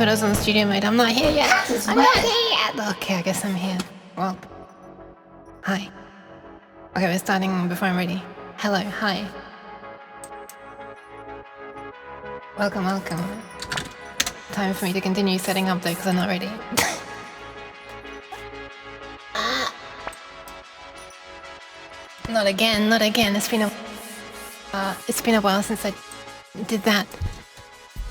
thought I was on studio mode. I'm not here yet. I'm not here yet. Okay, I guess I'm here. Well, hi. Okay, we're starting before I'm ready. Hello, hi. Welcome, welcome. Time for me to continue setting up though, because I'm not ready. Not again, not again. It's been a while since I did that.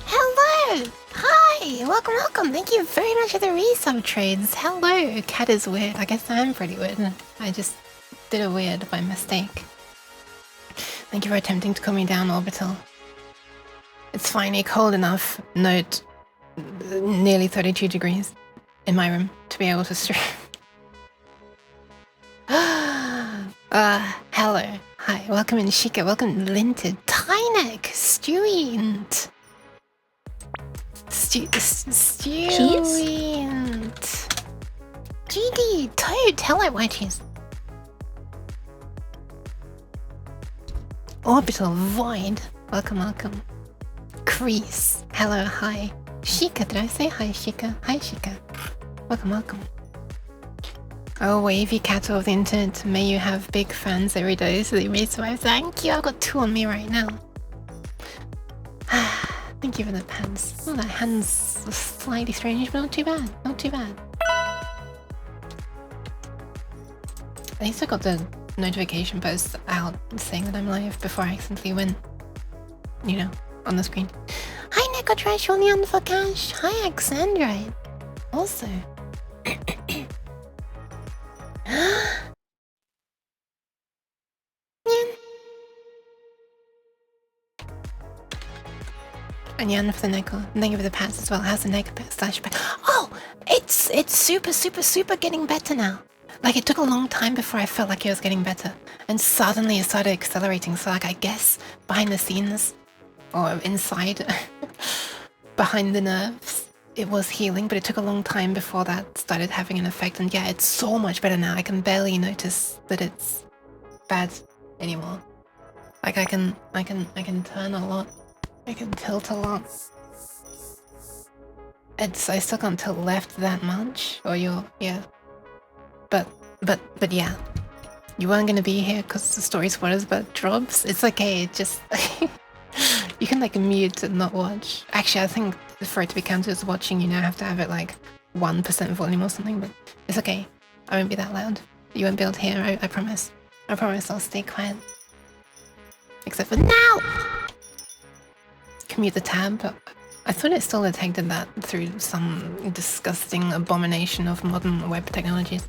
Hello! Hi! Welcome, welcome. Thank you very much for the resub trades. Hello! Cat is weird. I guess I am pretty weird. I just did a weird by mistake. Thank you for attempting to calm me down, Orbital. It's finally cold enough, note, nearly 32 degrees in my room to be able to stream. Hello. Hi, welcome in Shika, welcome Linted, Tynek, Stewint. Stewint. GD, Toad, hello, White Cheese. Orbital Void, welcome, welcome. Crease, hello, hi. Shika, did I say hi, Shika? Hi, Shika. Welcome, welcome. Oh, wavy cattle of the internet, may you have big fans every day so that you may survive. Thank you, I've got 2 on me right now. Thank you for the pants. Oh, that hand's slightly strange, but not too bad. Not too bad. At least I got the notification post out saying that I'm live before I accidentally went, you know, on the screen. Hi, Necotrash, only on for cash. Hi, Alexandrite. Also. And Yan for the Neko. Thank you for the pats as well. How's the Neko slash back? Oh, it's super getting better now. Like, it took a long time before I felt like it was getting better. And suddenly it started accelerating. So, like, I guess behind the scenes, or inside, behind the nerves, it was healing, but it took a long time before that started having an effect. And yeah, it's so much better now. I can barely notice that it's bad anymore. Like, I can turn a lot. I can tilt a lot. I still can't tilt left that much, or yeah. But yeah. You weren't gonna be here because the story spoilers about drops. It's okay, it just... you can like mute and not watch. Actually, I think for it to be counted as watching, you now have to have it like 1% volume or something, but it's okay. I won't be that loud. You won't be able to hear, I promise. I promise I'll stay quiet. Except for now! Can mute the tab, but I thought it still detected that through some disgusting abomination of modern web technologies.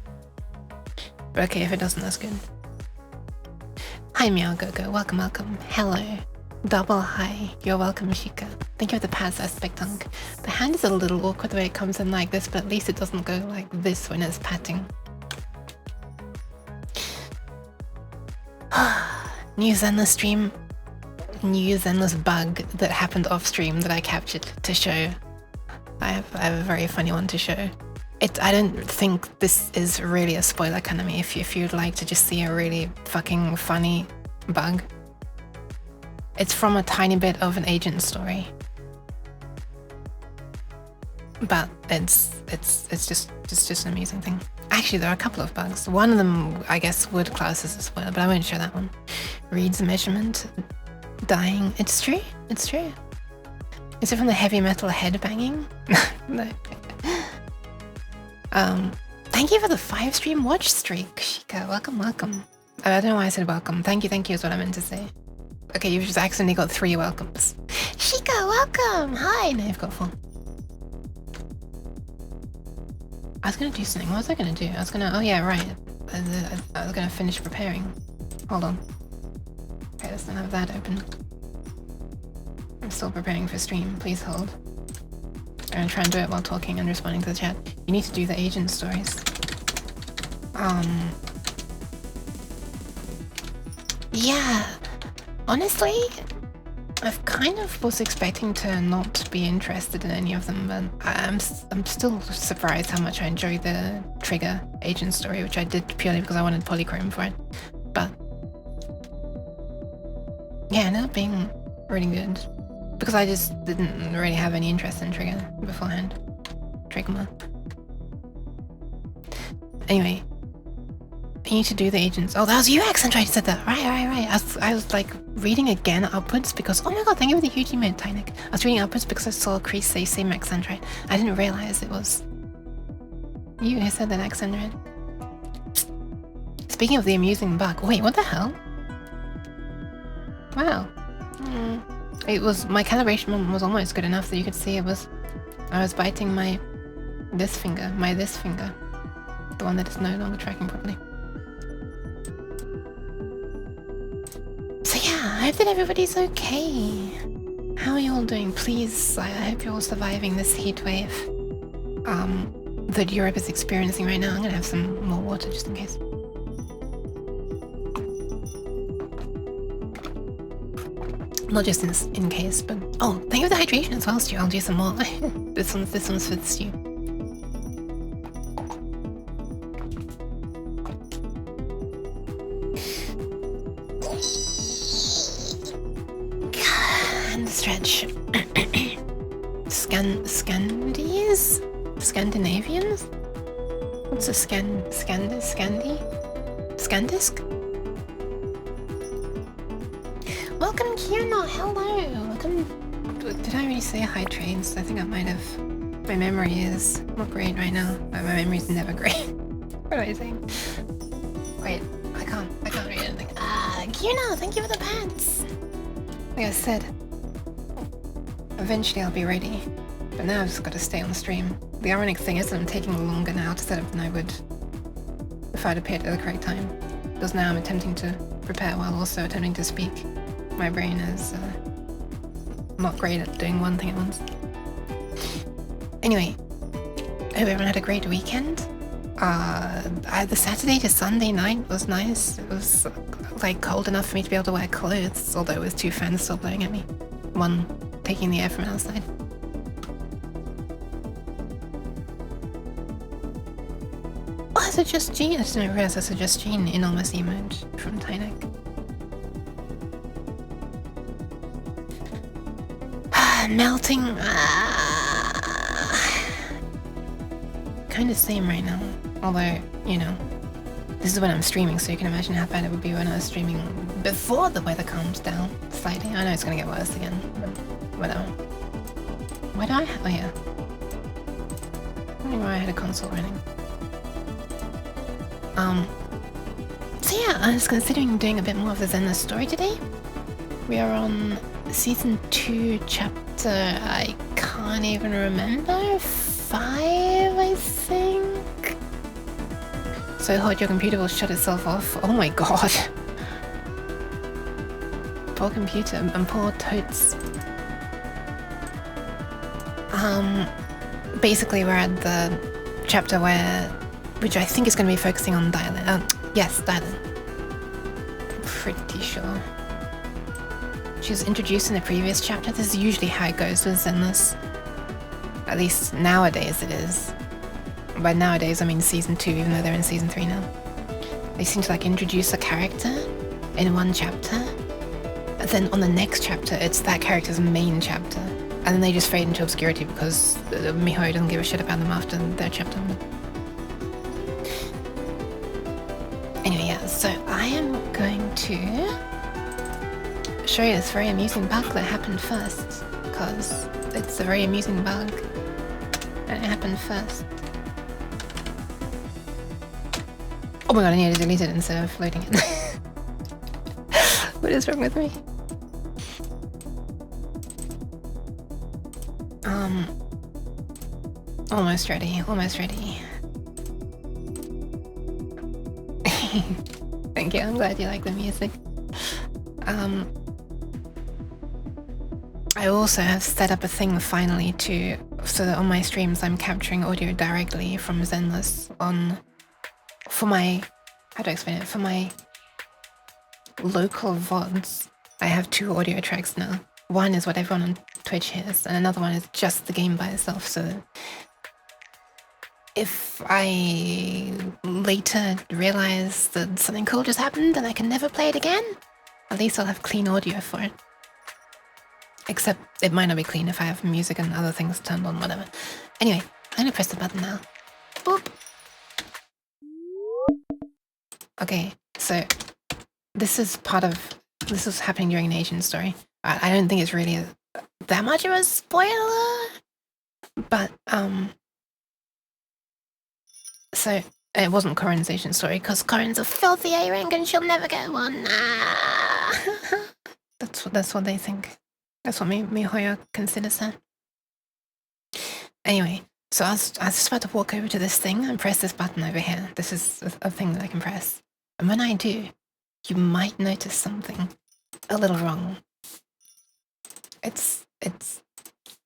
But okay, if it doesn't, that's good. Hi Meow Gogo, welcome, welcome. Hello. Double hi. You're welcome, Shika. Thank you for the pass aspect tongue. The hand is a little awkward the way it comes in like this, but at least it doesn't go like this when it's patting. New Zenless stream. New Zenless bug that happened off stream that I captured to show. I have a very funny one to show. I don't think this is really a spoiler economy if you'd like to just see a really fucking funny bug. It's from a tiny bit of an agent story. But it's just an amusing thing. Actually, there are a couple of bugs. One of them I guess would class as a spoiler, but I won't show that one. Reads measurement. Dying. It's true. It's true. Is it from the heavy metal head banging? No. Thank you for the 5 stream watch streak, Shika. Welcome, welcome. I don't know why I said welcome. Thank you is what I meant to say. Okay, you've just accidentally got 3 welcomes. Shika, welcome. Hi. No, you've got 4. I was gonna do something. What was I gonna do? I was gonna. Oh yeah, right. I was gonna finish preparing. Hold on. Okay, let's not have that open. I'm still preparing for stream, please hold. I'm gonna try and do it while talking and responding to the chat. You need to do the agent stories. Yeah, honestly, I've kind of was expecting to not be interested in any of them, but I'm still surprised how much I enjoyed the Trigger agent story, which I did purely because I wanted polychrome for it. But yeah, it ended up being really good. Because I just didn't really have any interest in Trigger beforehand. Trigma. Anyway. You need to do the agents. Oh, that was you, Accentrate, said that. Right. I was like reading again upwards because, oh my god, thank you for the huge emote, Tynic. I was reading upwards because I saw Chris say same Accentrate. I didn't realize it was you who said that, Accentrate. Speaking of the amusing bug, wait, what the hell? Wow. It was, my calibration was almost good enough that you could see it was, I was biting my this finger, the one that is no longer tracking properly. So yeah, I hope that everybody's okay. How are you all doing? Please, I hope you're all surviving this heat wave that Europe is experiencing right now. I'm gonna have some more water just in case. Not just in case, but oh, thank you for the hydration as well, Stu. I'll do some more. this one's for the Stu. And the stretch. Scandies? Scandinavians? What's a Scandi? Scandisk? Welcome, Kiana. Hello. Welcome. Did I already say hi, Trains? I think I might have. My memory is not great right now. My memory is never great. What am I saying? Wait, I can't read anything. Kiana, thank you for the pants. Like I said, eventually I'll be ready. But now I've just got to stay on stream. The ironic thing is that I'm taking longer now to set up than I would if I'd appeared at the correct time. Because now I'm attempting to prepare while also attempting to speak. My brain is not great at doing one thing at once. Anyway, I hope everyone had a great weekend. The Saturday to Sunday night was nice. It was like cold enough for me to be able to wear clothes, although it was two fans still blowing at me. One taking the air from outside. Oh, it's a Just Jean. I didn't realize it's a Just Jean enormous emote from Tynic. Melting. Kind of same right now. Although, you know, this is when I'm streaming, so you can imagine how bad it would be when I was streaming before the weather calms down slightly. I know it's gonna get worse again, but whatever. Why do I have? Oh yeah. I don't know why I had a console running. So yeah, I was considering doing a bit more of the Zenless story today. We are on Season 2, Chapter, I can't even remember, 5, I think? So hot your computer will shut itself off. Oh my god. Poor computer and poor totes. Basically we're at the chapter which I think is going to be focusing on Dylan. Yes, Dylan. I'm pretty sure. She was introduced in the previous chapter. This is usually how it goes with Zenless. At least nowadays it is. By nowadays I mean Season 2, even though they're in Season 3 now. They seem to like introduce a character in one chapter, and then on the next chapter it's that character's main chapter. And then they just fade into obscurity because Miho doesn't give a shit about them after their chapter. Anyway, yeah, so I am going to show you this very amusing bug that happened first, because it's a very amusing bug and it happened first. Oh my god, I need to delete it instead of loading it. What is wrong with me? Almost ready, almost ready. Thank you, I'm glad you like the music. I also have set up a thing finally so that on my streams I'm capturing audio directly from Zenless for my, how do I explain it, for my local VODs. I have 2 audio tracks now. One is what everyone on Twitch hears, and another one is just the game by itself, so that if I later realize that something cool just happened and I can never play it again, at least I'll have clean audio for it. Except it might not be clean if I have music and other things turned on, whatever. Anyway, I'm gonna press the button now. Boop. Okay, so this is happening during an Asian story. I don't think it's really that much of a spoiler, but so it wasn't Corin's Asian story because Corin's a filthy A rank and she'll never get one. That's what they think. That's what Mihoyo considers her. Anyway, so I was just about to walk over to this thing and press this button over here. This is a thing that I can press. And when I do, you might notice something a little wrong. It's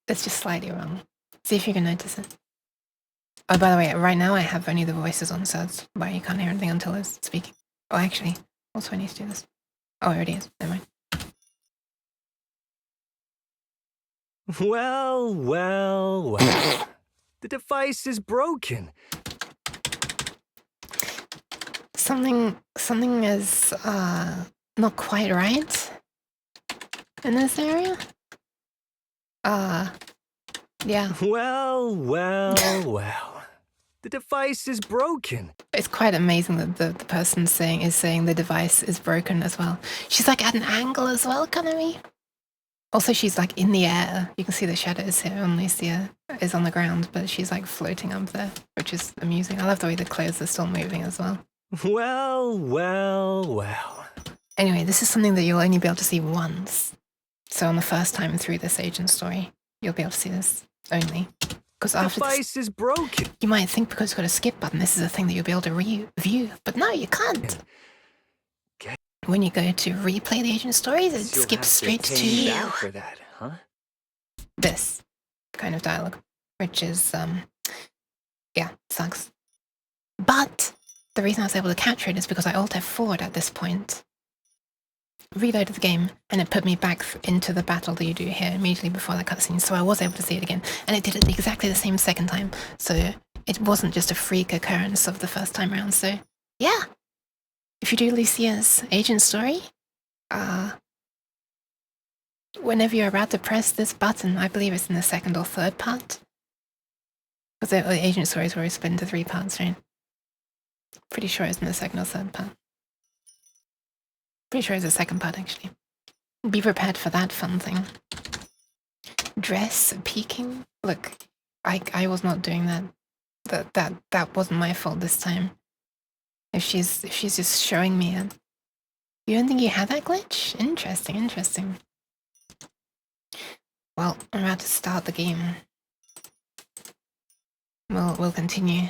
just slightly wrong. See if you can notice it. Oh, by the way, right now I have only the voices on, so that's why you can't hear anything until it's speaking. Oh, actually, also I need to do this. Oh, it already is. Never mind. Well. The device is broken. Something is not quite right in this area. Yeah. Well. The device is broken. It's quite amazing that the person is saying the device is broken as well. She's like at an angle as well, Kanami. Also, she's like in the air. You can see the shadows here. Onicia is on the ground, but she's like floating up there, which is amusing. I love the way the clothes are still moving as well. Well. Anyway, this is something that you'll only be able to see once. So on the first time through this agent story, you'll be able to see this only. Because after the device is broken. You might think because it's got a skip button, this is a thing that you'll be able to view. But no, you can't. Okay. When you go to replay the agent stories, it skips straight to you. For that, huh? This kind of dialogue, which is, yeah, sucks. But the reason I was able to capture it is because I Alt F4'd at this point, reloaded the game, and it put me back into the battle that you do here immediately before that cutscene, so I was able to see it again. And it did it exactly the same second time, so it wasn't just a freak occurrence of the first time around, so yeah. If you do Lucia's agent story, whenever you're about to press this button, I believe it's in the second or third part, because the agent stories were split into 3 parts, right? Pretty sure it's in the second or third part. Pretty sure it's the second part, actually. Be prepared for that fun thing. Dress peeking. Look, I was not doing that. That wasn't my fault this time. If she's just showing me it. You don't think you had that glitch? Interesting. Well, I'm about to start the game. We'll continue.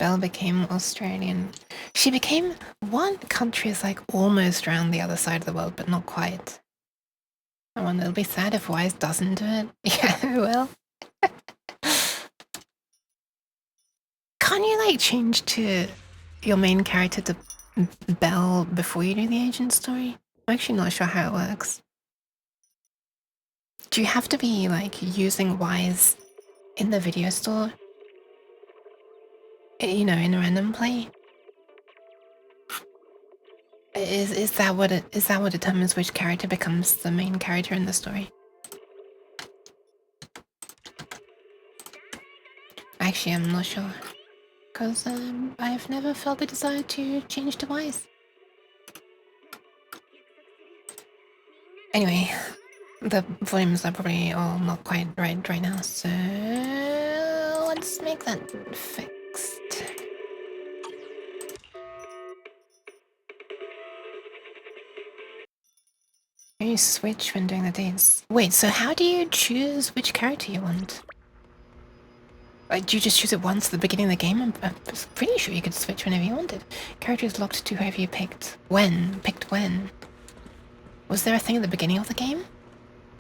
Belle became Australian. She became one country is like almost around the other side of the world, but not quite. I wonder, it'll be sad if Wise doesn't do it. Yeah, it will. Can't you like change to your main character to Belle before you do the agent story? I'm actually not sure how it works. Do you have to be like using Wise in the video store? You know, in random play? Is that what determines which character becomes the main character in the story? Actually, I'm not sure. Because I've never felt the desire to change to Wise. Anyway, the volumes are probably all not quite right now, so let's make that fixed. You switch when doing the dance. Wait, so how do you choose which character you want? Do you just choose it once at the beginning of the game? I'm pretty sure you could switch whenever you wanted. Character is locked to whoever you picked. When? Picked when? Was there a thing at the beginning of the game?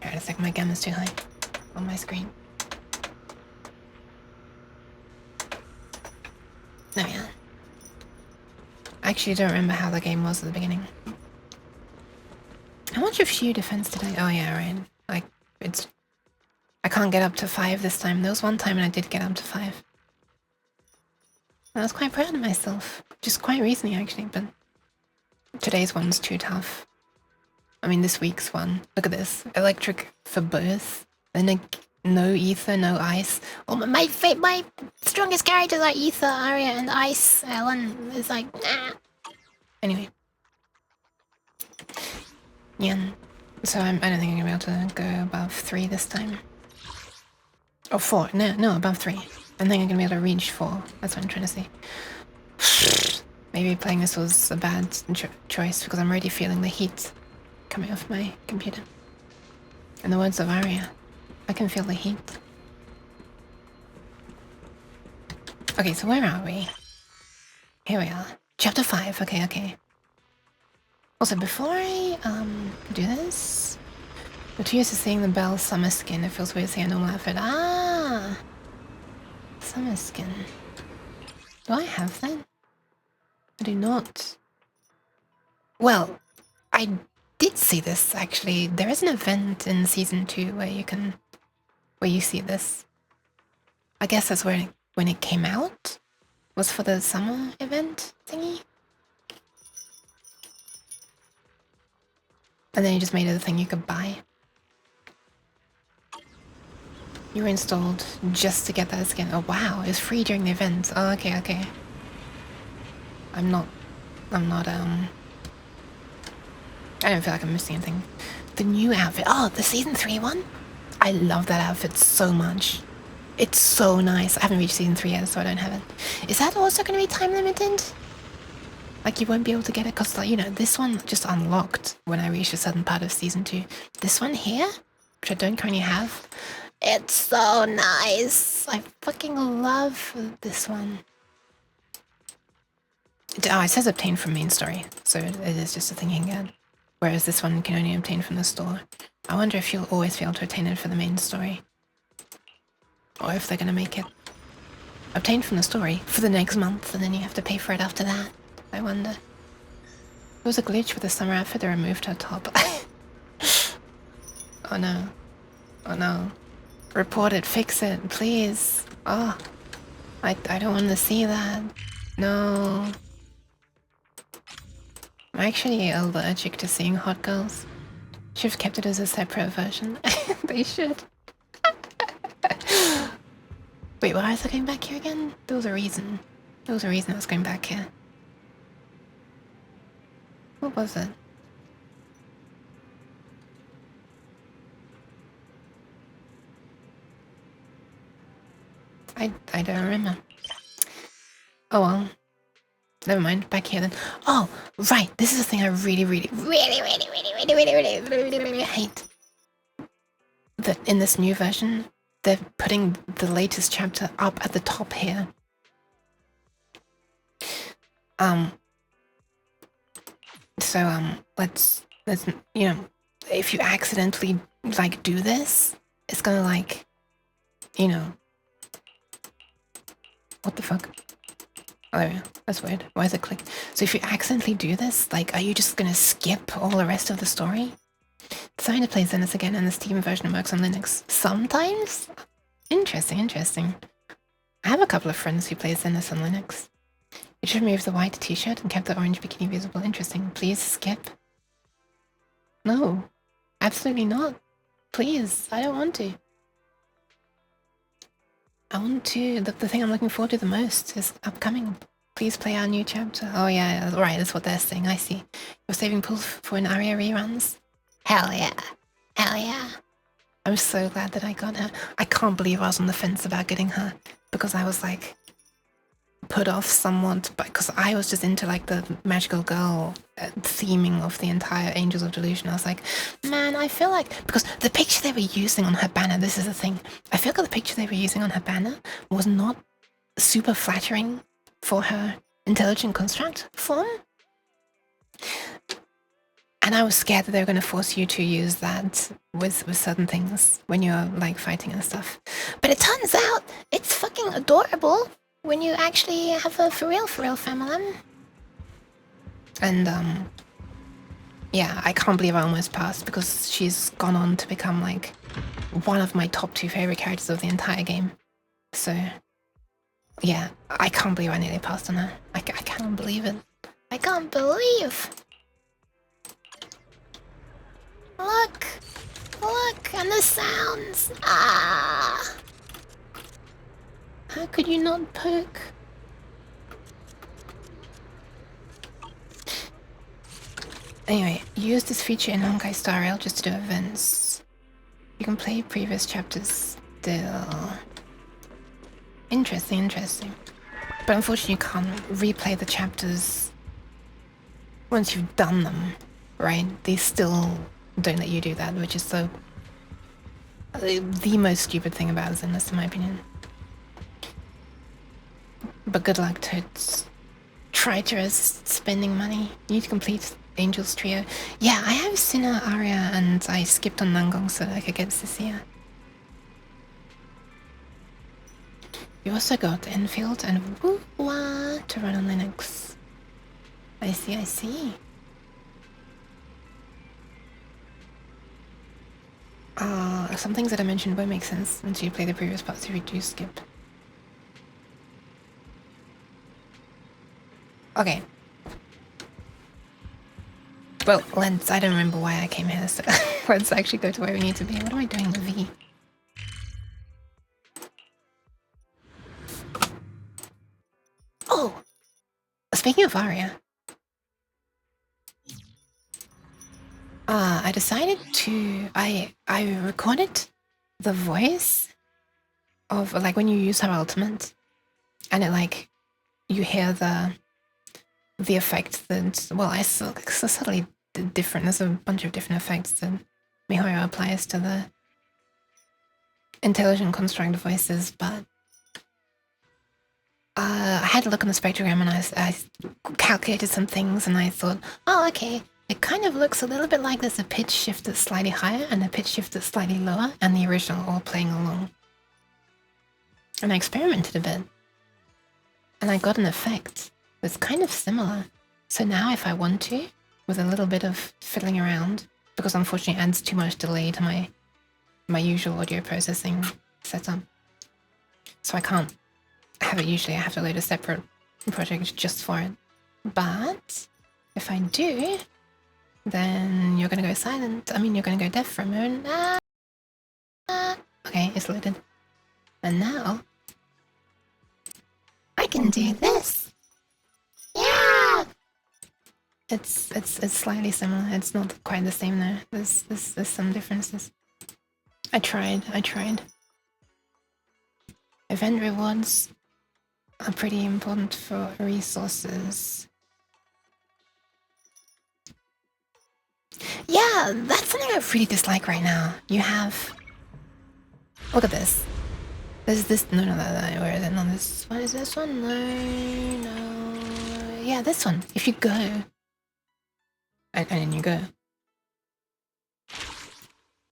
Alright, it's like my gamma's too high on my screen. Oh yeah. I actually don't remember how the game was at the beginning. How much of Shu defense did I? Oh yeah, right. Like, I can't get up to 5 this time. There was one time and I did get up to 5. I was quite proud of myself. Just quite recently, actually, but today's one's too tough. I mean, this week's one. Look at this. Electric for both. Then no ether, no ice. Oh, my strongest characters are ether, Arya, and ice. Ellen is like, nah. Anyway. Yeah. So I don't think I'm gonna be able to go above 3 this time. Or 4. No, above 3. I don't think I'm gonna be able to reach 4. That's what I'm trying to say. Maybe playing this was a bad choice because I'm already feeling the heat coming off my computer. In the words of Arya, I can feel the heat. Okay, so where are we? Here we are. Chapter 5. Okay. Also, before I do this, the 2 years of seeing the Belle summer skin, it feels weird seeing a normal outfit. Ah! Summer skin. Do I have that? I do not. Well, I did see this actually. There is an event in season 2 where you see this. I guess that's when it came out. Was for the summer event thingy. And then you just made it a thing you could buy. You were installed just to get that skin. Oh wow, it's free during the event. Oh, okay. I'm not, I don't feel like I'm missing anything. The new outfit, oh, the season 3 one? I love that outfit so much. It's so nice. I haven't reached season 3 yet, so I don't have it. Is that also going to be time limited? Like you won't be able to get it because, like, you know, this one just unlocked when I reached a certain part of season 2. This one here, which I don't currently have, it's so nice. I fucking love this one. Oh, it says obtained from main story, so it is just a thing you can get. Whereas this one can only obtain from the store. I wonder if you'll always be able to obtain it for the main story. Or if they're gonna make it obtained from the story for the next month and then you have to pay for it after that. I wonder. There was a glitch with the summer outfit that removed her top. Oh no. Report it, fix it, please. Oh, I don't want to see that. No. I'm actually allergic to seeing hot girls. Should have kept it as a separate version. They should. Wait, why was I going back here again? There was a reason. I was going back here. What was it? I don't remember. Oh well. Never mind. Back here then. Oh, right. This is the thing I really hate. That in this new version, they're putting the latest chapter up at the top here. Let's you know, if you accidentally like do this, it's gonna like, you know, what the fuck? Oh, there we go. That's weird. Why is it click? So if you accidentally do this, like, are you just gonna skip all the rest of the story? Deciding to play Zenless again, and the Steam version works on Linux sometimes. Interesting. I have a couple of friends who play Zenless on Linux. You should remove the white t-shirt and kept the orange bikini visible. Interesting. Please skip. No, absolutely not. Please, I don't want to. I want to. The thing I'm looking forward to the most is upcoming. Please play our new chapter. Oh yeah, right. That's what they're saying. I see. You're saving pools for when Arya reruns. Hell yeah. I'm so glad that I got her. I can't believe I was on the fence about getting her because I was like put off somewhat, because I was just into like the magical girl theming of the entire Angels of Delusion. I was like, man, I feel like, because the picture they were using on her banner, this is the thing, I feel like the picture they were using on her banner was not super flattering for her intelligent construct form. And I was scared that they were going to force you to use that with certain things when you're like fighting and stuff. But it turns out it's fucking adorable when you actually have a for real family. And yeah, I can't believe I almost passed because she's gone on to become like one of my top 2 favorite characters of the entire game. So yeah, I can't believe I nearly passed on her. I can't believe it. I can't believe. Look! Look! And the sounds! Ah! How could you not poke? Anyway, use this feature in Honkai Star Rail just to do events. You can play previous chapters still. Interesting, interesting. But unfortunately you can't replay the chapters once you've done them, right? They still don't let you do that, which is the most stupid thing about Zenless in my opinion. But good luck to it. Try to resist spending money. You need to complete Angel's Trio. Yeah, I have Sinner, Aria, and I skipped on Nangong so that I could get Cecilia. You also got Enfield and Woo-Wah to run on Linux. I see, I see. Some things that I mentioned won't make sense until you play the previous parts if you do skip. Okay. Well, I don't remember why I came here, so let's actually go to where we need to be. What am I doing with V? Oh! Speaking of Aria. I decided to... I recorded the voice of, like, when you use her ultimate, and it, like, you hear the effect that... Well, I saw subtly different. There's a bunch of different effects that MiHoYo applies to the intelligent construct voices, but I had a look on the spectrogram and I calculated some things and I thought, oh, okay, it kind of looks a little bit like there's a pitch shift that's slightly higher and a pitch shift that's slightly lower and the original all playing along. And I experimented a bit and I got an effect that's kind of similar. So now if I want to, with a little bit of fiddling around, because unfortunately it adds too much delay to my usual audio processing setup. So I can't have it usually. I have to load a separate project just for it. But if I do, then you're gonna go silent. I mean, you're gonna go deaf for a moment. Okay, it's loaded. And now I can do this. Yeah. It's slightly similar. It's not quite the same though. There's some differences. I tried. Event rewards are pretty important for resources. Yeah, that's something I really dislike right now. You have... Look at this. There's this... No, where is it? No, this... What is this one? No... Yeah, this one. If you go... And then you go.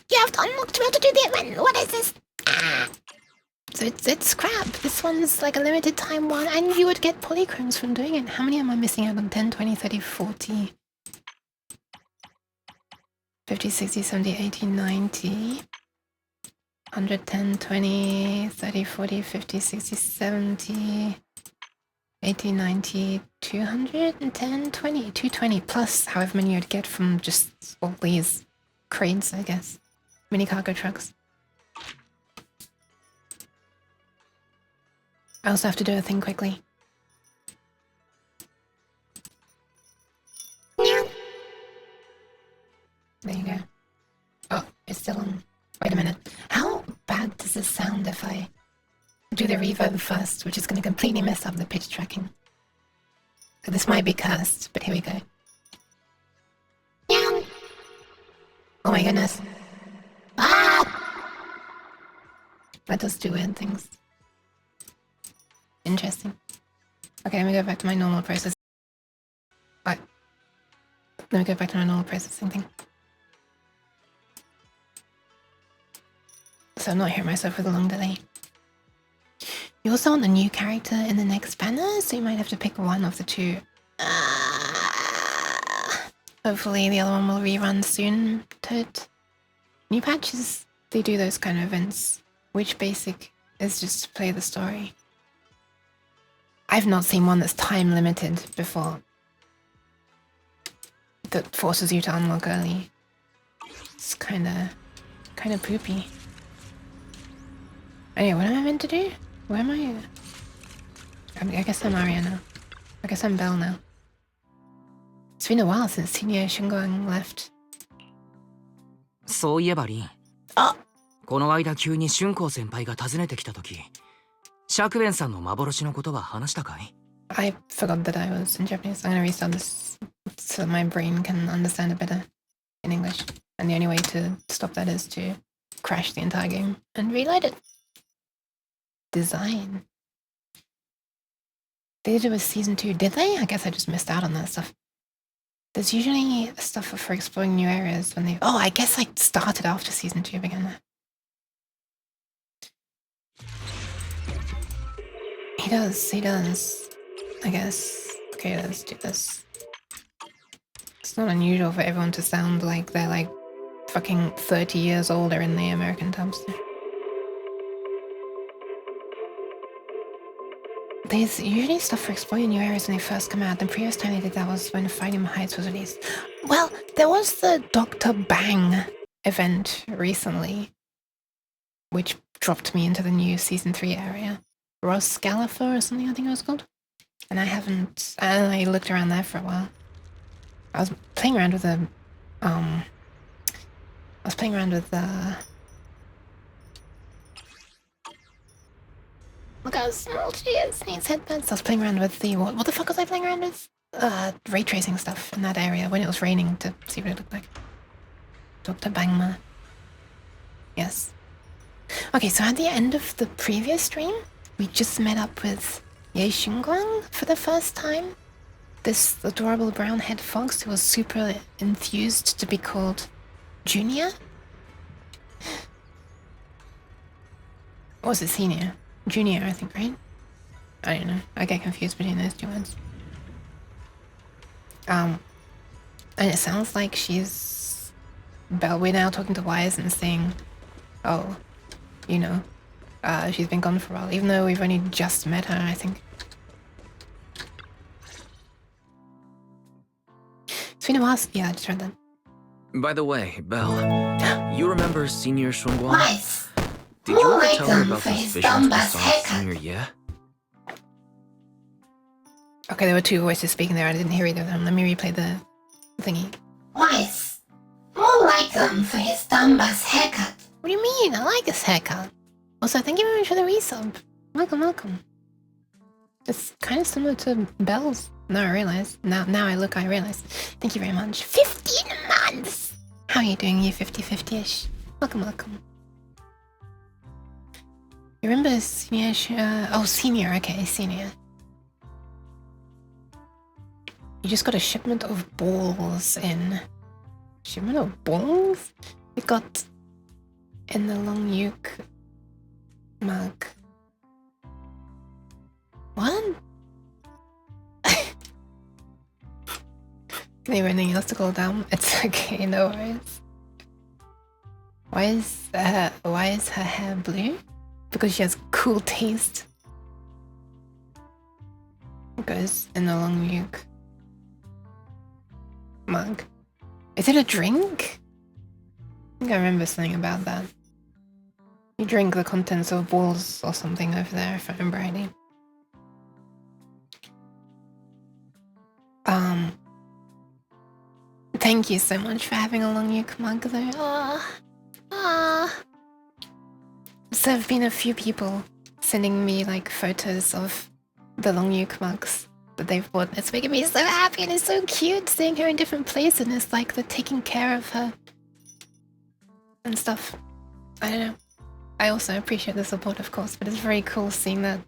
You have to unlock to be able to do the event! What is this? Ah. So it's crap. This one's like a limited time one, and you would get polychromes from doing it. How many am I missing out on? 10, 20, 30, 40... 50, 60, 70, 80, 90... 110, 20, 30, 40, 50, 60, 70... 80, 90, 210, 20, 220 plus however many you'd get from just all these cranes, I guess. Mini cargo trucks. I also have to do a thing quickly. There you go. Oh, it's still on. Wait a minute. How bad does this sound if I do the reverb first, which is going to completely mess up the pitch tracking? This might be cursed, but here we go. Oh my goodness. Ah! That does do weird things. Interesting. Okay, let me go back to my normal process. Right. Let me go back to my normal processing thing. So I'm not hearing myself with a long delay. You also want a new character in the next banner, so you might have to pick one of the two. Hopefully the other one will rerun soon. Toad. New patches, they do those kind of events. Which basic is just to play the story. I've not seen one that's time limited before. That forces you to unlock early. It's kind of poopy. Anyway, what am I meant to do? Where am I? I guess I'm Arya now. I guess I'm Belle now. It's been a while since Senior Shunguang left. そういえばリン、あ、この間急に春光先輩が訪ねてきた時、釈弁さんの幻のことは話したかい？ I forgot that I was in Japanese. I'm gonna restart this so my brain can understand it better in English. And the only way to stop that is to crash the entire game and reload it. Design. They did it with season 2, did they? I guess I just missed out on that stuff. There's usually stuff for exploring new areas when they... Oh, I guess I started after season 2 began. He does. I guess. Okay, let's do this. It's not unusual for everyone to sound like they're like fucking 30 years older in the American dubs. There's usually stuff for exploring new areas when they first come out. The previous time they did that was when Fighting Heights was released. Well, there was the Dr. Bang event recently, which dropped me into the new season 3 area. Ross Galliffer or something I think it was called. And I looked around there for a while. I was playing around with look how small she is. Needs headbands. I was playing around with the what the fuck was I playing around with? Ray tracing stuff in that area when it was raining to see what it looked like. Dr. Bangma. Yes. Okay, so at the end of the previous stream, we just met up with Ye Xingguang for the first time. This adorable brown-haired fox who was super enthused to be called Junior. Or was it Senior? Junior, I think, right? I don't know. I get confused between those two words. And it sounds like she's... We're now talking to Wise and saying, oh, you know, she's been gone for a while, even though we've only just met her, I think. It's been a while. Yeah, I just read that. By the way, Belle, you remember Senior Shunguang? Wise. Did you ever Who tell her like about for those his visions we Donbass saw haircut? Senior Yeah? Okay, there were two voices speaking there. I didn't hear either of them. Let me replay the thingy. Wise. More like him for his Donbass haircut. What do you mean? I like this haircut. Also, thank you very much for the resub. Welcome. It's kind of similar to Belle's. No, I realize. Now I realize. Thank you very much. 15 months! How are you doing, you 50-50-ish? Welcome. You remember Senior? Senior. Okay, Senior. You just got a shipment of balls in. Shipment of balls? You got in the Long Uke mug. What? Leave anything else to call down? It's okay, no worries. Why is her hair blue? Because she has cool taste. It goes in the Long Uke mug. Is it a drink? I think I remember something about that. You drink the contents of balls or something over there, if I remember rightly. Thank you so much for having a Long Uke mug though. So there have been a few people sending me like photos of the Long Uke mugs that they've bought. It's making me so happy and it's so cute seeing her in different places and it's like they're taking care of her and stuff. I don't know. I also appreciate the support, of course, but it's very cool seeing her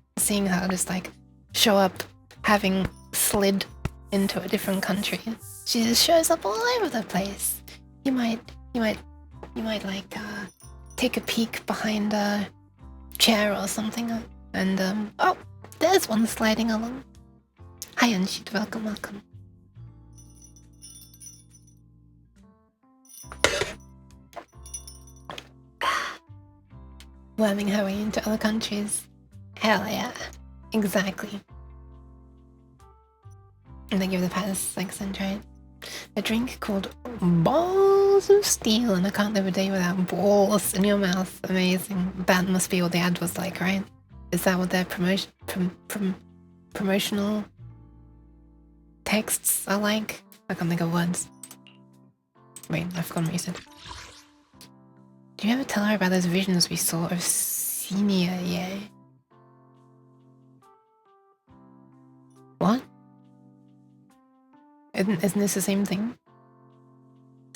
just like show up having slid into a different country. She just shows up all over the place. You might like take a peek behind a chair or something and oh, there's one sliding along. Hi Anshit, welcome. Worming her way into other countries. Hell yeah. Exactly. And they give the palace accent, right? A drink called Ball balls of steel, and I can't live a day without balls in your mouth. Amazing. That must be what the ad was like, right? Is that what their promotional texts are like? I can't think of words. Wait, I've forgotten what you said. Do you ever tell her about those visions we saw of senior Ye? What? Isn't this the same thing?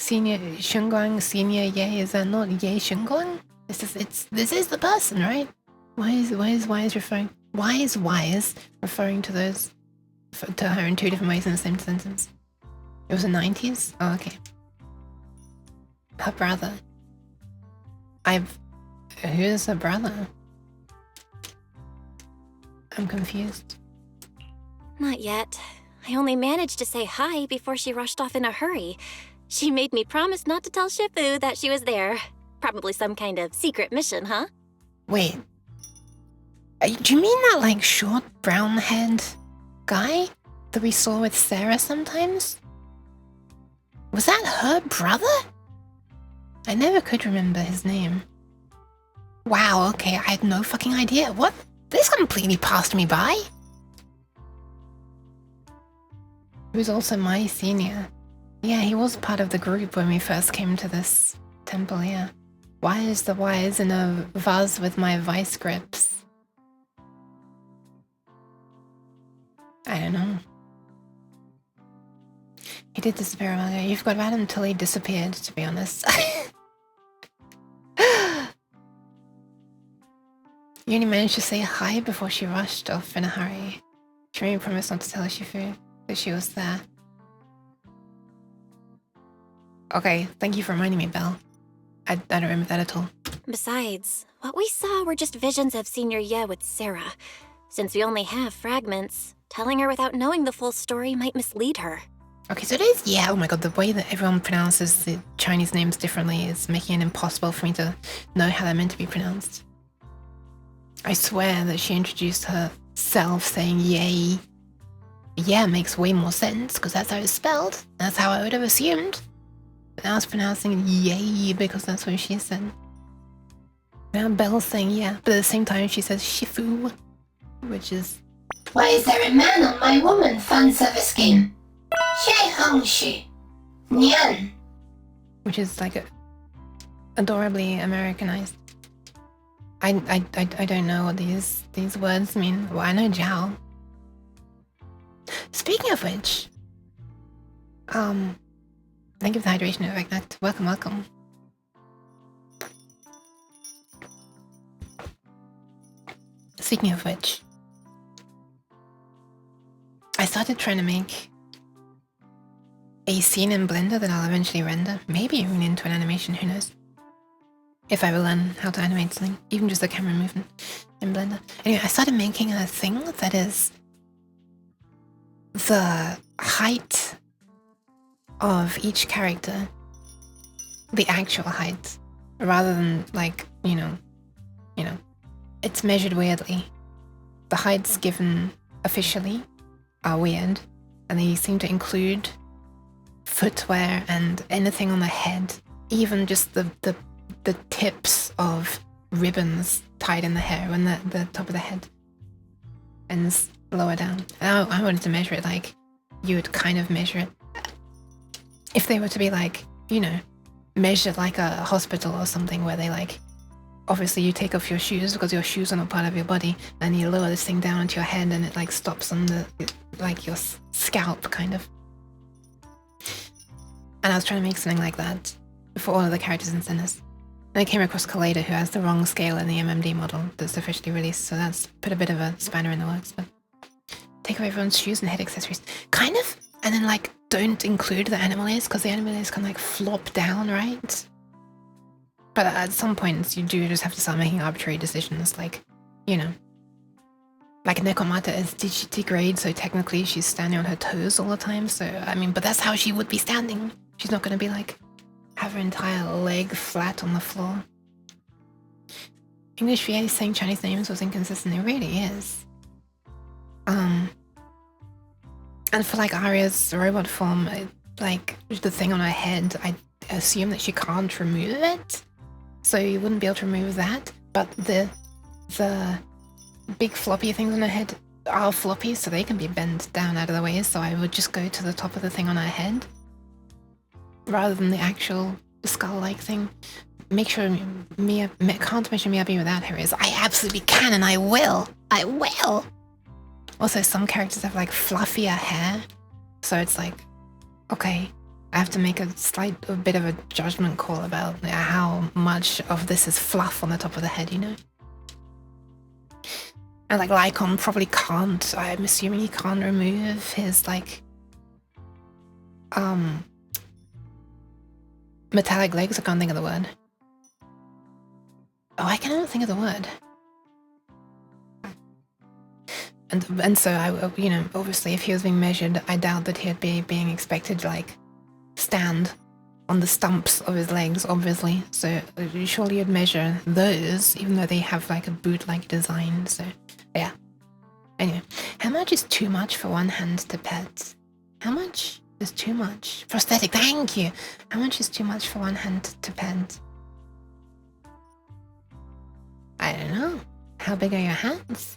Senior Shunguang, senior Ye, is that not Ye Shunguang? This is the person, right? Why is Wise referring to those to her in two different ways in the same sentence? It was the 90s? Oh, okay. Her brother. Who's her brother? I'm confused. Not yet. I only managed to say hi before she rushed off in a hurry. She made me promise not to tell Shifu that she was there. Probably some kind of secret mission, huh? Wait. Do you mean that, like, short, brown-haired guy that we saw with Sarah sometimes? Was that her brother? I never could remember his name. Wow, okay, I had no fucking idea. What? This completely passed me by. He was also my senior. Yeah, he was part of the group when we first came to this temple, yeah. Why is the wise in a vase with my vice grips? I don't know. He did disappear a while ago. You forgot about him until he disappeared, to be honest. You only managed to say hi before she rushed off in a hurry. She made me promise not to tell Shifu that she was there. Okay, thank you for reminding me, Belle. I don't remember that at all. Besides, what we saw were just visions of Senior Ye with Sarah. Since we only have fragments, telling her without knowing the full story might mislead her. Okay, so it is, yeah, oh my god, the way that everyone pronounces the Chinese names differently is making it impossible for me to know how they're meant to be pronounced. I swear that she introduced herself saying yay. Yeah, makes way more sense, because that's how it's spelled. That's how I would have assumed. But now it's pronouncing yay because that's what she said. Now Belle's saying yeah, but at the same time she says Shifu, which is... Why is there a man on my woman fan service game? Xie Hongshu. Nian. Which is like adorably Americanized. I don't know what these words mean. Well, I know Jiao. Speaking of which, thank you for the hydration effect. Welcome. Speaking of which, I started trying to make a scene in Blender that I'll eventually render. Maybe even into an animation, who knows? If I will learn how to animate something, even just the camera movement in Blender. Anyway, I started making a thing that is the height of each character, the actual height, rather than like, you know, it's measured weirdly. The heights given officially are weird, and they seem to include footwear and anything on the head, even just the tips of ribbons tied in the hair when the top of the head ends lower down. I wanted to measure it like you would kind of measure it if they were to be like, you know, measured like a hospital or something, where they like, obviously you take off your shoes because your shoes are not part of your body, and you lower this thing down onto your head and it like stops on the, like your scalp kind of. And I was trying to make something like that for all of the characters in Zenless. And I came across Collider, who has the wrong scale in the MMD model that's officially released, so that's put a bit of a spanner in the works, but take away everyone's shoes and head accessories. Kind of, and then like don't include the animal ears, because the animal ears can like flop down, right? But at some points you do just have to start making arbitrary decisions, like, you know. Like Nekomata is digitigrade, so technically she's standing on her toes all the time, so I mean, but that's how she would be standing. She's not going to be like, have her entire leg flat on the floor. English VA saying Chinese names was inconsistent. It really is. And for like Arya's robot form, like the thing on her head, assume that she can't remove it, so you wouldn't be able to remove that. But the big floppy things on her head are floppy, so they can be bent down out of the way. So I would just go to the top of the thing on her head rather than the actual skull-like thing. Make sure Mia can't measure Miyabi without her is I absolutely can, and I will. I will. Also, some characters have like fluffier hair, so it's like, okay, I have to make a bit of a judgment call about how much of this is fluff on the top of the head, you know? And like Lycon probably can't, I'm assuming he can't remove his like, metallic legs. I can't think of the word. Oh, I cannot think of the word. And so I, you know, obviously if he was being measured, I doubt that he'd be being expected to like stand on the stumps of his legs, obviously. So surely you'd measure those, even though they have like a boot-like design. So yeah. Anyway, how much is too much for one hand to pet? How much is too much? Prosthetic, thank you. How much is too much for one hand to pet? I don't know. How big are your hands?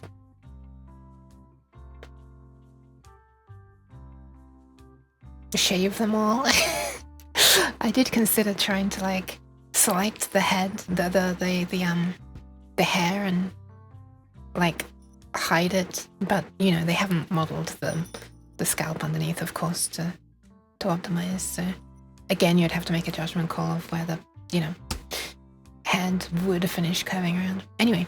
Shave them all. I did consider trying to like select the head, the hair, and like hide it, but you know they haven't modeled the scalp underneath, of course, to optimize. So again, you'd have to make a judgment call of where the head would finish curving around. Anyway,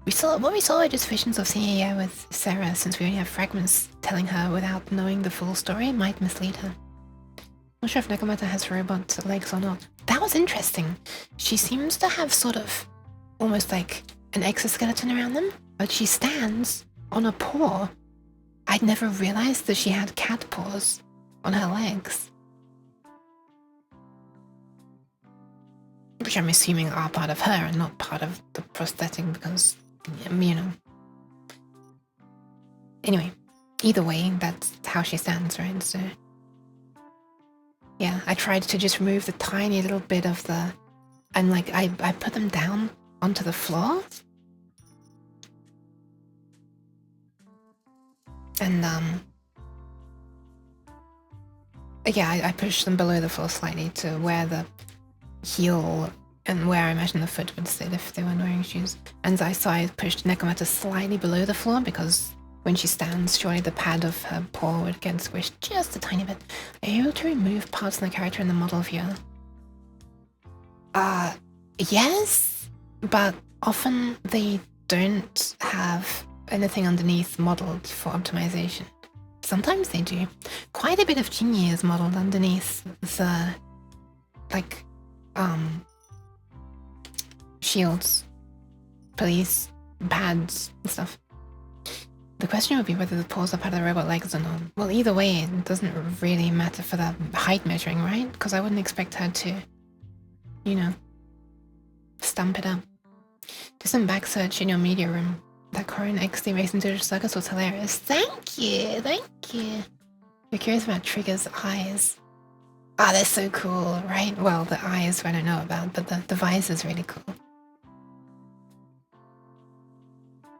what we saw were just visions of seeing Aya with Sarah, since we only have fragments telling her without knowing the full story might mislead her. Not sure if Nakamata has robot legs or not. That was interesting. She seems to have sort of almost like an exoskeleton around them, but she stands on a paw. I'd never realized that she had cat paws on her legs, which I'm assuming are part of her and not part of the prosthetic because, you know. Anyway, either way, that's how she stands, right? So, yeah, I tried to just remove the tiny little bit of the... And, like, I put them down onto the floor. And, yeah, I pushed them below the floor slightly to where the heel and where I imagine the foot would sit if they weren't wearing shoes. And I saw I pushed Nekomata slightly below the floor because when she stands, surely the pad of her paw would get squished just a tiny bit. Are you able to remove parts of the character in the model view? Yes, but often they don't have anything underneath modeled for optimization. Sometimes they do. Quite a bit of Jinyi is modeled underneath the, like, shields, police, pads, and stuff. The question would be whether the paws are part of the robot legs or not. Well, either way, it doesn't really matter for the height measuring, right? Because I wouldn't expect her to, you know, stump it up. Do some back search in your media room. That Korean XD Racing Digital Circus was hilarious. Thank you, thank you. You're curious about Trigger's eyes. Ah, they're so cool, right? Well, the eyes I don't know about, but the visor is really cool.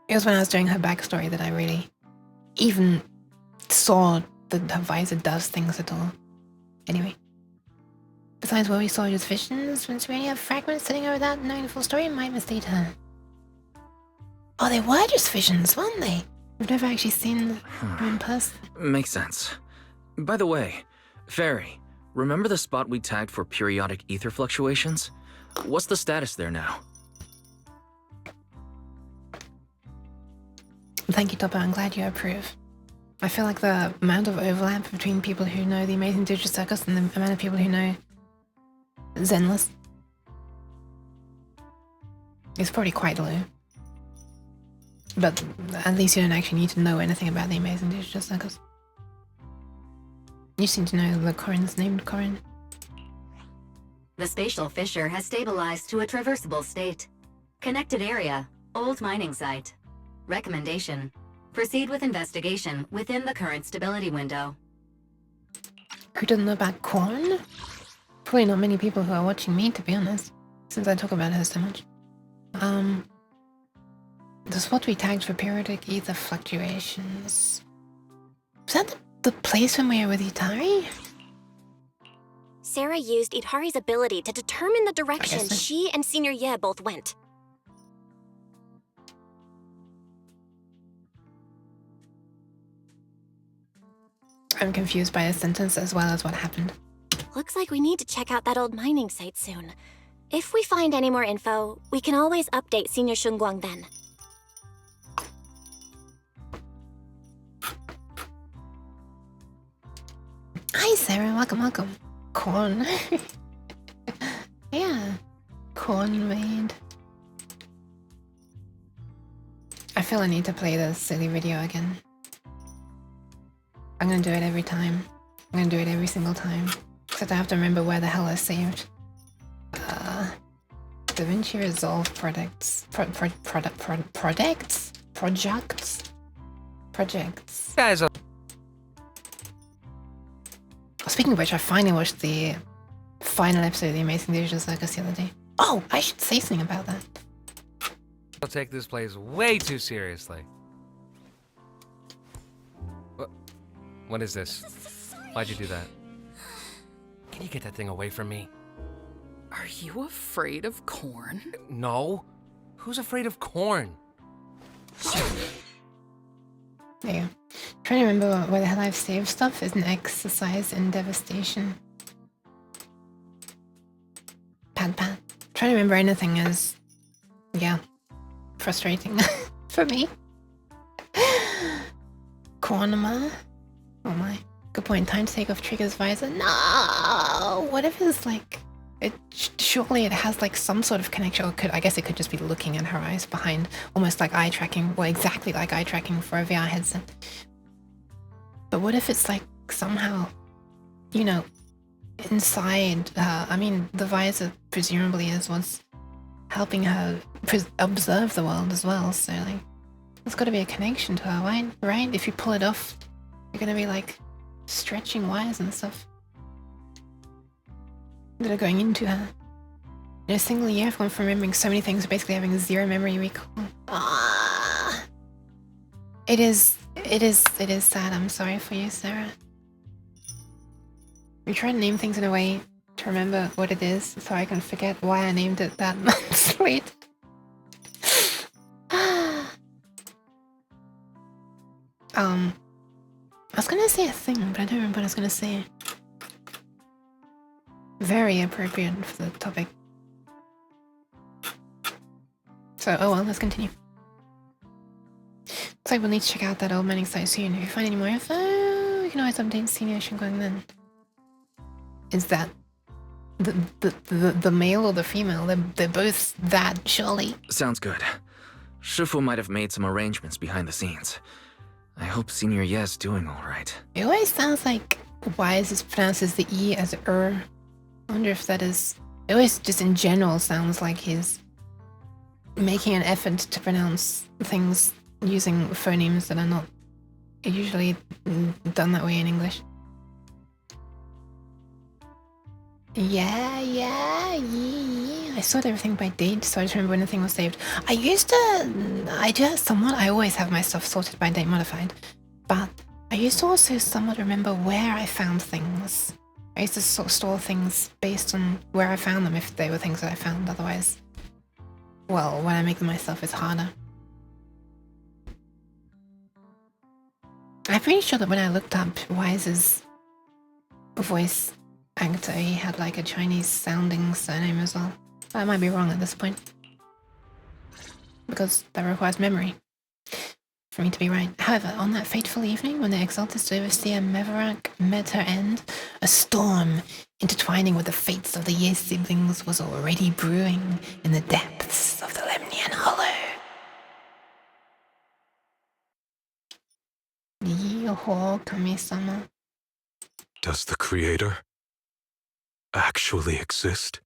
It was when I was doing her backstory that I really even saw that her visor does things at all. Anyway. Besides what we saw just visions, since we only have fragments sitting over without knowing the full story, might mislead her. Oh, they were just visions, weren't they? We've never actually seen her in person. Makes sense. By the way, Fairy, remember the spot we tagged for periodic ether fluctuations? What's the status there now? Thank you, Topper. I'm glad you approve. I feel like the amount of overlap between people who know the Amazing Digital Circus and the amount of people who know Zenless is probably quite low. But at least you don't actually need to know anything about the Amazing Digital Circus. You seem to know the Corin's named Corin. The spatial fissure has stabilized to a traversable state. Connected area, old mining site. Recommendation: proceed with investigation within the current stability window. Who doesn't know about corn? Hopefully not many people who are watching me, to be honest, since I talk about her so much. The spot we tagged for periodic ether fluctuations. Was that the place when we were with Itari? Sarah used Idhari's ability to determine the direction so. she and Senior Ye both went. I'm confused by a sentence as well as what happened. Looks like we need to check out that old mining site soon. If we find any more info, we can always update Senior Shunguang then. Hi Sarah, welcome. Corn. Yeah. Corn made. I feel I need to play this silly video again. I'm gonna do it every time. I'm gonna do it every single time. Except I have to remember where the hell I saved. DaVinci Resolve projects. Projects. Guys, Speaking of which, I finally watched the final episode of The Amazing Digital Circus the other day. Oh, I should say something about that. I'll take this place way too seriously. What is this? Why'd you do that? Can you get that thing away from me? Are you afraid of corn? No. Who's afraid of corn? There you go. Trying to remember where the hell I've saved stuff is an exercise in devastation. Pad. Trying to remember anything is, yeah, frustrating for me. Cornema. Oh my. Good point. Time to take off Trigger's visor. No! What if it's like... surely it has like some sort of connection, or I guess it could just be looking at her eyes behind, almost like eye tracking, well, exactly like eye tracking for a VR headset. But what if it's like somehow, you know, inside her? I mean, the visor presumably is what's helping her observe the world as well, so like, there's got to be a connection to her, right? If you pull it off, you're gonna be like stretching wires and stuff that are going into her. In a single year, I've gone from remembering so many things to basically having zero memory recall. It is sad. I'm sorry for you, Sarah. We try to name things in a way to remember what it is, so I can forget why I named it that months later. I was gonna say a thing, but I don't remember what I was gonna say. Very appropriate for the topic. So, oh well, let's continue. Looks like we'll need to check out that old mining site soon. If you find any more info, you can always update Senior Shunguang then. Is that the male or the female? They're both that, surely. Sounds good. Shifu might have made some arrangements behind the scenes. I hope Senior Ye's doing alright. It always sounds like Wise pronounces the E as I wonder if that is... It always just in general sounds like he's making an effort to pronounce things using phonemes that are not usually done that way in English. Yeah. I sorted everything by date, so I just remember when the thing was saved. I do have somewhat, I always have my stuff sorted by date modified, but I used to also somewhat remember where I found things. I used to sort of store things based on where I found them, if they were things that I found. Otherwise, well, when I make them myself, it's harder. I'm pretty sure that when I looked up Wise's voice actor, he had like a Chinese sounding surname as well. I might be wrong at this point, because that requires memory for me to be right. However, on that fateful evening when the Exalted Overseer Mevarak met her end, a storm intertwining with the fates of the Ye siblings was already brewing in the depths of the Lemnian Hollow. Yeehaw, Kami-sama. Does the Creator actually exist?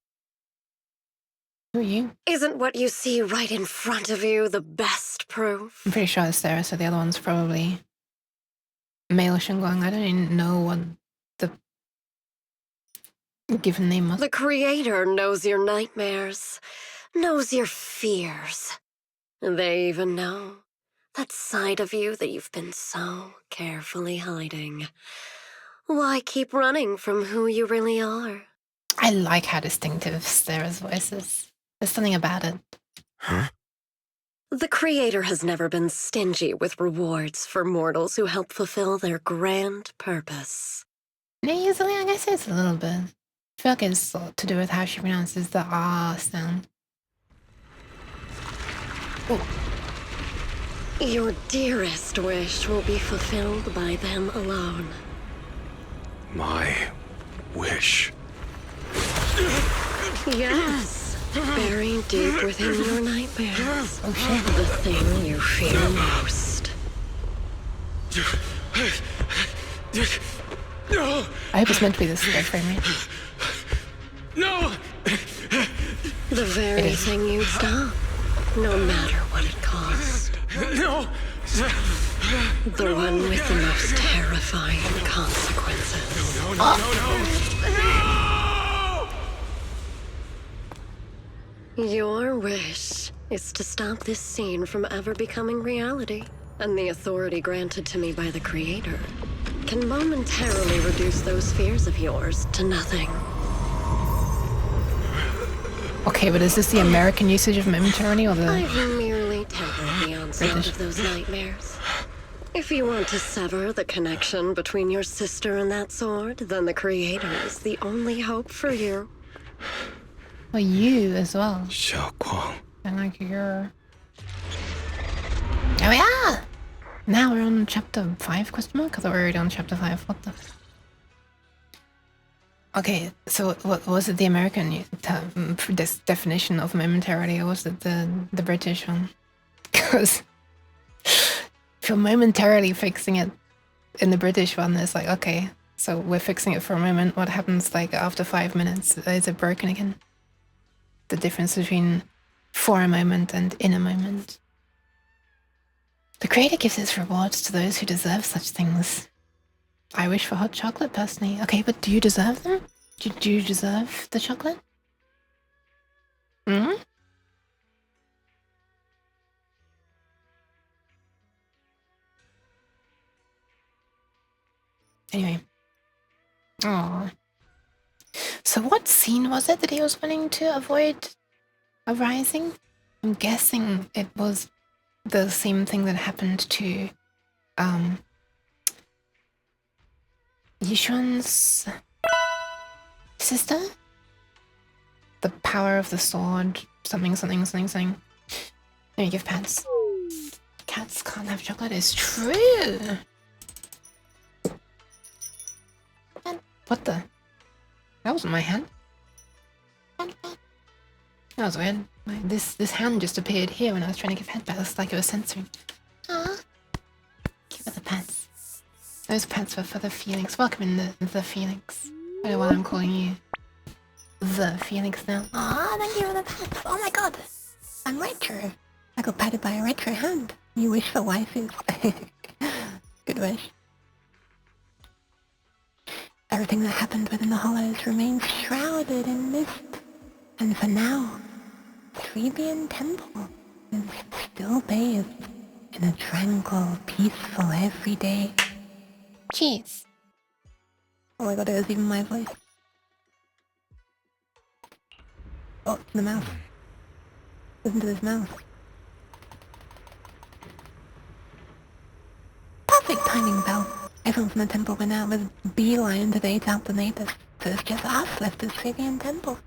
Who are you? Isn't what you see right in front of you the best proof? I'm pretty sure it's Sarah, so the other one's probably male Shunguang. I don't even know what the Given name was. The Creator knows your nightmares, knows your fears. They even know that side of you that you've been so carefully hiding. Why keep running from who you really are? I like how distinctive Sarah's voice is. There's something about it. Huh? The Creator has never been stingy with rewards for mortals who help fulfill their grand purpose. Yeah, usually I guess it's a little bit. I feel like it's to do with how she pronounces the R sound. Oh. Your dearest wish will be fulfilled by them alone. My wish. Yes, buried deep within your nightmares. Oh shit. The thing you fear most. I hope it's meant to be this slow frame rate. No! The very thing you'd stop, no matter what it cost. No! The one with the most terrifying consequences. No! Your wish is to stop this scene from ever becoming reality, and the authority granted to me by the Creator can momentarily reduce those fears of yours to nothing. Okay, but is this the American usage of momentarily or the... I've merely tempered the onslaught of those nightmares. If you want to sever the connection between your sister and that sword, then the Creator is the only hope for you. Well, you as well. Xiaoguang. And like you're... Oh yeah! Now we're on chapter 5, question mark? I thought we were already on chapter 5. What the... Okay, so what was it, the American definition of momentarily, or was it the British one? Because if you're momentarily fixing it in the British one, it's like, okay, so we're fixing it for a moment. What happens like after 5 minutes? Is it broken again? The difference between for a moment and in a moment. The Creator gives its rewards to those who deserve such things. I wish for hot chocolate, personally. Okay, but do you deserve them? Do you deserve the chocolate? Hmm? Anyway. Oh. So what scene was it that he was wanting to avoid arising? I'm guessing it was the same thing that happened to Yishuan's sister? The power of the sword, something. Let me give pats. Cats can't have chocolate, it's true! And what the? That wasn't my hand. That was weird. This hand just appeared here when I was trying to give headpats, like it was censoring. Aww. Give her the pats. Those pants were for the Felix. Welcome in the Felix. I don't know what I'm calling you. The Felix now. Aw, thank you for the pets. Oh my god. I'm retro. I got patted by a retro hand. You wish for waifus. Good wish. Everything that happened within the hollows remains shrouded in mist. And for now, Trebian Temple is still bathed in a tranquil, peaceful everyday. Cheers. Oh my god, it was even my voice. Oh, the mouse. Listen to this mouse. Perfect timing, Belle. Everyone from the temple went out with beeline to date out the natives. So it's just us left as Trebian Temple.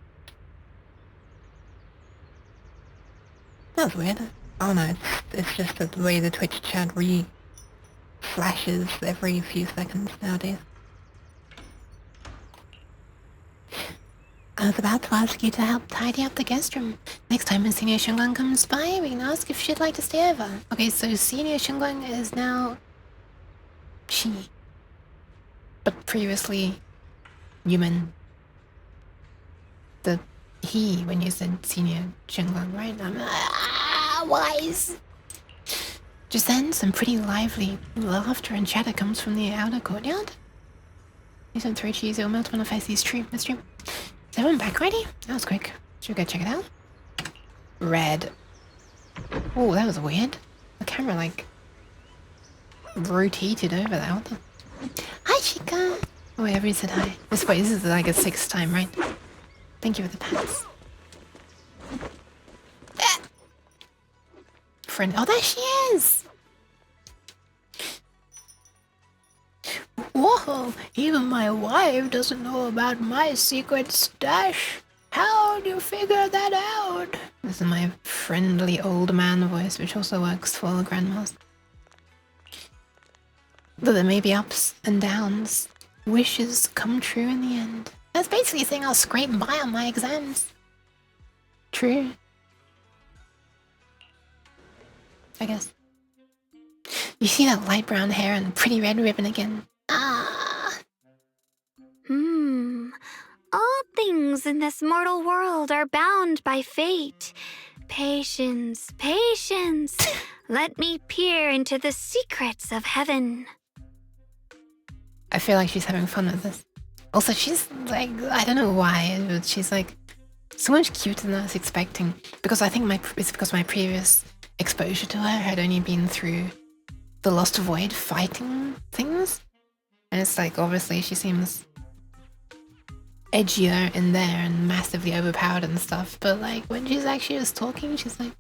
That was weird. Oh no, it's just the way the Twitch chat flashes every few seconds nowadays. I was about to ask you to help tidy up the guest room. Next time when Senior Shunguang comes by, we can ask if she'd like to stay over. Okay, so Senior Shunguang is now... she. But previously... human. The he, when you said Senior Shunguang, right? I'm wise. Just then, some pretty lively laughter and chatter comes from the outer courtyard. Use some 3 cheese, it'll melt when I face the stream. Is everyone back already? That was quick. Should we go check it out? Red. Oh, that was weird. The camera, like, rotated over there. What the... Hi, Chica! Oh, wait, everybody said hi. This is like a 6th time, right? Thank you for the pats. Friend. Oh, there she is! Whoa! Even my wife doesn't know about my secret stash. How'd you figure that out? This is my friendly old man voice, which also works for grandmas. Though there may be ups and downs, wishes come true in the end. That's basically saying I'll scrape by on my exams. True. I guess. You see that light brown hair and pretty red ribbon again? Ah. All things in this mortal world are bound by fate. Patience, patience. Let me peer into the secrets of heaven. I feel like she's having fun with this. Also, she's like, I don't know why, but she's like so much cuter than I was expecting. Because I think it's because my previous exposure to her had only been through the Lost Void fighting things. And it's like, obviously she seems edgier in there and massively overpowered and stuff. But like, when she's actually just talking, she's like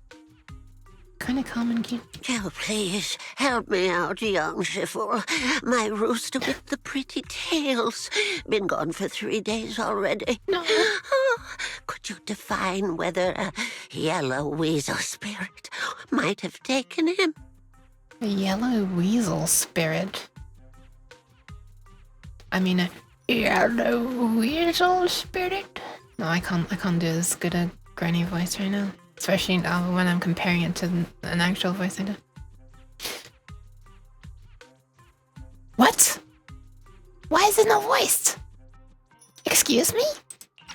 kind of calm and cute. Oh, please, help me out, young Shifu. My rooster with the pretty tails. Been gone for 3 days already. No. Could you define whether a yellow weasel spirit might have taken him? A yellow weasel spirit? I mean, a yellow weasel spirit? No, I can't do as good a granny voice right now. Especially when I'm comparing it to an actual voice I do. What? Why is it not voiced? Excuse me?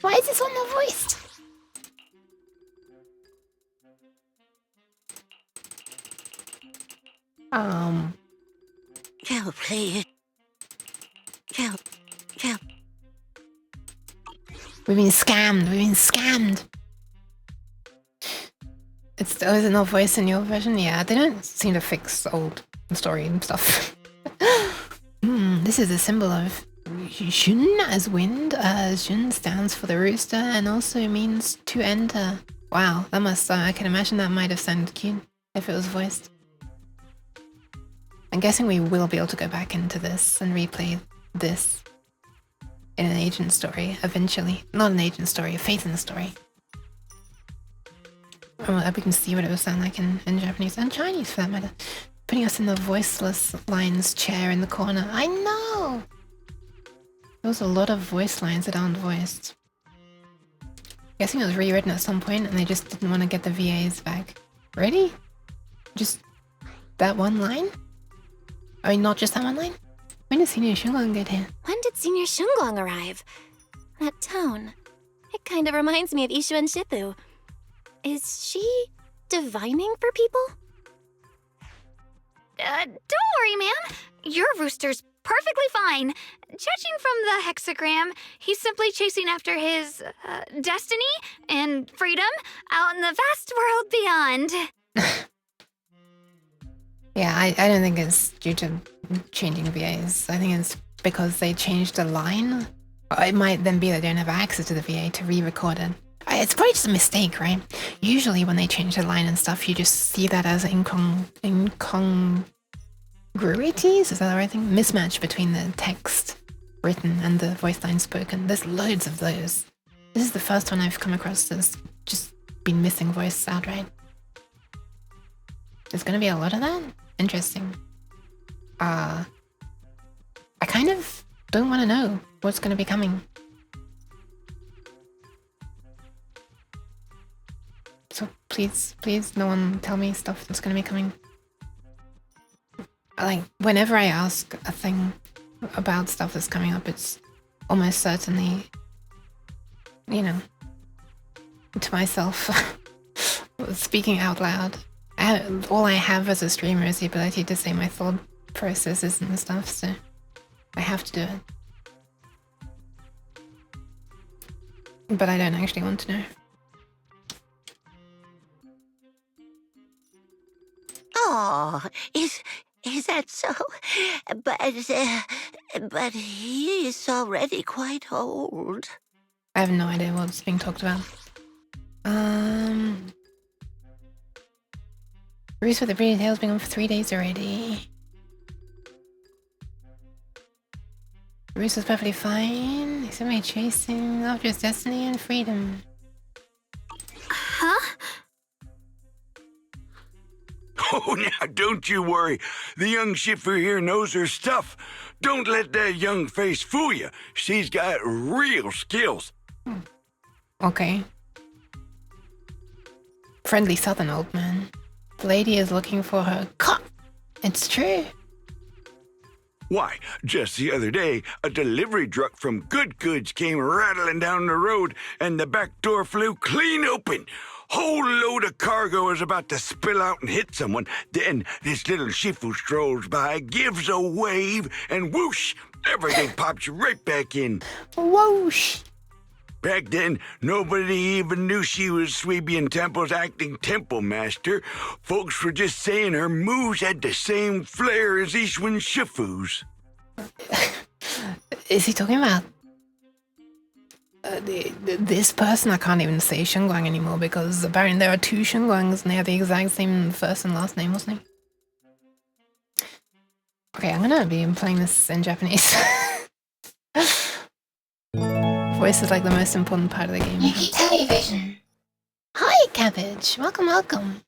Why is this one not voiced? Oh, please. Help. We've been scammed. Is it not voiced in your version? Yeah, they don't seem to fix old story and stuff. This is a symbol of Shun as wind. Shun stands for the rooster and also means to enter. Wow, that must, I can imagine that might have sounded cute if it was voiced. I'm guessing we will be able to go back into this and replay this in an agent story eventually. Not an agent story, a faith in the story. Oh, we can see what it would sound like in Japanese and Chinese for that matter. Putting us in the voiceless lines chair in the corner. I know! There was a lot of voice lines that aren't voiced. Guessing it was rewritten at some point and they just didn't want to get the VAs back. Really? Just that one line? I mean, not just that one line? When did Senior Shungon get here? When did Senior Shungon arrive? That tone. It kind of reminds me of Ishu and Shippu. Is she divining for people? Don't worry, ma'am. Your rooster's perfectly fine. Judging from the hexagram, he's simply chasing after his destiny and freedom out in the vast world beyond. Yeah, I don't think it's due to changing VAs. I think it's because they changed the line. It might then be that they don't have access to the VA to re-record it. It's probably just a mistake, right? Usually when they change the line and stuff, you just see that as incongruities? Is that the right thing? Mismatch between the text written and the voice line spoken. There's loads of those. This is the first one I've come across that's just been missing voice outright. There's gonna be a lot of that? Interesting. I kind of don't want to know what's gonna be coming. So please, no one tell me stuff that's gonna be coming. Like, whenever I ask a thing about stuff that's coming up, it's almost certainly, you know, to myself, speaking out loud. All I have as a streamer is the ability to say my thought processes and stuff, so I have to do it. But I don't actually want to know. Oh, is that so? But he is already quite old. I have no idea what's being talked about. Bruce with the pretty tail's been on for 3 days already. Bruce was perfectly fine. He's only chasing after his destiny and freedom. Huh? Oh, now don't you worry. The young shifter here knows her stuff. Don't let that young face fool you. She's got real skills. Okay. Friendly southern old man. The lady is looking for her cup. It's true. Why, just the other day, a delivery truck from Good Goods came rattling down the road, and the back door flew clean open. Whole load of cargo is about to spill out and hit someone. Then this little shifu strolls by, gives a wave, and whoosh, everything pops right back in. Whoosh! Back then, nobody even knew she was Sweebian Temple's acting temple master. Folks were just saying her moves had the same flair as Ishwin Shifu's. Is he talking about this person? I can't even say Shunguang anymore because apparently there are 2 Shunguangs and they have the exact same first and last name, wasn't he? Okay, I'm gonna be playing this in Japanese. Voice is like the most important part of the game. Yuki Television. Hi, Cabbage. Welcome, welcome.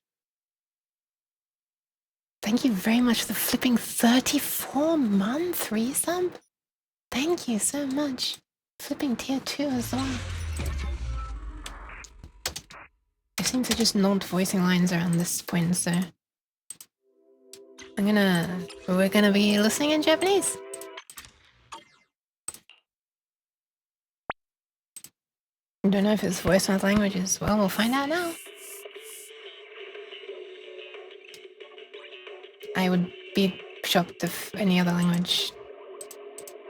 Thank you very much for the flipping 34-month resub. Thank you so much. Flipping tier 2 as well. I seem to just nod voicing lines around this point, so we're gonna be listening in Japanese. I don't know if it's voice math languages. Well, we'll find out now. I would be shocked if any other language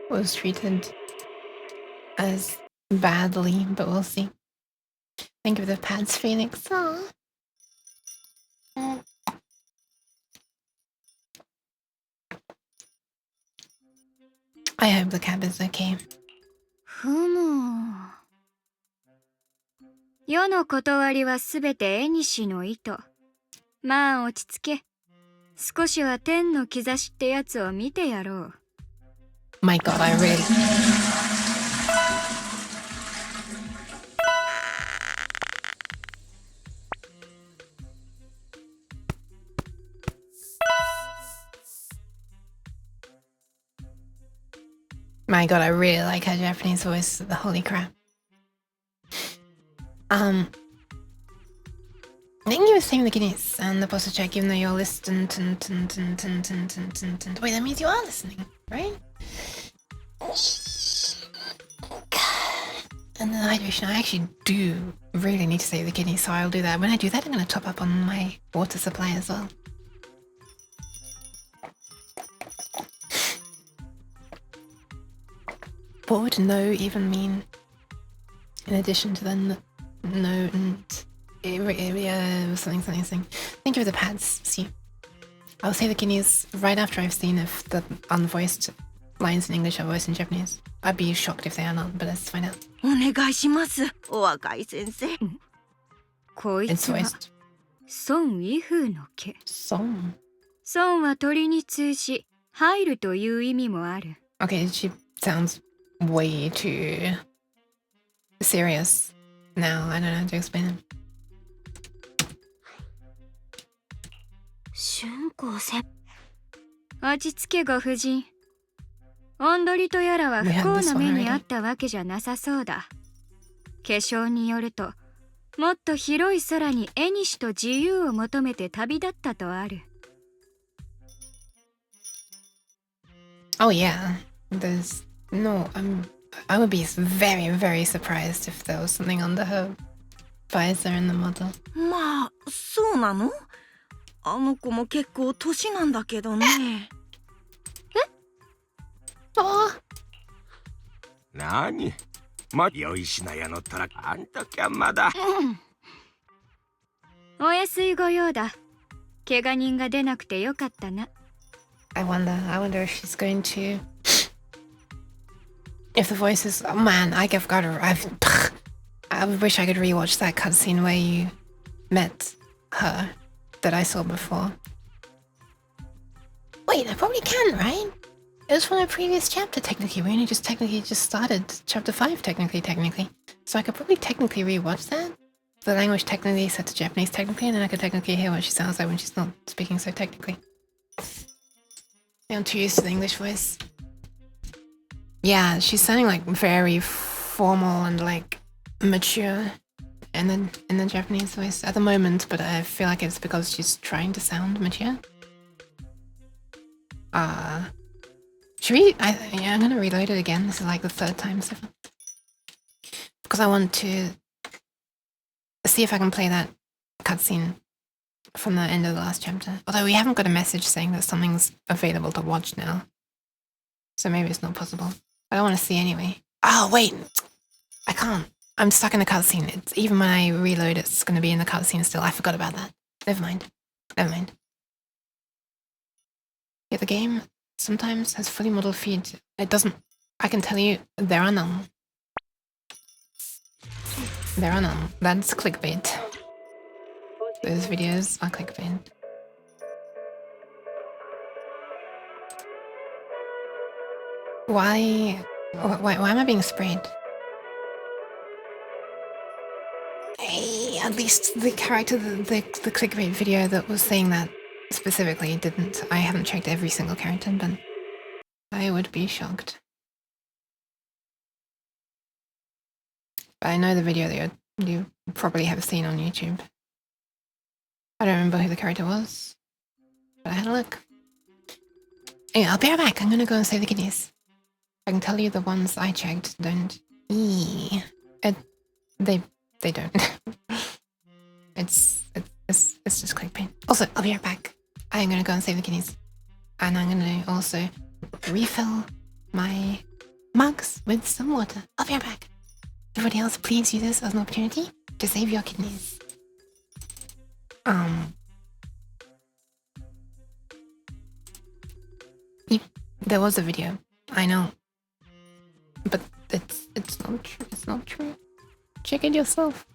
was treated as badly, but we'll see. Thank you for the pads, Phoenix. Aww. I hope the cab is okay. 世の断りはすべて縁の糸。まあ落ち着け。少しは天の兆しってやつを見てやろう。My God, I really. My God, I really like her Japanese voice. Holy crap. Thank you for saving the guineas and the posture check, even though you're listening. Wait, that means you are listening, right? And the hydration, I actually do really need to save the kidneys, so I'll do that. When I do that, I'm going to top up on my water supply as well. What would no even mean? In addition to the no and something. Thank you for the pads. See, I'll say the kidneys right after I've seen if the unvoiced lines in English are voiced in Japanese. I'd be shocked if they are not, but let's find out. お願いします、お若い先生。こいつは It's voiced. 孫威風の毛。孫。孫は鳥に通じ、入るという意味もある。Okay, she sounds way too serious now. I don't know how to explain it. 春光先落ち着けご婦人。おんどりとやらは不幸な目にあったわけじゃなさそうだ。化粧によると、もっと広い空に縁と自由を求めて旅立ったとある。Oh yeah, there's no. I would be very, very surprised if there was something under her visor in the model. まあ、そうなの？あの子も結構年なんだけどね。あ何？ま、良い品屋のたら、あん時はまだ。お安いご用だ。怪我人が出なくてよかったな。I wonder if she's going to... If the voices... Oh man, I wish I could rewatch that cutscene where you met her that I saw before. Wait, I probably can, right? It was from a previous chapter, technically. We only just started chapter 5, technically. So I could probably technically rewatch that. The language technically set to Japanese technically, and then I could technically hear what she sounds like when she's not speaking so technically. I'm too used to the English voice. Yeah, she's sounding like very formal and like mature in the Japanese voice at the moment, but I feel like it's because she's trying to sound mature. Should we? Yeah, I'm gonna reload it again. This is like the third time so far. Because I want to see if I can play that cutscene from the end of the last chapter. Although we haven't got a message saying that something's available to watch now. So maybe it's not possible. But I want to see anyway. Oh, wait. I can't. I'm stuck in the cutscene. Even when I reload, it's going to be in the cutscene still. I forgot about that. Never mind. Yeah, the game sometimes has fully modeled feeds. It doesn't. I can tell you, there are none. There are none. That's clickbait. Those videos are clickbait. Why am I being sprayed? Hey, at least the character, the clickbait video that was saying that specifically didn't. I haven't checked every single character, but I would be shocked. But I know the video that you probably have seen on YouTube. I don't remember who the character was, but I had a look. Anyway, I'll be right back. I'm gonna go and save the kidneys. I can tell you the ones I checked don't. They don't. It's just clickbait. Also, I'll be right back. I'm gonna go and save the kidneys, and I'm gonna also refill my mugs with some water. I'll be right back. Everybody else, please use this as an opportunity to save your kidneys. There was a video, I know, but it's not true. It's not true. Check it yourself.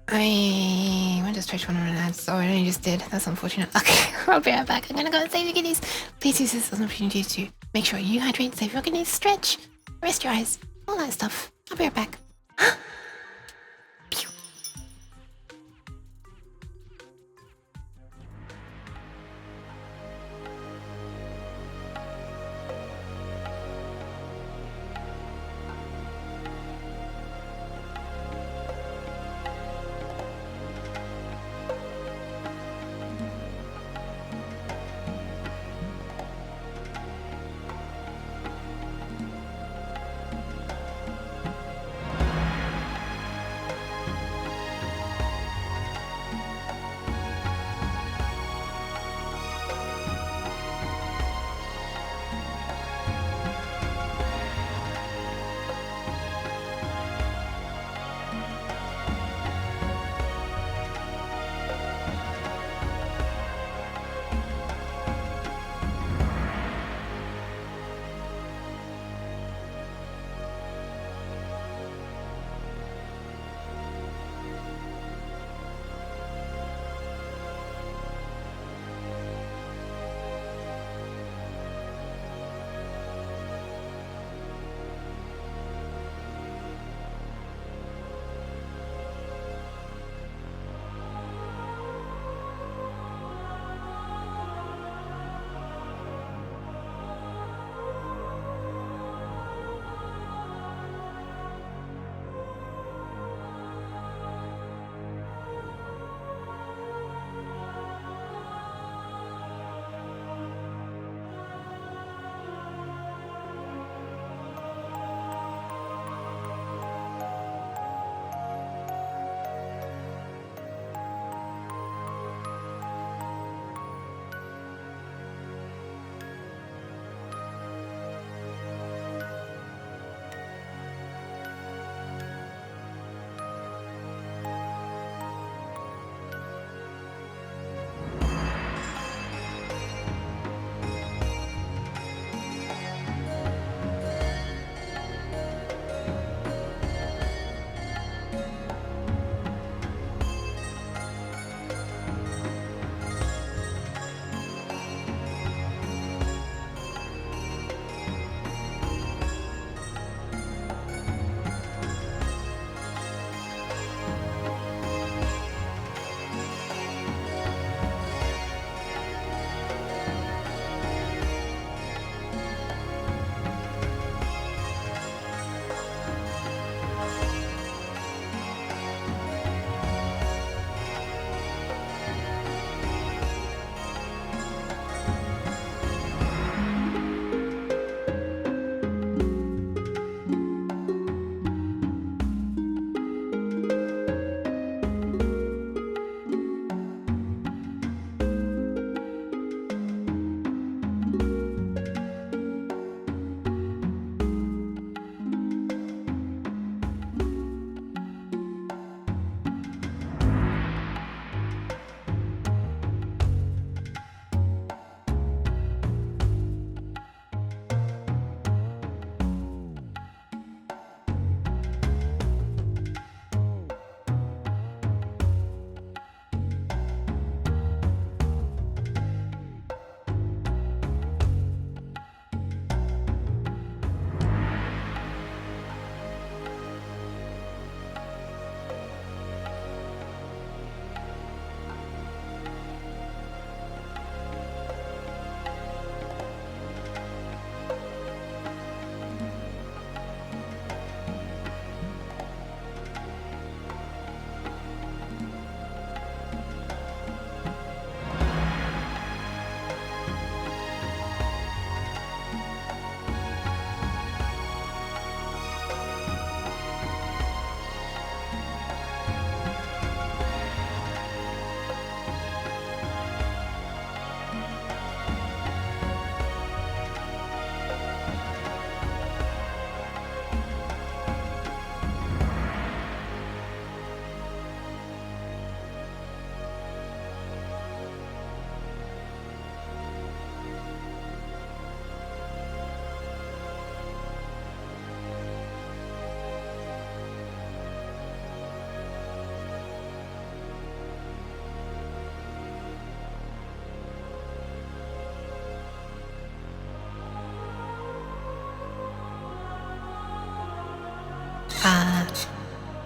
I went to stretch one of my ads. Oh, I only just did. That's unfortunate. Okay, I'll be right back. I'm gonna go and save your kidneys. Please use this as an opportunity to make sure you hydrate, save your kidneys, stretch, rest your eyes, all that stuff. I'll be right back.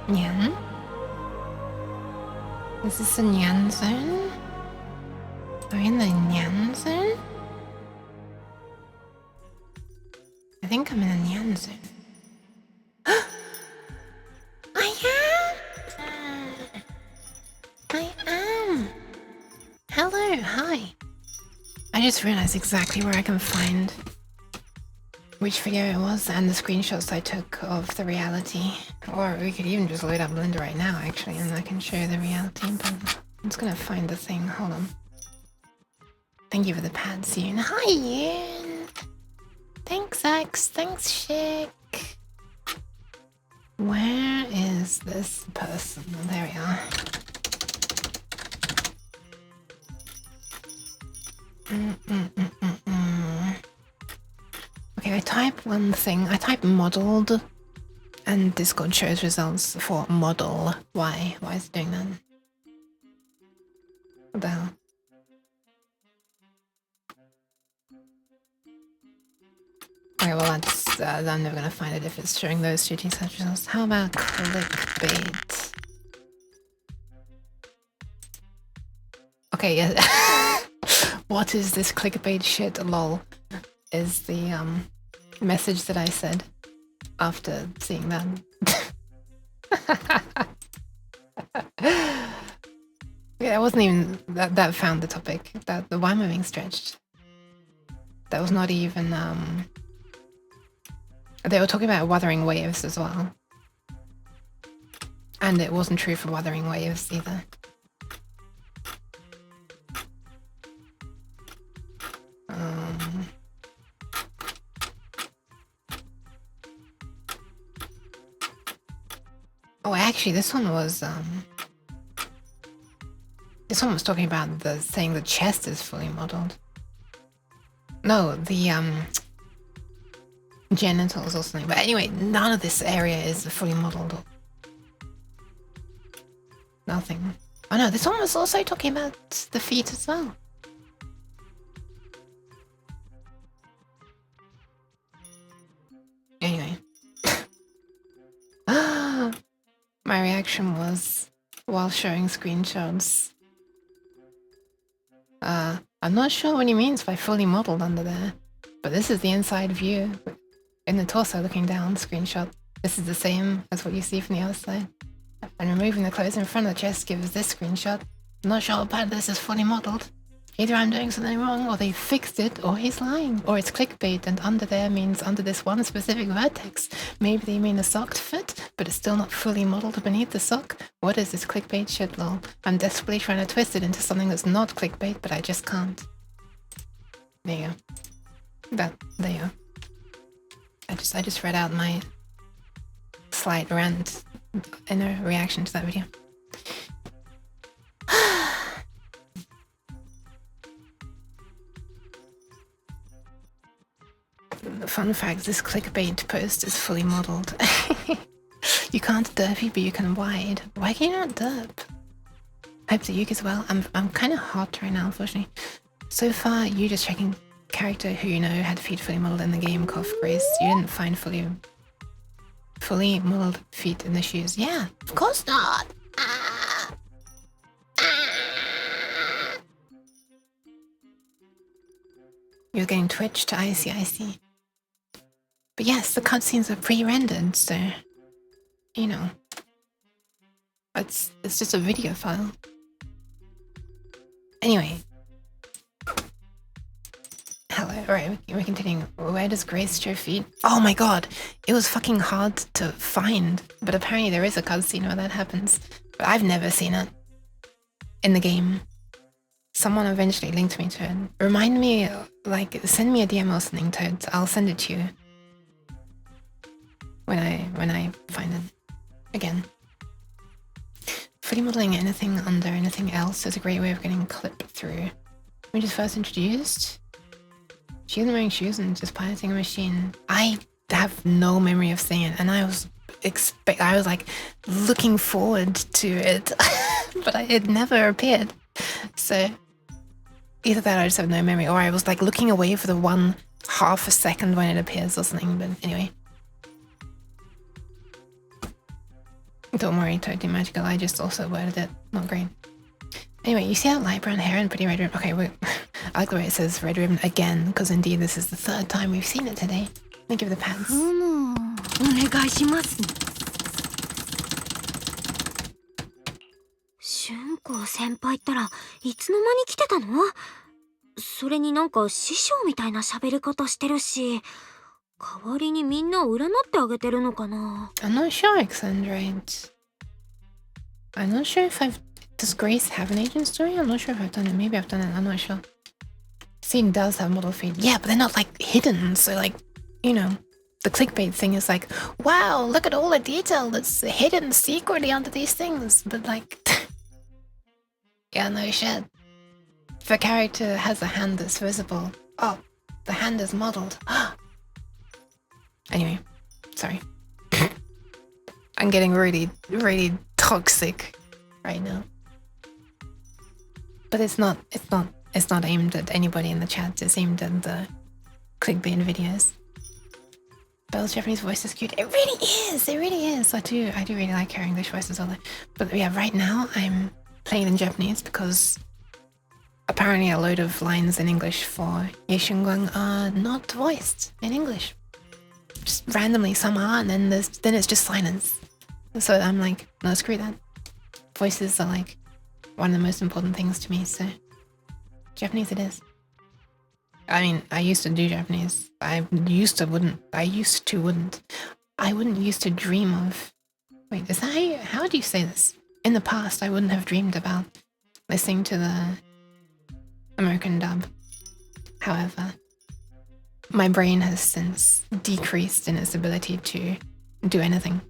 Nyan? Is this a Nyan zone? Are we in the Nyan zone? I think I'm in a Nyan zone. I am! Hello, hi! I just realized exactly where I can find which video it was and the screenshots I took of the reality. Or we could even just load up Linda right now, actually, and I can show you the reality, but I'm just gonna find the thing. Hold on. Thank you for the pads, Yoon. Hi, Yoon! Thanks, X. Thanks, Shik. Where is this person? There we are. Okay, I type one thing. I type modeled, and Discord shows results for model. Why? Why is it doing that? What the hell? Okay, well that's I'm never gonna find it if it's showing those shitty search results. How about clickbait? Okay, yeah. What is this clickbait shit? Lol. Is the message that I said after seeing that. Yeah, that wasn't even that found the topic. That the why am I being stretched? That was not even they were talking about Wuthering Waves as well. And it wasn't true for Wuthering Waves either. Oh, actually, this one was talking about the saying the chest is fully modeled. No, the genitals or something. But anyway, none of this area is fully modeled. Nothing. Oh no, this one was also talking about the feet as well. Anyway. My reaction was, while showing screenshots, I'm not sure what he means by fully modeled under there, but this is the inside view in the torso looking down screenshot. This is the same as what you see from the outside. And removing the clothes in front of the chest gives this screenshot. I'm not sure what part of this is fully modeled. Either I'm doing something wrong, or they fixed it, or he's lying. Or it's clickbait, and under there means under this one specific vertex. Maybe they mean a socked foot, but it's still not fully modeled beneath the sock. What is this clickbait shit, lol? I'm desperately trying to twist it into something that's not clickbait, but I just can't. There you go. There you go. I just read out my slight rant in a reaction to that video. Fun fact, this clickbait post is fully modeled. You can't derpy, but you can wide. Why can you not derp? Hope that you as well. I'm kind of hot right now, unfortunately. So far, you just checking character who you know had feet fully modeled in the game, cough Grace. You didn't find fully modeled feet in the shoes. Yeah, of course not. You're getting twitched. I see. But yes, the cutscenes are pre-rendered, so you know, it's just a video file. Anyway, hello. Right, we're continuing. Where does Grace show feet? Oh my god, it was fucking hard to find, but apparently there is a cutscene where that happens. But I've never seen it in the game. Someone eventually linked me to it. Remind me, like, send me a DM or something to it. I'll send it to you when I find it again. Fully modeling anything under anything else is a great way of getting clipped through. When just first introduced, she wasn't wearing shoes and just piloting a machine. I have no memory of seeing it, and I was like looking forward to it, but it never appeared. So either that, I just have no memory, or I was like looking away for the 1/2 a second when it appears or something. But anyway. Don't worry, totally magical. I just also worded it not great. Anyway, you see that light brown hair and pretty red ribbon? Okay, I like the way it says red ribbon again, because indeed this is the third time we've seen it today. Thank you for the pants. お願いします。春光先輩ったらいつの間に来てたの？それになんか師匠みたいな喋り方してるし、代わりにみんなを占ってあげてるのかな？ I'm not sure, Alexandrite. I'm not sure if I've... Does Grace have an agent story? I'm not sure if I've done it. Maybe I've done it. I'm not sure. Scene does have model feed. Yeah, but they're not like hidden. So like, you know, the clickbait thing is like, wow, look at all the detail that's hidden secretly under these things. But like, yeah, no shit. If a character has a hand that's visible, oh, the hand is modeled. Anyway, sorry. I'm getting really, really toxic right now. But it's not aimed at anybody in the chat. It's aimed at the clickbait videos. Belle's Japanese voice is cute. It really is. It really is. I do really like her English voice as well. But yeah, right now I'm playing in Japanese because apparently a load of lines in English for Yeishunguang are not voiced in English. Just randomly some are, and then it's just silence. So I'm like, no, screw that. Voices are like one of the most important things to me, so Japanese it is. I mean, I used to do Japanese. I wouldn't used to dream of... Wait, is that how do you say this? In the past, I wouldn't have dreamed about listening to the American dub. However, my brain has since decreased in its ability to do anything.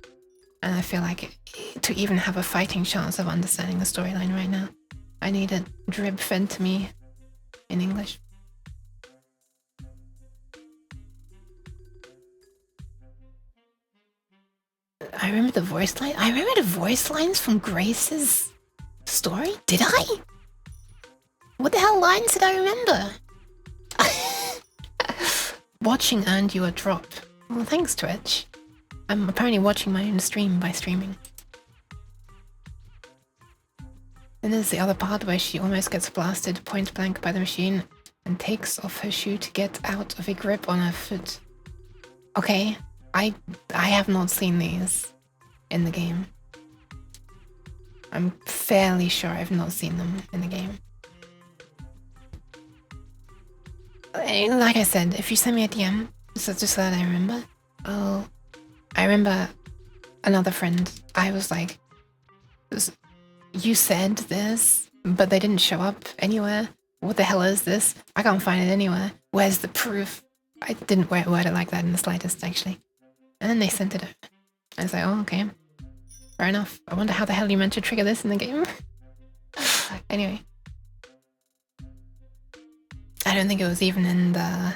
And I feel like to even have a fighting chance of understanding the storyline right now, I need it drip fed to me in English. I remember the voice line. I remember the voice lines from Grace's story. Did I? What the hell lines did I remember? Watching earned you a drop. Well, thanks, Twitch. I'm apparently watching my own stream by streaming. Then there's the other part where she almost gets blasted point blank by the machine and takes off her shoe to get out of a grip on her foot. Okay, I have not seen these in the game. I'm fairly sure I've not seen them in the game. Like I said, if you send me a DM, just so that I remember, I remember another friend, I was like, you said this, but they didn't show up anywhere. What the hell is this? I can't find it anywhere. Where's the proof? I didn't word it like that in the slightest, actually. And then they sent it over. I was like, oh, okay. Fair enough. I wonder how the hell you meant to trigger this in the game. Anyway. I don't think it was even in the... I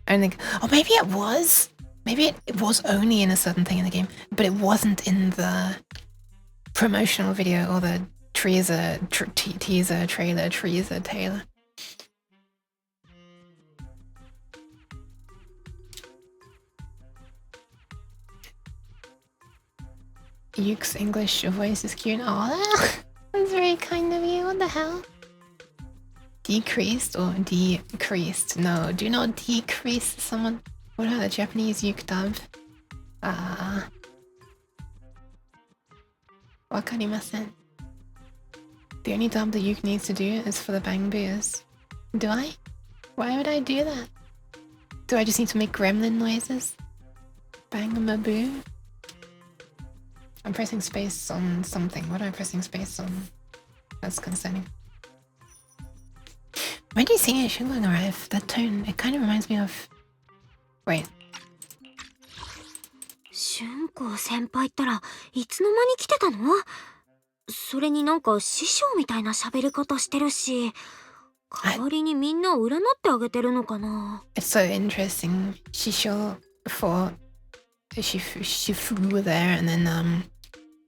don't think... Oh, maybe it was. Maybe it was only in a certain thing in the game, but it wasn't in the promotional video or the teaser, trailer. Yuke's English voice is cute. Aw, that's very kind of you. What the hell? Decreased or decreased? No, do not decrease someone. What about the Japanese Yuke dub? Wakarimasen. The only dub the Yuke needs to do is for the bang boos. Do I? Why would I do that? Do I just need to make gremlin noises? Bang a boo? I'm pressing space on something. What am I pressing space on? That's concerning. When do you see Shungang arrive? That tone, it kind of reminds me of... Wait. 春光先輩ったらいつの間に来てたの？それになんか師匠みたいな喋り方してるし、代わりにみんなを占ってあげてるのかな？ It's so interesting. Shisho for Shifu there, and then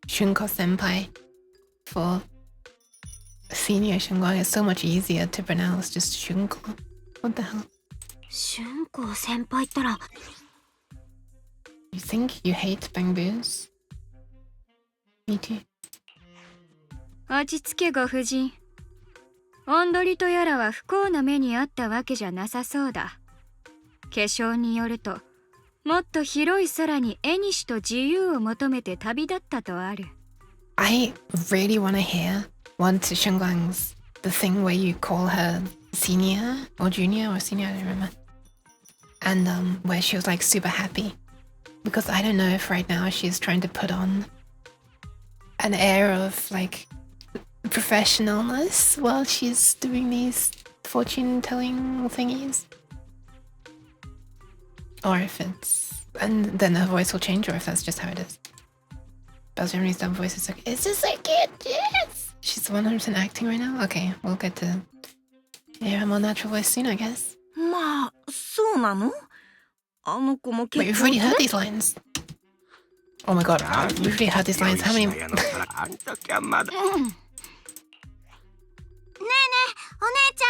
Shunko senpai for senior Shunguang. It's so much easier to pronounce just Shunko. What the hell? 春光先輩ったら You think you hate bang boos? Me too. 落ち着けご婦人。おんどりとやらは不幸な目にあったわけじゃなさそうだ。化粧によると、もっと広い空に絵にしと自由を求めて旅立ったとある。I really want to hear what Shengguang's the thing where you call her senior or junior or senior, I don't remember. And where she was like super happy. Because I don't know if right now she's trying to put on an air of like professionalness while she's doing these fortune telling thingies. Or if it's, and then her voice will change, or if that's just how it is. Belgium's dumb voice is like, is this a kid? Yes! She's 100% acting right now? Okay, we'll get to hear her more natural voice soon, I guess. まあ、そうなの？あの子も Wait, 結 we've 構 already heard these lines. Oh my god, we've already heard these lines. How many? ねえねえ、お姉ちゃ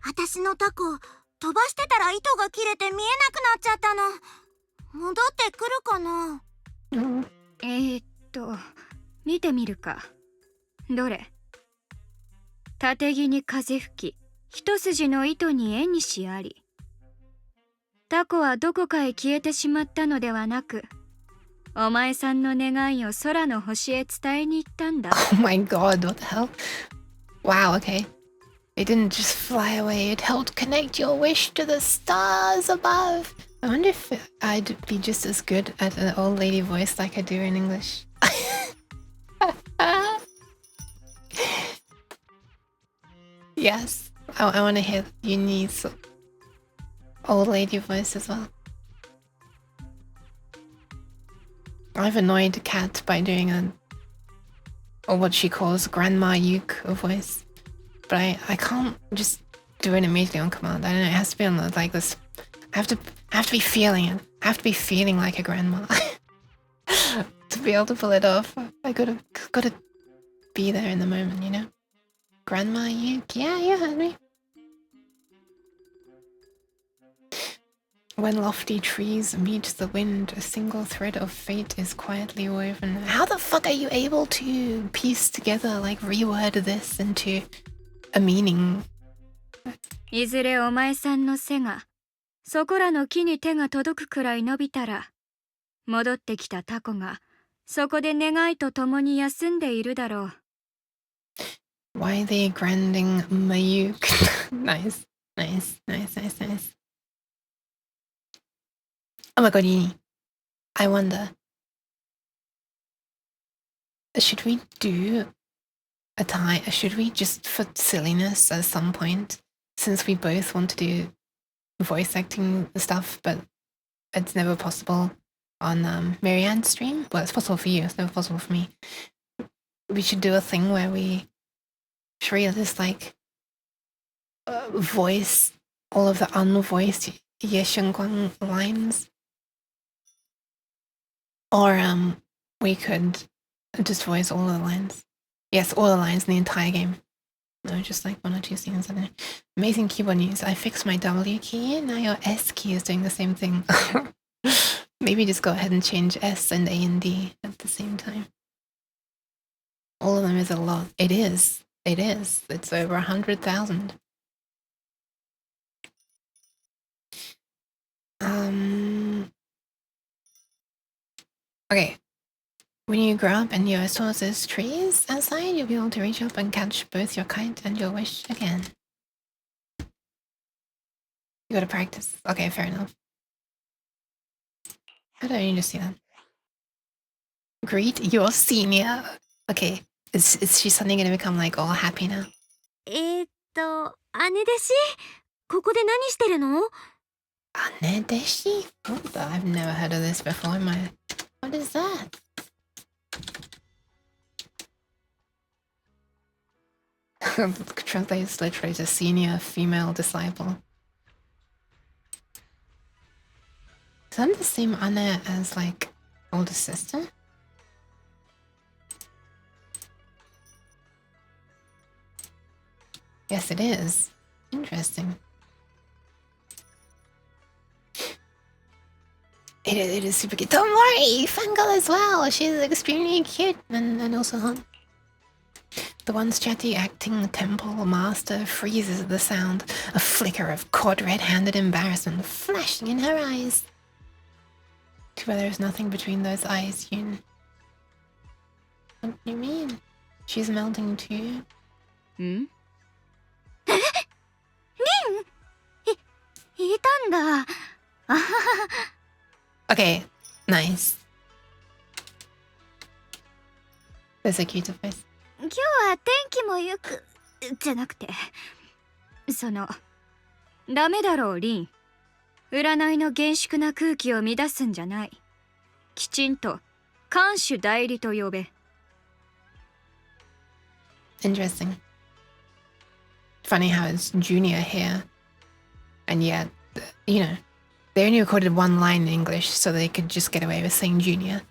ん。私のタコ、飛ばしてたら糸が切れて見えなくなっちゃったの。戻ってくるかな？見てみるか。どれ？縦木に風吹き、一筋の糸に絵にしあり。タコはどこかへ消えてしまったのではなく、お前さんの願いを空の星へ伝えに行ったんだ。Oh my god, what the hell? Wow, okay. It didn't just fly away, it helped connect your wish to the stars above. I wonder if I'd be just as good at an old lady voice like I do in English. Yes, I want to hear Yuni's old lady voice as well. I've annoyed Kat by doing or what she calls Grandma Yuke voice. But I can't just do it immediately on command. I don't know, it has to be on like this. I have to be feeling it. I have to be feeling like a grandma to be able to pull it off. I gotta be there in the moment, you know? Grandma Yuke, yeah, you heard me. When lofty trees meet the wind, a single thread of fate is quietly woven. How the fuck are you able to piece together, like reword this into a meaning? いずれお前さんの背がそこらの木に手が届くくらい伸びたら、戻ってきたタコがそこで願いと共に休んでいるだろう。Why they grinding Mayuk? Nice. Oh my god, Yini. I wonder, should we do a tie? Should we just, for silliness at some point, since we both want to do voice acting stuff, but it's never possible on Marianne's stream? Well, it's possible for you, it's never possible for me. We should do a thing where we just like voice all of the unvoiced Ye Shengguang lines. Or we could just voice all the lines. Yes, all the lines in the entire game. No, just like one or two scenes. I don't know. Amazing keyboard news. I fixed my W key and now your S key is doing the same thing. Maybe just go ahead and change S and A and D at the same time. All of them is a lot. It is. It's over 100,000. Okay. When you grow up and your source's trees outside, you'll be able to reach up and catch both your kite and your wish again. You gotta practice. Okay, fair enough. How do I need to see that? Greet your senior. Okay, is she suddenly gonna become like all happy now? 姉弟子、ここで何してるの？姉弟子? What the? I've never heard of this before in my... What is that? Translates literally to senior female disciple. Is that the same Anna as like older sister? Yes, it is. Interesting. It is super cute. Don't worry, Fangirl as well. She's extremely cute and also hot. The once chatty acting temple master freezes at the sound, a flicker of caught red-handed embarrassment flashing in her eyes. Too bad there's nothing between those eyes, Yoon. What do you mean? She's melting too. Hmm? いたんだ。あはは。 Okay, nice. There's a cute face. 今日は天気もよくじゃなくてダメだろうリン。占いの厳粛な空気を乱すんじゃない。きちんと看守代理と呼べ。 Interesting. Funny how it's Junior here. And yet, you know, they only recorded one line in English, so they could just get away with saying Junior.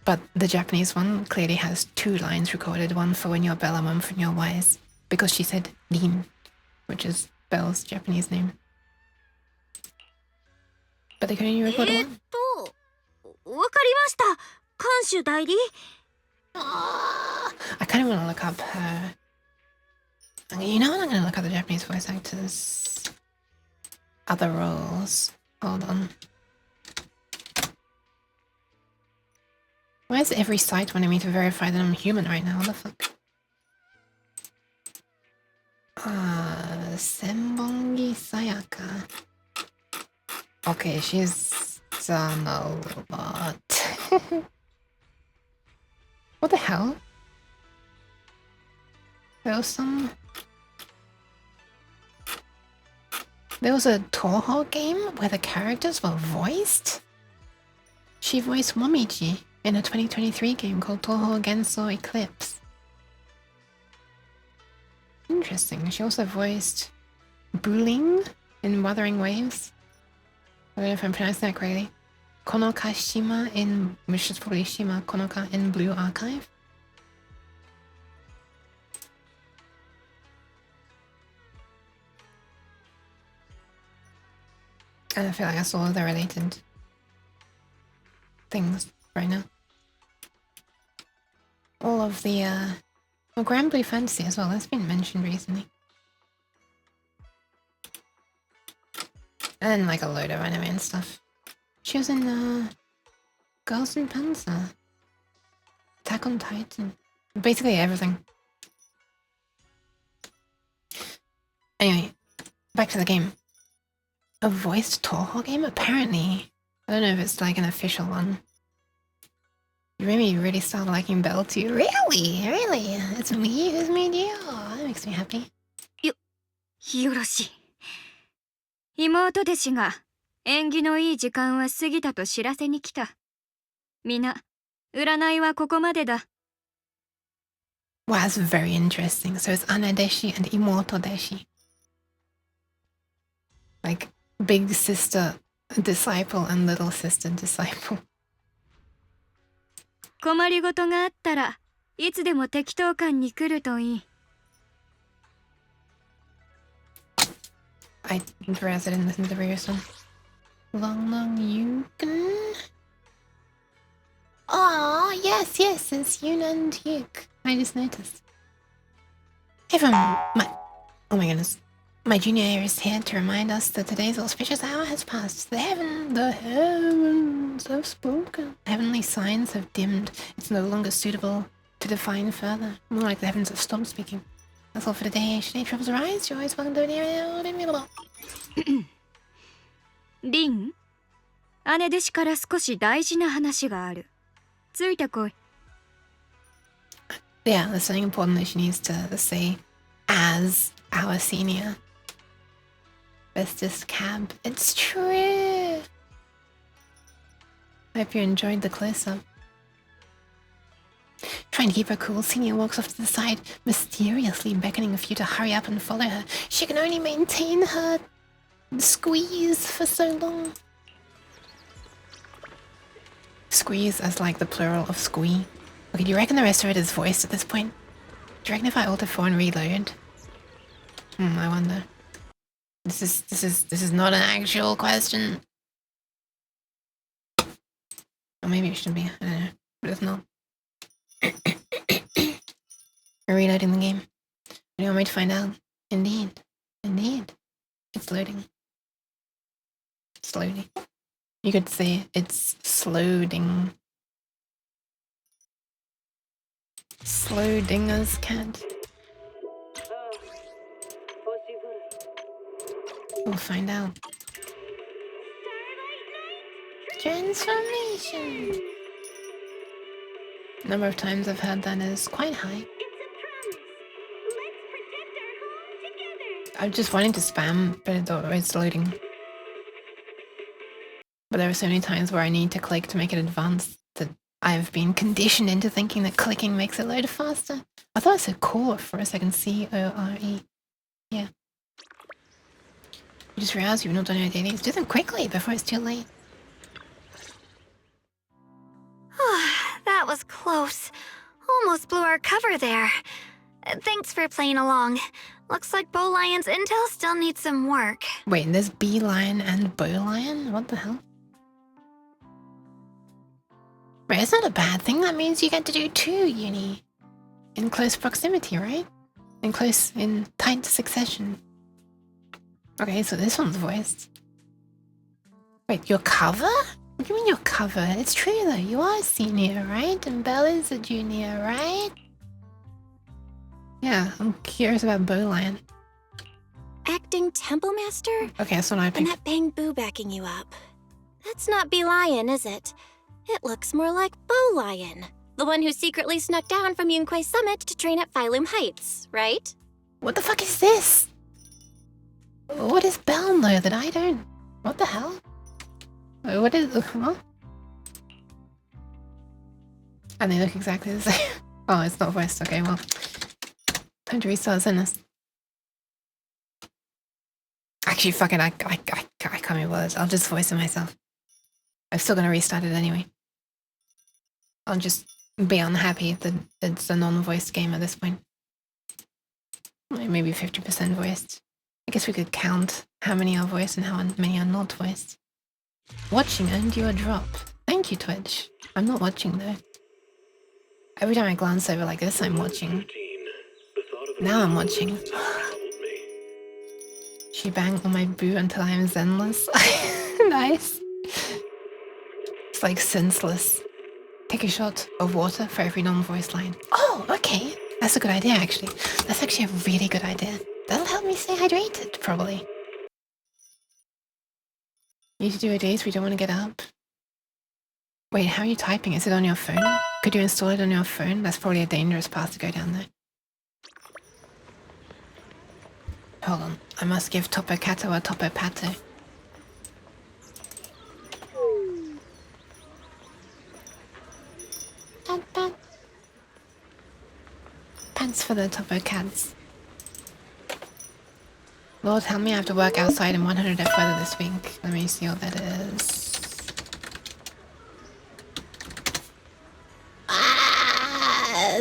But the Japanese one clearly has 2 lines recorded, one for when you're Bella, one for when you're Wise. Because she said Lin, which is Belle's Japanese name. But they could only record one. わかりました。看守代理 I kind of want to look up her... You know what? I'm going to look up the Japanese voice actors' other roles. Hold on. Why is every site wanting me to verify that I'm human right now? What the fuck? Senbongi Sayaka. Okay, she's done a lot. What the hell? There was a Toho game where the characters were voiced? She voiced Momiji in a 2023 game called Toho Genso Eclipse. Interesting. She also voiced Buling in Wuthering Waves. I don't know if I'm pronouncing that correctly. Konoka Shima in, which is probably Shima Konoka in Blue Archive. And I feel like I saw all the related things right now. All of the, well, Grand Blue Fantasy as well, that's been mentioned recently. And like a load of anime and stuff. She was in, Girls in Panzer. Attack on Titan. Basically everything. Anyway, back to the game. A voiced Toho game? Apparently. I don't know if it's like an official one. You made me really start liking Belle too. Really? Really? It's me who's made you? Oh, that makes me happy. よろしい。妹弟子が縁起のいい時間は過ぎたと知らせに来た。みな、占いはここまでだ。 Wow, that's very interesting. So it's Anadeshi and Imoto Deshi. Like big sister disciple and little sister disciple. 困りごとがあったらいつでも適当感に来るといい。 I realized I didn't listen to the previous one. Long Yukon? Oh, yes, it's Yun and Yuk. I just noticed. Hey, oh my goodness. My junior here is here to remind us that today's auspicious hour has passed. The heavens have spoken. Heavenly signs have dimmed. It's no longer suitable to define further. More like the heavens have stopped speaking. That's all for today. Should any troubles arise, you're always welcome to an リン、姉弟子から少し大事な話がある。ついてこい。Yeah, there's something important that she needs to say as our senior. Bestest cab. It's true. Hope you enjoyed the close-up. Trying to keep her cool, Senior walks off to the side, mysteriously beckoning a few to hurry up and follow her. She can only maintain her squeeze for so long. Squeeze as like the plural of squee. Okay, do you reckon the rest of it is voiced at this point? Do you reckon if I Alt F4 and reload? I wonder. This is not an actual question. Or maybe it should be. I don't know. But it's not. Reloading the game. You want me to find out? Indeed. Indeed. It's loading. Slowly. You could say it's slowing. Slow dinger's cat. We'll find out. Transformation. Number of times I've heard that is quite high. I'm just wanting to spam, but it's always loading. But there are so many times where I need to click to make it advance that I've been conditioned into thinking that clicking makes it load faster. I thought I said core for a second. C-O-R-E. Yeah. You just realized you've not done your dailies. Do them quickly before it's too late. That was close. Almost blew our cover there. Thanks for playing along. Looks like Bow Lion's intel still needs some work. Wait, there's Bee Lion and Bow Lion? What the hell? Wait, it's not a bad thing. That means you get to do 2 uni. In close proximity, right? In tight succession. Okay, so this one's voiced. Wait, your cover? What do you mean your cover? It's true though, you are a senior, right? And Bella's a junior, right? Yeah, I'm curious about Bow Lion. Acting Temple Master? Okay, that's what I And picked. that Bang Boo backing you up. That's not Bee Lion, is it? It looks more like Bow Lion. The one who secretly snuck down from Yunquay Summit to train at Phylum Heights, right? What the fuck is this? What does Belle know that I don't? What the hell? What is... What? And they look exactly the same. Oh, it's not voiced. Okay, well. Time to restart Zenless. Actually, fuck it. I can't be bothered. I'll just voice it myself. I'm still gonna restart it anyway. I'll just be unhappy that it's a non-voiced game at this point. Like maybe 50% voiced. I guess we could count how many are voiced and how many are not voiced. Watching earned you a drop. Thank you, Twitch. I'm not watching though. Every time I glance over like this, I'm watching. Now I'm watching. She banged on my boot until I am zenless. Nice. It's like senseless. Take a shot of water for every non-voice line. Oh, okay. That's a good idea, actually. That's actually a really good idea. That'll help me stay hydrated, probably. You need to do a days we don't want to get up. Wait, how are you typing? Is it on your phone? Could you install it on your phone? That's probably a dangerous path to go down there. Hold on. I must give Topo Cato a Topo Pato. Pants for the Topo Cats. Lord, help me, I have to work outside in 100 weather this week. Let me see what that is.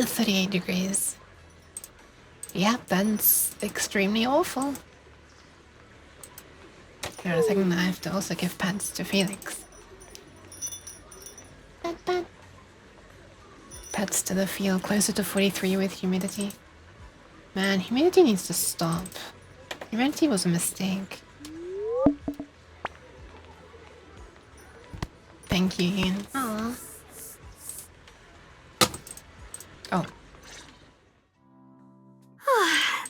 38 degrees. Yep, that's extremely awful. Here in a second, I have to also give pants to Felix. Pets to the field, closer to 43 with humidity. Man, humidity needs to stop. Humidity was a mistake. Thank you, Ian. Aww. Oh.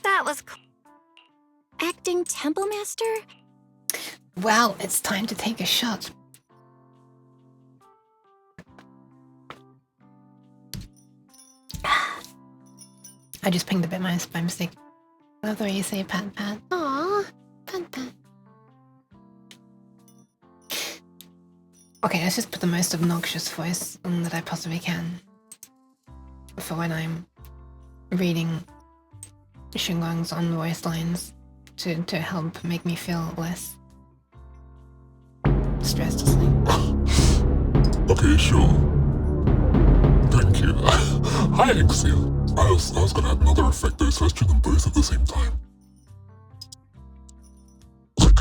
That was Acting Temple Master? Well, it's time to take a shot. I just pinged a bit by mistake. Love the way you say pat pat. Aww, pat pat. Okay, let's just put the most obnoxious voice on that I possibly can for when I'm reading Shingon's on-voice lines to help make me feel less stressed asleep. Okay, sure. Thank you. Hi, Exia. I was gonna add another effect there, so let's do them both at the same time. Like,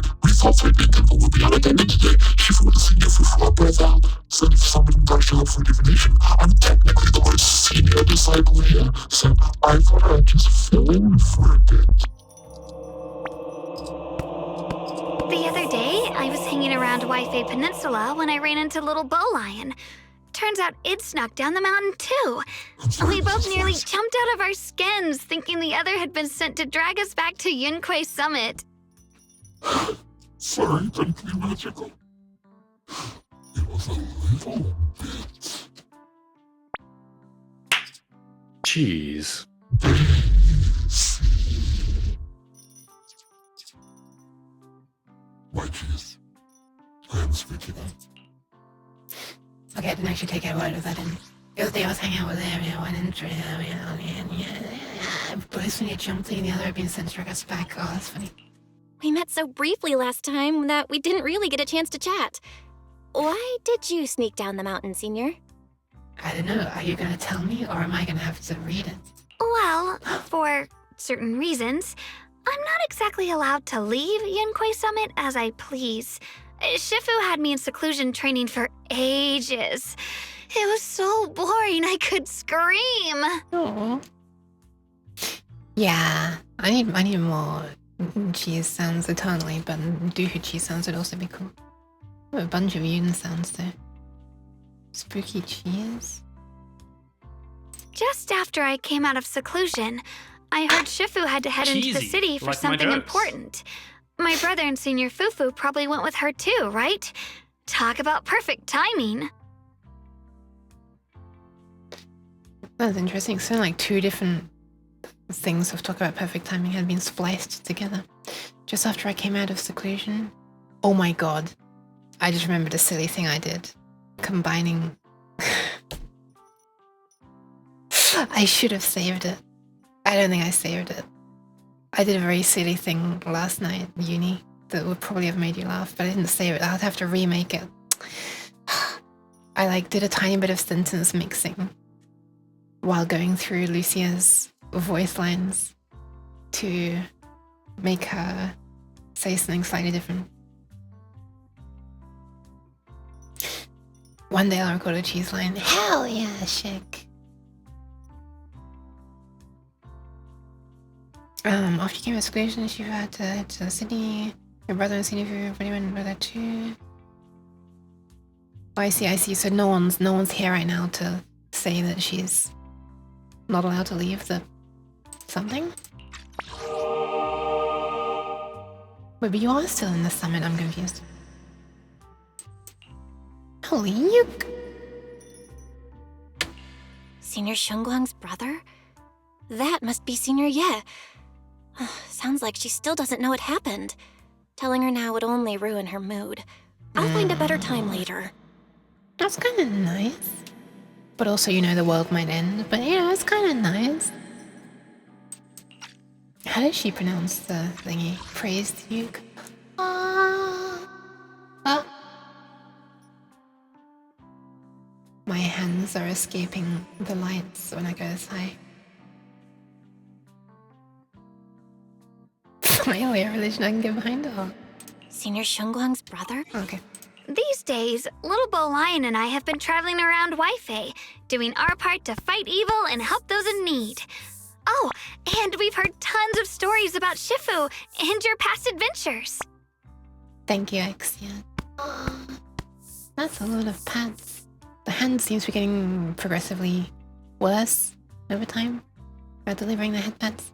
thought Freddy Temple would be out at the end of the day. Shifu would have seen your fufu brother. So if someone got you up for divination, I'm technically the most senior disciple here. So I thought I'd just phone for a bit. The other day, I was hanging around Wi-Fi Peninsula when I ran into little Bowlion. Turns out it snuck down the mountain too. We both nearly jumped out of our skins, thinking the other had been sent to drag us back to Yunquei Summit. Sorry, couldn't be magical. It was a little bit. Cheese. Why cheese? I am speaking. Okay, I didn't actually take a word of that in. The other day I was hanging out with everyone and Bruce when you jumped in, the other had been sent to drag us back. Oh, that's funny. We met so briefly last time that we didn't really get a chance to chat. Why did you sneak down the mountain, Senior? I don't know. Are you going to tell me, or am I going to have to read it? Well, for certain reasons, I'm not exactly allowed to leave Yunquei Summit as I please. Shifu had me in seclusion training for ages. It was so boring I could scream. Oh. Yeah, I need more cheese sounds eternally, but doohoo cheese sounds would also be cool. A bunch of Yun sounds though. Spooky cheese. Just after I came out of seclusion, I heard Shifu had to head into the Cheesy, city for like my something nose. important. My brother and Senior Fufu probably went with her too, right? Talk about perfect timing. That's interesting. So like two different things of talk about perfect timing had been spliced together. Just after I came out of seclusion. Oh my god. I just remembered a silly thing I did. Combining. I should have saved it. I don't think I saved it. I did a very silly thing last night at uni that would probably have made you laugh, but I didn't save it. I'll have to remake it. I like did a tiny bit of sentence mixing while going through Lucia's voice lines to make her say something slightly different. One day I'll record a cheese line. Hell yeah, chic. After you came to exclusion, you had to head to the city. Your brother and Senior everybody went over there too. Oh, I see. So no one's here right now to say that she's not allowed to leave the something? Wait, but you are still in the summit, I'm confused. Holy yuck! Senior Shunguang's brother? That must be Senior Ye. Sounds like she still doesn't know what happened. Telling her now would only ruin her mood. I'll find a better time later. That's kind of nice. But also, you know, the world might end. But, you know, it's kind of nice. How does she pronounce the thingy? Praised you? My hands are escaping the lights when I go this high. My only religion I can get behind it. Oh. Senior Shunguang's brother? Okay. These days, little Bo Lion and I have been traveling around Wi-Fi, doing our part to fight evil and help those in need. Oh, and we've heard tons of stories about Shifu and your past adventures. Thank you, Exia. That's a lot of pats. The hand seems to be getting progressively worse over time. About delivering the head pats.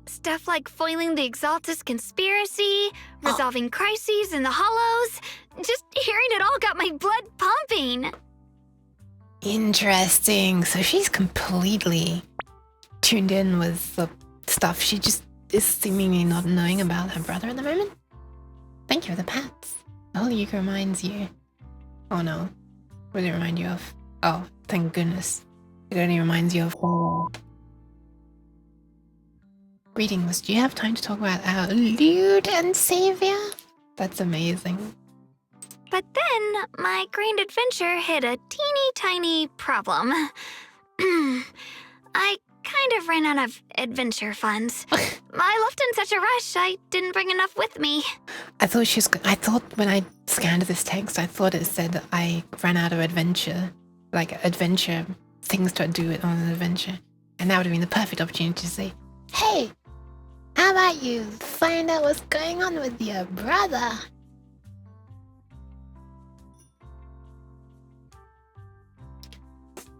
Stuff like foiling the Exaltus conspiracy, resolving crises in the Hollows. Just hearing it all got my blood pumping. Interesting. So she's completely tuned in with the stuff she just is seemingly not knowing about her brother at the moment. Thank you for the pats. The whole Yuka reminds you. Oh no. What does it remind you of? Oh, thank goodness. It only reminds you of Greetings. Do you have time to talk about our Lord and Savior? That's amazing. But then, my grand adventure hit a teeny tiny problem. I kind of ran out of adventure funds. I left in such a rush, I didn't bring enough with me. I thought when I scanned this text, I thought it said that I ran out of adventure. Like, adventure, things to do on an adventure. And that would have been the perfect opportunity to say, hey, how about you find out what's going on with your brother?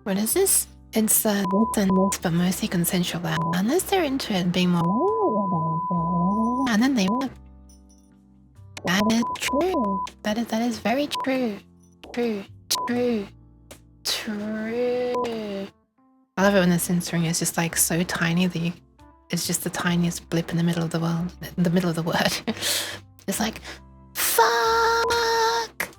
What is this? It's this and this, but mostly consensual. Unless they're into it being more, and then they will. That is true. That is very true. True. I love it when the censoring is just like so tiny that it's just the tiniest blip in the middle of the world, in the middle of the word. It's like, fuck.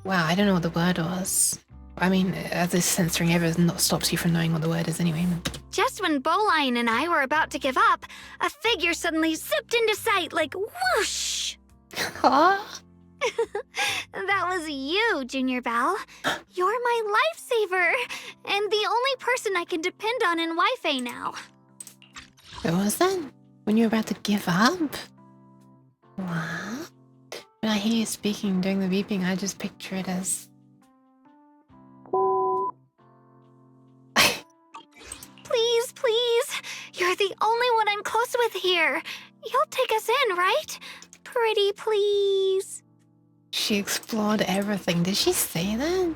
Wow, I don't know what the word was. I mean, as this censoring ever stops you from knowing what the word is anyway. Just when Bowline and I were about to give up, a figure suddenly zipped into sight like whoosh! Huh? That was you, Junior Belle. You're my lifesaver, and the only person I can depend on in Wi-Fi now. What was that? When you were about to give up? What? When I hear you speaking, doing the beeping, I just picture it as... Please. You're the only one I'm close with here. You'll take us in, right? Pretty please. She explored everything. Did she say that?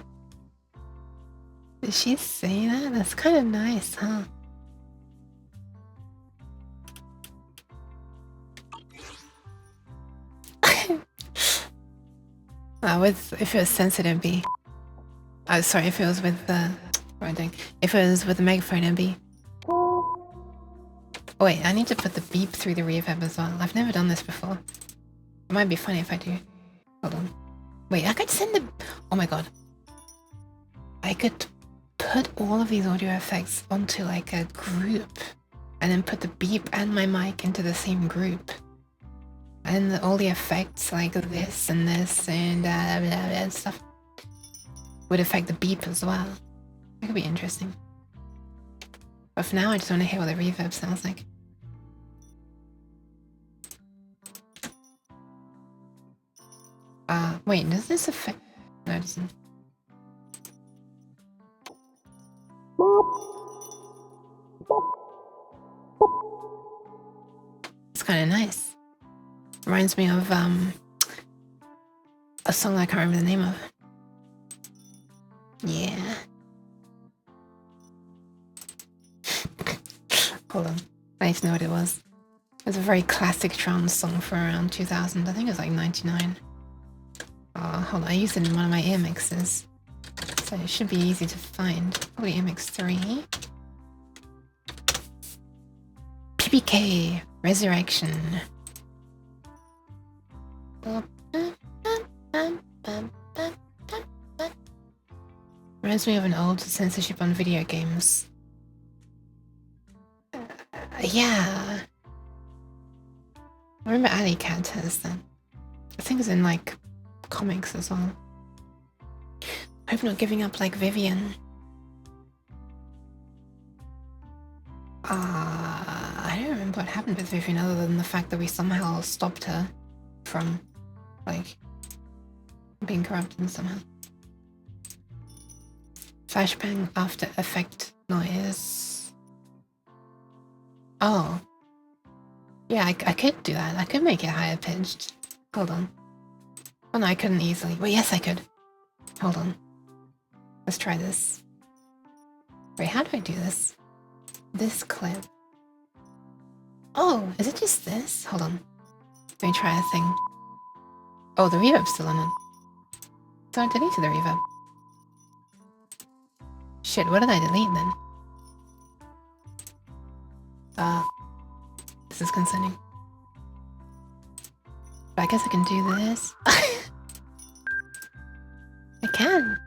Did she say that? That's kind of nice, huh? If it was sensitive, B. Oh, sorry, if it was with the... If it was with the megaphone, it'd be... Oh wait, I need to put the beep through the reverb as well. I've never done this before. It might be funny if I do. Hold on. Wait, I could send the... Oh my god. I could put all of these audio effects onto like a group. And then put the beep and my mic into the same group. And all the effects like this and this and blah, blah, blah, stuff would affect the beep as well. That could be interesting. But for now, I just want to hear what the reverb sounds like. Wait, does this affect... No, it doesn't. It's kind of nice. Reminds me of, a song I can't remember the name of. Yeah. Hold on. I need to know what it was. It's a very classic trance song from around 2000. I think it was like 99. Hold on. I used it in one of my ear mixes. So it should be easy to find. Probably ear mix 3. PPK Resurrection. Reminds me of an old censorship on video games. Yeah. I remember Alley Cat has that. I think it's in like comics as well. Hope not giving up like Vivian. I don't remember what happened with Vivian other than the fact that we somehow stopped her from like being corrupted somehow. Flashbang after effect noise. Oh. Yeah, I could do that. I could make it higher pitched. Hold on. Oh no, I couldn't easily. Wait, yes I could. Hold on. Let's try this. Wait, how do I do this? This clip. Oh, is it just this? Hold on. Let me try a thing. Oh, the reverb's still on it. So I deleted the reverb. Shit, what did I delete then? This is concerning. But I guess I can do this. I can.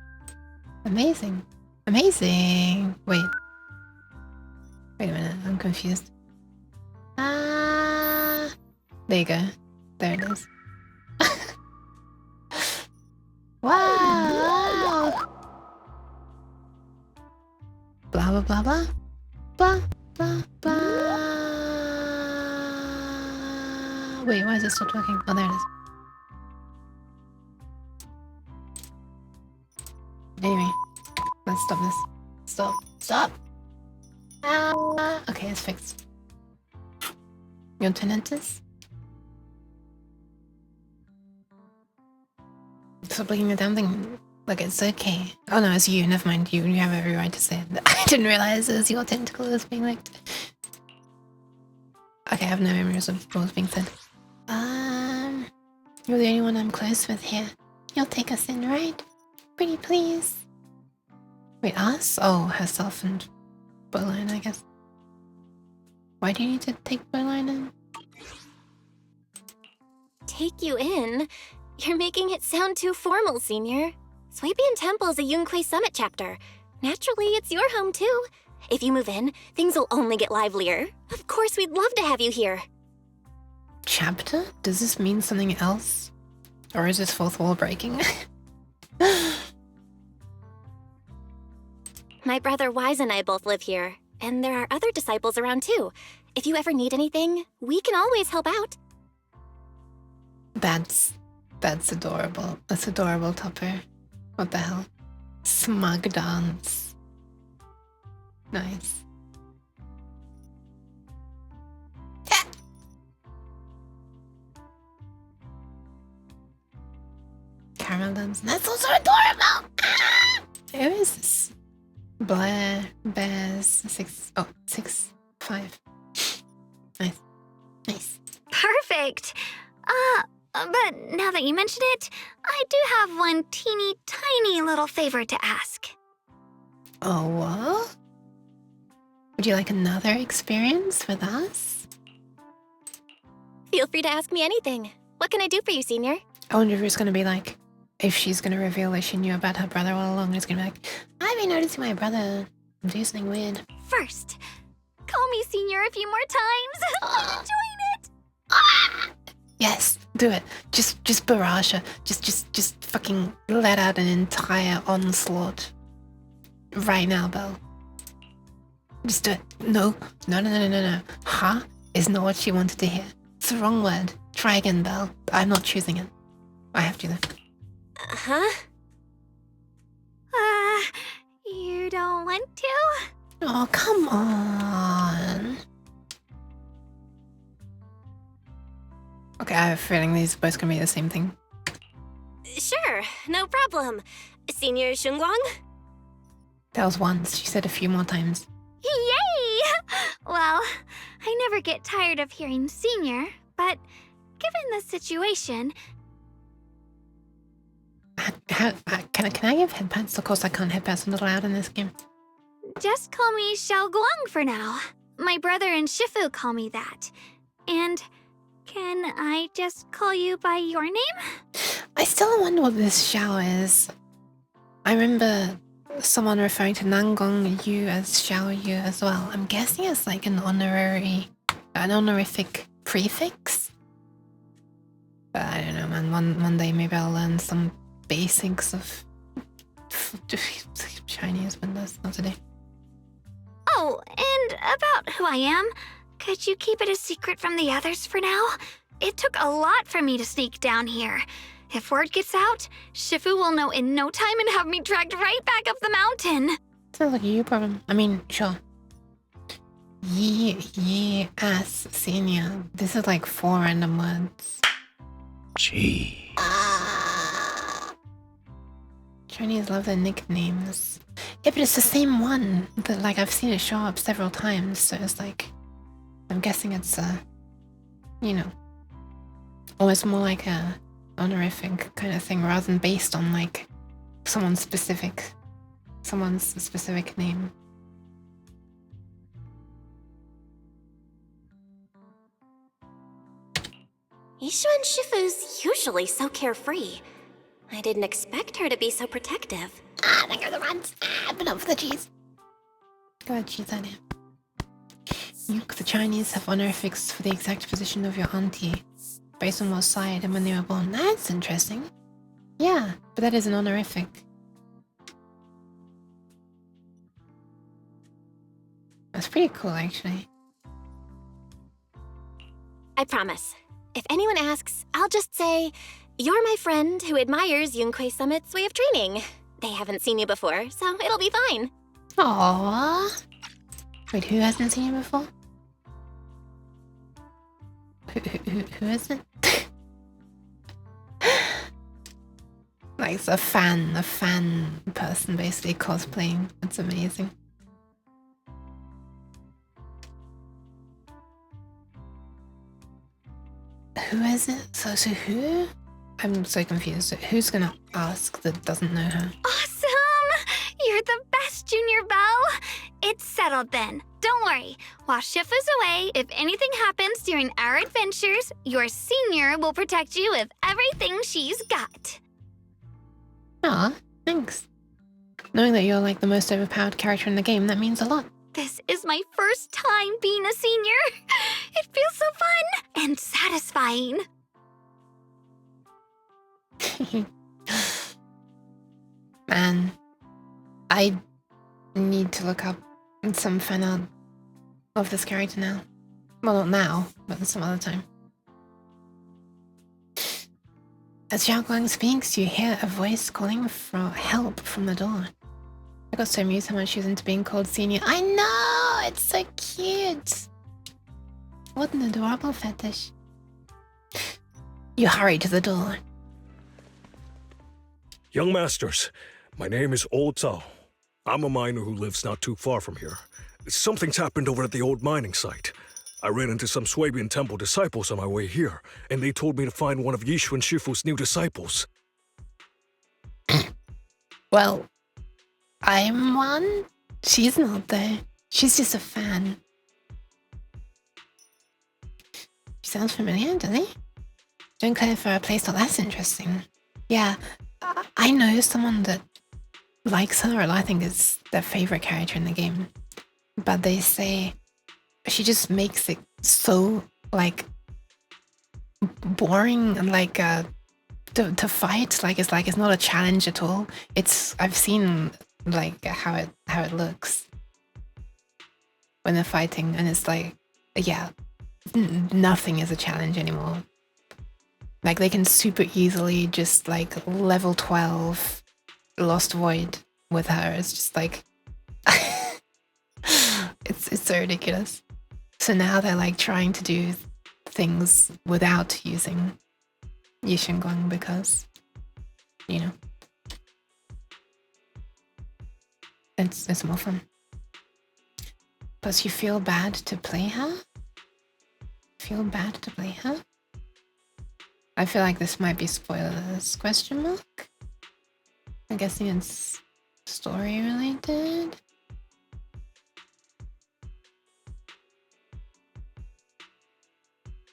Amazing. Amazing. Wait. Wait a minute, I'm confused. There you go. There it is. Wow! Blah blah blah blah. Blah blah is it still talking? Oh, there it is. Anyway, let's stop this. Stop. Stop! Okay, it's fixed. You want to enter this? Stop looking at the damn thing. Look, it's okay. Oh no, it's you. Never mind. You have every right to say it. I didn't realize it was your tentacle that was being licked. Okay, I have no memories of what was being said. You're the only one I'm close with here. You'll take us in, right? Pretty please. Wait, us? Oh, herself and Bowline, I guess. Why do you need to take Bowline in? Take you in? You're making it sound too formal, Senior. Swabian Temple is a Yunque Summit chapter. Naturally, it's your home too. If you move in, things will only get livelier. Of course, we'd love to have you here. Chapter? Does this mean something else? Or is this fourth wall breaking? My brother Wise and I both live here, and there are other disciples around too. If you ever need anything, we can always help out. That's adorable. That's adorable, Topper. What the hell? Smug dance. Nice. Caramel dance. That's also adorable! Who is this? Blair Bears 6'5". Nice. Nice. Perfect. But now that you mention it, I do have one teeny tiny little favor to ask. Oh, what? Would you like another experience with us? Feel free to ask me anything. What can I do for you, Senior? I wonder if it's gonna be like, if she's gonna reveal that she knew about her brother all along, it's gonna be like, I've been noticing my brother do something weird. First, call me Senior a few more times. I'm enjoying it. Yes, do it. Just barrage her. Just fucking let out an entire onslaught. Right now, Belle. Just do it. No. Huh? Is not what she wanted to hear. It's the wrong word. Try again, Belle. I'm not choosing it. I have to though. Huh? You don't want to? Oh, come on. Okay, I have a feeling these are both gonna be the same thing. Sure, no problem. Senior Shunguang? That was once. She said a few more times. Yay! Well, I never get tired of hearing Senior, but given the situation... Can I give headpats? Of course I can't headpats a little loud in this game. Just call me Xiao Guang for now. My brother and Shifu call me that. And can I just call you by your name? I still wonder what this Xiao is. I remember someone referring to Nangong Yu as Xiao Yu as well. I'm guessing it's like an honorific prefix? But I don't know, man. One day maybe I'll learn some basics of Chinese, but that's not today. Oh, and about who I am, could you keep it a secret from the others for now? It took a lot for me to sneak down here. If word gets out, Shifu will know in no time and have me dragged right back up the mountain. Sounds like a you problem. I mean, sure. Yes, Senior. This is like 4 random words. Gee. Chinese love their nicknames. Yeah, but it's the same one. Like, I've seen it show up several times, so it's like... I'm guessing it's, you know... almost more like a honorific kind of thing, rather than based on, like, someone's specific name. Yishuan Shifu's usually so carefree. I didn't expect her to be so protective. There go the runs. But not for the cheese. Go ahead, cheese idea. The Chinese have honorifics for the exact position of your auntie, based on what side and when they were born. That's interesting. Yeah, but that is an honorific. That's pretty cool, actually. I promise. If anyone asks, I'll just say, you're my friend who admires Yunquei Summit's way of training. They haven't seen you before, so it'll be fine. Aww. Wait, who hasn't seen you before? Who isn't? Like, it's a fan person basically cosplaying. It's amazing. Who is it? So who? I'm so confused. Who's gonna ask that doesn't know her? Awesome! You're the best, Junior Belle! It's settled then. Don't worry. While Shifu's away, if anything happens during our adventures, your senior will protect you with everything she's got. Aw, thanks. Knowing that you're like the most overpowered character in the game, that means a lot. This is my first time being a senior. It feels so fun and satisfying. Man, I need to look up some fan art of this character now. Well, not now, but some other time. As Xiaoguang speaks, you hear a voice calling for help from the door. I got so amused how much she's into being called senior. I know! It's so cute! What an adorable fetish. You hurry to the door. Young masters, my name is Old Zhao. I'm a miner who lives not too far from here. Something's happened over at the old mining site. I ran into some Swabian Temple disciples on my way here, and they told me to find one of Yishu and Shifu's new disciples. Well, I'm one. She's not there. She's just a fan. She sounds familiar, doesn't he? Don't care for a place, that's interesting. Yeah, I know someone that likes her, or I think is their favorite character in the game. But they say she just makes it so, like, boring and, like, to fight. Like it's not a challenge at all. I've seen, like, how it looks when they're fighting, and it's like, yeah, nothing is a challenge anymore. Like, they can super easily just, like, level 12 Lost Void with her. It's just like it's so ridiculous. So now they're, like, trying to do things without using Yishinguang because, you know, it's more fun. Plus, you feel bad to play her? Feel bad to play her? I feel like this might be spoilers, question mark? I'm guessing it's story related.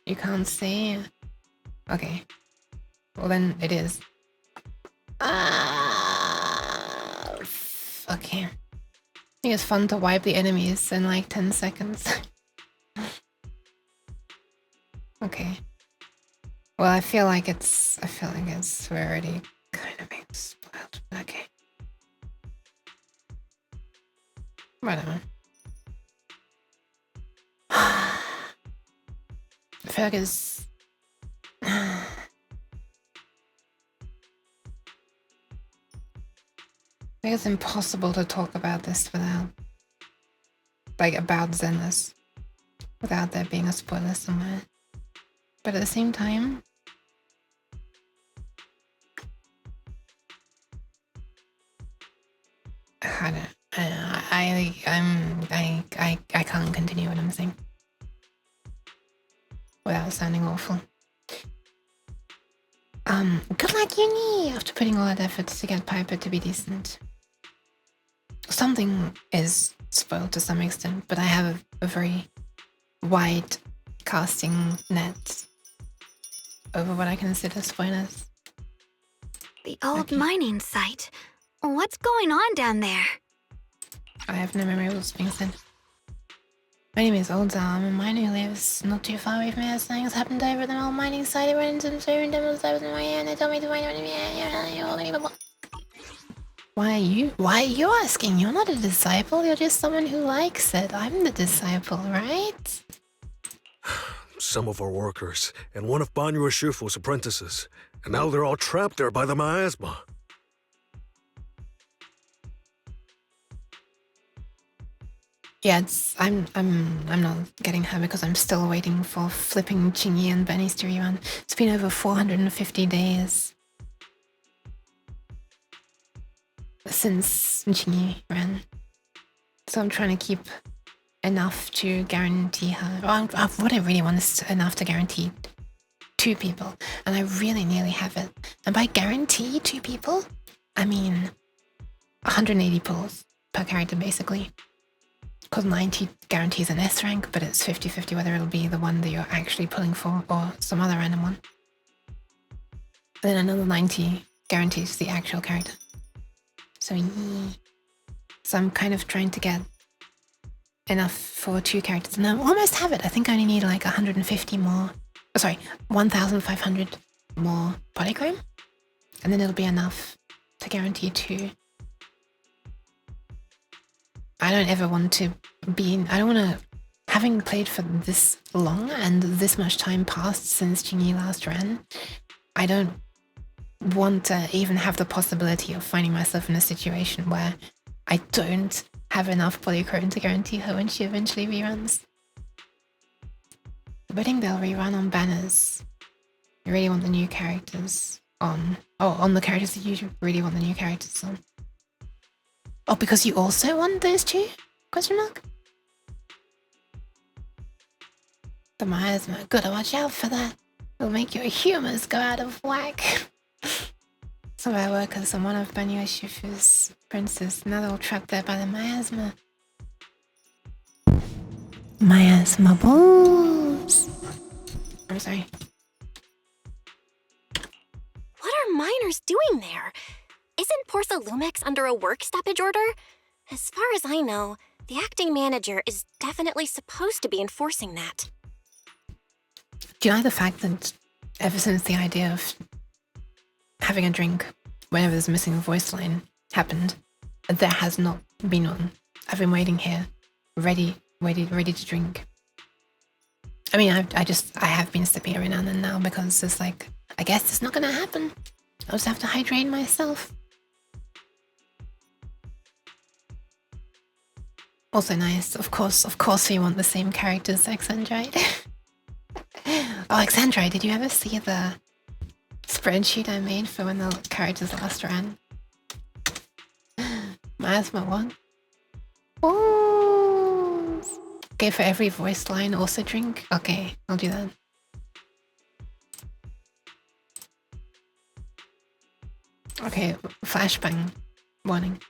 You can't say. Okay. Well, then it is. Okay. I think it's fun to wipe the enemies in like 10 seconds. Okay. Well, I feel like it's we're already kind of being spoiled. Okay. Whatever. Fergus. I think it's impossible to talk about this without, like, about Zenless, without there being a spoiler somewhere. But at the same time, I can't continue what I'm saying without sounding awful. Good luck, uni! After putting all that effort to get Piper to be decent. Something is spoiled to some extent, but I have a very wide casting net over what I consider spoilers. The old mining site. What's going on down there? I have no memory of what's being said. My name is Old Zhao. I'm a miner who lives not too far away from here. Things happened over at the old mining site. I went into the store and demos. I was in my ear and they told me to find out. Why are you asking? You're not a disciple. You're just someone who likes it. I'm the disciple, right? some of our workers, and one of Banyu Shifu's apprentices. And now they're all trapped there by the miasma. Yeah, I'm not getting her because I'm still waiting for flipping Chingy and Benny's to rerun. It's been over 450 days since Chingy ran. So I'm trying to keep enough to guarantee her. What I really want is enough to guarantee 2 people. And I really nearly have it. And by guarantee 2 people, I mean 180 pulls per character basically. Because 90 guarantees an S rank, but it's 50-50 whether it'll be the one that you're actually pulling for or some other random one. And then another 90 guarantees the actual character. So I'm kind of trying to get enough for 2 characters. And I almost have it. I think I only need like 150 more. Oh, sorry, 1,500 more polychrome. And then it'll be enough to guarantee 2. I don't ever want to I don't want to, having played for this long and this much time passed since Chingy last ran, I don't want to even have the possibility of finding myself in a situation where I don't have enough polychrome to guarantee her when she eventually reruns. Betting they'll rerun on banners. You really want the new characters on. Oh, on the characters that you really want the new characters on. Oh, because you also want those 2? Question mark? The miasma. Gotta watch out for that. It'll make your humors go out of whack. Some of our workers are one of Banyu Shifu's princes. Now they're all trapped there by the miasma. Miasma balls. I'm sorry. What are miners doing there? Isn't Portha Lumex under a work stoppage order? As far as I know, the acting manager is definitely supposed to be enforcing that. Do you like the fact that ever since the idea of having a drink whenever there's a missing voice line happened, there has not been one. I've been waiting here, ready to drink. I mean, I have been sipping every now and then now because it's like, I guess it's not gonna happen. I'll just have to hydrate myself. Also nice, of course we want the same characters, Exandrite. Oh, Exandrite, did you ever see the spreadsheet I made for when the characters last ran? Miasma 1. Oh. Okay, for every voice line, also drink? Okay, I'll do that. Okay, flashbang warning.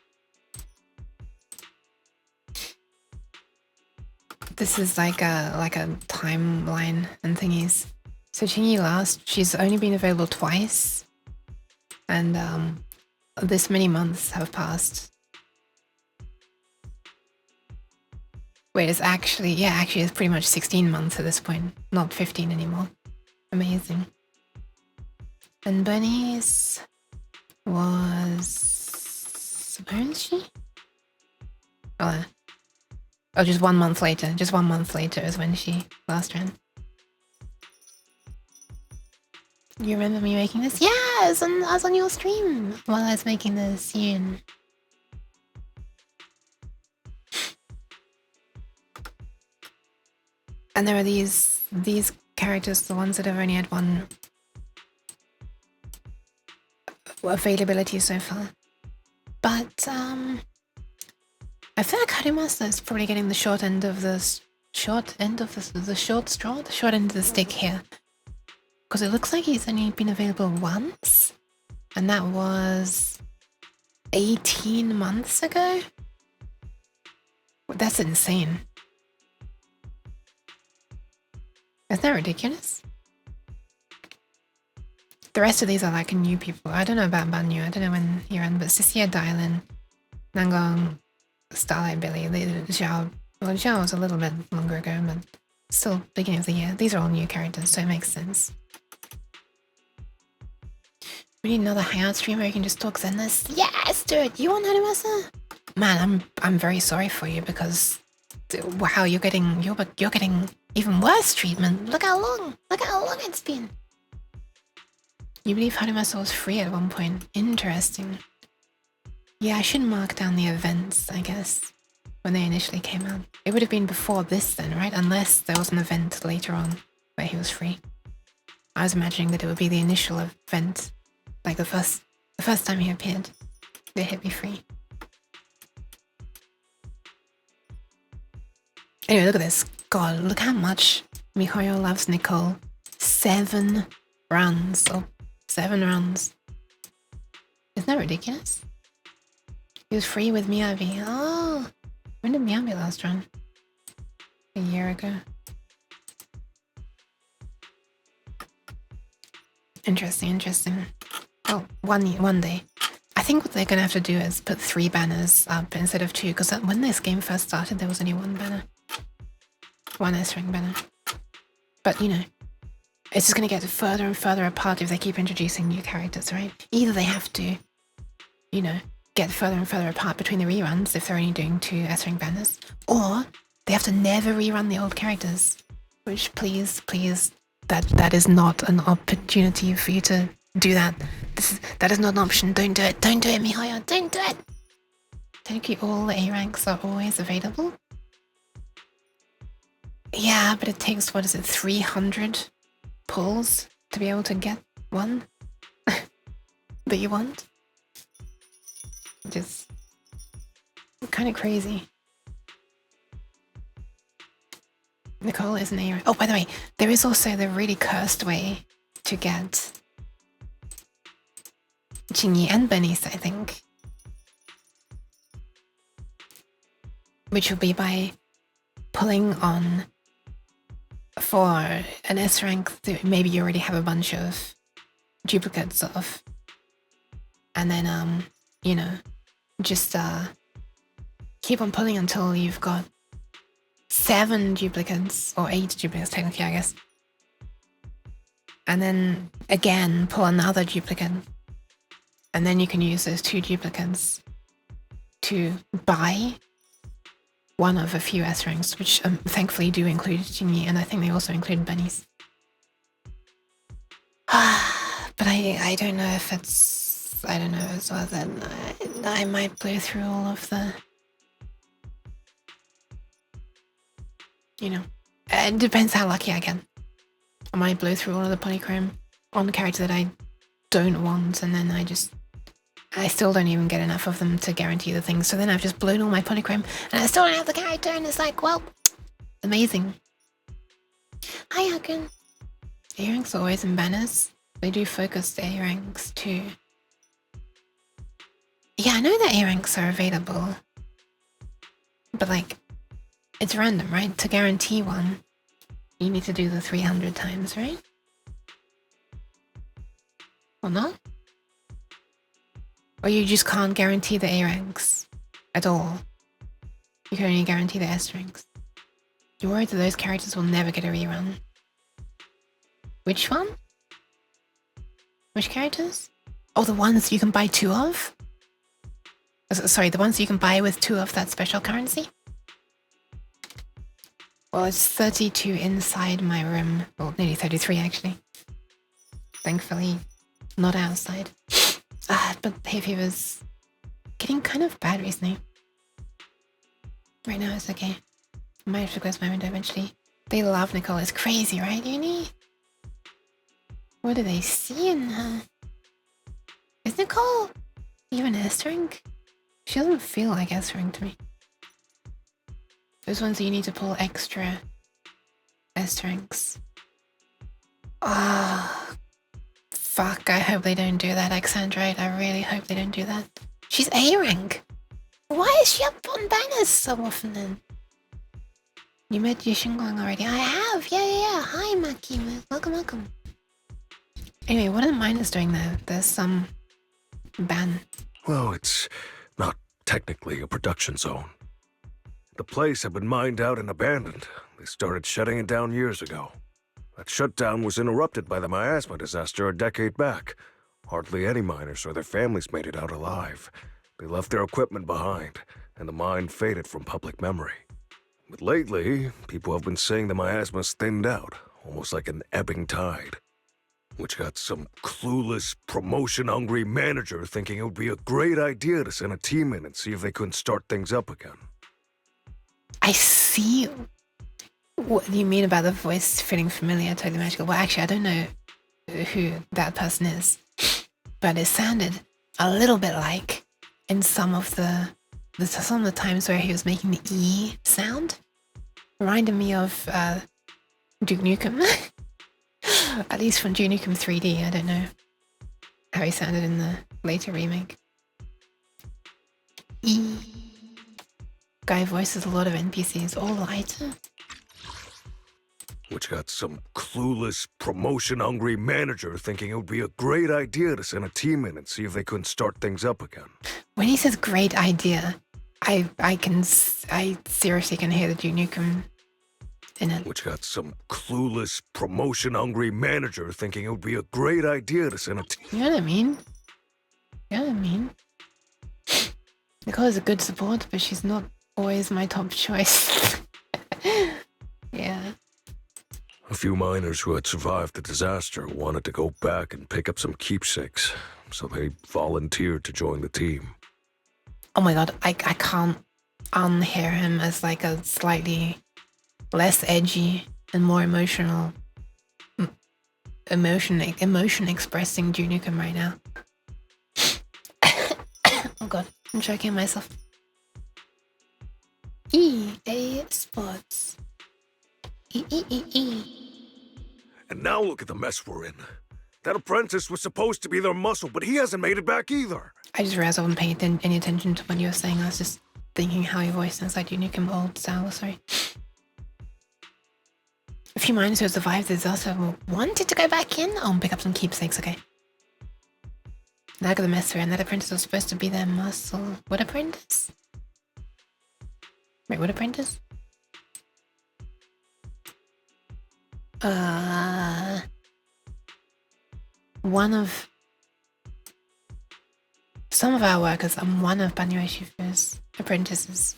This is like a timeline and thingies. So Chingy last, she's only been available twice, and this many months have passed. Wait, it's actually it's pretty much 16 months at this point, not 15 anymore. Amazing. And Bernice was, where is she? Oh, just 1 month later. Just 1 month later is when she last ran. You remember me making this? Yeah, I was on your stream while I was making this, Yoon. And there are these characters, the ones that have only had 1 availability so far. But I feel like Harimasa is probably getting the short end of the straw, the short end of the stick here. Because it looks like he's only been available once, and that was 18 months ago? That's insane. Isn't that ridiculous? The rest of these are like new people. I don't know about Banyu, I don't know when he ran, but Cecilia Dylan, Nangong, Starlight Billy, Zhao was a little bit longer ago, but still beginning of the year. These are all new characters, so it makes sense. We need another hangout stream where you can just talk Zenless. Yes, do it! You want Harimasa? Man, I'm very sorry for you because Wow, you're getting even worse treatment. Look how long it's been. You believe Harumasa was free at one point. Interesting. Yeah, I should mark down the events, I guess, when they initially came out. It would have been before this then, right? Unless there was an event later on where he was free. I was imagining that it would be the initial event, like the first time he appeared. They hit me free. Anyway, look at this. God, look how much Mihoyo loves Nicole. 7 runs. Oh, 7 runs. Isn't that ridiculous? He was free with Miyabi. Oh, when did Miyabi last run? A year ago. Interesting. Oh, one day. I think what they're gonna have to do is put 3 banners up instead of 2, because when this game first started, there was only 1 banner. 1 S-Ring banner. But, you know, it's just gonna get further and further apart if they keep introducing new characters, right? Either they have to, you know, get further and further apart between the reruns if they're only doing 2 S-Ring banners, or they have to never rerun the old characters. Which, please, that is not an opportunity for you to do that. That is not an option. Don't do it. Don't do it, Mihoyo. Don't do it. Technically, all the A ranks are always available. Yeah, but it takes, 300 pulls to be able to get one that you want? Just kind of crazy. Nicole is an A rank. Oh, by the way, there is also the really cursed way to get Chingy and Bernice, I think. Which will be by pulling on for an S rank that maybe you already have a bunch of duplicates of. And then, you know, just keep on pulling until you've got 7 duplicates, or 8 duplicates technically, I guess. And then again, pull another duplicate. And then you can use those 2 duplicates to buy one of a few S ranks, which thankfully do include Jinyi, and I think they also include bunnies. But I don't know if it's... I don't know as well, then I might blow through all of the... You know, it depends how lucky I get. I might blow through all of the polychrome on the character that I don't want, and then I still don't even get enough of them to guarantee the thing. So then I've just blown all my polychrome, and I still don't have the character, and it's like, well, amazing. Hi, Hagen. A ranks are always in banners. They do focused A ranks too. Yeah, I know that A ranks are available, but like, it's random, right? To guarantee one, you need to do the 300 times, right? Or not? Or you just can't guarantee the A ranks at all. You can only guarantee the S ranks. You're worried that those characters will never get a rerun. Which one? Which characters? Oh, the ones you can buy 2 of? Sorry, the ones you can buy with 2 of that special currency? Well, it's 32 inside my room. Well, nearly 33 actually. Thankfully, not outside. But hay fever's getting kind of bad recently. Right now it's okay. I might have to close my window eventually. They love Nicole. It's crazy, right, Uni? What do they see in her? Is Nicole even S-rank? She doesn't feel like S-rank to me. Those ones that you need to pull extra S-ranks. Oh, fuck, I hope they don't do that, Exandrite. I really hope they don't do that. She's A-rank. Why is she up on banners so often then? You met Yushinguang already? I have, yeah. Hi, Maki. Welcome. Anyway, what are the miners doing there? There's some ban. Well, it's not technically a production zone. The place had been mined out and abandoned. They started shutting it down years ago. That shutdown was interrupted by the miasma disaster a decade back. Hardly any miners or their families made it out alive. They left their equipment behind, and the mine faded from public memory. But lately, people have been saying that my asthma's thinned out, almost like an ebbing tide. Which got some clueless, promotion-hungry manager thinking it would be a great idea to send a team in and see if they couldn't start things up again. I see what you mean about the voice feeling familiar, totally magical. Well, actually, I don't know who that person is, but it sounded a little bit like in some of the times where he was making the E sound. Reminded me of Duke Nukem. At least from Duke Nukem 3D, I don't know how he sounded in the later remake. E. Guy voices a lot of NPCs, all lighter. Which got some clueless, promotion-hungry manager thinking it would be a great idea to send a team in and see if they couldn't start things up again. When he says great idea, I seriously can hear the Duke Nukem in it. Which got some clueless, promotion-hungry manager thinking it would be a great idea to send a team. You know what I mean? You know what I mean? Nicole's a good support, but she's not always my top choice. Yeah. A few miners who had survived the disaster wanted to go back and pick up some keepsakes, so they volunteered to join the team. Oh my god, I can't unhear him as like a slightly less edgy and more emotional emotion expressing Duke Nukem right now. Oh god, I'm choking myself. EA Sports. And now look at the mess we're in. That apprentice was supposed to be their muscle, but he hasn't made it back either. I just realized I wasn't paying any attention to what you were saying. I was just thinking how your voice sounds like Duke Nukem old style, sorry. A few miners who have survived the disaster wanted to go back in? Oh, and pick up some keepsakes, okay. Now got the mess through, and that apprentice was supposed to be their muscle. What apprentice? Wait, what apprentice? One of some of our workers and one of Banyu Shifu's apprentices.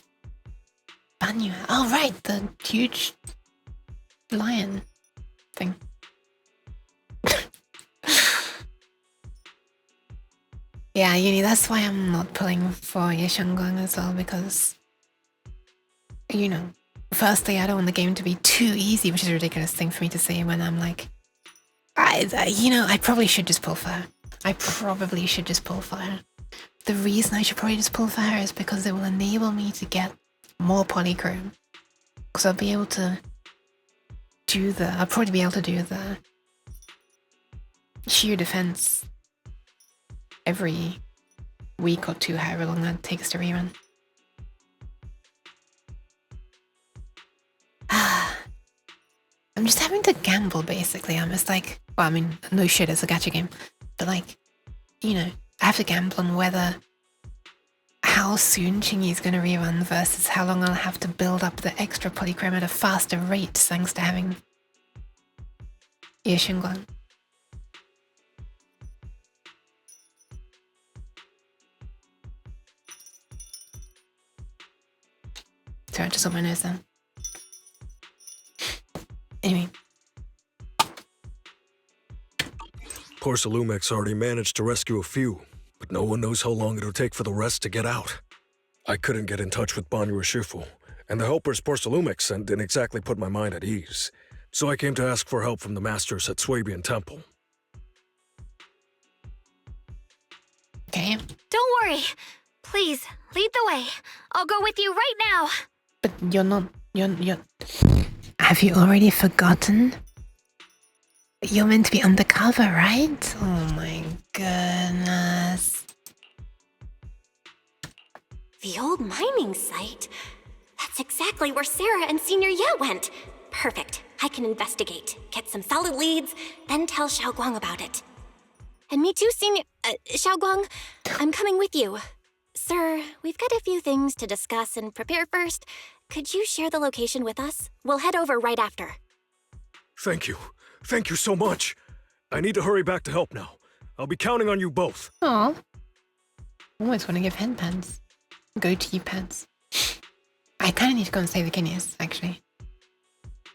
Banyu, oh right, the huge lion thing. Yeah, Uni, that's why I'm not pulling for Yeshangguang as well, because, you know, firstly, I don't want the game to be too easy, which is a ridiculous thing for me to say when I'm like, I probably should just pull for her. I probably should just pull for her. The reason I should probably just pull for her is because it will enable me to get more polychrome. Because I'll be able to I'll probably be able to do the sheer defense every week or two, however long that takes to rerun. I'm just having to gamble, basically. I'm just like, well, I mean, no shit, it's a gacha game. But like, you know, I have to gamble on how soon Chingy's going to rerun versus how long I'll have to build up the extra polychrome at a faster rate thanks to having Yeshangguang. Sorry, I just saw my nose down. Anyway. Porcelumek's already managed to rescue a few, but no one knows how long it'll take for the rest to get out. I couldn't get in touch with Banyu Shifu, and the helpers Porcelumek sent didn't exactly put my mind at ease. So I came to ask for help from the masters at Swabian Temple. Okay. Don't worry. Please, lead the way. I'll go with you right now. But you're... Have you already forgotten? You're meant to be undercover, right? Oh my goodness. The old mining site? That's exactly where Sarah and Senior Ye went. Perfect. I can investigate, get some solid leads, then tell Xiaoguang about it. And me too, Senior... Xiaoguang, I'm coming with you. Sir, we've got a few things to discuss and prepare first. Could you share the location with us? We'll head over right after. Thank you. Thank you so much. I need to hurry back to help now. I'll be counting on you both. Aw. I always want to give hen pants. Goatee pants. I I kind of need to go and save the kidneys, actually.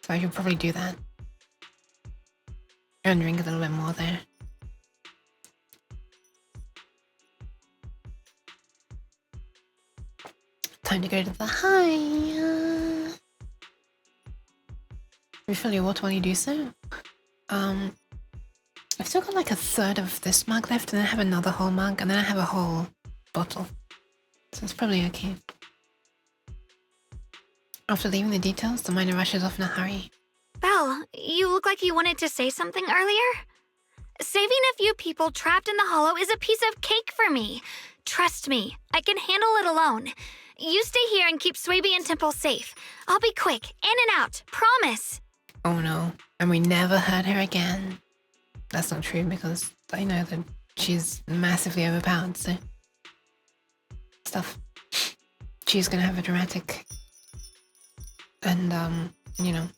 So I should probably do that. And drink a little bit more there. Time to go to the high. Refill your water while you do so. I've still got like a third of this mug left, and then I have another whole mug, and then I have a whole bottle. So it's probably okay. After leaving the details, the miner rushes off in a hurry. Belle, you look like you wanted to say something earlier? Saving a few people trapped in the hollow is a piece of cake for me. Trust me, I can handle it alone. You stay here and keep Swabian Temple safe. I'll be quick, in and out, promise. Oh no, and we never heard her again. That's not true because I know that she's massively overpowered, so... Stuff. She's gonna have a dramatic... and, you know...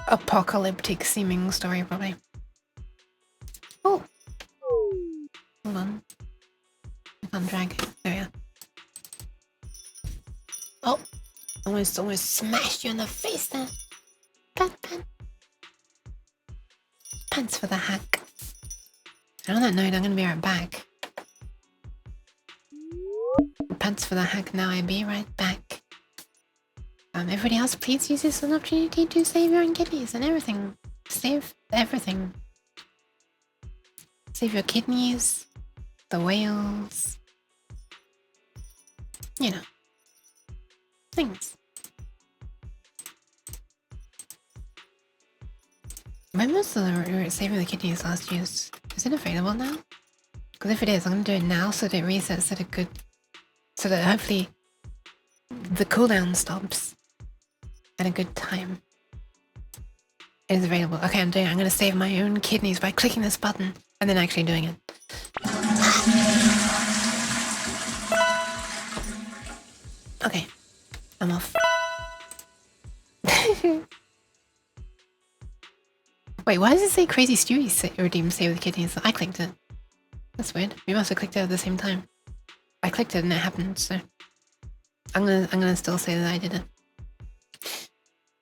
apocalyptic seeming story, probably. Oh! Hold on. I can't drag. There we are. Oh! Almost smashed you in the face there. Pants for the hack. And on that note, I'm gonna be right back. Pants for the hack now, I'll be right back. Everybody else, please use this as an opportunity to save your own kidneys and everything. Save everything. Save your kidneys, the whales. You know. Things. When was the saving the kidneys last used? Is it available now? Because if it is, I'm gonna do it now so that it resets at a good... so that hopefully the cooldown stops at a good time. It is available. Okay, I'm gonna save my own kidneys by clicking this button and then actually doing it. Okay, I'm off. Wait, why does it say Crazy Stewie redeem save the kidneys? I clicked it. That's weird. We must have clicked it at the same time. I clicked it and it happened, so I'm gonna still say that I did it.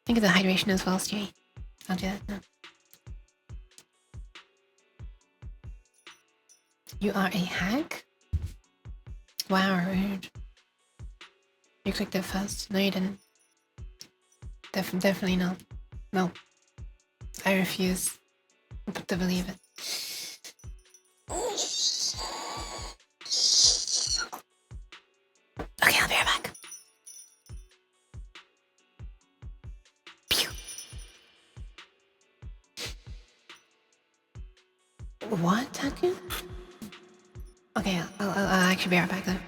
Think of the hydration as well, Stewie. I'll do that now. You are a hack? Wow, rude. You clicked it first. No, you didn't. Definitely not. No. I refuse to believe it. Okay, I'll be right back. Pew. What, Taku? Okay, I'll actually be right back though.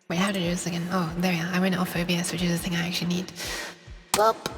Wait, how to do this again? Oh, there we are. I went off OBS, which is the thing I actually need. Bop.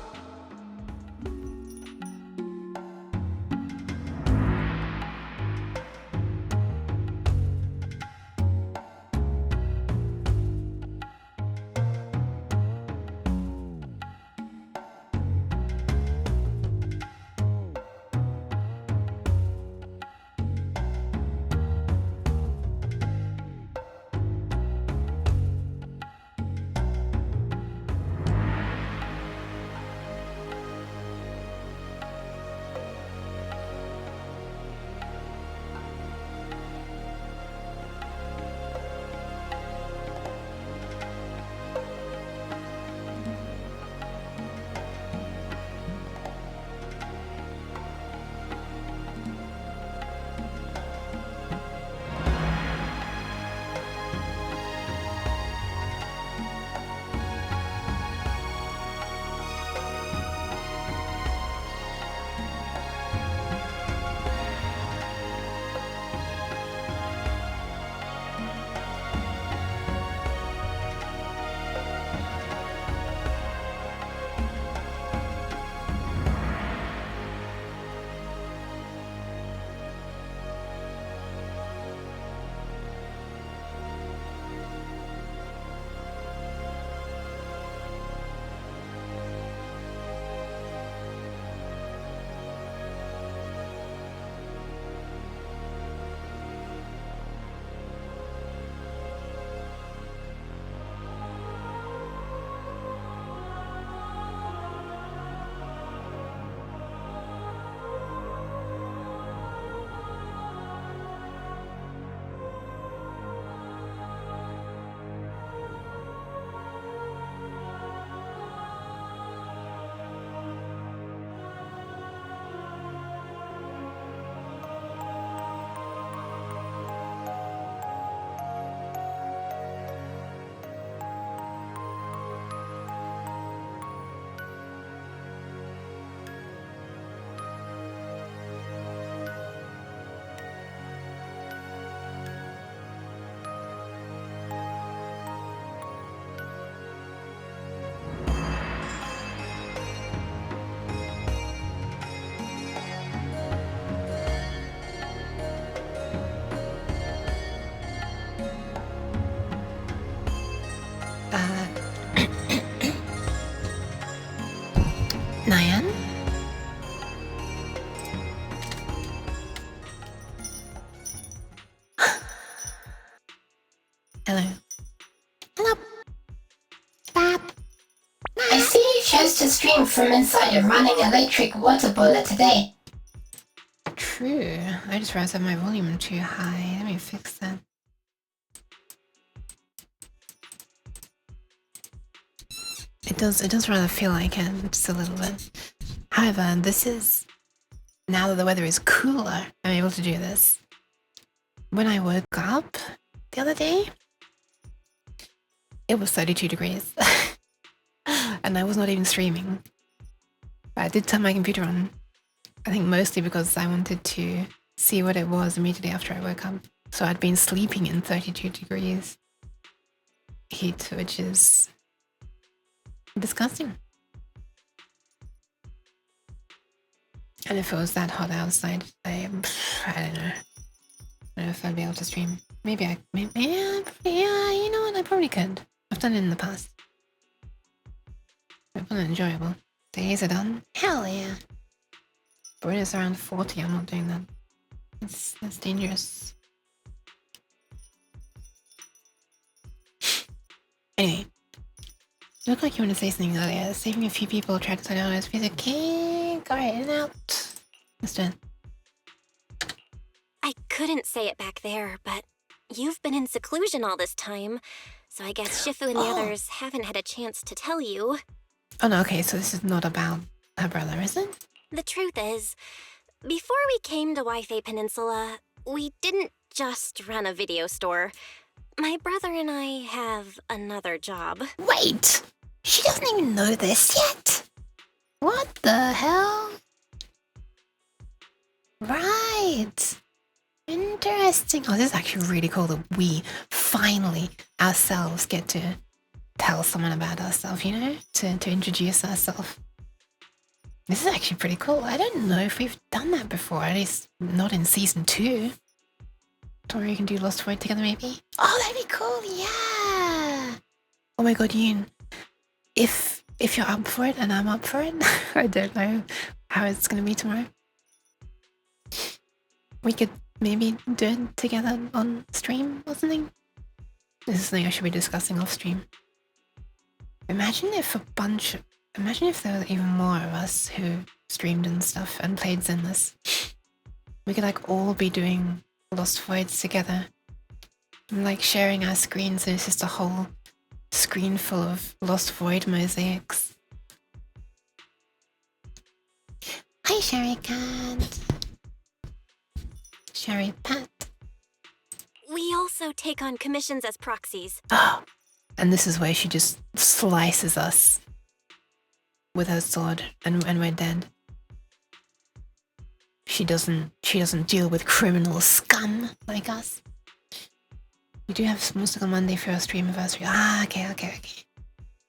chose to stream from inside a running electric water boiler today. True. I just realized I have my volume too high. Let me fix that. It does rather feel like it, just a little bit. However, this is, now that the weather is cooler, I'm able to do this. When I woke up the other day, it was 32 degrees. And I was not even streaming. But I did turn my computer on. I think mostly because I wanted to see what it was immediately after I woke up. So I'd been sleeping in 32 degrees heat, which is disgusting. And if it was that hot outside, I don't know. I don't know if I'd be able to stream. Maybe yeah, you know what, I probably could. I've done it in the past. It's been enjoyable. Days are done? Hell yeah. But when it's around 40, I'm not doing that. That's dangerous. Anyway. You look like you want to say something earlier. Saving a few people tried to sign out as piece of cake. Alright, in and out. Let's do it. I couldn't say it back there, but you've been in seclusion all this time, so I guess Shifu and the others haven't had a chance to tell you. Oh no, okay, so this is not about her brother, is it? The truth is, before we came to Wi-Fi Peninsula, we didn't just run a video store. My brother and I have another job. Wait! She doesn't even know this yet? What the hell? Right! Interesting. Oh, this is actually really cool that we finally ourselves get to tell someone about ourselves, you know? To introduce ourselves. This is actually pretty cool. I don't know if we've done that before, at least not in season 2. Or you can do Lost Void together maybe? Oh, that'd be cool, yeah! Oh my god, Yoon. If you're up for it and I'm up for it, I don't know how it's gonna be tomorrow. We could maybe do it together on stream or something. This is something I should be discussing off stream. Imagine if there were even more of us who streamed and stuff and played Zenless. We could like all be doing Lost Voids together. And like sharing our screens, and it's just a whole screen full of Lost Void mosaics. Hi, Sherry Cat. Sherry Pat. We also take on commissions as proxies. And this is where she just slices us with her sword, and we're dead. She doesn't deal with criminal scum like us. You do have music on Monday for your stream anniversary. Okay.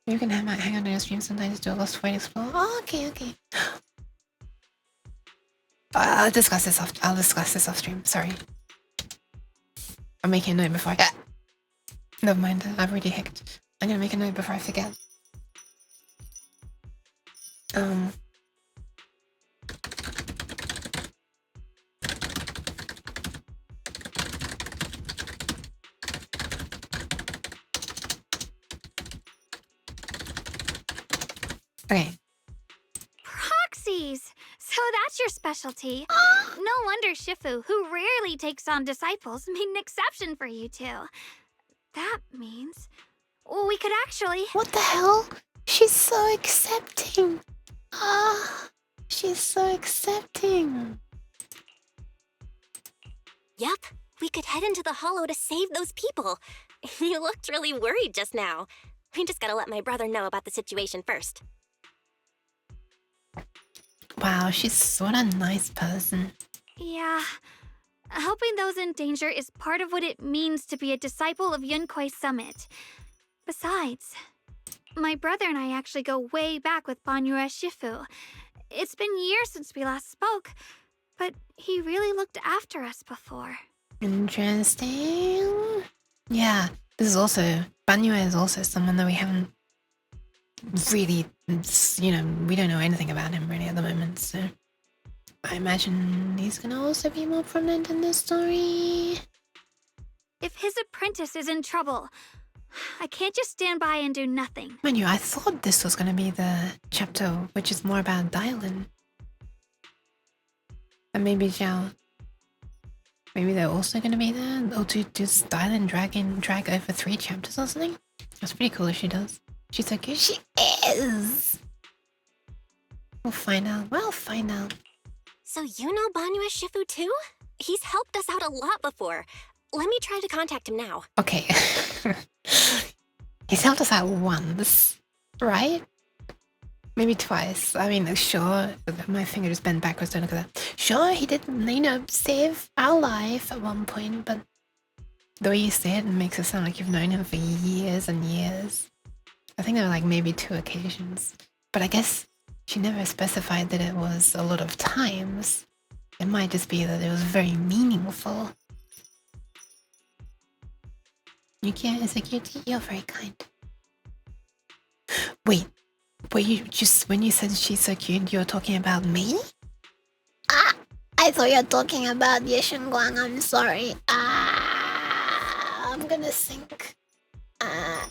You can hang out on your stream sometimes, do a Lost Void Explore. Okay. I'll discuss this off stream. Sorry. I'm making a note before I... Never mind, I've already hicked. I'm gonna make a note before I forget. Okay. Proxies! So that's your specialty. No wonder Shifu, who rarely takes on disciples, made an exception for you two. That means we could actually... What the hell? She's so accepting. She's so accepting. Yep, we could head into the hollow to save those people. You looked really worried just now. We just gotta let my brother know about the situation first. Wow, she's what a nice person. Yeah. Helping those in danger is part of what it means to be a disciple of Yunkwei Summit. Besides, my brother and I actually go way back with Banyue Shifu. It's been years since we last spoke, but he really looked after us before. Interesting. Yeah, this is also... Banyue is also someone that we haven't really... we don't know anything about him really at the moment, so... I imagine he's gonna also be more prominent in this story. If his apprentice is in trouble, I can't just stand by and do nothing. Mind you, I thought this was gonna be the chapter which is more about Dylan. And maybe Zhao. Maybe they're also gonna be there? Or does Dylan drag over 3 chapters or something? That's pretty cool if she does. She's so cute. She is! We'll find out. We'll find out. So you know Banyue Shifu too? He's helped us out a lot before. Let me try to contact him now. Okay. He's helped us out once, right? Maybe twice. I mean, sure, my finger just bent backwards, don't look at that. Sure, he did, you know, save our life at one point, but the way you say it makes it sound like you've known him for years and years. I think there were like maybe 2 occasions. But I guess she never specified that it was a lot of times. It might just be that it was very meaningful. Yukia is a cutie. You're very kind. Wait, were you just, when you said she's so cute, you were talking about me? I thought you were talking about Yeshunguang. I'm sorry. I'm gonna sink.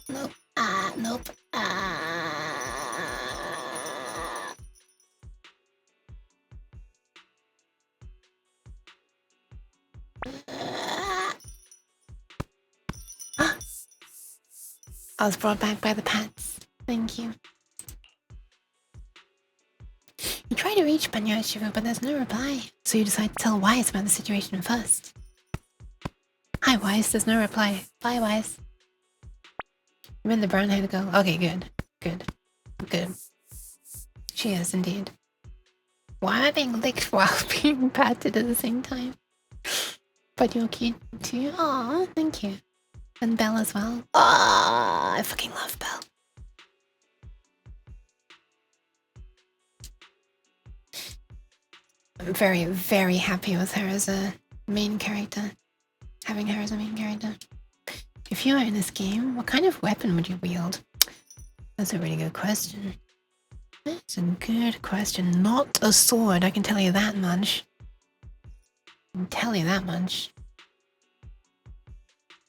Nope. Nope. I was brought back by the pets. Thank you. You try to reach Banyue Shifu, but there's no reply. So you decide to tell Wise about the situation first. Hi Wise, there's no reply. Bye Wise. You meant the brown haired girl? Okay, good. Good. Good. She is indeed. Why am I being licked while being patted at the same time? But you're cute too. Aw, thank you. And Belle as well. I fucking love Belle. I'm very, very happy with her as a main character. Having her as a main character. If you were in this game, what kind of weapon would you wield? That's a really good question. That's a good question. Not a sword, I can tell you that much. I can tell you that much.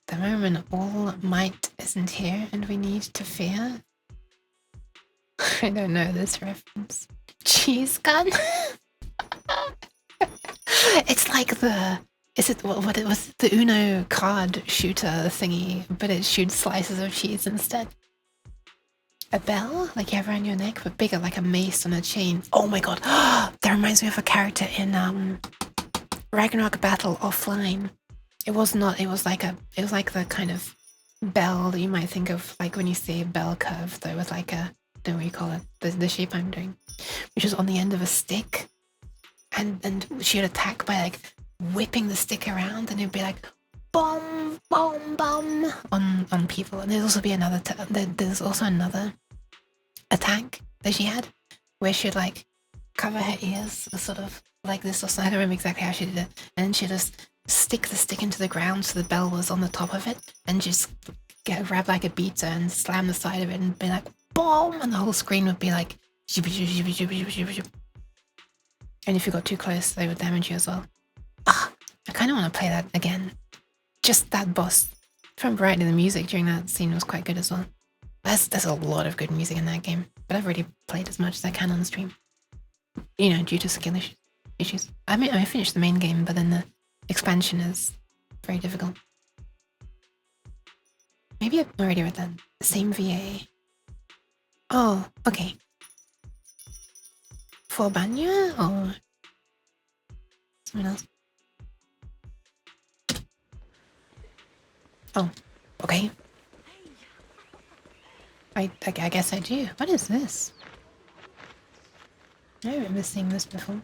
The moment all might isn't here and we need to fear. I don't know this reference. Cheese gun? It's like the... Is it what it was? The Uno card shooter thingy, but it shoots slices of cheese instead. A bell? Like you have around your neck, but bigger, like a mace on a chain. Oh my god. That reminds me of a character in Ragnarok Battle Offline. It was not, it was like the kind of bell that you might think of like when you see a bell curve, though, with like a, I don't know what you call it, the shape I'm doing, which was on the end of a stick. And she would attack by like whipping the stick around, and it'd be like bomb, bomb, bomb on people. And there's also be another, there's also another attack that she had where she'd like cover her ears sort of like this or something. I don't remember exactly how she did it. And then she'd just stick the stick into the ground so the bell was on the top of it, and just grab like a beater and slam the side of it and be like boom, and the whole screen would be like zip, zip, zip, zip, zip, zip, zip. And if you got too close, they would damage you as well. I kind of want to play that again. Just that boss. From Bright, the music during that scene was quite good as well. There's a lot of good music in that game, but I've already played as much as I can on the stream. You know, due to skill issues. I mean, I finished the main game, but then the expansion is very difficult. Maybe I've already read that. Same VA. Oh, okay. For Banya or someone else? Oh, okay. I guess I do. What is this? I remember seeing this before.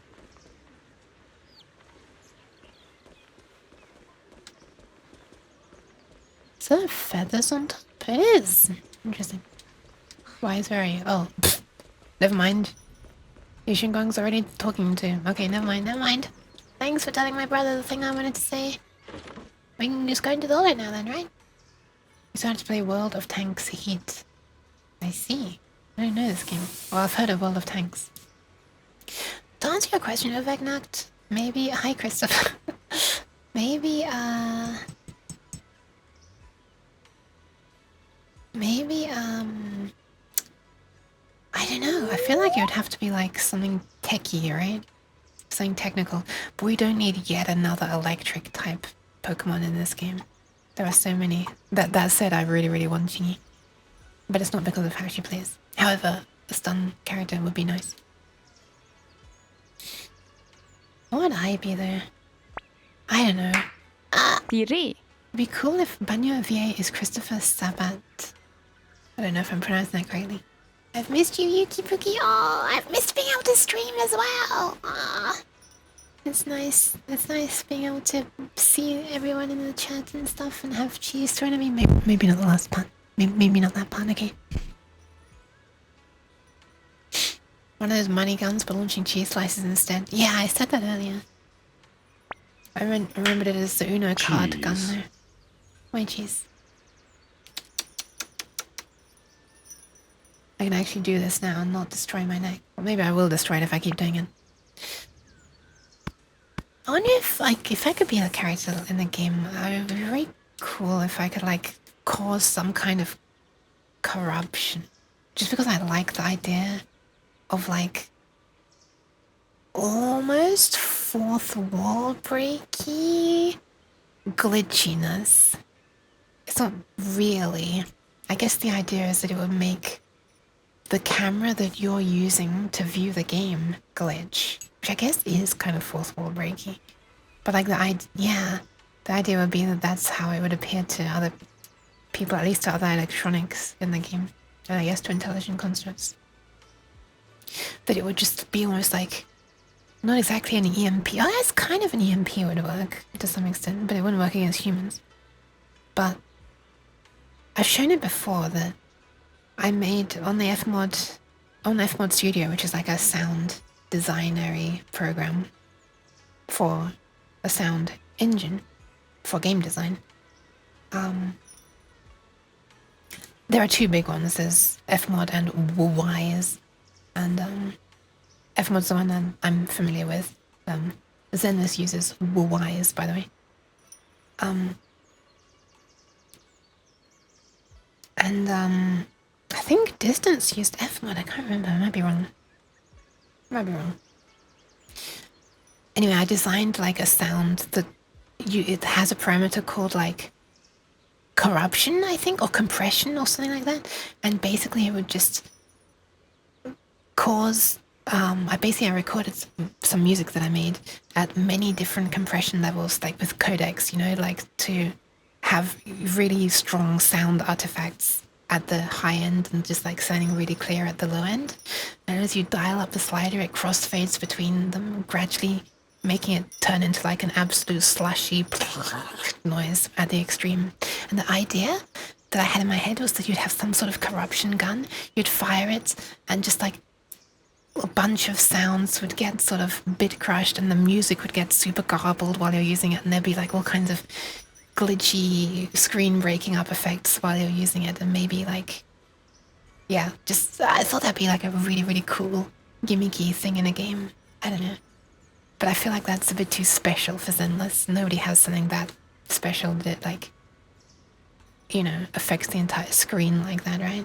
Is there feathers on top? It is. Interesting. Why is very... Oh, pfft. Never mind. Yushingong's already talking to... Okay, never mind, never mind. Thanks for telling my brother the thing I wanted to say. We can just go into the hallway now then, right? We started to play World of Tanks Heat. I see. I don't know this game. Well, I've heard of World of Tanks. To answer your question, Vegnacht, maybe... Hi, Christopher. Maybe, Maybe, I don't know. I feel like it would have to be like something techy, right? Something technical. But we don't need yet another electric type Pokemon in this game. There are so many. That said, I really, really want Chingy. But it's not because of how she plays. However, a stun character would be nice. What would I be there? I don't know. It'd be cool if Banyo VA is Christopher Sabat. I don't know if I'm pronouncing that correctly. I've missed you, Yuki Puki. Oh, I've missed being able to stream as well. It's nice. It's nice being able to see everyone in the chat and stuff and have cheese thrown at me. Maybe not the last part. Maybe not that part, okay. One of those money guns but launching cheese slices instead. Yeah, I said that earlier. I remembered it as the Uno card gun though. My cheese. I can actually do this now and not destroy my neck. Or maybe I will destroy it if I keep doing it. I wonder if I could be a character in the game, it would be very cool if I could like cause some kind of corruption. Just because I like the idea of like almost fourth wall breaky glitchiness. It's not really. I guess the idea is that it would make the camera that you're using to view the game glitch, which I guess is kind of fourth wall breaky. But like the idea would be that that's how it would appear to other people, at least to other electronics in the game, and I guess to intelligent constructs. That it would just be almost like, not exactly an EMP. Oh, that's kind of an EMP would work to some extent, but it wouldn't work against humans. But I've shown it before that I made on the Fmod Studio, which is like a sound designery program for a sound engine for game design. There are two big ones. There's Fmod and Wise, and Fmod's the one that I'm familiar with. Zenless uses Wise, by the way. I think Distance used Fmod. I can't remember. I might be wrong. Anyway, I designed like a sound that it has a parameter called like corruption, I think, or compression or something like that. And basically it would just cause I recorded some music that I made at many different compression levels, like with codecs, you know, like to have really strong sound artifacts at the high end and just like sounding really clear at the low end. And as you dial up the slider, it crossfades between them, gradually making it turn into like an absolute slushy noise at the extreme. And the idea that I had in my head was that you'd have some sort of corruption gun, you'd fire it, and just like a bunch of sounds would get sort of bit crushed and the music would get super garbled while you're using it, and there'd be like all kinds of glitchy screen breaking up effects while you're using it, and maybe like, yeah, just I thought that'd be like a really, really cool gimmicky thing in a game. I don't know. But I feel like that's a bit too special for Zenless. Nobody has something that special that like, you know, affects the entire screen like that, right?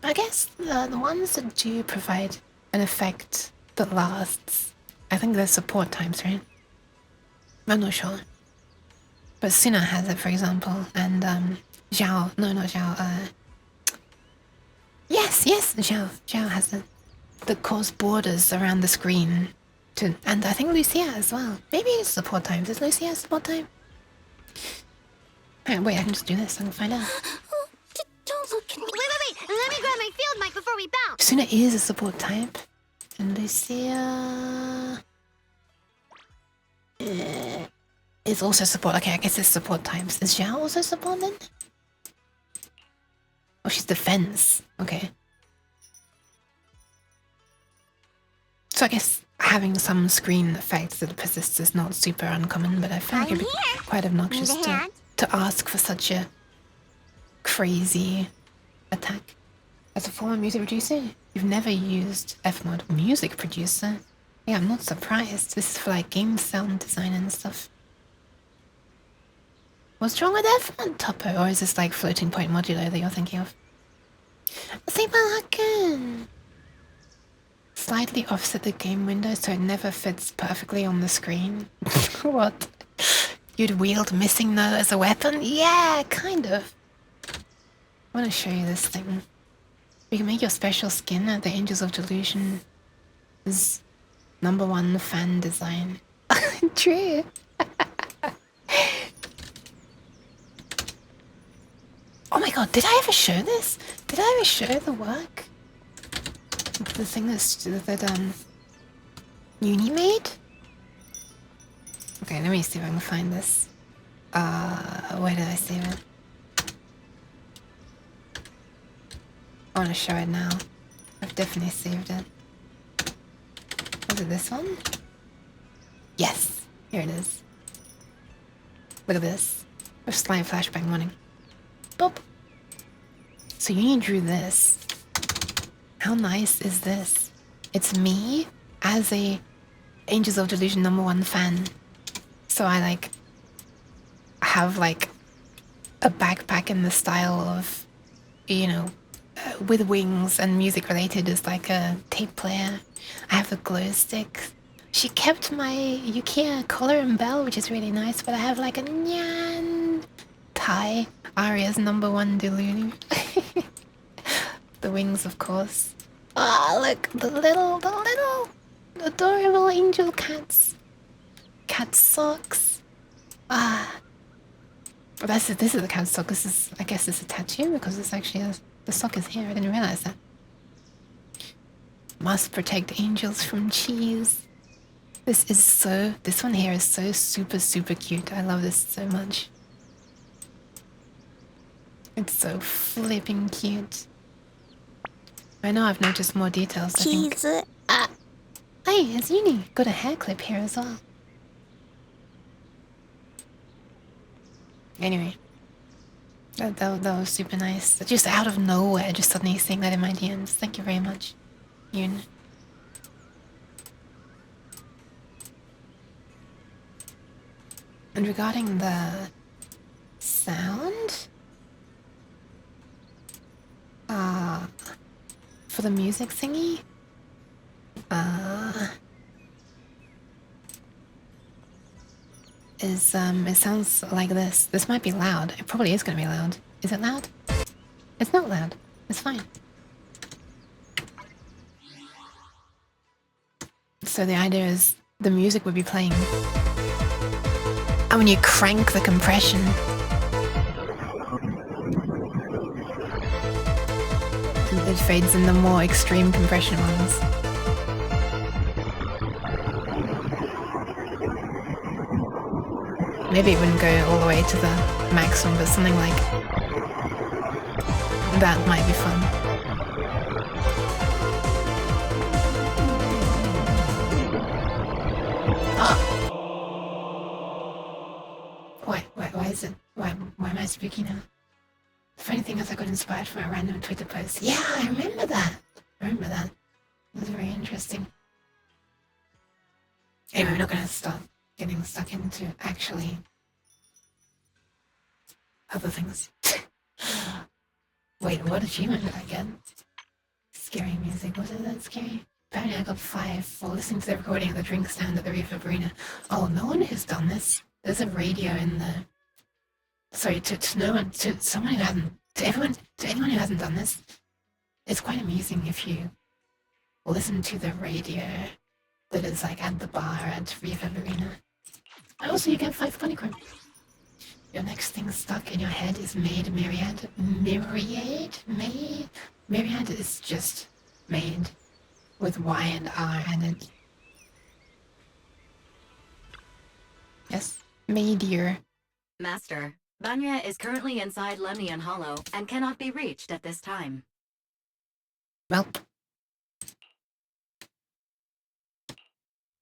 I guess the ones that do provide an effect that lasts, I think they're support types, right? I'm not sure. But Suna has it, for example, and Zhao, no, not Zhao, yes, Zhao has it. That cause borders around the screen. And I think Lucia as well. Maybe it's support time. Is Lucia support time? Wait, I can just do this. I can find out. Don't look at me. Wait. Let me grab my field mic before we bounce. Suna is a support type. And Lucia is also support. Okay, I guess it's support types. Is Zhao also support then? Oh, she's defense. Okay. So I guess having some screen effects that persists is not super uncommon, but I feel like it'd be quite obnoxious to ask for such a crazy attack. As a former music producer, you've never used Fmod music producer? Yeah, I'm not surprised. This is for like game sound design and stuff. What's wrong with that font, Topo? Or is this like floating point modulo that you're thinking of? See, Malakan! Slightly offset the game window so it never fits perfectly on the screen. What? You'd wield missing though as a weapon? Yeah, kind of. I want to show you this thing. You can make your special skin at the Angels of Delusion. Is #1 fan design. True. Oh my god, did I ever show this? Did I ever show the work? The thing that Uni made? Okay, let me see if I can find this. Where did I save it? I want to show it now. I've definitely saved it. Was it this one? Yes, here it is. Look at this. A slight flashback morning. Boop. So Uni drew this. How nice is this? It's me as a Angels of Delusion #1 fan. So I like have like a backpack in the style of, you know, with wings and music related is like a tape player. I have a glow stick. She kept my Yukia collar and bell, which is really nice, but I have like a nyan tie. Aria's #1 Delulu. The wings, of course. Ah, look, the little adorable angel cats. Cat socks. Ah. This is the cat sock. This is, I guess, this is a tattoo because it's actually the sock is here. I didn't realize that. Must protect angels from cheese. This one here is so super cute. I love this so much. It's so flipping cute. I know I've noticed more details, I think. Cheese. Ah! Hey, it's Uni. Got a hair clip here as well. Anyway. That was super nice. Just out of nowhere, just suddenly seeing that in my DMs. Thank you very much, Yoon. And regarding the sound, for the music thingy, it sounds like this. This might be loud. It probably is gonna be loud. Is it loud? It's not loud. It's fine. So the idea is the music would be playing. And when you crank the compression, it fades in the more extreme compression ones. Maybe it wouldn't go all the way to the maximum, but something like that might be fun. Why is it? Why am I speaking now? The funny thing is I got inspired from a random Twitter post. Yeah, I remember that. It was very interesting. Anyway, we're not going to start getting stuck into actually other things. Wait, what achievement did I get? Scary music. Was it that scary? Apparently I got 5 for listening to the recording of the drink stand at the Reefer Arena. Oh, no one has done this. There's a radio in the... Sorry, to no one, to someone who hasn't... To anyone who hasn't done this, it's quite amusing if you listen to the radio that is like at the bar at Reefer Arena. And also you get 5 Polychrome. Your next thing stuck in your head is made myriad. Myriad is just made with Y and R and it. Yes, Meteor. Master, Banya is currently inside Lemnian Hollow and cannot be reached at this time. Well.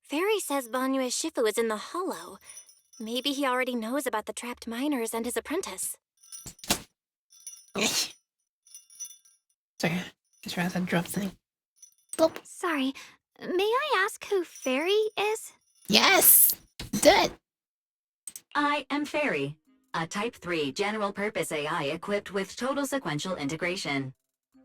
Fairy says Banyue Shifu is in the hollow. Maybe he already knows about the trapped miners and his apprentice. Sorry, just realized I dropped something. Sorry, may I ask who Fairy is? Yes! Do it! I am Fairy, a Type 3 general-purpose AI equipped with total sequential integration.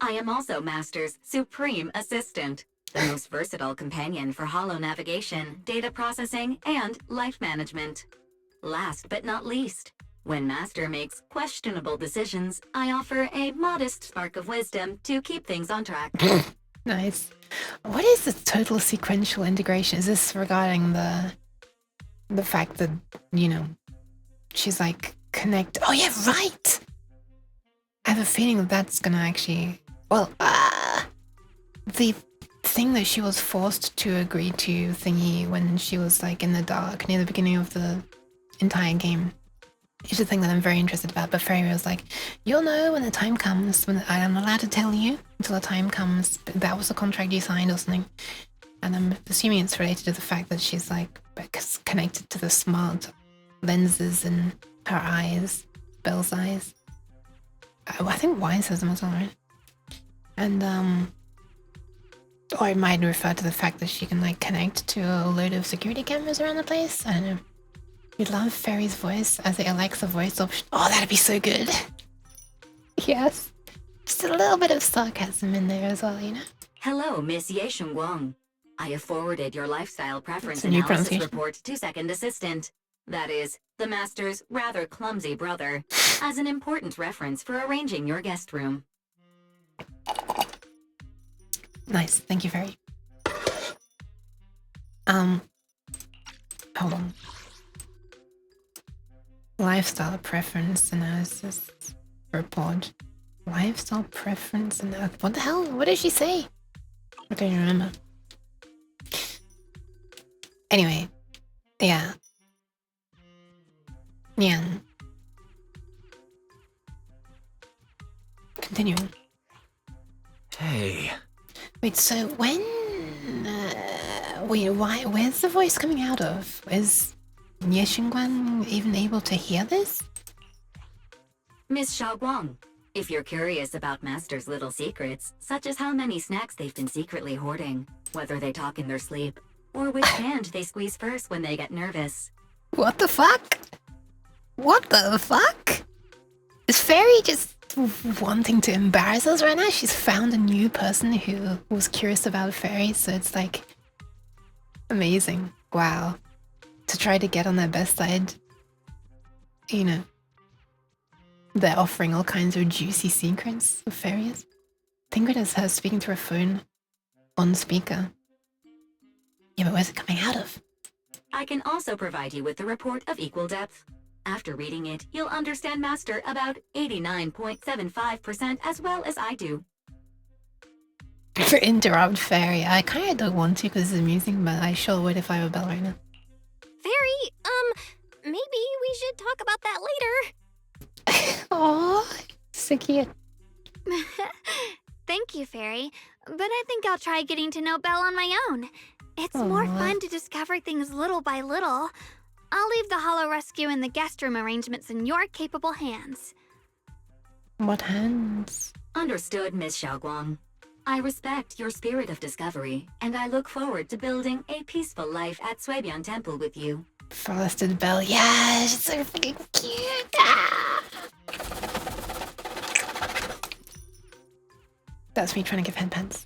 I am also Master's supreme assistant, the most versatile companion for holo navigation, data processing, and life management. Last but not least, when Master makes questionable decisions, I offer a modest spark of wisdom to keep things on track. Nice. What is the total sequential integration? Is this regarding the fact that, you know, she's like connected? Oh yeah, right! I have a feeling that that's gonna actually... Well, the thing that she was forced to agree to thingy when she was like in the dark near the beginning of the entire game is the thing that I'm very interested about. But Fairy was like, you'll know when the time comes, when I'm not allowed to tell you until the time comes, but that was the contract you signed or something. And I'm assuming it's related to the fact that she's like connected to the smart lenses in her eyes, Belle's eyes. I think Wise has them as well, right? And or it might refer to the fact that she can like connect to a load of security cameras around the place. I don't know. You'd love Fairy's voice as the Alexa voice option. Oh, that'd be so good. Yes. Just a little bit of sarcasm in there as well, you know? Hello, Miss Ye Shengguang. I have forwarded your lifestyle preference That's a new analysis pronunciation. report to Second Assistant. That is, the Master's rather clumsy brother, as an important reference for arranging your guest room. Nice, thank you, Fairy. Hold on. Lifestyle preference analysis report. Lifestyle preference analysis. What the hell? What did she say? I don't even remember. Anyway, yeah. Nyan. Continuing. Hey. Wait, so when... wait, why? Where's the voice coming out of? Is Ye Shengguang even able to hear this? Miss Xiaoguang, if you're curious about Master's little secrets, such as how many snacks they've been secretly hoarding, whether they talk in their sleep, or which hand they squeeze first when they get nervous. What the fuck? What the fuck? Is Fairy just wanting to embarrass us right now? She's found a new person who was curious about Fairy, so it's like amazing. Wow. To try to get on their best side, you know, they're offering all kinds of juicy secrets of Fairies. Think of it as her speaking through a phone on speaker. Yeah, but where's it coming out of? I can also provide you with the report of equal depth. After reading it, you'll understand Master about 89.75% as well as I do. For interrupt Fairy, I kind of don't want to because it's amusing, but I sure would if I were Belle right now. Fairy, maybe we should talk about that later. Aww, so cute. Thank you, Fairy. But I think I'll try getting to know Belle on my own. It's more fun to discover things little by little. I'll leave the holo rescue and the guest room arrangements in your capable hands. What hands? Understood, Miss Xiaoguang. I respect your spirit of discovery, and I look forward to building a peaceful life at Suibian Temple with you. Frosted Belle, yeah, she's so freaking cute. Ah! That's me trying to give headpants.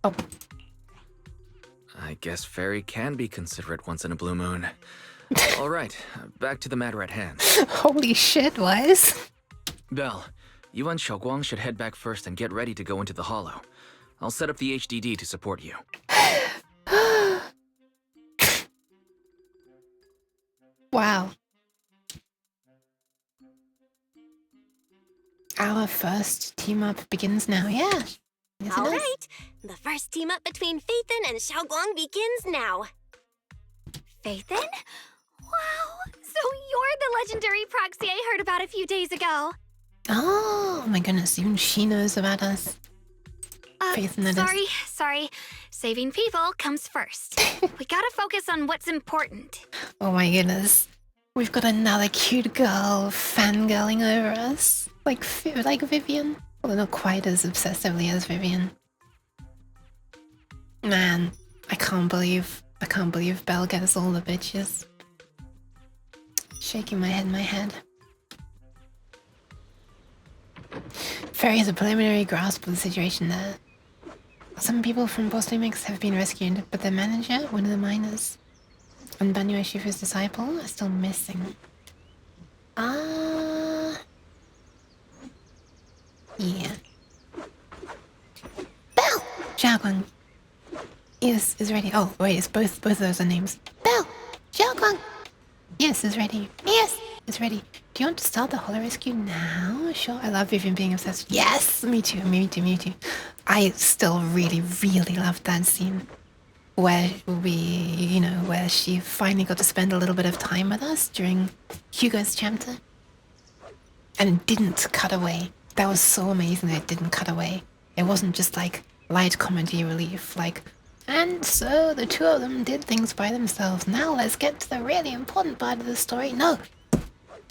Oh. I guess Fairy can be considerate once in a blue moon. All right, back to the matter at hand. Holy shit, Wise. Belle, you and Xiaoguang should head back first and get ready to go into the holo. I'll set up the HDD to support you. Wow. Our first team up begins now, yeah. Yes, All right, the first team up between Phaethon and Xiaoguang begins now. Phaethon? Wow, so you're the legendary proxy I heard about a few days ago. Oh my goodness, even she knows about us. Phaethon, that is. Sorry. Saving people comes first. We gotta focus on what's important. Oh my goodness. We've got another cute girl fangirling over us. Like Vivian. Although not quite as obsessively as Vivian. Man, I can't believe Belle gets all the bitches. Shaking my head. Ferry has a preliminary grasp of the situation there. Some people from Bostomix have been rescued, but their manager, one of the miners, and Banyo Shifu's disciple are still missing. Yeah. Bell! Xiaoguang is ready. Oh, wait, it's both of those are names. Bell! Xiaoguang! Yes, is ready. Yes, it's ready. Do you want to start the holo rescue now? Sure, I love Vivian being obsessed. Yes, me too. I still really loved that scene where where she finally got to spend a little bit of time with us during Hugo's chapter. And it didn't cut away. That was so amazing that it didn't cut away. It wasn't just like light comedy relief, like, and so the two of them did things by themselves. Now let's get to the really important part of the story. No, it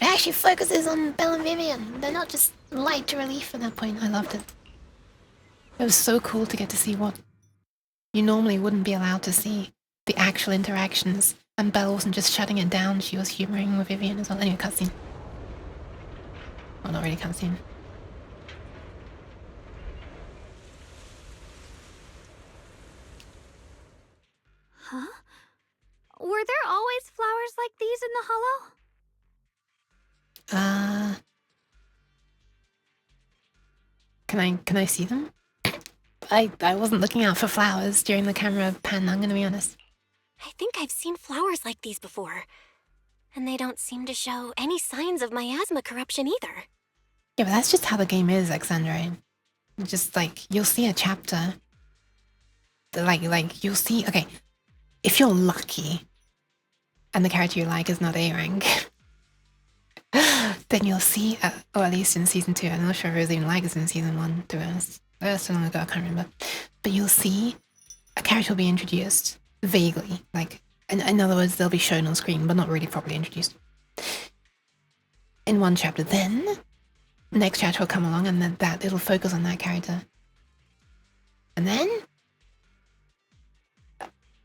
actually focuses on Belle and Vivian. They're not just light relief at that point. I loved it. It was so cool to get to see what you normally wouldn't be allowed to see. The actual interactions. And Belle wasn't just shutting it down, she was humoring with Vivian as well. Anyway, cutscene. Well, not really cutscene. Huh? Were there always flowers like these in the hollow? Can I see them? I wasn't looking out for flowers during the camera pan, I'm gonna be honest. I think I've seen flowers like these before. And they don't seem to show any signs of miasma corruption either. Yeah, but that's just how the game is, Alexandra. Just like, you'll see a chapter. Like you'll see, okay, if you're lucky and the character you like is not A rank, then you'll see, or at least in season 2, I'm not sure if it was even like this in season 1, to be honest. So long ago, I can't remember. But you'll see a character will be introduced vaguely, like, in other words, they'll be shown on screen, but not really properly introduced. In one chapter, then next chapter will come along and then it'll focus on that character. And then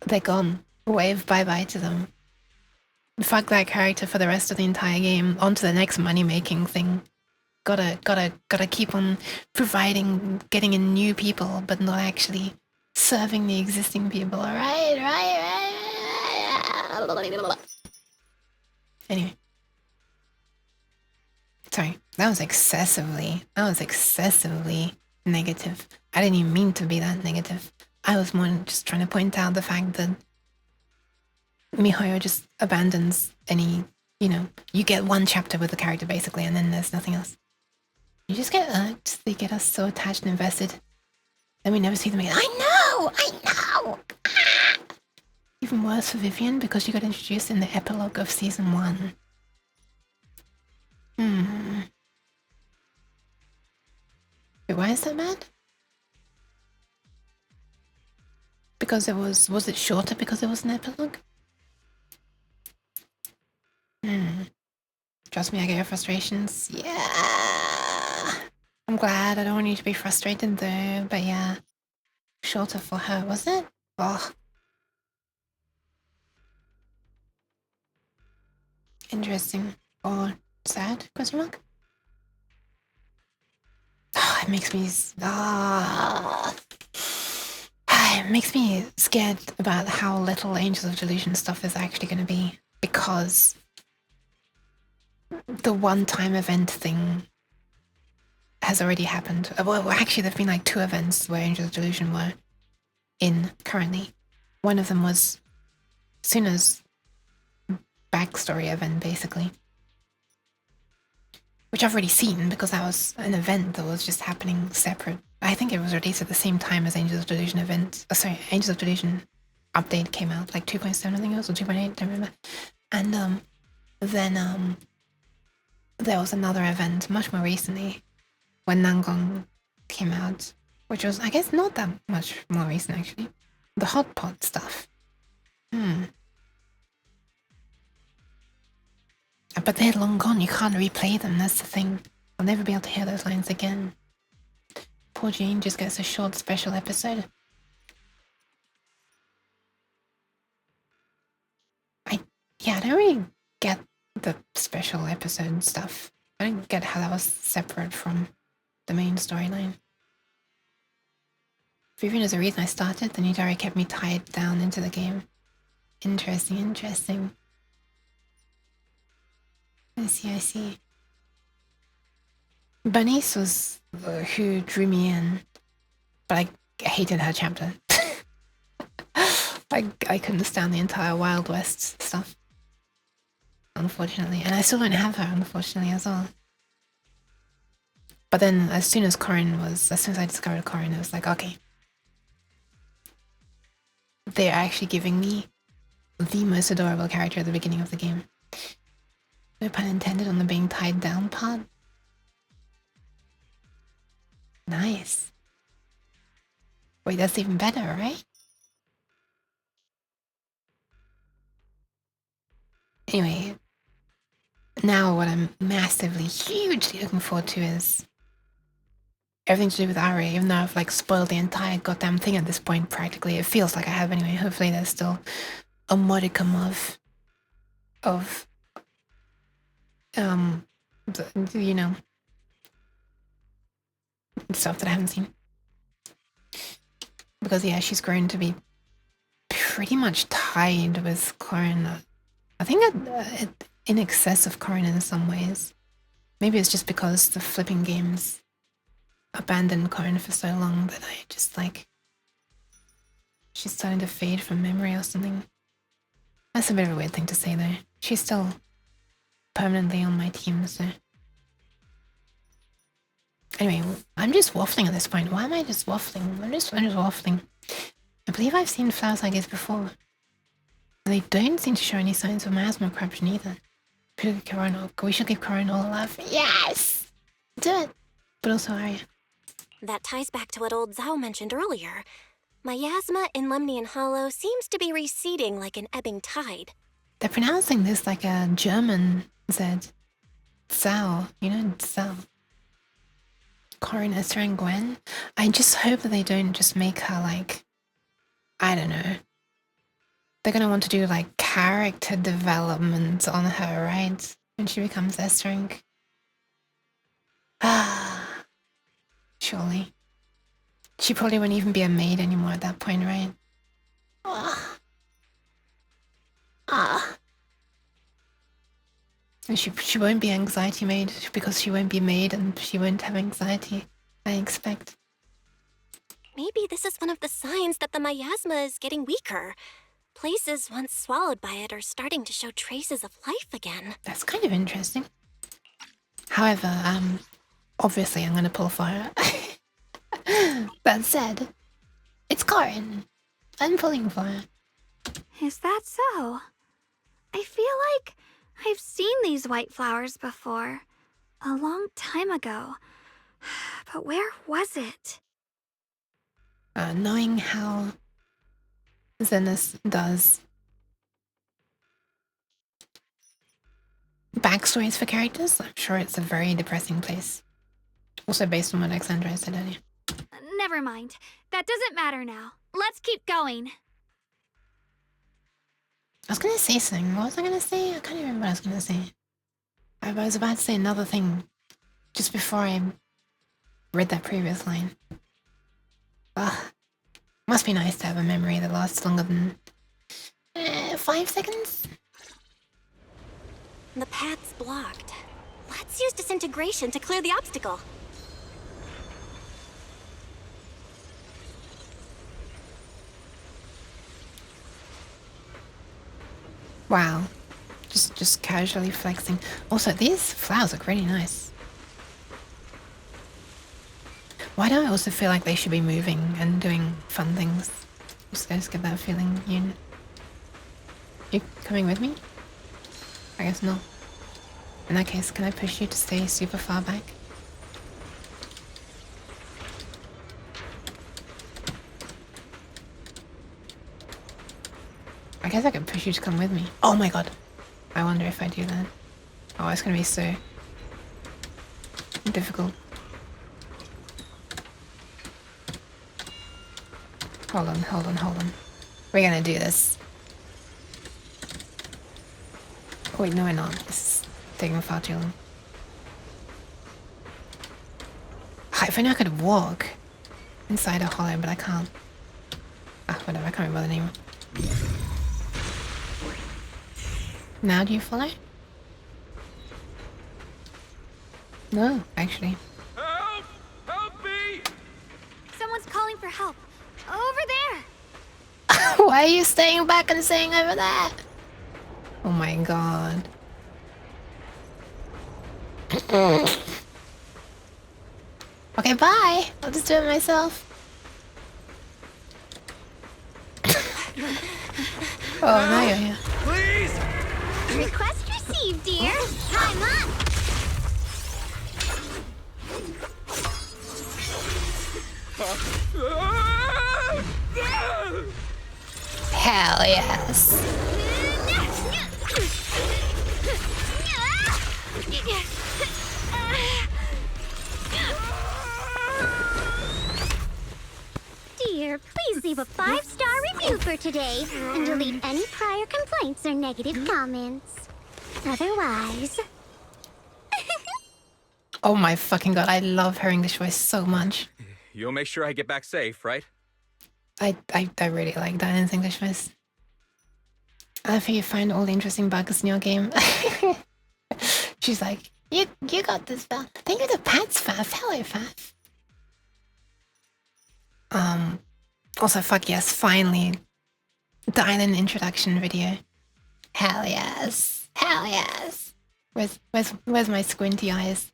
they're gone. Wave bye-bye to them. Fuck that character for the rest of the entire game. On to the next money-making thing. Gotta keep on providing, getting in new people, but not actually serving the existing people. Right. Anyway. Sorry, that was excessively negative. I didn't even mean to be that negative. I was more just trying to point out the fact that Mihoyo just abandons any, you get one chapter with the character basically, and then there's nothing else. You just get irked. They get us so attached and invested. Then we never see them again. I know! Even worse for Vivian because she got introduced in the epilogue of season 1. Wait, why is that bad? Because was it shorter because it was an epilogue? Trust me, I get your frustrations. Yeah. I'm glad. I don't want you to be frustrated though, but yeah. Shorter for her, was it? Oh. Interesting. Or sad? Question mark? Oh, it makes me... it makes me scared about how little Angels of Delusion stuff is actually going to be. Because the one-time event thing has already happened. Well, actually, there have been like 2 events where Angels of Delusion were in currently. One of them was Suna's backstory event, basically. Which I've already seen because that was an event that was just happening separate. I think it was released at the same time as Angels of Delusion event. Angels of Delusion update came out, like 2.7 I think it was, or 2.8, don't remember. And then there was another event much more recently when Nangong came out, which was, I guess, not that much more recent actually. The hot pot stuff. But they're long gone, you can't replay them, that's the thing. I'll never be able to hear those lines again. Poor Jane just gets a short special episode. I don't really get the special episode stuff. I didn't get how that was separate from the main storyline. If even there's a reason I started, the Nidari kept me tied down into the game. Interesting, interesting. I see. Bernice was who drew me in, but I hated her chapter. I couldn't stand the entire Wild West stuff, unfortunately. And I still don't have her, unfortunately, as well. But then as soon as I discovered Corin, I was like, okay. They're actually giving me the most adorable character at the beginning of the game. No pun intended on the being tied down part. Nice. Wait, that's even better, right? Anyway, now what I'm massively, hugely looking forward to is everything to do with Ari, even though I've like spoiled the entire goddamn thing at this point practically. It feels like I have anyway. Hopefully there's still a modicum of you know, stuff that I haven't seen. Because yeah, she's grown to be pretty much tied with Corin. I think in excess of Corin in some ways. Maybe it's just because the flipping games abandoned Corin for so long that I just like she's starting to fade from memory or something. That's a bit of a weird thing to say though. She's still permanently on my team, so anyway, I'm just waffling at this point. Why am I just waffling? I'm just waffling. I believe I've seen flowers like this before. They don't seem to show any signs of miasma corruption either. We should give Corin all love. Yes! Do it! But also Arya. That ties back to what old Zhao mentioned earlier. Miasma in Lemnian Hollow seems to be receding like an ebbing tide. They're pronouncing this like a German Z. Zhao. You know, Zhao. Corin, Esther, and Gwen. I just hope that they don't just make her like, I don't know. They're gonna want to do like character development on her, right? When she becomes Esther. Surely. She probably won't even be a maid anymore at that point, right? And she won't be anxiety maid because she won't be maid and she won't have anxiety, I expect. Maybe this is one of the signs that the miasma is getting weaker. Places once swallowed by it are starting to show traces of life again. That's kind of interesting. However, obviously I'm gonna pull for her. That said, it's Corin. I'm pulling for her. Is that so? I feel like I've seen these white flowers before. A long time ago. But where was it? Knowing how Zenless does backstories for characters, I'm sure it's a very depressing place. Also based on what Alexandra said earlier. Never mind. That doesn't matter now. Let's keep going. I was gonna say something. What was I gonna say? I can't even remember what I was gonna say. I was about to say another thing just before I read that previous line. Must be nice to have a memory that lasts longer than 5 seconds? The path's blocked. Let's use disintegration to clear the obstacle. Wow. Just casually flexing. Also, these flowers look really nice. Why do I also feel like they should be moving and doing fun things? Just get that feeling. You coming with me? I guess not. In that case, can I push you to stay super far back? I guess I could push you to come with me. Oh my god. I wonder if I do that. Oh, it's gonna be so difficult. Hold on. We're gonna do this. Wait, no, we're not. This is taking far too long. If only I could walk inside a hollow, but I can't. Ah, whatever, I can't remember the name. Now do you follow? No, actually. Help! Help me! Someone's calling for help. Over there! Why are you staying back and saying over there? Oh my god. Okay, bye. I'll just do it myself. Oh, now you're here. Please! Request received, dear. Time up! Hell yes. Dear, please leave a 5-star review for today and delete any prior complaints or negative comments. Otherwise... Oh my fucking god, I love her English voice so much. You'll make sure I get back safe, right? I really like Diana's English voice. I love how you find all the interesting bugs in your game. She's like, you got this, Val. Thank you to Pat's Faf. Hello, Faf. Also, fuck yes, finally. Diana introduction video. Hell yes. Hell yes. Where's my squinty eyes?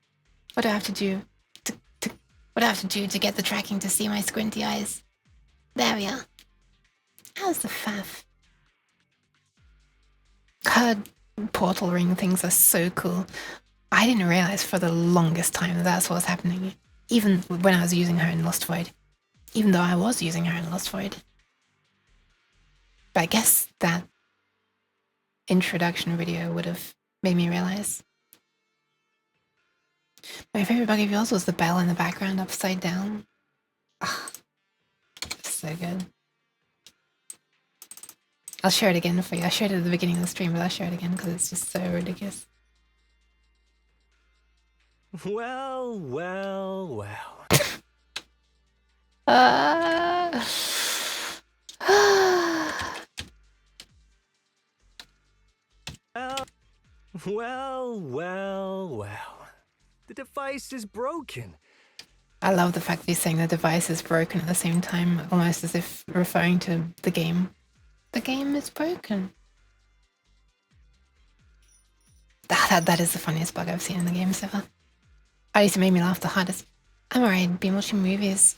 What do I have to do? What do I have to do to get the tracking to see my squinty eyes? There we are. How's the Faf? Her portal ring things are so cool. I didn't realize for the longest time that that's what was happening. Even when I was using her in Lost Void. Even though I was using her in Lost Void. But I guess that introduction video would have made me realize. My favorite bug of yours was the bell in the background upside down. Ah, so good. I'll share it again for you. I shared it at the beginning of the stream, but I'll share it again because it's just so ridiculous. Well, well, well. Well, well, well. The device is broken. I love the fact that he's saying the device is broken at the same time, almost as if referring to the game. The game is broken. That is the funniest bug I've seen in the game so far. At least it made me laugh the hardest. I'm alright, been watching movies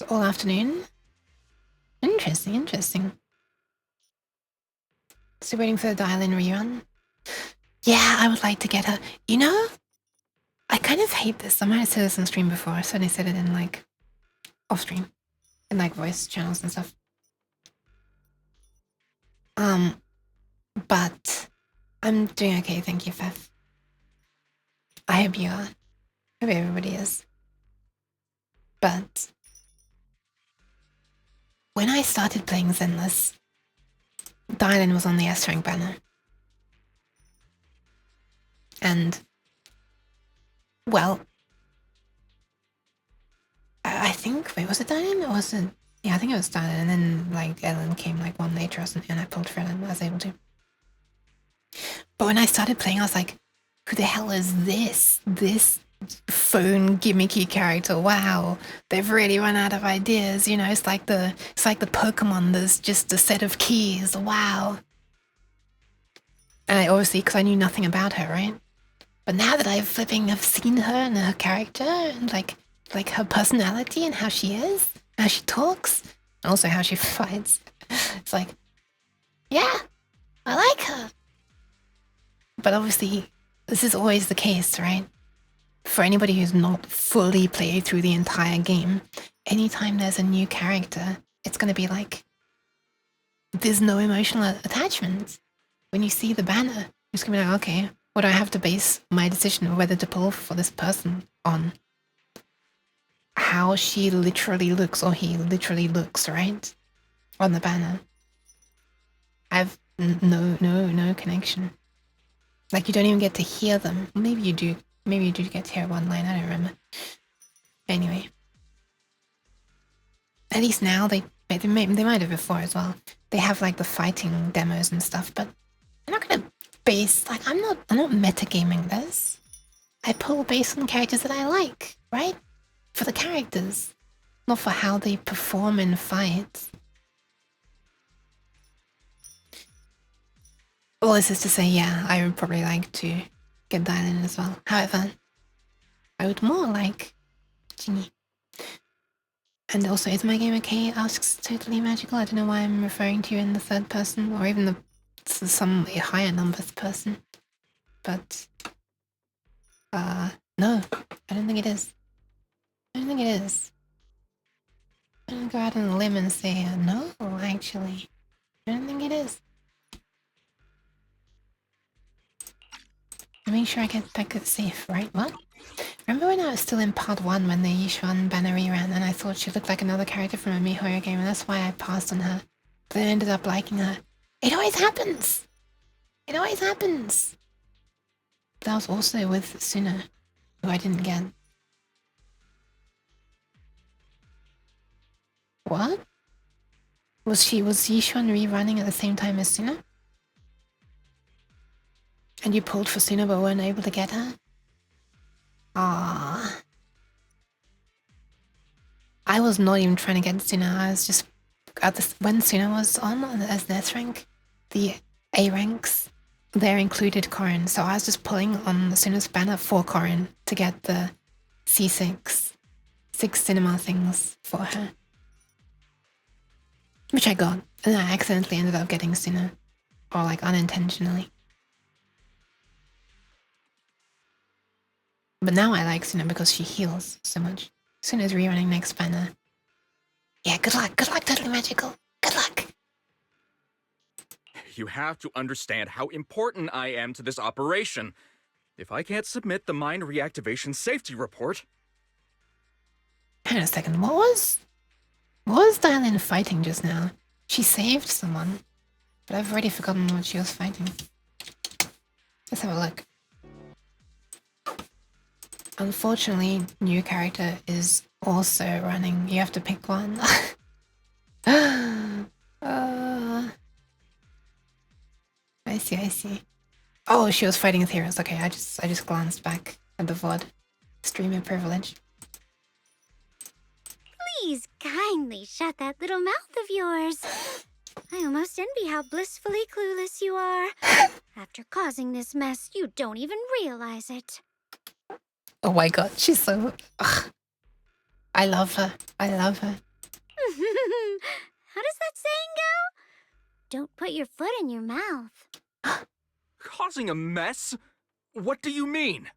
all afternoon. Interesting, interesting. Still waiting for the dial-in rerun. Yeah, I would like to get her. You know, I kind of hate this. I might have said this on stream before. I certainly said it in like off stream, in like voice channels and stuff. But I'm doing okay, thank you, Fef. I hope you are. I hope everybody is. But when I started playing Zenless, Dylan was on the S-Rank banner. And, well, I think, wait, was it Dylan or was it? Yeah, I think it was Dylan, and then, like, Ellen came, like, one later or something, and I pulled Fred and I was able to. But when I started playing, I was like, who the hell is this? This phone gimmicky character? Wow, they've really run out of ideas, you know, it's like the Pokemon, there's just a set of keys, wow. And I obviously, because I knew nothing about her, right? But now that have seen her and her character and like her personality and how she is, how she talks, and also how she fights, it's like, yeah, I like her. But obviously, this is always the case, right? For anybody who's not fully played through the entire game, anytime there's a new character, it's going to be like, there's no emotional attachment. When you see the banner, it's going to be like, okay, what do I have to base my decision of whether to pull for this person on? How she literally looks, or he literally looks, right? On the banner. I've no connection. Like you don't even get to hear them. Maybe you do. Maybe you do get to hear one line. I don't remember. Anyway, at least now they might have before as well. They have like the fighting demos and stuff, but I'm not gonna base like I'm not metagaming this. I pull based on characters that I like, right? For the characters, not for how they perform in fights. All this is to say, yeah, I would probably like to get that in as well. However, I would more like Ginny. And also, is my game okay? Asks Totally Magical. I don't know why I'm referring to you in the third person, or even some higher numbers person. But, no, I don't think it is. I don't think it is. I'm gonna go out on a limb and say, no, actually. I don't think it is. Make sure I get back safe, right? What? Remember when I was still in part 1 when the Yishuan banner ran and I thought she looked like another character from a MiHoYo game and that's why I passed on her. But then I ended up liking her. It always happens! It always happens! But that was also with Suna, who I didn't get. What? Was Yishuan rerunning at the same time as Suna? And you pulled for Suna but weren't able to get her? Ah. I was not even trying to get Suna. I was just when Suna was on as S rank, the A ranks there included Corrin, so I was just pulling on Suna's banner for Corrin to get the C6 cinema things for her, which I got, and I accidentally ended up getting Suna, or like unintentionally. But now I like Suna because she heals so much. Suna's rerunning next banner. Yeah, good luck, Totally Magical. Good luck. You have to understand how important I am to this operation. If I can't submit the mine reactivation safety report... Hang on a second, what was Dylan fighting just now? She saved someone, but I've already forgotten what she was fighting. Let's have a look. Unfortunately, new character is also running. You have to pick one. I see. Oh, she was fighting with heroes. Okay, I just glanced back at the VOD. Streamer privilege. Please kindly shut that little mouth of yours. I almost envy how blissfully clueless you are. After causing this mess, you don't even realize it. Oh my god, she's so... Ugh. I love her. How does that saying go? Don't put your foot in your mouth. Causing a mess? What do you mean?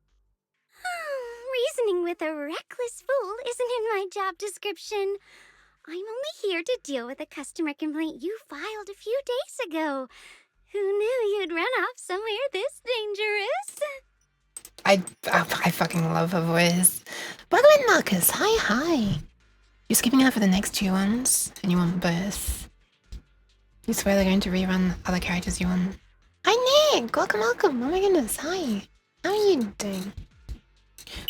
Reasoning with a reckless fool isn't in my job description. I'm only here to deal with a customer complaint you filed a few days ago. Who knew you'd run off somewhere this dangerous? I fucking love her voice. Welcome in, Marcus. Hi. You're skipping out for the next 2 ones, and you want both. You swear they're going to rerun other characters you want. Hi, Nick. Welcome. Oh my goodness. Hi. How are you doing?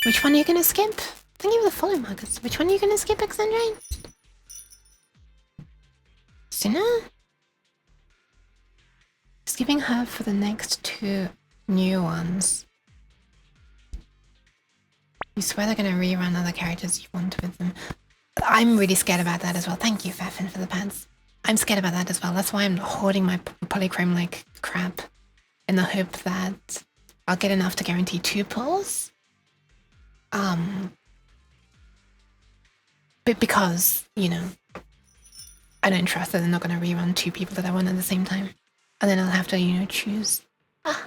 Which one are you gonna skip? Thank you for the follow, Marcus. Which one are you gonna skip, Alexandrine? Suna? Skipping her for the next 2 new ones. You swear they're gonna rerun other characters you want with them. I'm really scared about that as well. Thank you, Fafin, for the pants. I'm scared about that as well. That's why I'm hoarding my polychrome like crap in the hope that I'll get enough to guarantee 2 pulls. But because, you know, I don't trust that they're not going to rerun 2 people that I want at the same time. And then I'll have to, you know, choose. Yeah,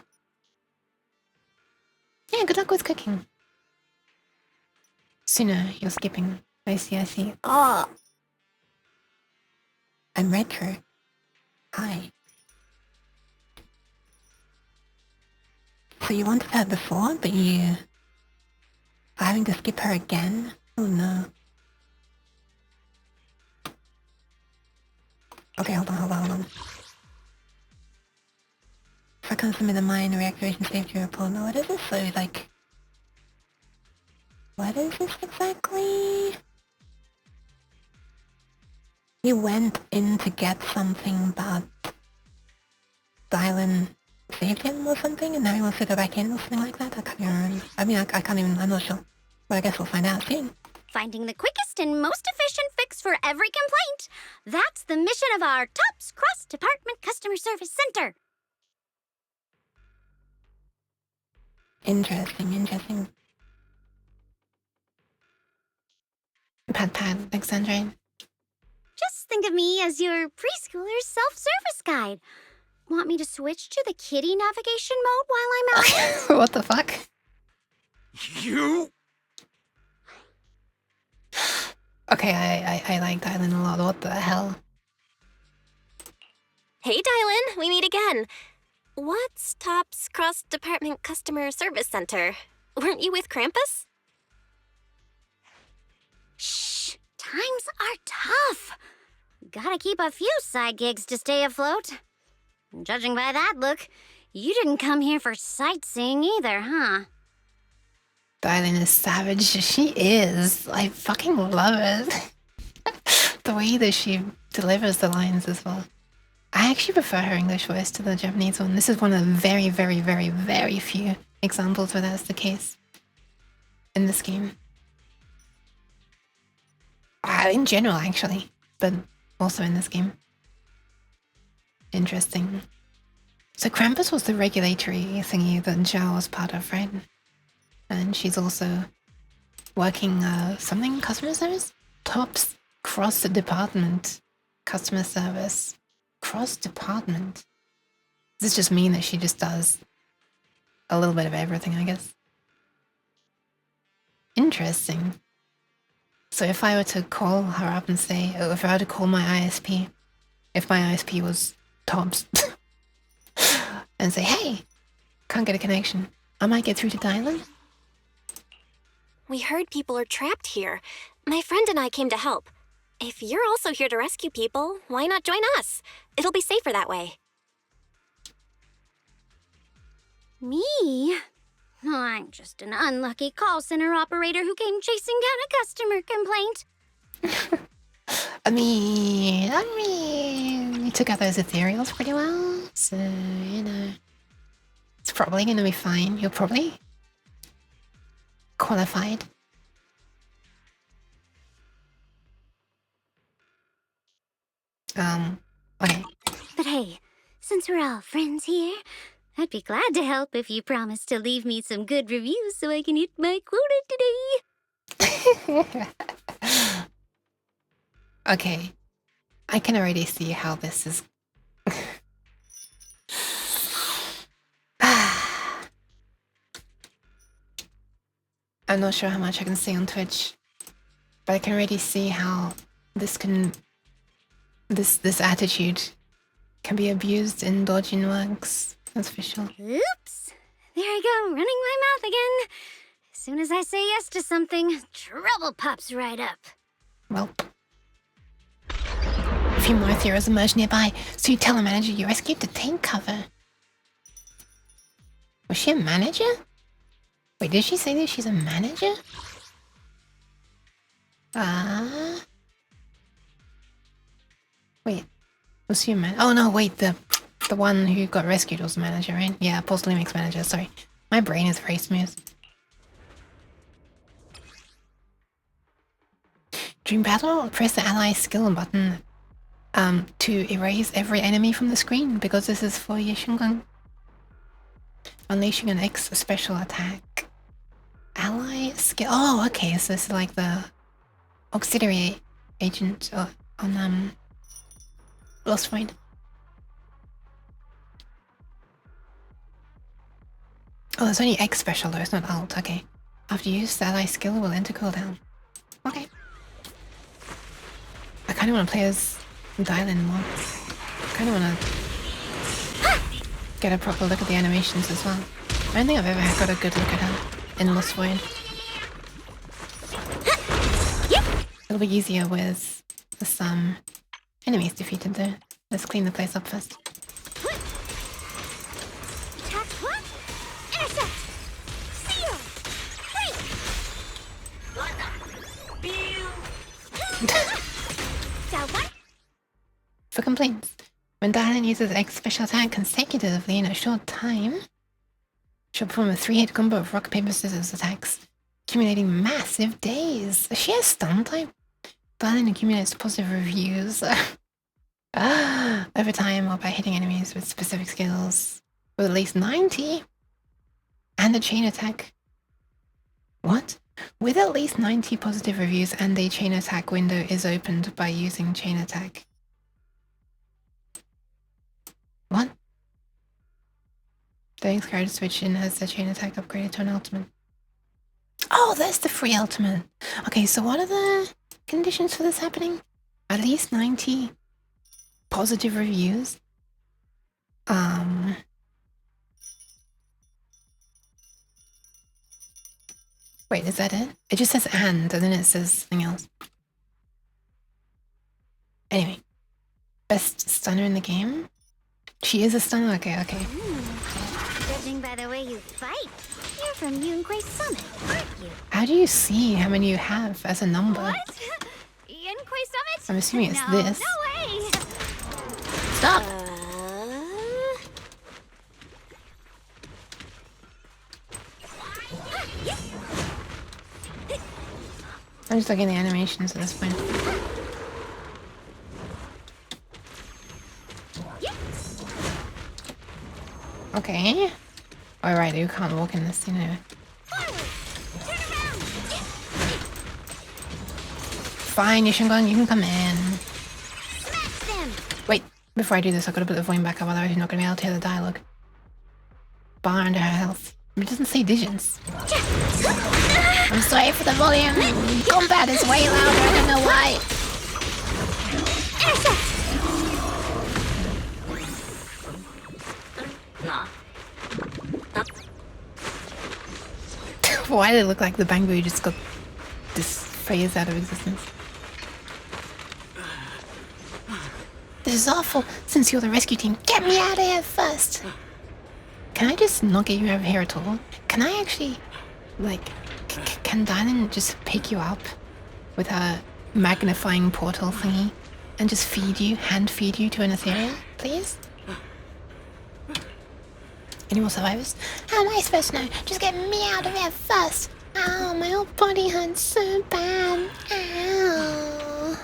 good luck with cooking. Sooner, you're skipping. I see. Oh! I'm retro. Hi. So you wanted her before, but you are having to skip her again? Oh no. Okay, hold on. for consuming the mine reactivation safety report. Now, what is this? So, like, what is this exactly? He went in to get something, but Dylan saved him or something, and now he wants to go back in or something like that? I can't even remember. I mean, I can't even, I'm not sure. But I guess we'll find out soon. Finding the quickest and most efficient fix for every complaint. That's the mission of our TOPS Cross-Department Customer Service Center. Interesting. Pat, Alexandrine. Just think of me as your preschooler's self-service guide. Want me to switch to the kitty navigation mode while I'm out here? What the fuck? You? Okay, I like Dylan a lot. What the hell? Hey, Dylan, we meet again. What's TOPS Cross-Department Customer Service Center? Weren't you with Krampus? Shh, times are tough. Gotta keep a few side gigs to stay afloat. Judging by that look, you didn't come here for sightseeing either, huh? Dylan is savage. She is. I fucking love it. The way that she delivers the lines as well. I actually prefer her English voice to the Japanese one. This is one of the very, very, very, very few examples where that's the case in this game. In general, actually, but also in this game. Interesting. So Krampus was the regulatory thingy that Zhao was part of, right? And she's also working something customer service? TOPS cross-department customer service. Cross-department? Does this just mean that she just does a little bit of everything, I guess? Interesting. So if I were to call her up and say, oh, if I were to call my ISP, if my ISP was TOPS, and say, hey, can't get a connection, I might get through to Dylan? We heard people are trapped here. My friend and I came to help. If you're also here to rescue people, why not join us? It'll be safer that way. Me? I'm just an unlucky call center operator who came chasing down a customer complaint. I mean, you took out those ethereals pretty well, so, you know, it's probably gonna be fine. You're probably qualified. Okay. But hey, since we're all friends here, I'd be glad to help if you promise to leave me some good reviews so I can hit my quota today. Okay. I can already see how this is... I'm not sure how much I can say on Twitch, but I can already see how this can... This attitude can be abused in Dojin works. That's for sure. Oops! There I go, running my mouth again. As soon as I say yes to something, trouble pops right up. Well, a few more ethereals emerge nearby, so you tell the manager you rescued to take cover. Was she a manager? Wait, did she say that she's a manager? Wait, was she a man? Oh no, wait, the one who got rescued was a manager, right? Yeah, Post-Limix manager, sorry. My brain is very smooth. During battle, press the ally skill button to erase every enemy from the screen, because this is for Yeshungang. Unleashing an X special attack. Ally skill. Oh, okay, so this is like the auxiliary agent on Lost Void. Oh, there's only X special though, it's not alt, okay. After use, the ally skill will enter cooldown. Okay. I kinda wanna play as Dylan more. I kinda wanna get a proper look at the animations as well. I don't think I've ever got a good look at her in Lost Void. It'll be easier with some enemies defeated though. Let's clean the place up first. For complaints, when Darlin uses X special attack consecutively in a short time, she'll perform a 3-hit combo of rock, paper, scissors attacks, accumulating massive days. She has stun type. Darlin accumulates positive reviews over time or by hitting enemies with specific skills with at least 90. And a chain attack. What? With at least 90 positive reviews and a chain attack window is opened by using chain attack. What? The card switch in has the chain attack upgraded to an ultimate. Oh, there's the free ultimate. Okay, so what are the conditions for this happening? At least 90 positive reviews. Wait, is that it? It just says and then it says something else. Anyway. Best stunner in the game? She is a stunner? Okay. Judging by the way you fight, you're from Yunquay Summit, aren't you? How do you see how many you have as a number? What? Yunquay Summit? I'm assuming it's no, this. No way! Stop! I'm just looking at the animations at this point. Okay. Alright, you can't walk in this scene anyway. Fine, Yishungang, you can come in. Wait, before I do this, I've got to put the volume back up, otherwise you're not going to be able to hear the dialogue. Bar under her health. It doesn't say digits. I'm sorry for the volume. Combat is way louder, I don't know why. Why did it look like the Bangu just got this phrase out of existence? This is awful. Since you're the rescue team, get me out of here first. Can I just not get you out of here at all? Can I actually, like, can Dylan just pick you up with her magnifying portal thingy and just feed you, hand feed you to an ethereal, please? Any more survivors? How am I supposed to know? Just get me out of here first. Ow, my whole body hurts so bad. Ow.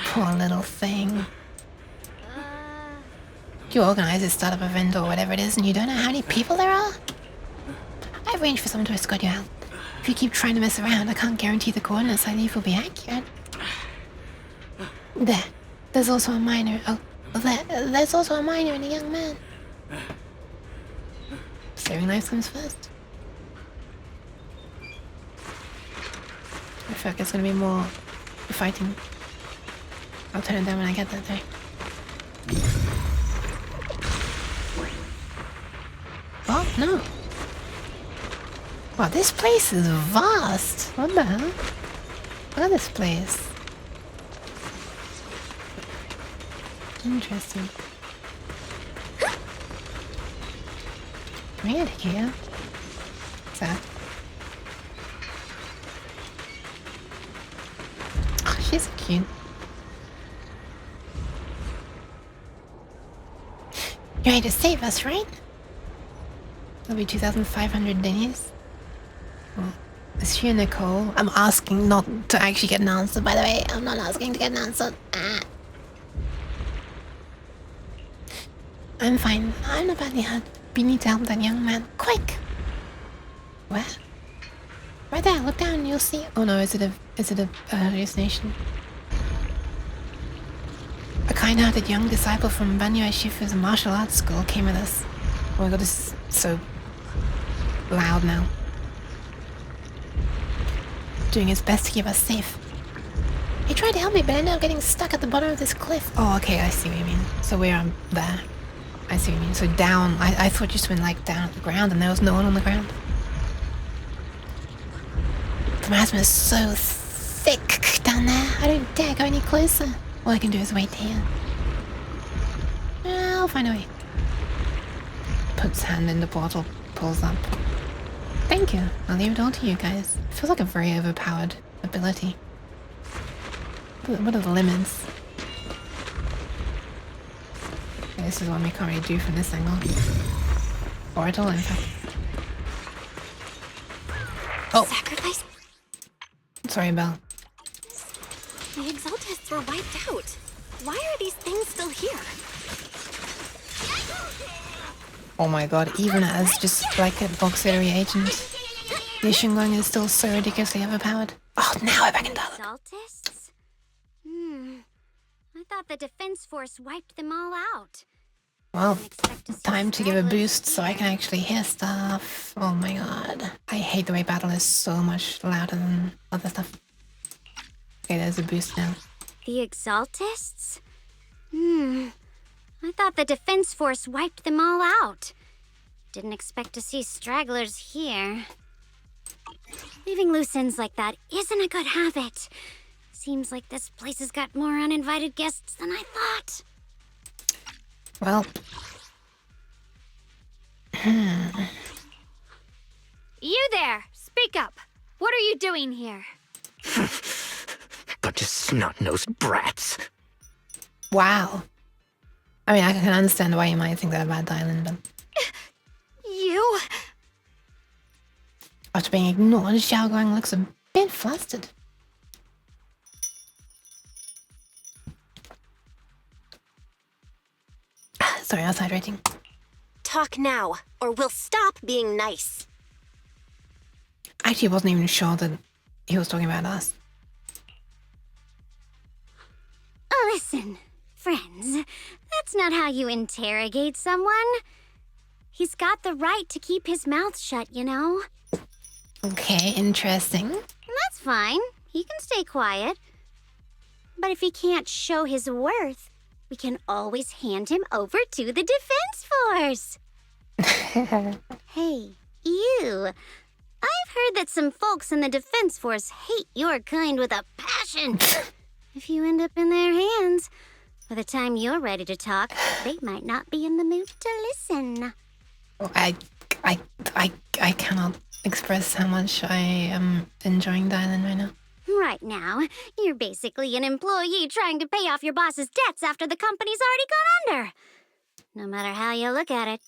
Poor little thing. You organize this startup event or whatever it is and you don't know how many people there are? I've arranged for someone to escort you out. If you keep trying to mess around, I can't guarantee the coordinates I leave will be accurate. There's also a miner. There's also a miner and a young man. Saving lives comes first. I feel like it's gonna be more fighting. I'll turn it down when I get that there. Oh, no. Wow, this place is vast. What the hell? Look at this place. Interesting. Can we get here? What's that? Oh, she's cute. You're ready to save us, right? That'll be 2,500 days. Oh, is she a Nicole? I'm asking not to actually get an answer, by the way. I'm not asking to get an answer. I'm fine. I'm not badly hurt. We need to help that young man. Quick! Where? Right there, look down, you'll see. Oh no, is it a hallucination? A kind-hearted young disciple from Banyu Shifu's martial arts school came with us. Oh my god, this is so loud now. Doing his best to keep us safe. He tried to help me, but ended up getting stuck at the bottom of this cliff. Oh, okay, I see what you mean. So we're there. I see what you mean. So down. I thought you just went like down at the ground and there was no one on the ground. The miasma is so thick down there. I don't dare go any closer. All I can do is wait here. I'll find a way. Puts hand in the portal, pulls up. Thank you. I'll leave it all to you guys. It feels like a very overpowered ability. What are the limits? Okay, this is one we can't really do from this angle. Or at all, in fact. Oh! Sacrifice? Sorry, Belle. The Exaltists were wiped out. Why are these things still here? Oh my god, even as just like a auxiliary agent, the Xingguang is still so ridiculously overpowered. Oh, now I'm back in dialogue. Exaltists? I thought the defense force wiped them all out. Well, time to give a boost so I can actually hear stuff. Oh my god. I hate the way battle is so much louder than other stuff. Okay, there's a boost now. The Exaltists? I thought the defense force wiped them all out. Didn't expect to see stragglers here. Leaving loose ends like that isn't a good habit. Seems like this place has got more uninvited guests than I thought. Well. You there! Speak up! What are you doing here? Bunch of snot-nosed brats. Wow. I mean, I can understand why you might think that about Dylan, but... You? After being ignored, Xiaoguang looks a bit flustered. Sorry, I was hydrating. Talk now, or we'll stop being nice. I actually wasn't even sure that he was talking about us. Listen, friends, that's not how you interrogate someone. He's got the right to keep his mouth shut, you know? Okay, interesting. That's fine. He can stay quiet. But if he can't show his worth, we can always hand him over to the defense force. Hey, you. I've heard that some folks in the defense force hate your kind with a passion. If you end up in their hands, by the time you're ready to talk, they might not be in the mood to listen. I cannot express how much I am enjoying Dylan right now. Right now, you're basically an employee trying to pay off your boss's debts after the company's already gone under. No matter how you look at it,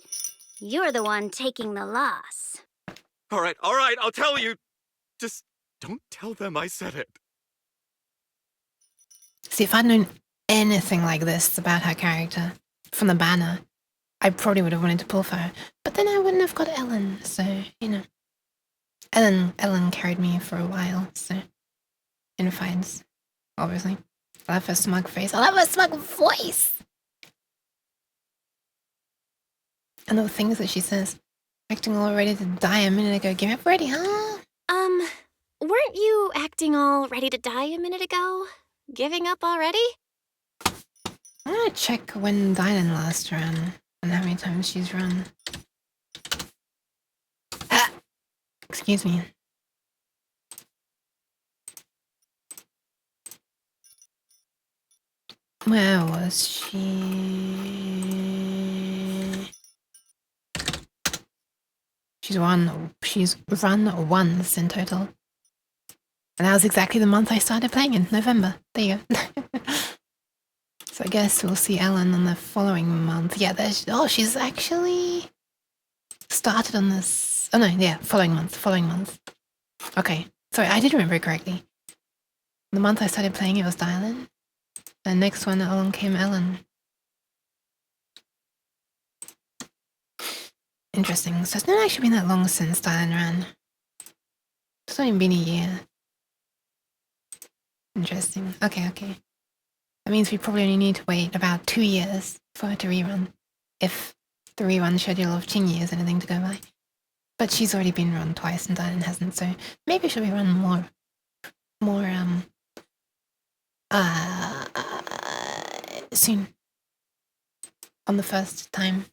you're the one taking the loss. All right, I'll tell you. Just don't tell them I said it. See, if I'd known anything like this about her character from the banner, I probably would have wanted to pull for her. But then I wouldn't have got Ellen, so, you know. Ellen carried me for a while, so... in fights, obviously. I love her smug face. I love her smug voice! And the things that she says. Acting all ready to die a minute ago. Give me up already, huh? Weren't you acting all ready to die a minute ago? Giving up already? I'm gonna check when Dylan last ran and how many times she's run. Ah! Excuse me. Where was she? She's run once in total. And that was exactly the month I started playing in, November. There you go. So I guess we'll see Ellen on the following month. Yeah, she's actually started on this. Oh no, yeah, following month. Okay, sorry, I did remember it correctly. The month I started playing, it was Dylan. The next one along came Ellen. Interesting. So it's not actually been that long since Dylan ran. It's not even been a year. Interesting. Okay. That means we probably only need to wait about 2 years for her to rerun. If the rerun schedule of Chingy is anything to go by. But she's already been run twice and Dylan hasn't, so maybe she'll be run more soon. On the first time.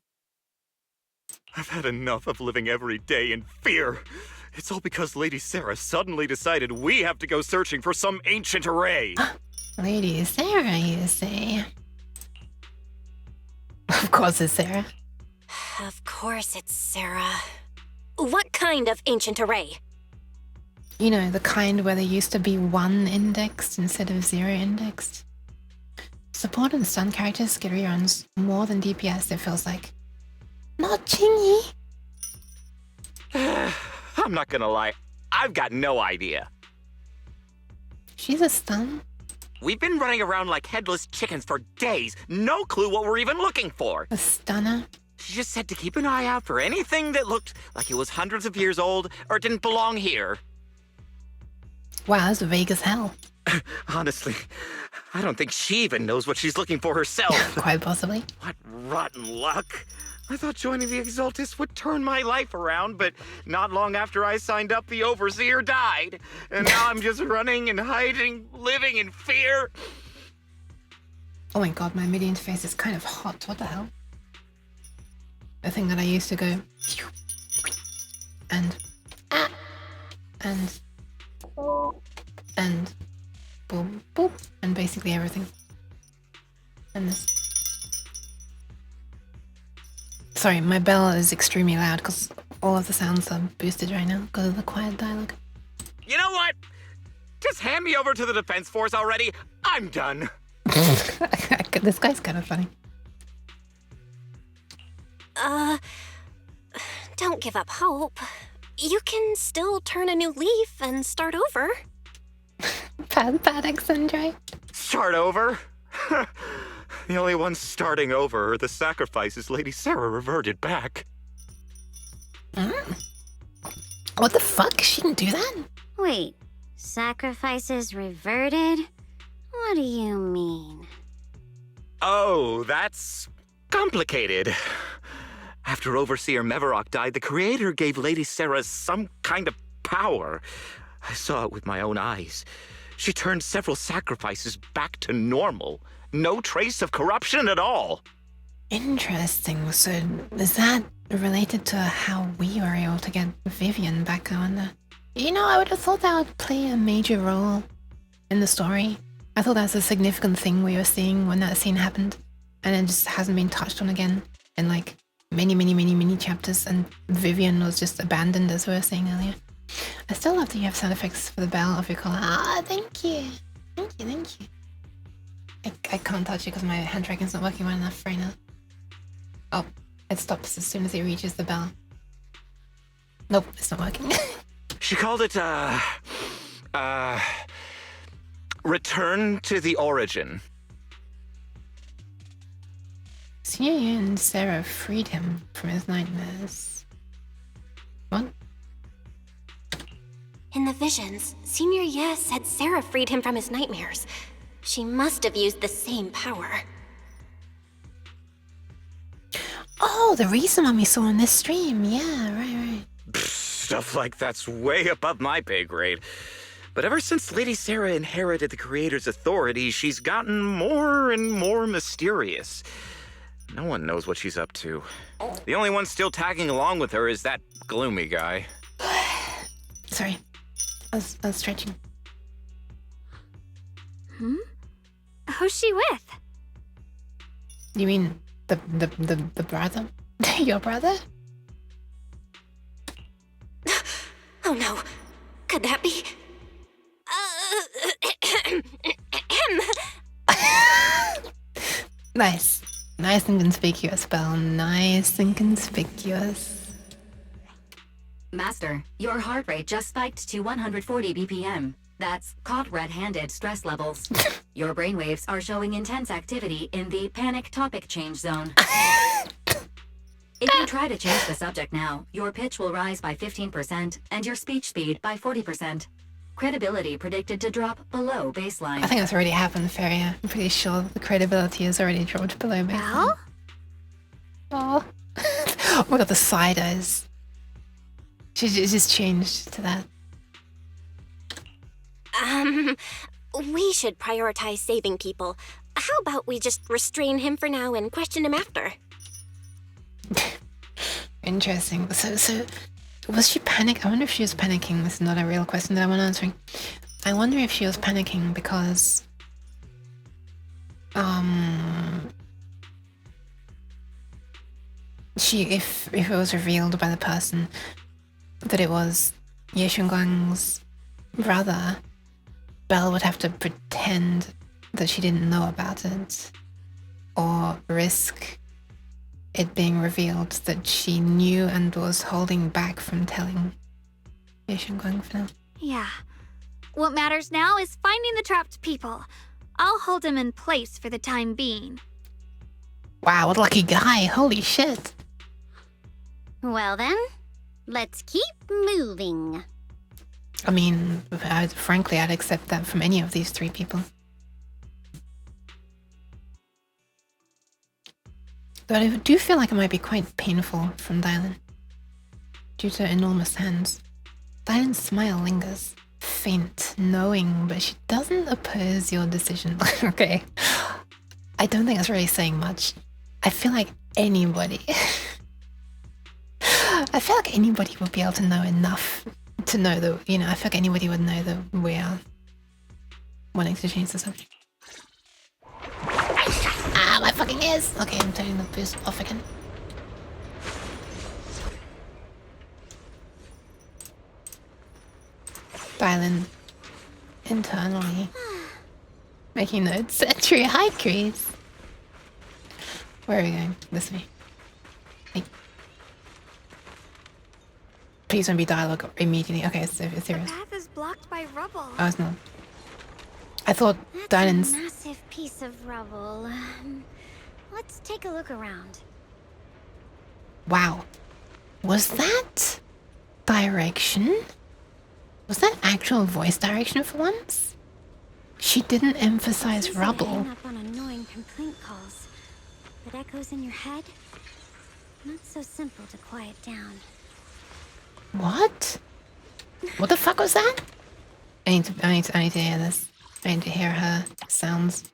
I've had enough of living every day in fear. It's all because Lady Sarah suddenly decided we have to go searching for some ancient array. Lady Sarah, you say? Of course it's Sarah. Of course it's Sarah. What kind of ancient array? You know, the kind where there used to be 1 indexed instead of 0 indexed. Support and stun characters get reruns more than DPS, it feels like. Not Chingy! I'm not gonna lie, I've got no idea. She's a stun. We've been running around like headless chickens for days. No clue what we're even looking for. A stunner? She just said to keep an eye out for anything that looked like it was hundreds of years old or didn't belong here. Wow, that's vague as hell. Honestly, I don't think she even knows what she's looking for herself. Quite possibly. What rotten luck. I thought joining the Exaltus would turn my life around, but not long after I signed up, the Overseer died. And now I'm just running and hiding, living in fear. Oh my god, my MIDI interface is kind of hot. What the hell? The thing that I used to go... And... And... Boom, boop, and basically everything. And this. Sorry, my bell is extremely loud because all of the sounds are boosted right now because of the quiet dialogue. You know what? Just hand me over to the Defense Force already. I'm done. This guy's kind of funny. Don't give up hope. You can still turn a new leaf and start over. Bad accent, right? Start over? The only ones starting over are the sacrifices Lady Sarah reverted back. What the fuck? She didn't do that? Wait, sacrifices reverted? What do you mean? Oh, that's complicated. After Overseer Mevarok died, the Creator gave Lady Sarah some kind of power. I saw it with my own eyes. She turned several sacrifices back to normal. No trace of corruption at all. Interesting. So is that related to how we were able to get Vivian back on the... You know, I would have thought that would play a major role in the story. I thought that's a significant thing we were seeing when that scene happened. And it just hasn't been touched on again in like many chapters. And Vivian was just abandoned, as we were saying earlier. I still love that you have sound effects for the bell of your collar. Ah, thank you. Thank you. I can't touch it because my hand tracking's not working well enough right now. Oh, it stops as soon as it reaches the bell. Nope, it's not working. She called it, Return to the Origin. Senior and Sarah freed him from his nightmares. What? In the visions, Senior Ye said Sarah freed him from his nightmares. She must have used the same power. Oh, the reason Mommy saw in this stream. Yeah, right. Stuff like that's way above my pay grade. But ever since Lady Sarah inherited the Creator's authority, she's gotten more and more mysterious. No one knows what she's up to. The only one still tagging along with her is that gloomy guy. Sorry. I was stretching. Who's she with? You mean the brother? Your brother? Oh no. Could that be? Nice. Nice and conspicuous, Belle. Nice and conspicuous. Master, your heart rate just spiked to 140 BPM. That's caught red-handed stress levels. Your brainwaves are showing intense activity in the panic topic change zone. If you try to change the subject now, your pitch will rise by 15% and your speech speed by 40%. Credibility predicted to drop below baseline. I think that's already happened, Feria. I'm pretty sure the credibility has already dropped below baseline. Oh. Oh my god, the side eyes. She just changed to that. We should prioritize saving people. How about we just restrain him for now and question him after? Interesting. So was she panic? I wonder if she was panicking. This is not a real question that I'm answering. I wonder if she was panicking because if it was revealed by the person that it was Ye Shunguang's rather Belle would have to pretend that she didn't know about it, or risk it being revealed that she knew and was holding back from telling Shengguang for now. Yeah. What matters now is finding the trapped people. I'll hold him in place for the time being. Wow, what a lucky guy. Holy shit. Well then, let's keep moving. I mean, frankly, I'd accept that from any of these three people. But I do feel like it might be quite painful from Dylan, due to enormous hands. Dylan's smile lingers, faint, knowing, but she doesn't oppose your decision. Okay. I don't think that's really saying much. I feel like anybody... I feel like anybody would be able to know enough to know that, you know, I feel like anybody would know that we are wanting to change the subject. Ah, my fucking ears! Okay, I'm turning the boost off again. Dylan, internally, making notes. True, hi, Chris. Where are we going? This way. Hey. Please don't be dialogue immediately. Okay, it's serious. The path is blocked by rubble. Oh, it's not. I thought That's Dylan's... a massive piece of rubble. Let's take a look around. Wow. Was that direction? Was that actual voice direction for once? She didn't emphasize Easy to rubble. hang up on annoying complaint calls. But echoes in your head? Not so simple to quiet down. What? What the fuck was that? I need to hear this. I need to hear her sounds.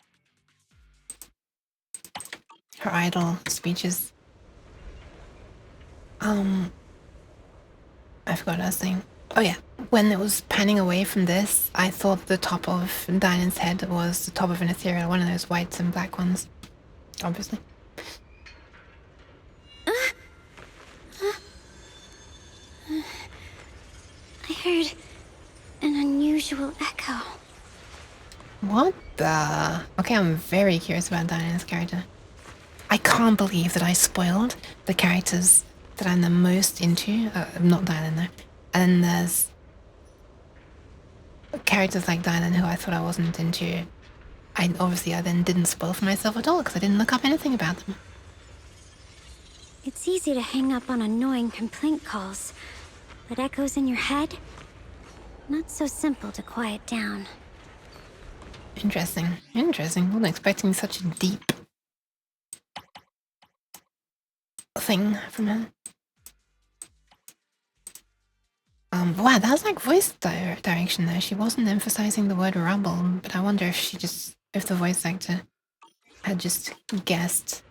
Her idle speeches. I forgot what I was saying. Oh yeah, when it was panning away from this, I thought the top of Dinah's head was the top of an ethereal, one of those whites and black ones. Obviously. I heard an unusual echo. What the? Okay, I'm very curious about Diana's character. I can't believe that I spoiled the characters that I'm the most into. Not Dylan though. And there's characters like Dylan who I thought I wasn't into. I then didn't spoil for myself at all because I didn't look up anything about them. It's easy to hang up on annoying complaint calls, but echoes in your head? Not so simple to quiet down. Interesting. Interesting. Wasn't expecting such a deep thing from her. Wow, that was like voice direction there. She wasn't emphasizing the word rubble, but I wonder if if the voice actor had just guessed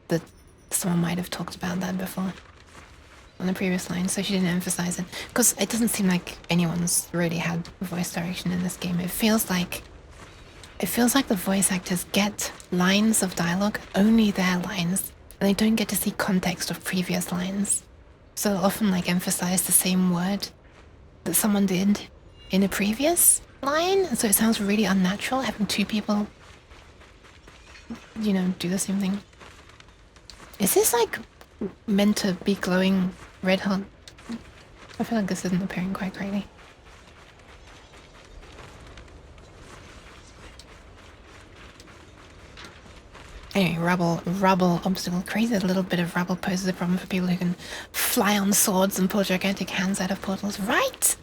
that someone might have talked about that before on the previous line, so she didn't emphasize it. Because it doesn't seem like anyone's really had voice direction in this game. It feels like the voice actors get lines of dialogue, only their lines, and they don't get to see context of previous lines. So they'll often like emphasize the same word that someone did in a previous line, and so it sounds really unnatural having two people, you know, do the same thing. Is this like meant to be glowing red hot? I feel like this isn't appearing quite correctly. Anyway, rubble obstacle. Crazy that a little bit of rubble poses a problem for people who can fly on swords and pull gigantic hands out of portals. Right!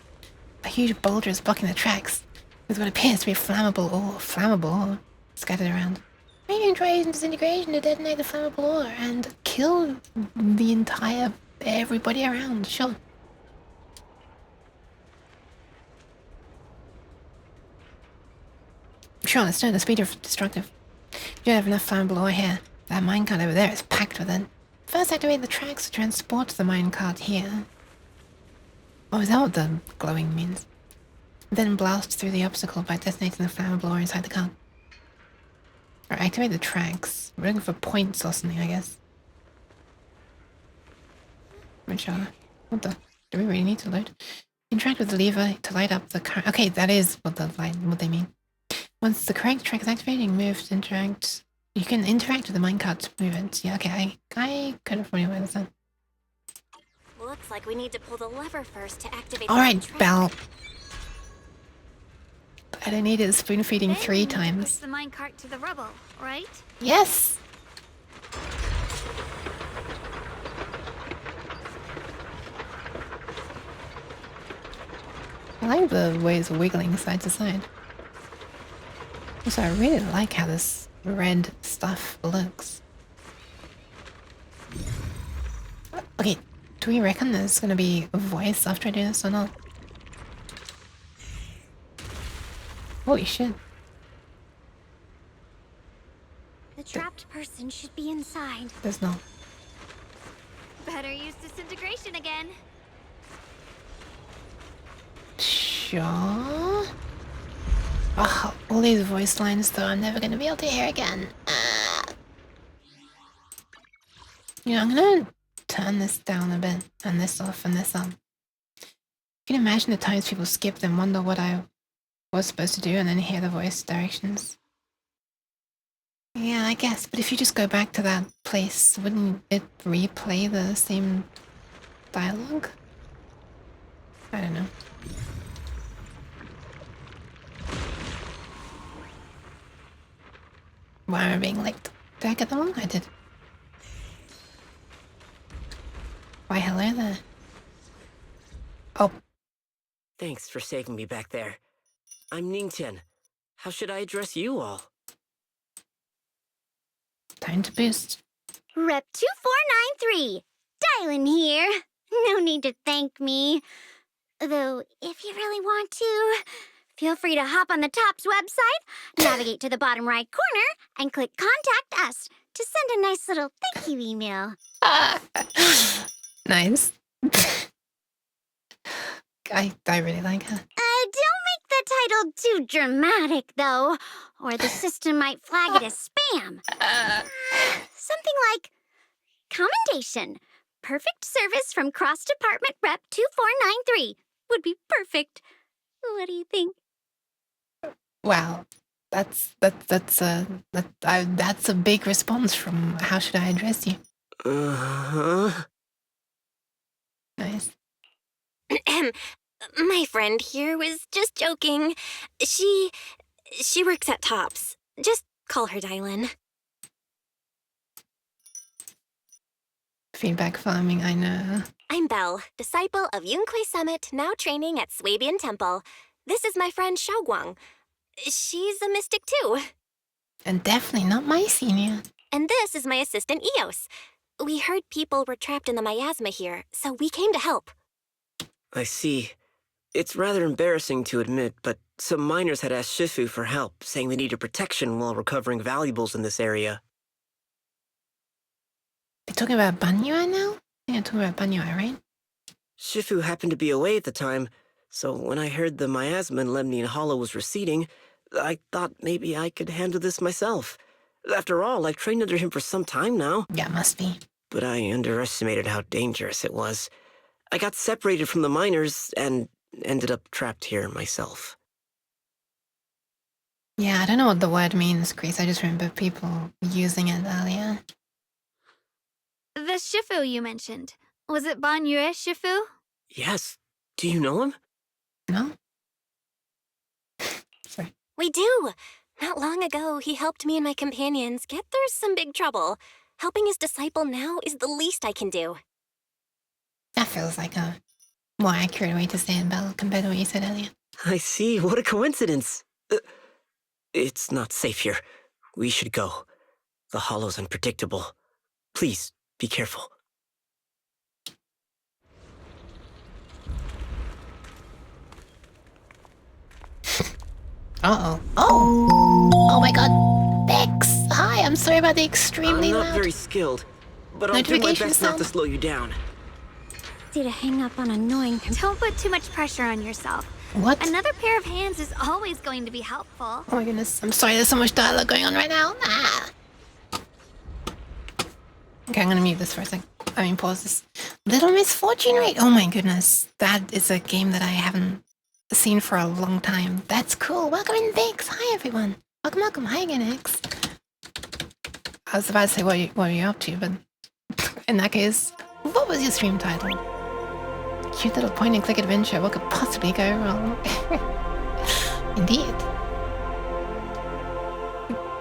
A huge boulder is blocking the tracks with what appears to be flammable ore scattered around. Maybe try using disintegration to detonate the flammable ore and kill the everybody around, sure. Sure, let's do the speed of destructive. You don't have enough flammable ore here. That minecart over there is packed with it. First activate the tracks to transport the minecart here. Oh, is that what the glowing means? Then blast through the obstacle by detonating the flammable ore inside the cart. Or activate the tracks. We're looking for points or something, I guess. Which are... What the... Do we really need to load? Interact with the lever to light up the current. Okay, that is what they mean. Once the correct track is activated, you move to interact. You can interact with the minecart movements. Yeah, okay, I could have really understand. Looks like we need to pull the lever first to activate. All right, Belle. But I needed spoon feeding 3 times. Push the minecart to the rubble, right? Yes. I like the way it's wiggling side to side. Also, I really like how this red stuff looks. Okay, do we reckon there's gonna be a voice after I do this or not? Holy shit. The trapped person should be inside. There's not. Better use disintegration again. Sure. Oh, all these voice lines though I'm never gonna be able to hear again. You know, I'm gonna turn this down a bit, and this off, and this up. You can imagine the times people skip and wonder what I was supposed to do and then hear the voice directions. Yeah, I guess, but if you just go back to that place, wouldn't it replay the same dialogue? I don't know. Why am I being licked? Did I get them all? I did. Why, hello there. Oh. Thanks for saving me back there. I'm Ningtian. How should I address you all? Time to boost. Rep 2493. Dylan here. No need to thank me. Though, if you really want to, feel free to hop on the TOPS website, navigate to the bottom right corner, and click Contact Us to send a nice little thank you email. Nice. I really like her. Don't make the title too dramatic, though, or the system might flag it as spam. Something like, Commendation. Perfect service from Cross Department Rep 2493 would be perfect. What do you think? Wow, that's a big response from how should I address you? Nice. My friend here was just joking. She works at TOPS. Just call her Dylan. Feedback farming, I know. I'm Belle, disciple of Yunque Summit, now training at Swabian Temple. This is my friend Xiaoguang. She's a mystic too. And definitely not my senior. And this is my assistant Eos. We heard people were trapped in the miasma here, so we came to help. I see. It's rather embarrassing to admit, but some miners had asked Shifu for help, saying they needed protection while recovering valuables in this area. They're talking about Banyue now? I think they're talking about Banyue, right? Shifu happened to be away at the time, so when I heard the miasma in Lemnian Hollow was receding, I thought maybe I could handle this myself. After all, I've trained under him for some time now. Yeah, must be. But I underestimated how dangerous it was. I got separated from the miners and ended up trapped here myself. Yeah, I don't know what the word means, Chris. I just remember people using it earlier. The Shifu you mentioned. Was it Banyue Shifu? Yes. Do you know him? No. Sorry. We do. Not long ago, he helped me and my companions get through some big trouble. Helping his disciple now is the least I can do. That feels like a more accurate way to say it, Belle, compared to what you said earlier. I see. What a coincidence. It's not safe here. We should go. The hollow's unpredictable. Please, be careful. Uh-oh. Oh! Oh my god. Bex! Hi, I'm sorry about the extremely I'm not loud very skilled, but I'll do my best not to slow you down. Easy to hang up on annoying. Don't put too much pressure on yourself. What? Another pair of hands is always going to be helpful. Oh my goodness. I'm sorry, there's so much dialogue going on right now. Okay, I'm gonna mute this for a sec. I mean, pause this. Little Miss Fortune Rate. Oh my goodness, that is a game that I haven't seen for a long time. That's cool. Welcome in, Vix. Hi everyone. Welcome, welcome. Hi again, X. I was about to say what were you up to, but in that case, what was your stream title? Cute little point and click adventure. What could possibly go wrong? Indeed.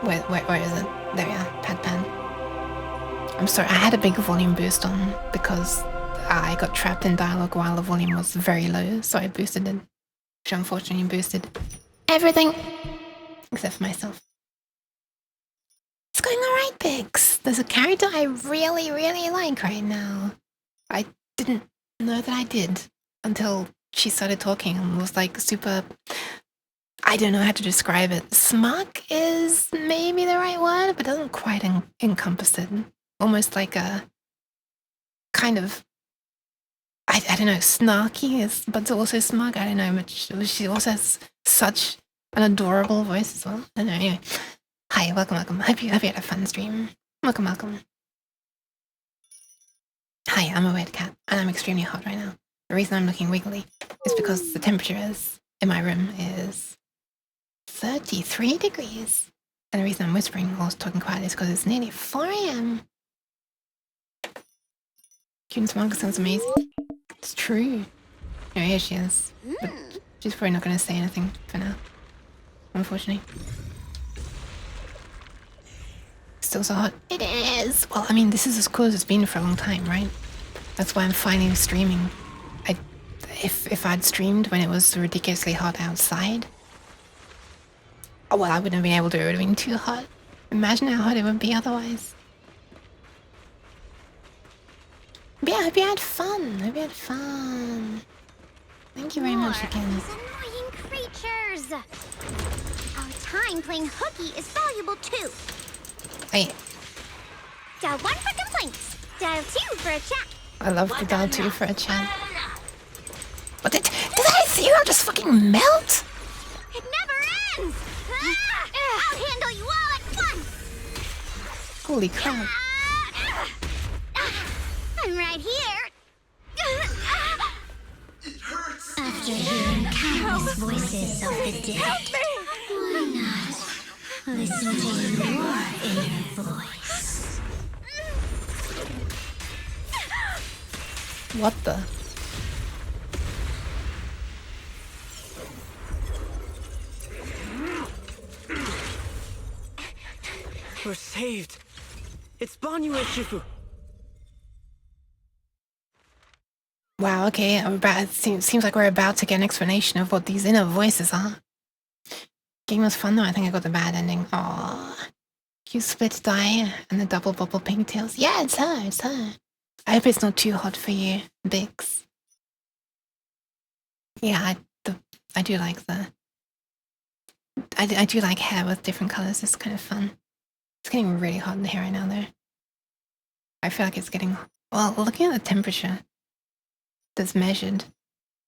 Where is it? There we are. Pad pan. I'm sorry, I had a big volume boost on because I got trapped in dialogue while the volume was very low, so I boosted it. Which unfortunately boosted everything except for myself. It's going alright, Bix. There's a character I really, really like right now. I didn't know that I did until she started talking and was like super... I don't know how to describe it. Smug is maybe the right word, but doesn't quite encompass it. Almost like a kind of... I don't know, snarky, but also smug. I don't know, but she also has such an adorable voice as well. I don't know, anyway. Hi, welcome, welcome. Hope you had a fun stream. Welcome, welcome. Hi, I'm a weird cat, and I'm extremely hot right now. The reason I'm looking wiggly is because the temperature in my room is 33 degrees. And the reason I'm whispering while talking quietly is because it's nearly 4 a.m. Cute and smug sounds amazing. It's true. Oh, here she is. But she's probably not going to say anything for now. Unfortunately. Still so hot. It is! Well, I mean, this is as cool as it's been for a long time, right? That's why I'm finally streaming. If I'd streamed when it was ridiculously hot outside, oh, well, I wouldn't have been able to. It would have been too hot. Imagine how hot it would be otherwise. But yeah, I hope you had fun. I hope you had fun. Thank you very much again. These annoying creatures. Our time playing hooky is valuable too. Wait. Dial 1 for complaints. Dial 2 for a chat. I love the dial 2 for a chat. What did I see her just fucking melt? It never ends. I'll handle you all at once. Holy crap. I'm right here. After hearing countless voices of the dead, why not listen to your inner voice? What the? We're saved. It's Banyu and Shifu. Wow, okay, it seems like we're about to get an explanation of what these inner voices are. Game was fun though, I think I got the bad ending. Aww. Cute split die and the double bubble pigtails. Yeah, it's her, it's her. I hope it's not too hot for you, Bix. Yeah, I do like I do like hair with different colors, it's kind of fun. It's getting really hot in here right now though. I feel like it's getting, well, looking at the temperature that's measured,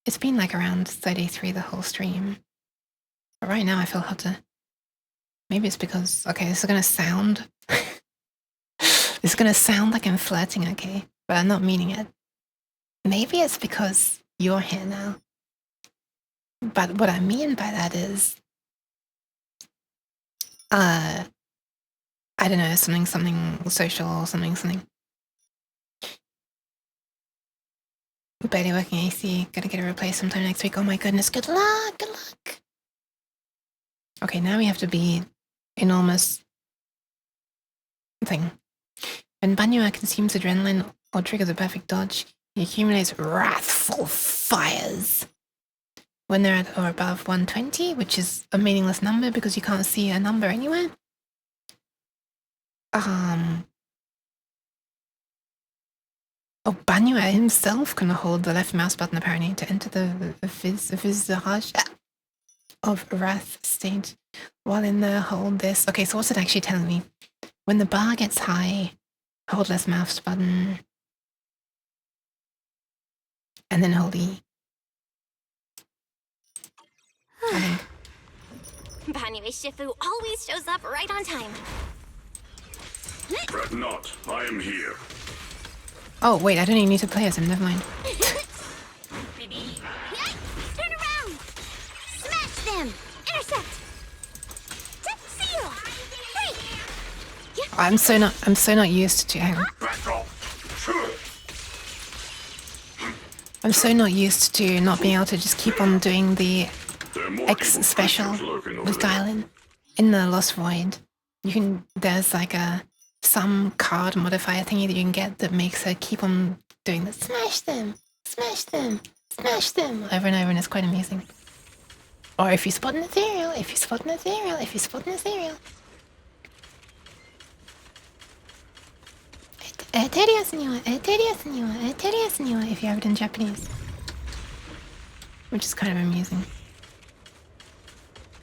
it's been like around 33 the whole stream. But right now I feel hotter. Maybe it's because, okay, this is gonna sound, it's gonna sound like I'm flirting, okay? But I'm not meaning it. Maybe it's because you're here now. But what I mean by that is, I don't know, something social or something. Barely working AC, gotta get it replaced sometime next week. Oh my goodness, good luck, good luck. Okay, now we have to be enormous thing. When Banyua consumes adrenaline or triggers a perfect dodge, he accumulates wrathful fires. When they're at or above 120, which is a meaningless number because you can't see a number anywhere. Oh, Banyua himself can hold the left mouse button apparently to enter the visage of wrath state. While in there, hold this. Okay, so what's it actually telling me? When the bar gets high, hold left mouse button. And then hold E. I think. Banyu Shifu always shows up right on time. Fret not, I am here. Oh, wait, I don't even need to play as him, never mind. Turn around! Smash them! Intercept! Seal! Hey! I'm so not used to, hang on. I'm so not used to not being able to just keep on doing the X special with dial-in. In the Lost Void, there's like some card modifier thingy that you can get that makes her keep on doing the smash them, smash them, smash them over and over, and it's quite amusing. Or if you spot an ethereal, if you spot an ethereal, if you spot an ethereal. If you have it in Japanese. Which is kind of amusing.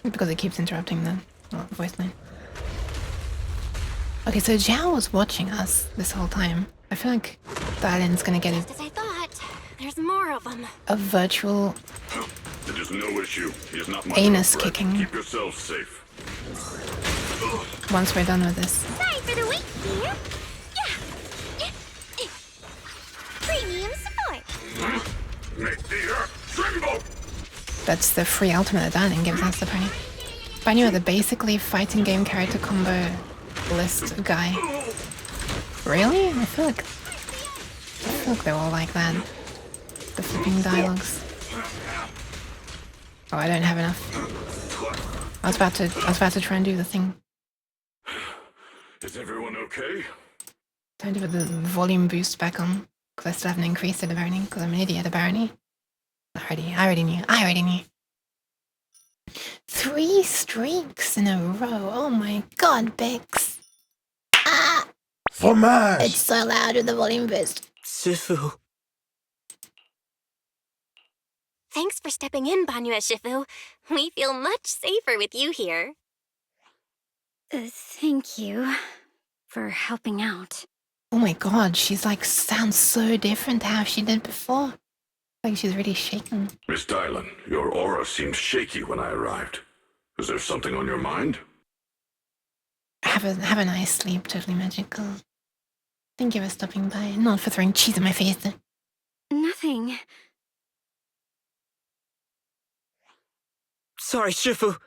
Because it keeps interrupting the voice line. Okay, so Zhao was watching us this whole time. I feel like Dylan's gonna get Just as I thought. There's more of them. a virtual It is no issue. He is not my anus friend. kicking Keep yourself safe. once we're done with this. Sorry for the wait, dear. Yeah. Premium support. Make the earth tremble! That's the free ultimate that Dylan gives us, apparently. But I knew the basically fighting game character combo list guy. Really? I feel like they're all like that. The flipping dialogues. Oh, I don't have enough. I was about to try and do the thing. Is everyone okay? Time to put the volume boost back on, because I still haven't increased it apparently, because I'm an idiot apparently. I already knew. 3 streaks in a row. Oh my god, Bix. Ah! Fromage! It's so loud with the volume boost. Shifu. Thanks for stepping in, Banyue Shifu. We feel much safer with you here. Thank you for helping out. Oh my god, she's like sounds so different to how she did before. Like she's really shaken. Miss Dylan, your aura seemed shaky when I arrived. Is there something on your mind? Have a nice sleep, totally magical. Thank you for stopping by. Not for throwing cheese in my face. Nothing. Sorry, Shifu.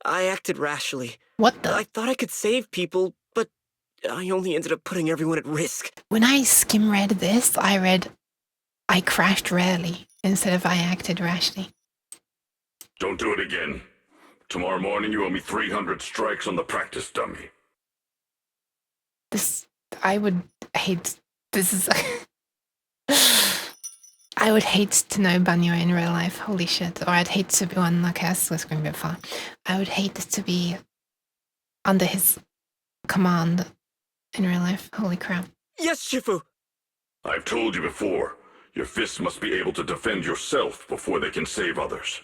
I acted rashly. What the? I thought I could save people, but I only ended up putting everyone at risk. When I skim read this, I read I crashed rarely instead of I acted rashly. Don't do it again. Tomorrow morning you owe me 300 strikes on the practice dummy. I would hate... This is... I would hate to know Banyue in real life, holy shit. Or I'd hate to be one, okay, that's going a bit far. I would hate to be under his command in real life, holy crap. Yes, Shifu! I've told you before, your fists must be able to defend yourself before they can save others.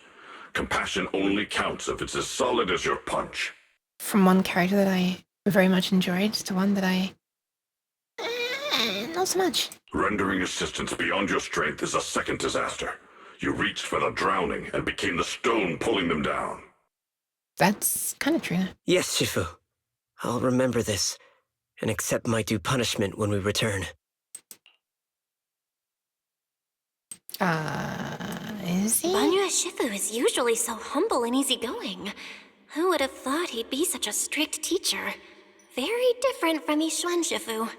Compassion only counts if it's as solid as your punch. From one character that I very much enjoyed to one that I... not so much. Rendering assistance beyond your strength is a second disaster. You reached for the drowning and became the stone pulling them down. That's kind of true. Yes, Shifu. I'll remember this and accept my due punishment when we return. Is he? Banyue Shifu is usually so humble and easygoing. Who would have thought he'd be such a strict teacher? Very different from Yishuan Shifu.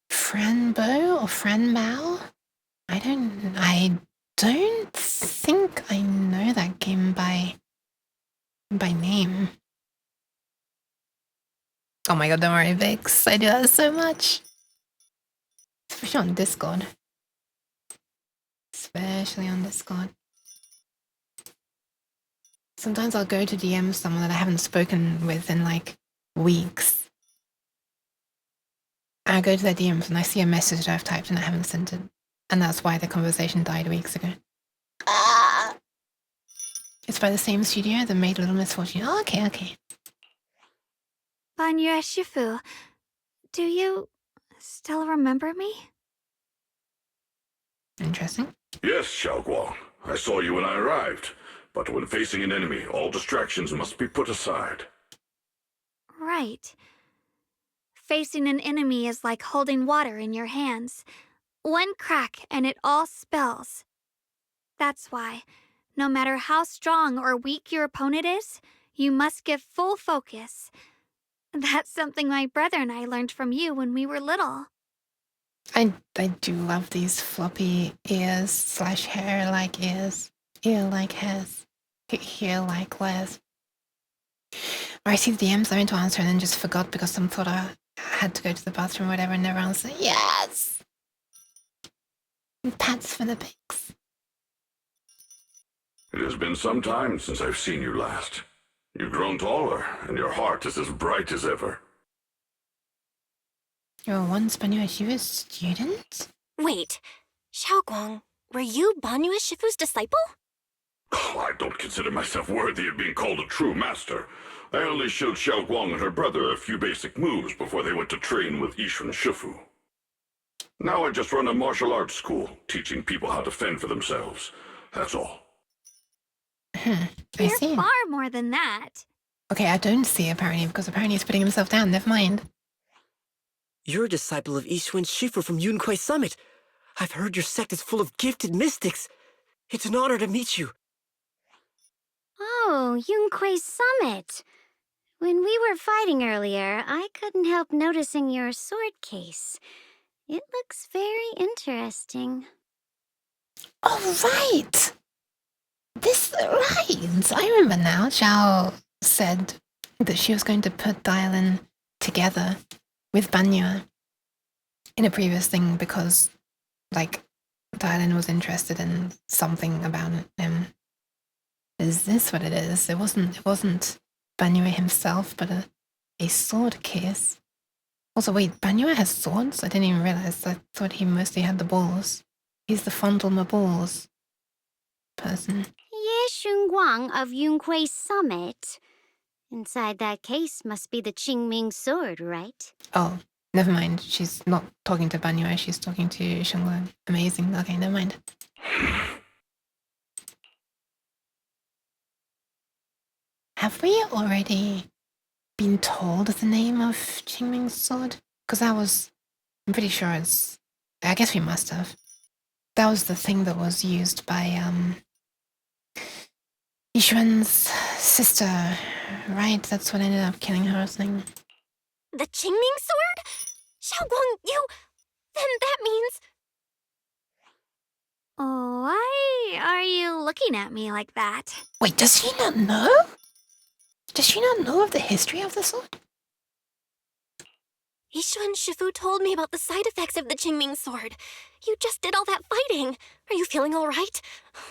Fran Bo or Fran Mao? I don't think I know that game by name. Oh my god, don't worry, Vix. I do that so much. Especially on Discord. Sometimes I'll go to DM someone that I haven't spoken with in like weeks. And I go to their DMs and I see a message that I've typed and I haven't sent it. And that's why the conversation died weeks ago. It's by the same studio that made Little Misfortune. Oh, okay. Banyue Shifu, do you still remember me? Interesting. Yes, Xiaoguang. I saw you when I arrived. But when facing an enemy, all distractions must be put aside. Right. Facing an enemy is like holding water in your hands. One crack and it all spills. That's why, no matter how strong or weak your opponent is, you must give full focus. That's something my brother and I learned from you when we were little. I do love these floppy ears / hair like ears, ear like hairs, hair like layers. Or I see the DMs I meant to answer and then just forgot because some thought I had to go to the bathroom or whatever and never answered. Yes! And pats for the pics. It has been some time since I've seen you last. You've grown taller, and your heart is as bright as ever. You were once Banyue Shifu's student? Wait, Xiaoguang, were you Banyue Shifu's disciple? Oh, I don't consider myself worthy of being called a true master. I only showed Xiao Guang and her brother a few basic moves before they went to train with Yishun Shifu. Now I just run a martial arts school, teaching people how to fend for themselves. That's all. You're far more than that. Okay, I don't see apparently because apparently he's putting himself down. Never mind. You're a disciple of Yishun Shifu from Yunquai Summit. I've heard your sect is full of gifted mystics. It's an honor to meet you. Oh, Yunquai Summit. When we were fighting earlier, I couldn't help noticing your sword case. It looks very interesting. Oh, right! Right! I remember now. Xiao said that she was going to put Dylan together with Banyue in a previous thing because, like, Dylan was interested in something about him. Is this what it is? It wasn't Banyue himself, but a sword case. Also, wait, Banyue has swords? I didn't even realize. I thought he mostly had the balls. He's the fondle my balls person. Ye Shunguang of Yunquai Summit. Inside that case must be the Qingming sword, right? Oh, never mind. She's not talking to Banyue, she's talking to Shengguang. Amazing. Okay, never mind. Have we already been told the name of Qingming's sword? Because I'm pretty sure I guess we must have. That was the thing that was used by, Yishuan's sister, right? That's what ended up killing her thing. The Qingming sword? Xiaoguang, you... Then that means... Why are you looking at me like that? Wait, does she not know? Does she not know of the history of the sword? Yishuan Shifu told me about the side effects of the Qingming sword. You just did all that fighting. Are you feeling all right?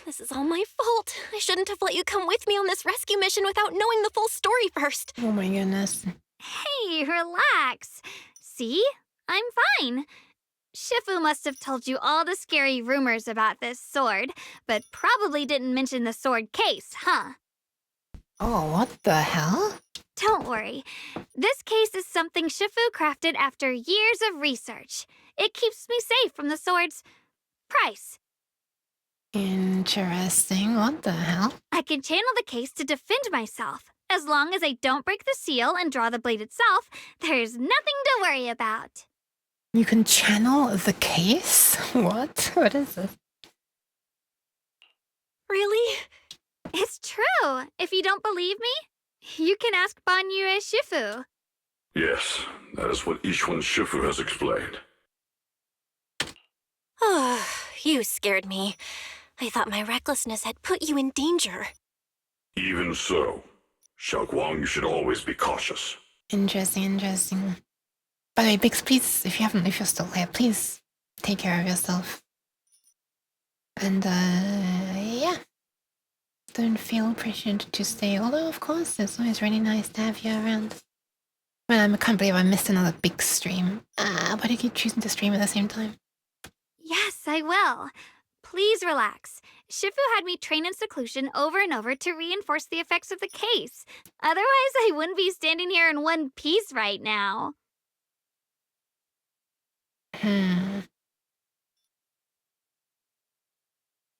This is all my fault. I shouldn't have let you come with me on this rescue mission without knowing the full story first. Oh my goodness. Hey, relax. See? I'm fine. Shifu must have told you all the scary rumors about this sword, but probably didn't mention the sword case, huh? Oh, what the hell? Don't worry. This case is something Shifu crafted after years of research. It keeps me safe from the sword's price. Interesting. What the hell? I can channel the case to defend myself. As long as I don't break the seal and draw the blade itself, there's nothing to worry about. You can channel the case? What? What is this? Really? It's true. If you don't believe me, you can ask Banyue Shifu. Yes, that is what Yishun Shifu has explained. Oh, you scared me. I thought my recklessness had put you in danger. Even so, Xiao Guang, you should always be cautious. Interesting. By the way, Bix, please, if you're still here, please take care of yourself. And, yeah. Don't feel pressured to stay, although, of course, it's always really nice to have you around. Well, I can't believe I missed another big stream. Why do you keep choosing to stream at the same time? Yes, I will. Please relax. Shifu had me train in seclusion over and over to reinforce the effects of the case. Otherwise, I wouldn't be standing here in one piece right now.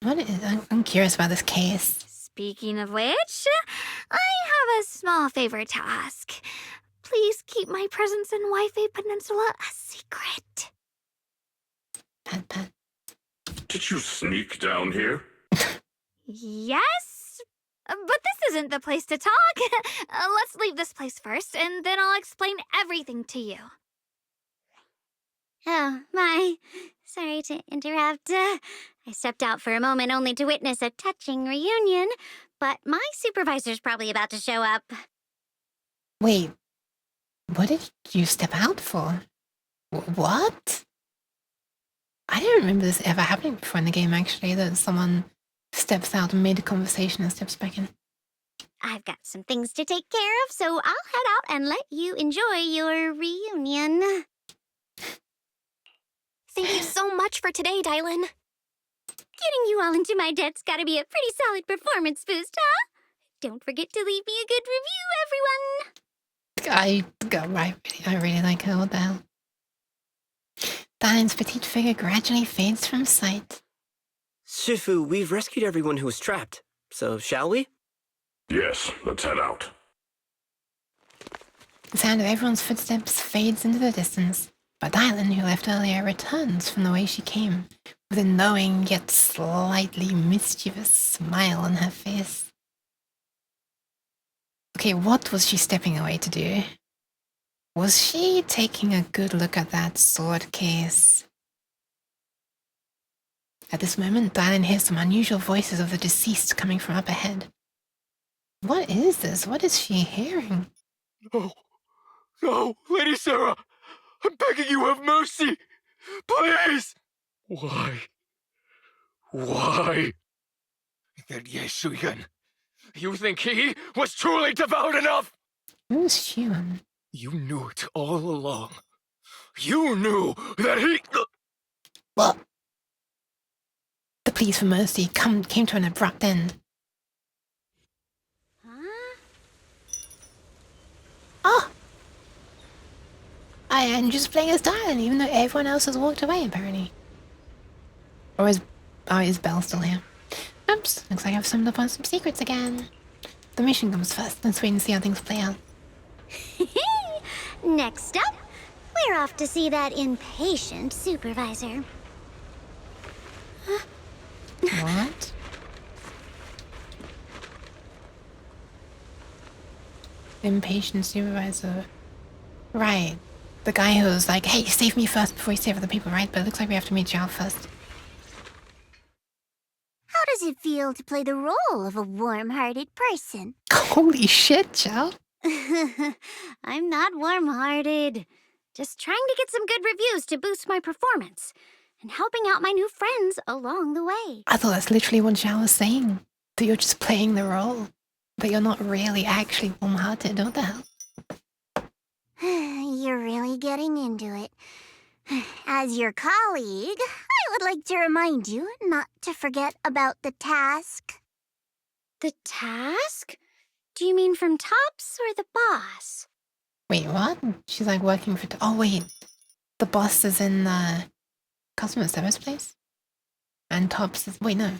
What is... I'm curious about this case. Speaking of which, I have a small favor to ask. please keep my presence in Wi-Fi Peninsula a secret? Pat, pat. Did you sneak down here? Yes? But this isn't the place to talk. Let's leave this place first, and then I'll explain everything to you. Oh, my. Sorry to interrupt. I stepped out for a moment only to witness a touching reunion, but my supervisor's probably about to show up. Wait, what did you step out for? What? I don't remember this ever happening before in the game, actually, that someone steps out mid conversation and steps back in. I've got some things to take care of, so I'll head out and let you enjoy your reunion. Thank you so much for today, Dylan. Getting you all into my debt's gotta be a pretty solid performance boost, huh? Don't forget to leave me a good review, everyone! I really like her, what the hell? Dylan's petite figure gradually fades from sight. Shifu, we've rescued everyone who was trapped, so shall we? Yes, let's head out. The sound of everyone's footsteps fades into the distance, but Dylan, who left earlier, returns from the way she came, with a knowing yet slightly mischievous smile on her face. Okay, what was she stepping away to do? Was she taking a good look at that sword case? At this moment, Dylan hears some unusual voices of the deceased coming from up ahead. What is this? What is she hearing? No, no, Lady Sarah! I'm begging you, have mercy! Please! Why? Why? That Yeshuyan, you think he was truly devout enough? Who's Shuan? You knew it all along. You knew that he... What? The pleas for mercy came to an abrupt end. Oh! I am just playing as Dylan, even though everyone else has walked away, apparently. Or is Belle still here? Oops, looks like I've stumbled upon some secrets again. The mission comes first. Let's wait and see how things play out. Next up, we're off to see that impatient supervisor. What? Impatient supervisor. Right. The guy who's like, hey, save me first before you save other people, right? But it looks like we have to meet you out first. How does it feel to play the role of a warm-hearted person? Holy shit, Chow. I'm not warm-hearted. Just trying to get some good reviews to boost my performance. And helping out my new friends along the way. I thought that's literally what Chow was saying. That you're just playing the role. That you're not really actually warm-hearted. What the hell? You're really getting into it. As your colleague, I would like to remind you not to forget about the task. The task? Do you mean from Tops or the boss? Wait, what? She's like working for... Oh, wait. The boss is in the customer service place? And Tops is... Wait, no.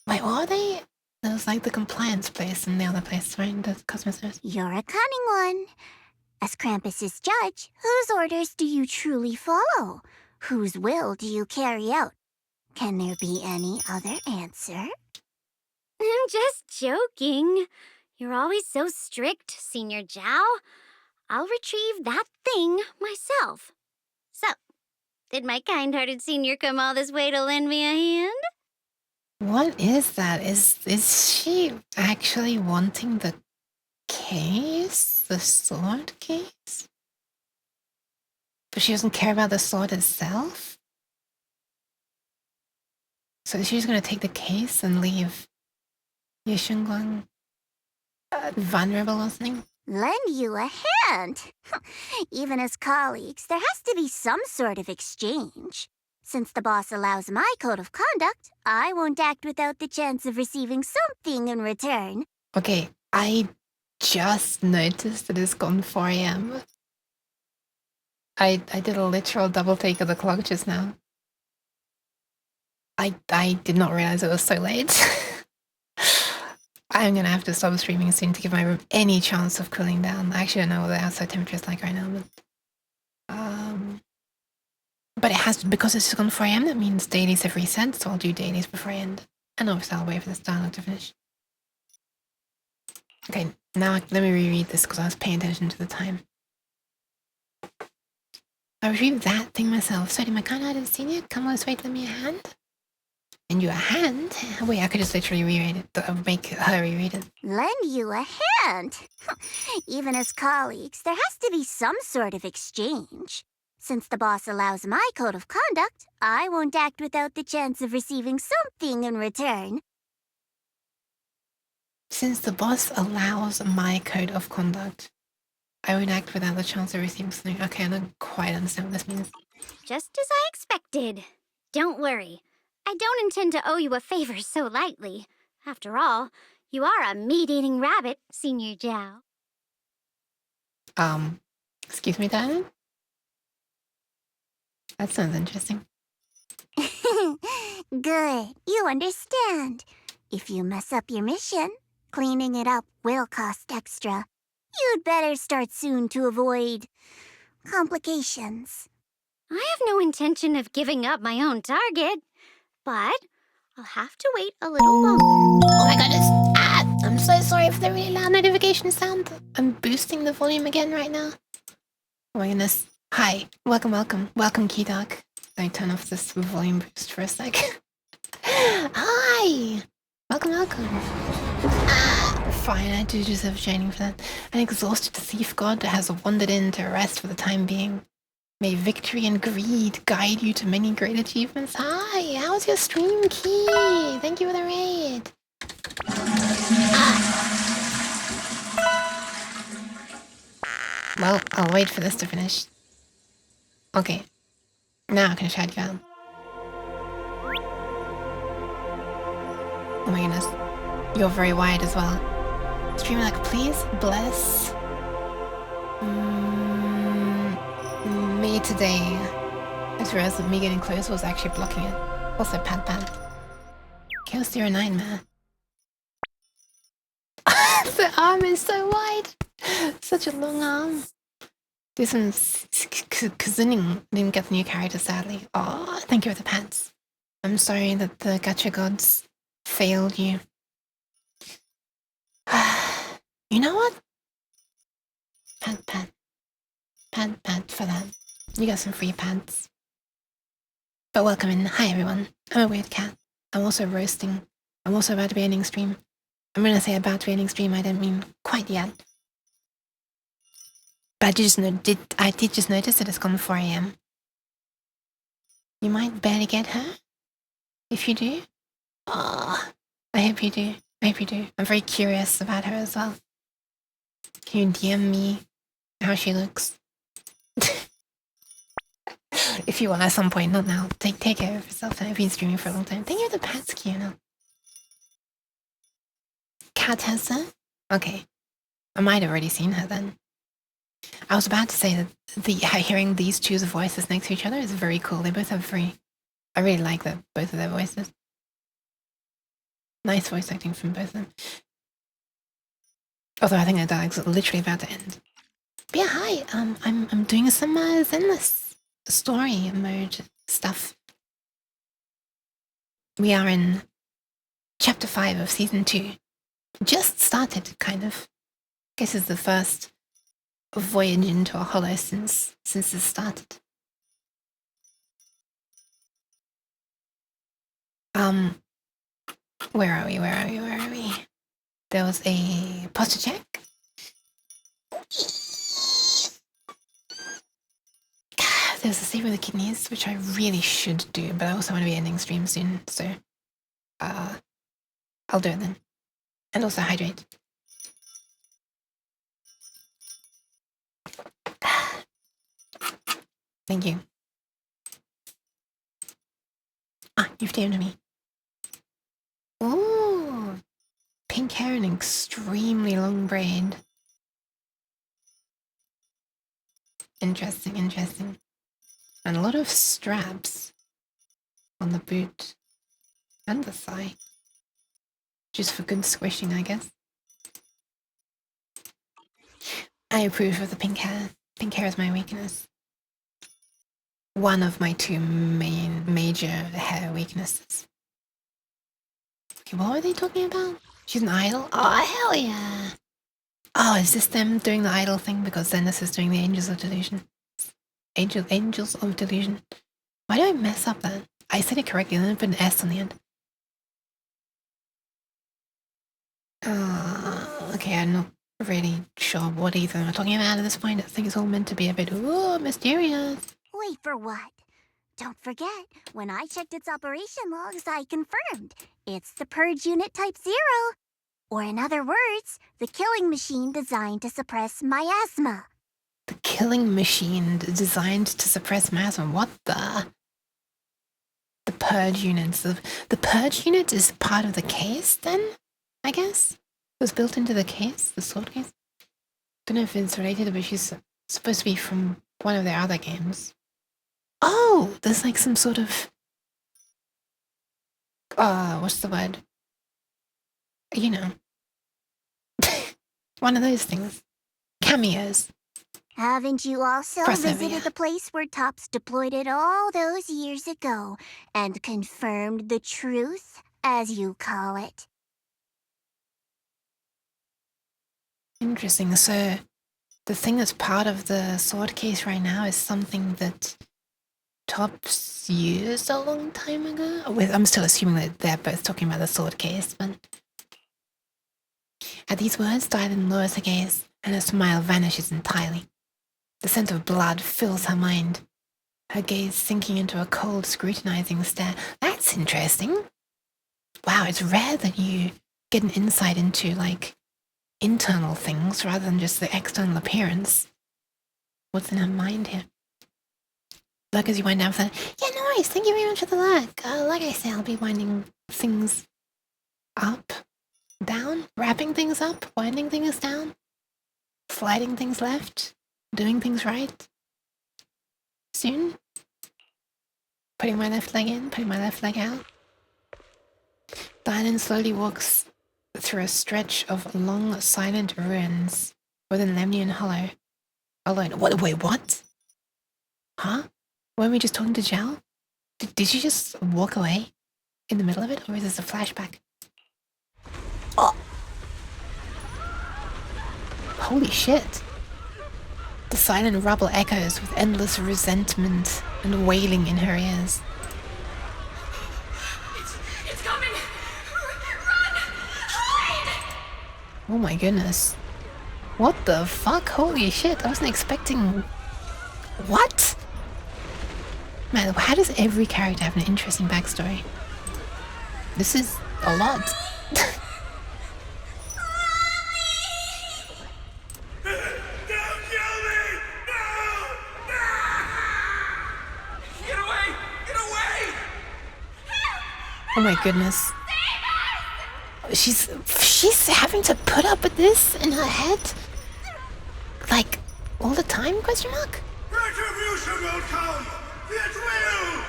Wait, what are they? There's like the compliance place and the other place, right? The customer service. You're a cunning one. As Krampus's judge, whose orders do you truly follow? Whose will do you carry out? Can there be any other answer? I'm just joking. You're always so strict, Senior Zhao. I'll retrieve that thing myself. So, did my kind-hearted senior come all this way to lend me a hand? What is that? Is she actually wanting the case? The sword case? But she doesn't care about the sword itself? So she's gonna take the case and leave Yeshunguang vulnerable or something? Lend you a hand? Even as colleagues, there has to be some sort of exchange. Since the boss allows my code of conduct, I won't act without the chance of receiving something in return. Okay, I just noticed that it's gone 4 AM. I did a literal double take of the clock just now. I did not realize it was so late. I'm gonna have to stop streaming soon to give my room any chance of cooling down. I actually don't know what the outside temperature is like right now, but it has to, because it's gone 4 AM, that means dailies have reset, so I'll do dailies before I end. And obviously I'll wait for this dialogue to finish. Okay, now let me reread this because I was paying attention to the time. I reviewed that thing myself. Sorry, my kind hearted senior, come on, wait, lend me a hand. And you a hand? Wait, I could just literally reread it, make her reread it. Lend you a hand? Even as colleagues, there has to be some sort of exchange. Since the boss allows my code of conduct, I won't act without the chance of receiving something in return. Since the boss allows my code of conduct, I won't act without the chance of receiving something. Okay, I don't quite understand what this means. Just as I expected. Don't worry. I don't intend to owe you a favor so lightly. After all, you are a meat-eating rabbit, Senior Zhao. Excuse me, Diamond? That sounds interesting. Good, you understand. If you mess up your mission, cleaning it up will cost extra. You'd better start soon to avoid complications. I have no intention of giving up my own target, but I'll have to wait a little longer. Oh my goodness! Ah, I'm so sorry for the really loud notification sound. I'm boosting the volume again right now. Oh my goodness. Hi, welcome, Key Dark. Let me turn off this volume boost for a sec. Hi! Welcome. Fine, I do deserve training for that. An exhausted thief god has wandered in to rest for the time being. May victory and greed guide you to many great achievements. Hi, how's your stream, Key? Thank you for the raid. Well, I'll wait for this to finish. Okay, now I can shout you out. Oh my goodness, you're very wide as well. Stream like, please bless me today. I just realized that me getting close was actually blocking it. Also, pat. Chaos 09, man. The arm is so wide. Such a long arm. Do some kazuning. Didn't get the new character, sadly. Oh, thank you for the pants. I'm sorry that the gacha gods failed you. You know what? Pat for that. You got some free pants. But welcome in. Hi everyone. I'm a weird cat. I'm also roasting. I'm also about to be ending stream. I'm gonna say about to be ending stream, I don't mean quite yet. But I did just notice that it's gone 4 AM. You might barely get her. If you do. Oh, I hope you do. I'm very curious about her as well. Can you DM me how she looks? If you want at some point, not now. Take care of yourself. I've been streaming for a long time. Thank you for the pets, Kiana. Cat has her? Okay. I might have already seen her then. I was about to say that hearing these two's voices next to each other is very cool. They both have I really like both of their voices. Nice voice acting from both of them. Although I think their dialogue's literally about to end. But yeah, hi. I'm doing some Zenless story mode stuff. We are in chapter 5 of season 2. Just started, kind of. Guess it's the first voyage into a hollow since this started. Where are we? There was a posture check. There's a save with the kidneys, which I really should do, but I also want to be ending stream soon, so I'll do it then. And also hydrate. Thank you. You've DM'd me. Ooh, pink hair and extremely long braid. Interesting. And a lot of straps on the boot and the thigh. Just for good squishing, I guess. I approve of the pink hair. Pink hair is my weakness. One of my two major hair weaknesses. Okay, what were they talking about? She's an idol? Oh, hell yeah! Oh, is this them doing the idol thing? Because Zenless is doing the Angels of Delusion. Angels of Delusion. Why do I mess up that? I said it correctly and then put an S on the end. Okay, I'm not really sure what either I'm talking about at this point. I think it's all meant to be a bit, ooh, mysterious. Wait for what? Don't forget, when I checked its operation logs, I confirmed. It's the Purge Unit Type 0. Or in other words, the killing machine designed to suppress miasma. The killing machine designed to suppress miasma. What the? The Purge units. The Purge unit is part of the case, then? I guess? It was built into the case, the sword case? Don't know if it's related, but she's supposed to be from one of their other games. Oh! There's like some sort of... what's the word? You know. One of those things. Cameos. Haven't you also visited the place where Tops deployed it all those years ago and confirmed the truth, as you call it? Interesting. So, the thing that's part of the sword case right now is something that Tops used a long time ago? I'm still assuming that they're both talking about the sword case, but... At these words, Dylan lowers her gaze, and her smile vanishes entirely. The scent of blood fills her mind, her gaze sinking into a cold, scrutinizing stare. That's interesting. Wow, it's rare that you get an insight into, like, internal things rather than just the external appearance. What's in her mind here? Look as you wind down for that. Yeah, no worries. Thank you very much for the look. Like I say, I'll be winding things up, down, wrapping things up, winding things down, sliding things left, doing things right. Soon. Putting my left leg in, putting my left leg out. Dylan slowly walks through a stretch of long, silent ruins within Lemnian Hollow. Alone. Wait, what? Huh? Weren't we just talking to Zhao? Did she just walk away in the middle of it, or is this a flashback? Oh! Holy shit! The silent rubble echoes with endless resentment and wailing in her ears. It's coming! Run! Hide! Oh my goodness. What the fuck? Holy shit, I wasn't expecting... What? Man, how does every character have an interesting backstory? This is a lot. Oh my goodness. She's having to put up with this in her head? Like, all the time, question mark? Retribution will come! It will!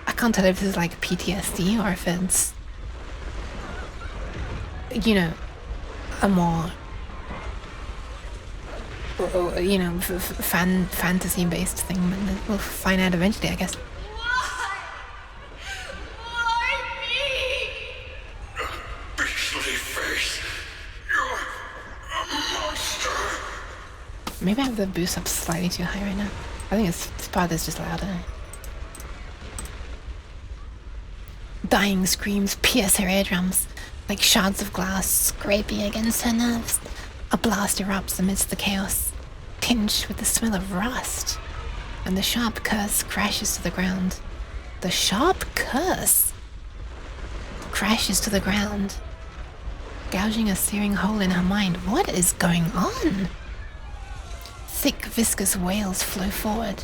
I can't tell if this is like PTSD or if it's, you know, a more, you know, fantasy-based thing. But we'll find out eventually, I guess. Maybe I have the boost up slightly too high right now. I think this part is just louder. Dying screams pierce her eardrums, like shards of glass scraping against her nerves. A blast erupts amidst the chaos, tinged with the smell of rust, and the sharp curse crashes to the ground. The sharp curse crashes to the ground, gouging a searing hole in her mind. What is going on? Thick, viscous wails flow forward.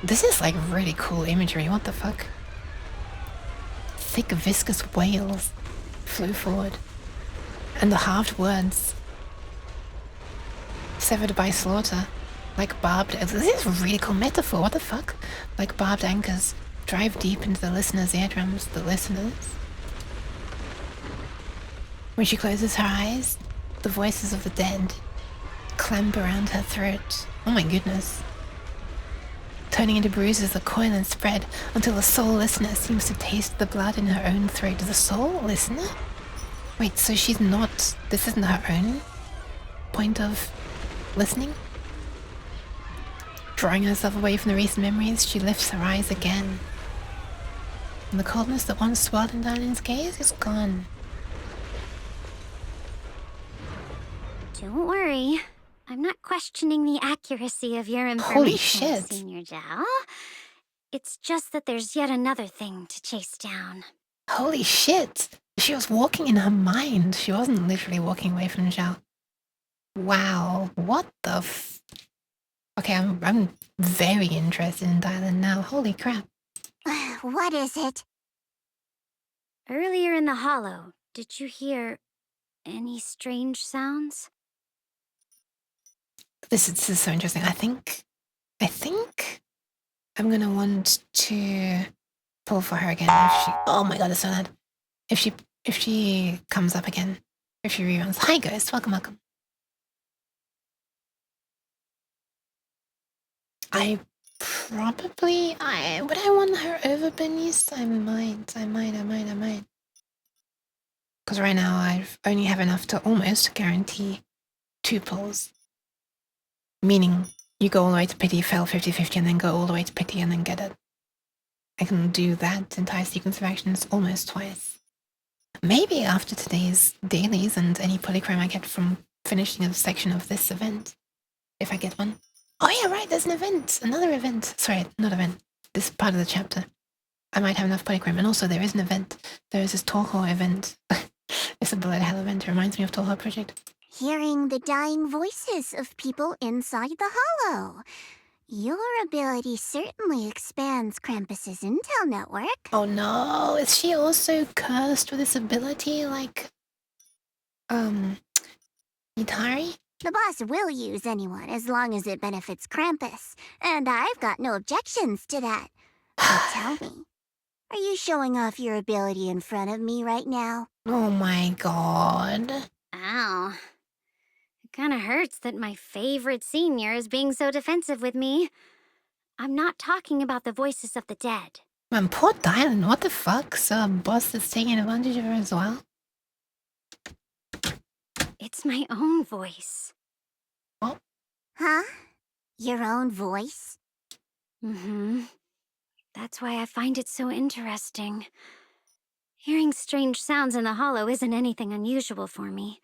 This is like really cool imagery. What the fuck? Thick, viscous wails flow forward. And the halved words, severed by slaughter, like barbed... This is a really cool metaphor. What the fuck? Like barbed anchors, drive deep into the listener's eardrums. The listeners? When she closes her eyes, the voices of the dead clamp around her throat. Oh my goodness. Turning into bruises that coil and spread until the soul listener seems to taste the blood in her own throat. The soul listener? Wait, so she's not... This isn't her own point of listening? Drawing herself away from the recent memories, she lifts her eyes again. And the coldness that once swelled in Darlene's gaze is gone. Don't worry. I'm not questioning the accuracy of your information, Holy shit. Senior Zhao. It's just that there's yet another thing to chase down. Holy shit! She was walking in her mind. She wasn't literally walking away from Zhao. Wow, what the f... Okay, I'm very interested in Dylan now. Holy crap. What is it? Earlier in the hollow, did you hear any strange sounds? This is so interesting. I think I'm gonna want to pull for her again. If she, oh my god, it's so loud. If she comes up again, if she reruns. Hi Ghost, welcome. Would I want her over Bernice? I might. Because right now I only have enough to almost guarantee 2 pulls. Meaning, you go all the way to pity, fail 50-50, and then go all the way to pity and then get it. I can do that entire sequence of actions almost twice. Maybe after today's dailies and any polychrome I get from finishing a section of this event. If I get one. Oh yeah, right, there's an event. Another event. Sorry, not event. This part of the chapter. I might have enough polychrome. And also there is an event. There is this Toho event. It's a bullet hell event. It reminds me of Toho Project. Hearing the dying voices of people inside the hollow. Your ability certainly expands Krampus's intel network. Oh no, is she also cursed with this ability like... Itari? The boss will use anyone as long as it benefits Krampus, and I've got no objections to that. But tell me, are you showing off your ability in front of me right now? Oh my god. Ow. It kinda hurts that my favorite senior is being so defensive with me. I'm not talking about the voices of the dead. Man, poor Dylan, what the fuck? So a boss that's taking advantage of her as well? It's my own voice. Oh. Huh? Your own voice? Mm-hmm. That's why I find it so interesting. Hearing strange sounds in the hollow isn't anything unusual for me.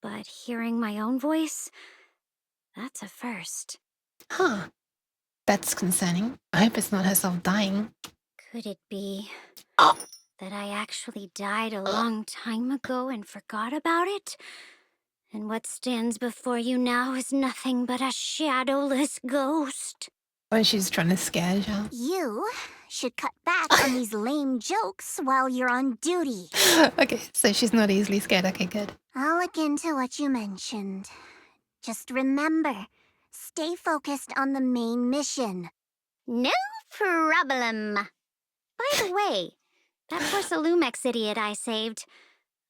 But hearing my own voice, that's a first. Huh. That's concerning. I hope it's not herself dying. Could it be that I actually died a long time ago and forgot about it? And what stands before you now is nothing but a shadowless ghost. Or she's trying to scare you. You should cut back on these lame jokes while you're on duty. Okay, so she's not easily scared. Okay, good. I'll look into what you mentioned. Just remember, stay focused on the main mission. No problem. By the way, that poor Salumex idiot I saved,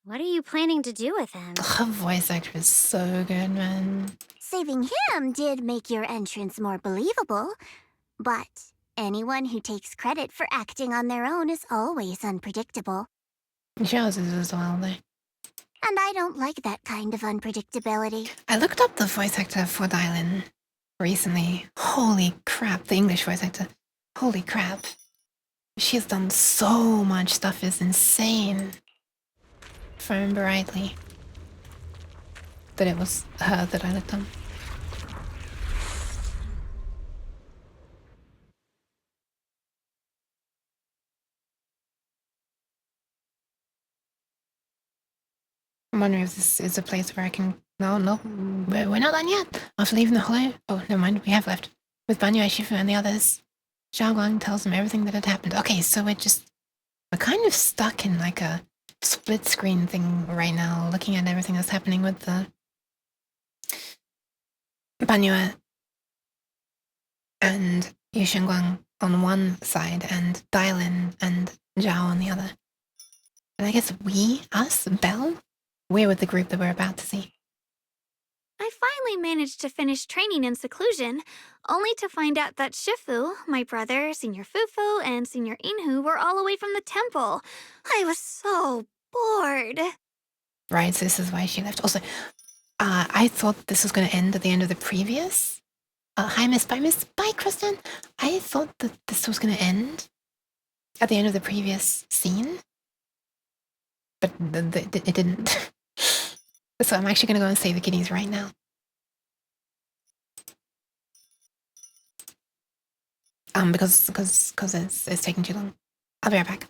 what are you planning to do with him? Her voice actor is so good, man. Saving him did make your entrance more believable, but anyone who takes credit for acting on their own is always unpredictable. Zhao's is as well, though. And I don't like that kind of unpredictability. I looked up the voice actor for Dylan recently. Holy crap, the English voice actor. Holy crap. She has done so much stuff, it's insane. If I remember rightly. That it was her that I looked up. I'm wondering if this is a place where I can... No, we're not done yet. After leaving the hollow... Oh, never mind, we have left. With Banyu, Shifu, and the others, Zhao Guang tells them everything that had happened. Okay, so we're kind of stuck in like a split screen thing right now, looking at everything that's happening with the Banyu and Yu Shengguang on one side and Dylan and Zhao on the other. And I guess us, Belle, we're with the group that we're about to see. I finally managed to finish training in seclusion, only to find out that Shifu, my brother, Senior Fufu, and Senior Inhu were all away from the temple. I was so bored. Right, so this is why she left. Also, I thought this was going to end at the end of the previous. Hi, Miss. Bye, Kristen. I thought that this was going to end at the end of the previous scene, but it didn't. So I'm actually going to go and save the kitties right now. Because it's taking too long. I'll be right back.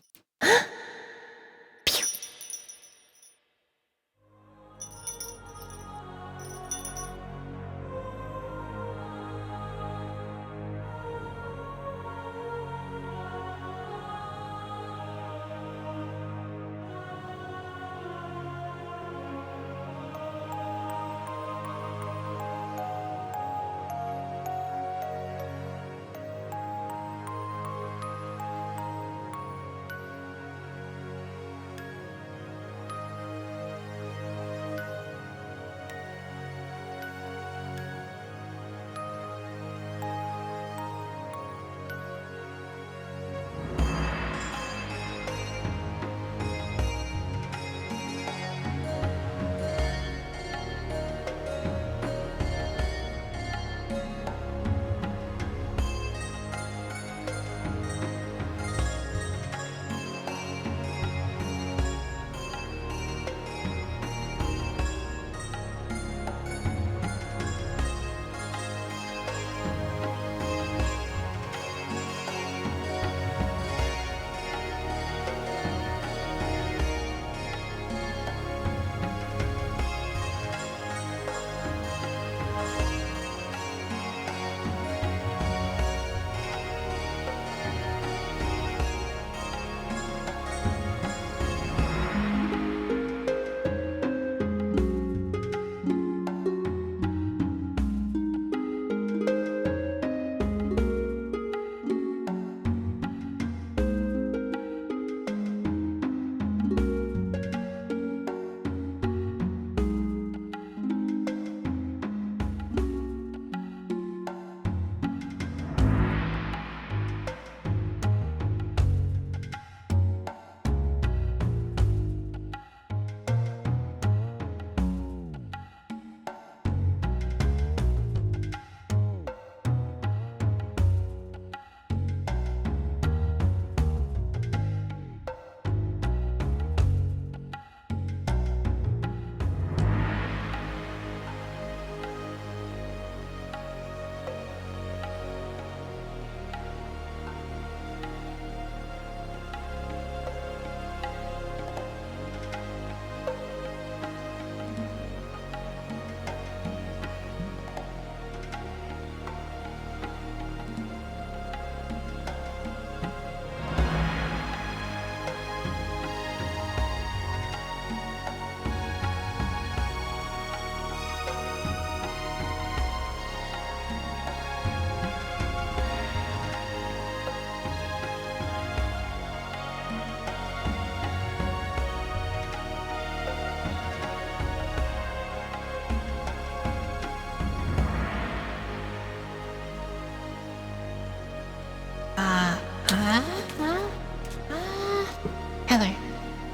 Hello.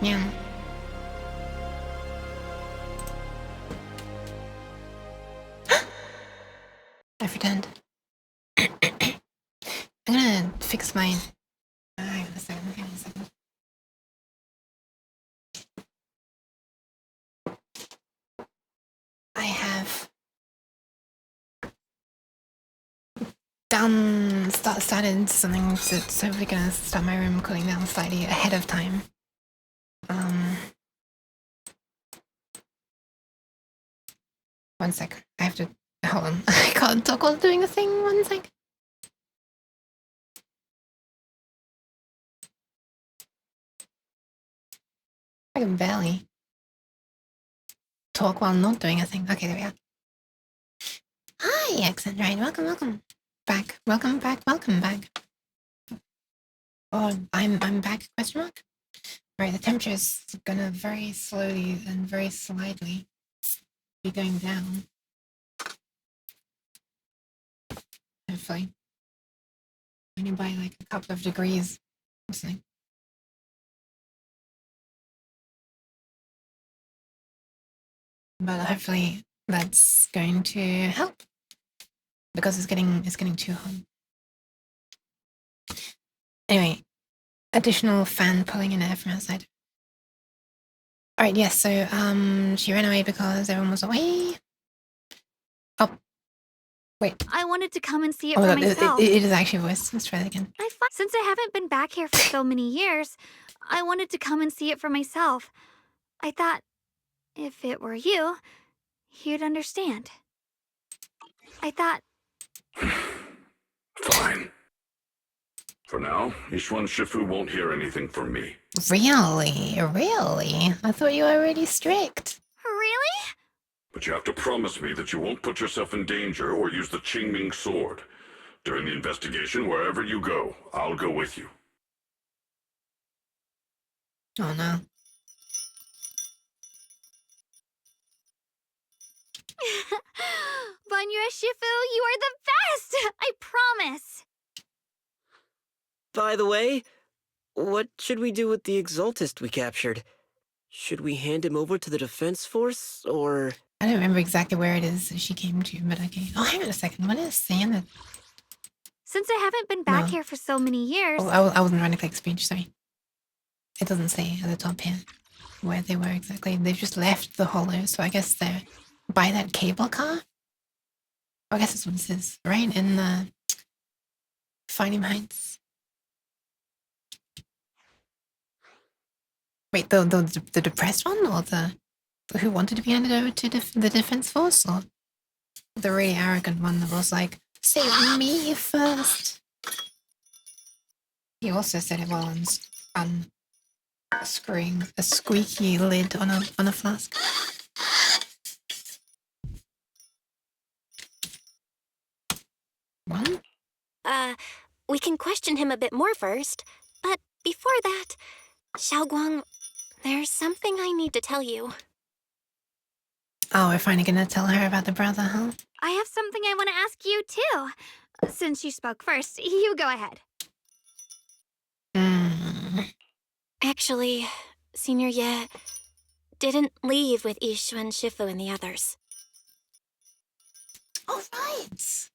Yeah. I've returned. I'm gonna fix my... hang on a second. I have started something that's hopefully gonna start my room cooling down slightly ahead of time. One sec. I have to... Hold on. I can't talk while doing a thing. One sec. I can barely talk while not doing a thing. Okay, there we are. Hi, accent right. Welcome back. Welcome back. Oh, I'm back? Question mark. Right, the temperature is gonna very slowly and very slightly be going down. Hopefully. Only by like a couple of degrees or something. But hopefully that's going to help because it's getting too hot. Anyway, additional fan pulling in air from outside. All right, yes. So she ran away because everyone was away. Oh, wait. I wanted to come and see it Oh for my God, myself. it is actually a voice. Let's try that again. Since I haven't been back here for so many years, I wanted to come and see it for myself. I thought, if it were you, you'd understand. I thought... Fine. For now, Ishwan Shifu won't hear anything from me. Really? Really? I thought you were already strict. Really? But you have to promise me that you won't put yourself in danger or use the Qingming sword. During the investigation, wherever you go, I'll go with you. Oh no. Banya Shifu, you are the best! I promise! By the way, what should we do with the Exaltist we captured? Should we hand him over to the defense force, or... I don't remember exactly where it is she came to, but okay. Oh, hang on a second. What is saying that? Since I haven't been back No. here for so many years... Oh, I wasn't trying to click speech, sorry. It doesn't say at the top here where they were exactly. They've just left the hollow, so I guess they're by that cable car? Oh, I guess that's what this is, right? In the Finding Heights. Wait, the depressed one, or the who wanted to be handed over to the defense force, or the really arrogant one that was like, "Save me first." He also said it while unscrewing a squeaky lid on a flask. One? We can question him a bit more first. But before that, Xiaoguang, there's something I need to tell you. Oh, we're finally gonna tell her about the brother, huh? I have something I want to ask you, too. Since you spoke first, you go ahead. Actually, Senior Ye didn't leave with Yishuan Shifu and the others. Oh, right.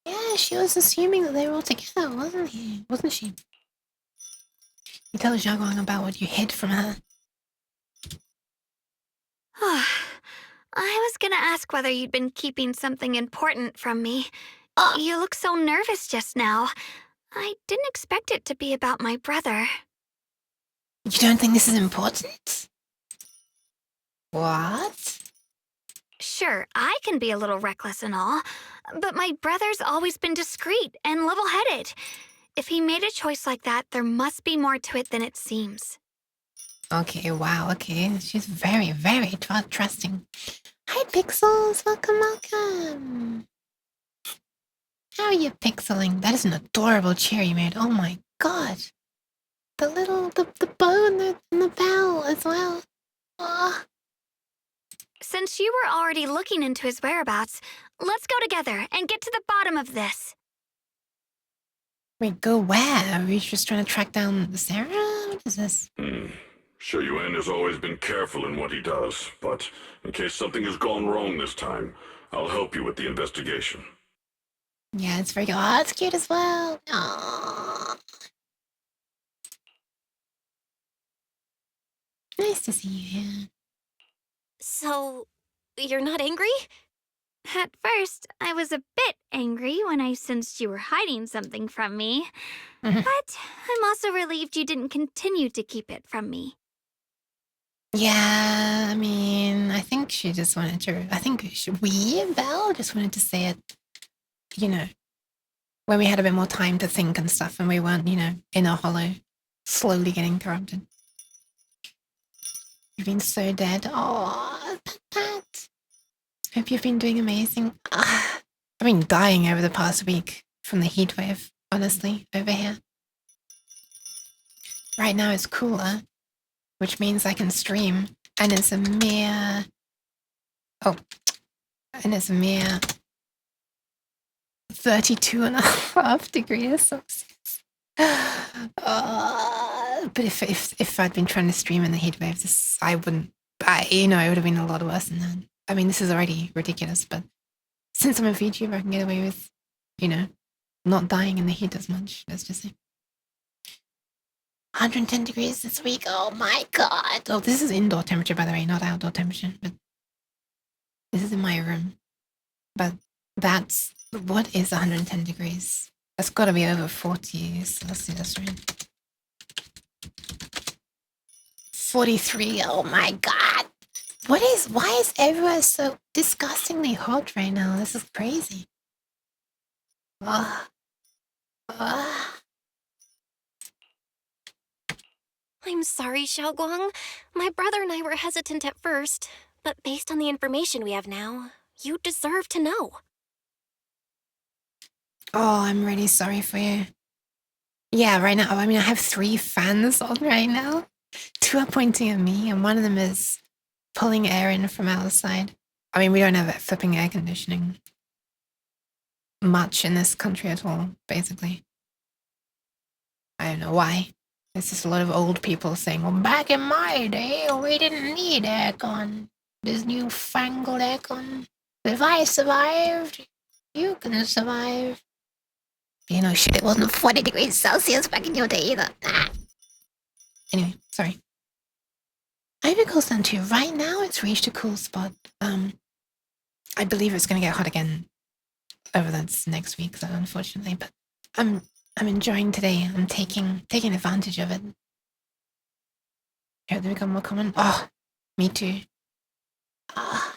Yeah, she was assuming that they were all together, wasn't she? You tell Xiaoguang about what you hid from her. I was gonna ask whether you'd been keeping something important from me. You look so nervous just now. I didn't expect it to be about my brother. You don't think this is important? What? Sure, I can be a little reckless and all, but my brother's always been discreet and level-headed. If he made a choice like that, there must be more to it than it seems. Okay, wow, okay. She's very, very trusting. Hi, Pixels. Welcome. How are you pixeling? That is an adorable chair you made. Oh my god. The bow and the bell as well. Oh. Since you were already looking into his whereabouts, let's go together and get to the bottom of this. Wait, go where? Are we just trying to track down Sarah? What is this? Xie Yuan has always been careful in what he does, but in case something has gone wrong this time, I'll help you with the investigation. Yeah, it's very good. Oh, it's cute as well. Aww. Nice to see you here. So, you're not angry? At first, I was a bit angry when I sensed you were hiding something from me. But I'm also relieved you didn't continue to keep it from me. Yeah, I mean, I think she just wanted to... I think Belle just wanted to say it, you know, when we had a bit more time to think and stuff and we weren't, you know, in a hollow, slowly getting corrupted. You've been so dead. Oh, Pat. Hope you've been doing amazing. I've been dying over the past week from the heat wave, honestly, over here. Right now it's cooler, which means I can stream, and it's a mere... Oh, and it's a mere 32.5 degrees Celsius. But if I'd been trying to stream in the heat wave, I wouldn't... it would have been a lot worse than that. I mean, this is already ridiculous, but since I'm a VTuber, I can get away with, not dying in the heat as much, let's just say. 110 degrees this week. Oh my god. Oh, this is indoor temperature, by the way, not outdoor temperature. But this is in my room. But that's... What is 110 degrees? That's got to be over 40 Celsius, right? 43. Oh my god. Why is everywhere so disgustingly hot right now? This is crazy. I'm sorry, Xiaoguang. My brother and I were hesitant at first, but based on the information we have now, you deserve to know. Oh, I'm really sorry for you. Yeah, right now, I mean, I have 3 fans on right now. 2 are pointing at me, and one of them is pulling air in from outside. I mean, we don't have flipping air conditioning much in this country at all, basically. I don't know why. It's just a lot of old people saying, well, back in my day, we didn't need aircon. This newfangled aircon. If I survived, you can survive. Shit, it wasn't 40 degrees Celsius back in your day either. Anyway, sorry. I hope it cools down too. Right now, it's reached a cool spot. I believe it's going to get hot again over this next week, though, unfortunately. But I'm enjoying today. I'm taking advantage of it. I hope they become more common. Oh, me too. I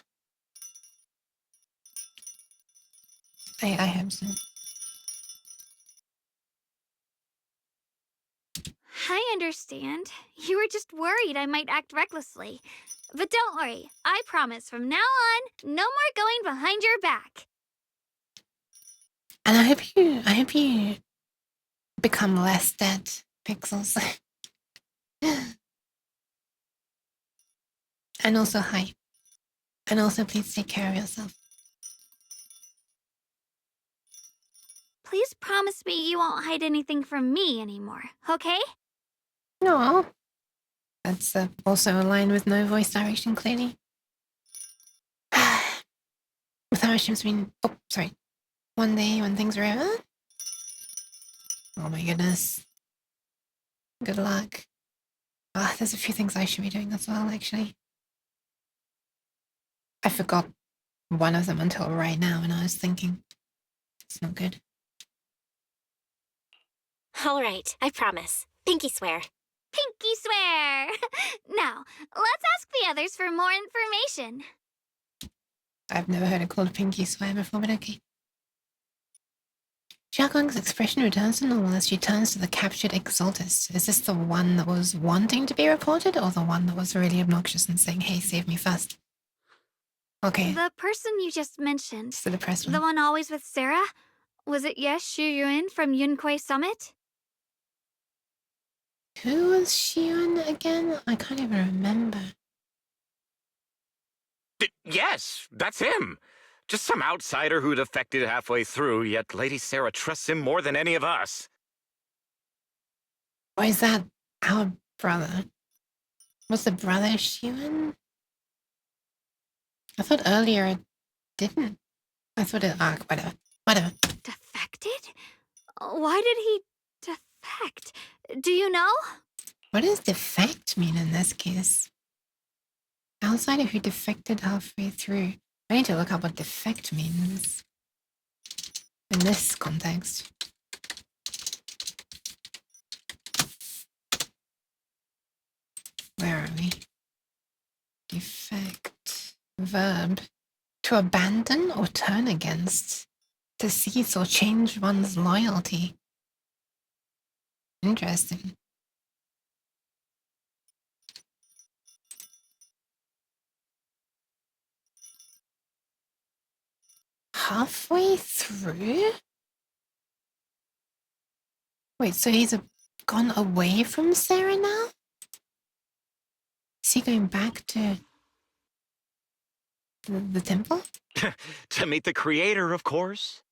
hope so. I understand. You were just worried I might act recklessly. But don't worry. I promise from now on, no more going behind your back. And I hope you become less dead, Pixels. And also hi. And also please take care of yourself. Please promise me you won't hide anything from me anymore, okay? No. That's also aligned with no voice direction, clearly. With how much time's been... Oh, sorry. One day when things are over? Oh my goodness. Good luck. There's a few things I should be doing as well, actually. I forgot one of them until right now, and I was thinking, it's not good. All right, I promise. Pinky swear. Pinky swear! Now, let's ask the others for more information. I've never heard it called pinky swear before, but okay. Xiaoguang's expression returns to normal as she turns to the captured Exaltus. Is this the one that was wanting to be reported, or the one that was really obnoxious and saying, hey, save me first? Okay. The person you just mentioned. It's the depressed one. The one always with Sarah? Was it Yes Shuyuin from Yunquei Summit? Who was Shiyun again? I can't even remember. Yes, that's him. Just some outsider who defected halfway through, yet Lady Sarah trusts him more than any of us. Or is that our brother? Was the brother Shiyun? I thought earlier it didn't. I thought it... whatever. Defected? Why did he defect? Do you know? What does defect mean in this case? Outsider who defected halfway through. I need to look up what defect means in this context. Where are we? Defect. Verb. To abandon or turn against. To cease or change one's loyalty. Interesting. Halfway through? Wait, so he's gone away from Sarah now? Is he going back to the temple? To meet the creator, of course.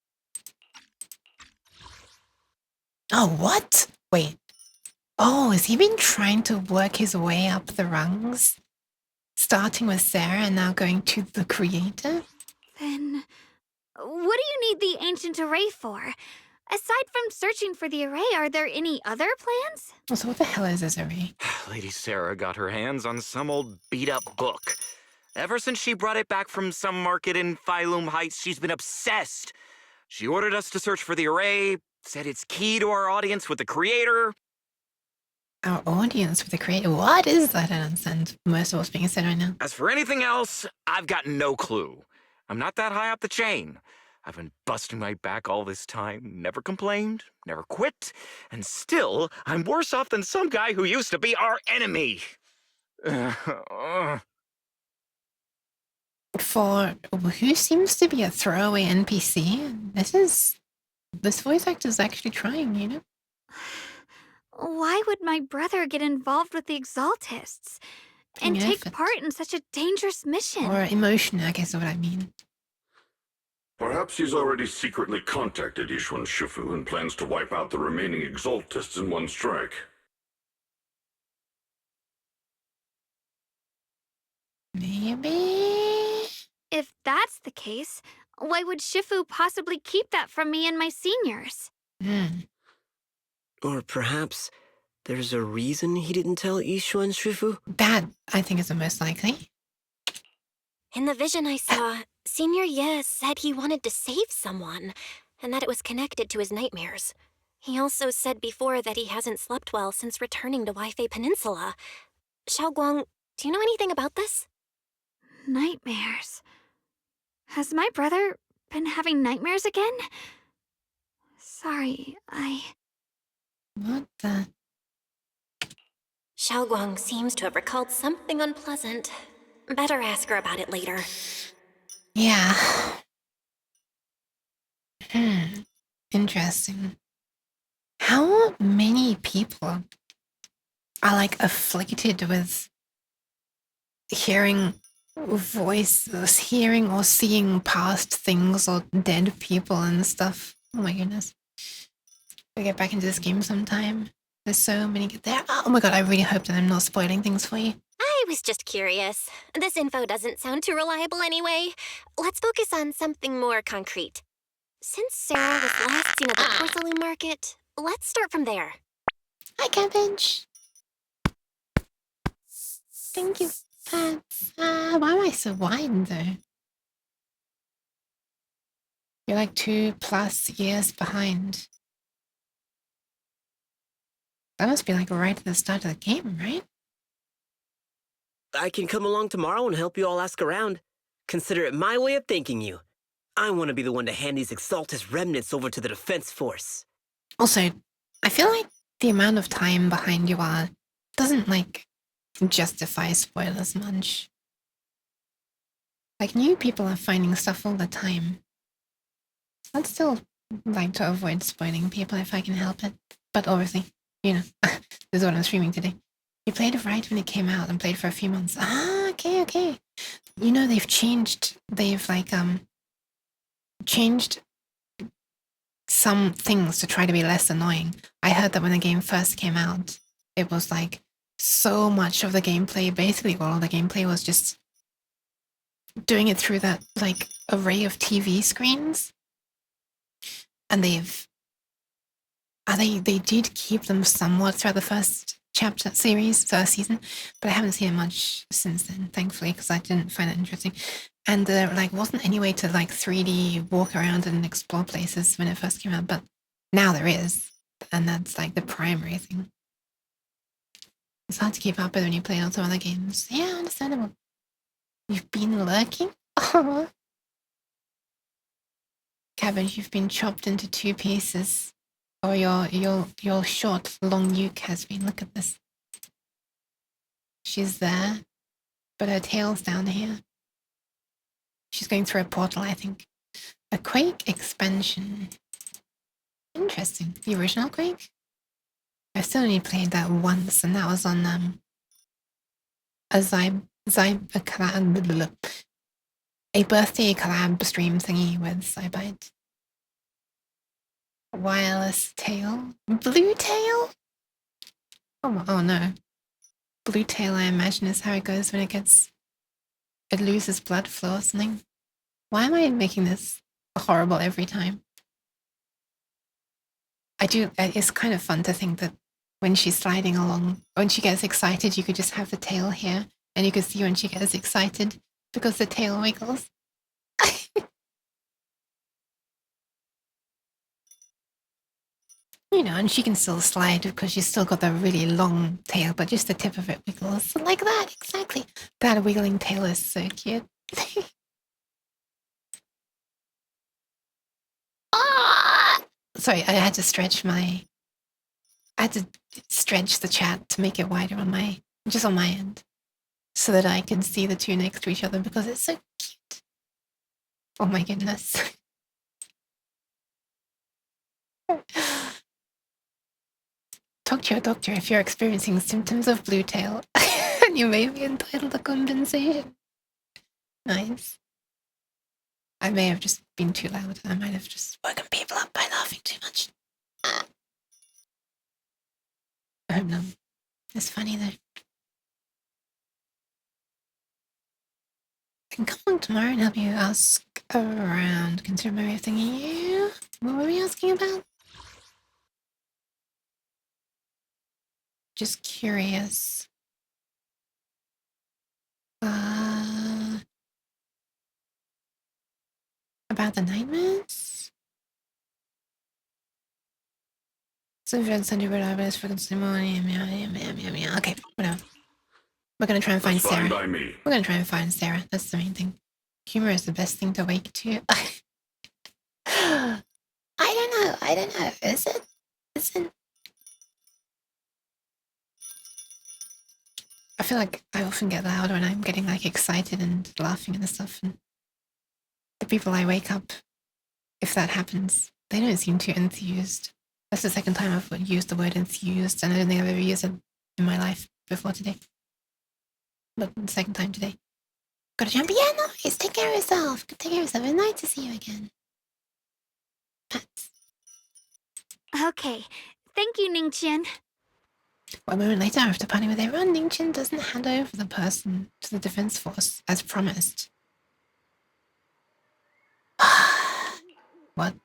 Oh, what? Wait. Oh, has he been trying to work his way up the rungs? Starting with Sarah and now going to the creator? Then, what do you need the ancient array for? Aside from searching for the array, are there any other plans? So what the hell is this array? Lady Sarah got her hands on some old beat-up book. Ever since she brought it back from some market in Phylum Heights, she's been obsessed. She ordered us to search for the array, said it's key to our audience with the creator. Our audience with the creator? What is that? I don't understand most of what's being said right now. As for anything else, I've got no clue. I'm not that high up the chain. I've been busting my back all this time, never complained, never quit, and still, I'm worse off than some guy who used to be our enemy. For who seems to be a throwaway NPC, this voice actor's actually trying, you know? Why would my brother get involved with the Exaltists and Taking take effort. part in such a dangerous mission? Or emotion, I guess is what I mean. Perhaps he's already secretly contacted Ishwan Shifu and plans to wipe out the remaining Exaltists in one strike. Maybe? If that's the case, why would Shifu possibly keep that from me and my seniors? Or perhaps there's a reason he didn't tell Ishwan Shifu? That, I think, is the most likely. In the vision I saw, Senior Ye said he wanted to save someone, and that it was connected to his nightmares. He also said before that he hasn't slept well since returning to Waifei Peninsula. Xiaoguang, do you know anything about this? Nightmares. Has my brother been having nightmares again? Sorry, What the? Xiaoguang seems to have recalled something unpleasant. Better ask her about it later. Yeah. Interesting. How many people are like afflicted with hearing voices, hearing or seeing past things or dead people and stuff? Oh my goodness. We'll get back into this game sometime. There's so many there. Oh my god, I really hope that I'm not spoiling things for you. I was just curious. This info doesn't sound too reliable anyway. Let's focus on something more concrete. Since Sarah was last seen at the porcelain market, let's start from there. Hi, Cabbage. Thank you. Why am I so wide though? You're like 2+ years behind. That must be like right at the start of the game, right? I can come along tomorrow and help you all ask around. Consider it my way of thanking you. I want to be the one to hand these Exaltus remnants over to the defense force. Also, I feel like the amount of time behind you are doesn't like justify spoilers much. Like new people are finding stuff all the time. I'd still like to avoid spoiling people if I can help it. But obviously, you know, this is what I'm streaming today. You played it right when it came out and played for a few months. Ah, okay. You know, they've like, changed some things to try to be less annoying. I heard that when the game first came out, it was like so much of the gameplay, basically all of the gameplay was just doing it through that like array of TV screens. And they did keep them somewhat throughout the first first season, but I haven't seen it much since then, thankfully, because I didn't find it interesting. And there like wasn't any way to like 3D walk around and explore places when it first came out, but now there is, and that's like the primary thing. It's hard to keep up with when you play lots of other games. Yeah, understandable. You've been lurking? Oh, Cabbage, you've been chopped into 2 pieces. Or your short, long nuke has been. Look at this. She's there, but her tail's down here. She's going through a portal, I think. A Quake expansion. Interesting. The original Quake? I've still only played that once, and that was on a a birthday collab stream thingy with Zybite. Wireless tail? Blue tail? Oh no. Blue tail, I imagine, is how it goes when it loses blood flow or something. Why am I making this horrible every time? It's kind of fun to think that when she's sliding along, when she gets excited, you could just have the tail here, and you could see when she gets excited because the tail wiggles. You know, and she can still slide because she's still got the really long tail, but just the tip of it wiggles. Like that, exactly. That wiggling tail is so cute. Ah! Sorry, I had to stretch the chat to make it wider on my end, so that I can see the two next to each other because it's so cute. Oh my goodness. Talk to your doctor if you're experiencing symptoms of blue tail, and you may be entitled to compensation. Nice. I may have just been too loud. I might have just woken people up by laughing too much. I hope not. It's funny though. I can come on tomorrow and help you ask around. Consider my way of thinking you. What were we asking about? Just curious. About the nightmares? So if you send you red for testimony. Okay, whatever. We're gonna try and find Sarah. Fine by me. We're gonna try and find Sarah. That's the main thing. Humor is the best thing to wake to. I don't know. Is it? I feel like I often get loud when I'm getting like excited and laughing and stuff. And the people I wake up, if that happens, they don't seem too enthused. That's the second time I've used the word enthused, and I don't think I've ever used it in my life before today. But the second time today. Gotta jump. Yeah, nice. Take care of yourself. Take care of yourself. It's nice to see you again. Pats. Okay. Thank you, Ningqian. 1 moment later, after parting with everyone, Ningqian doesn't hand over the person to the defense force, as promised. What?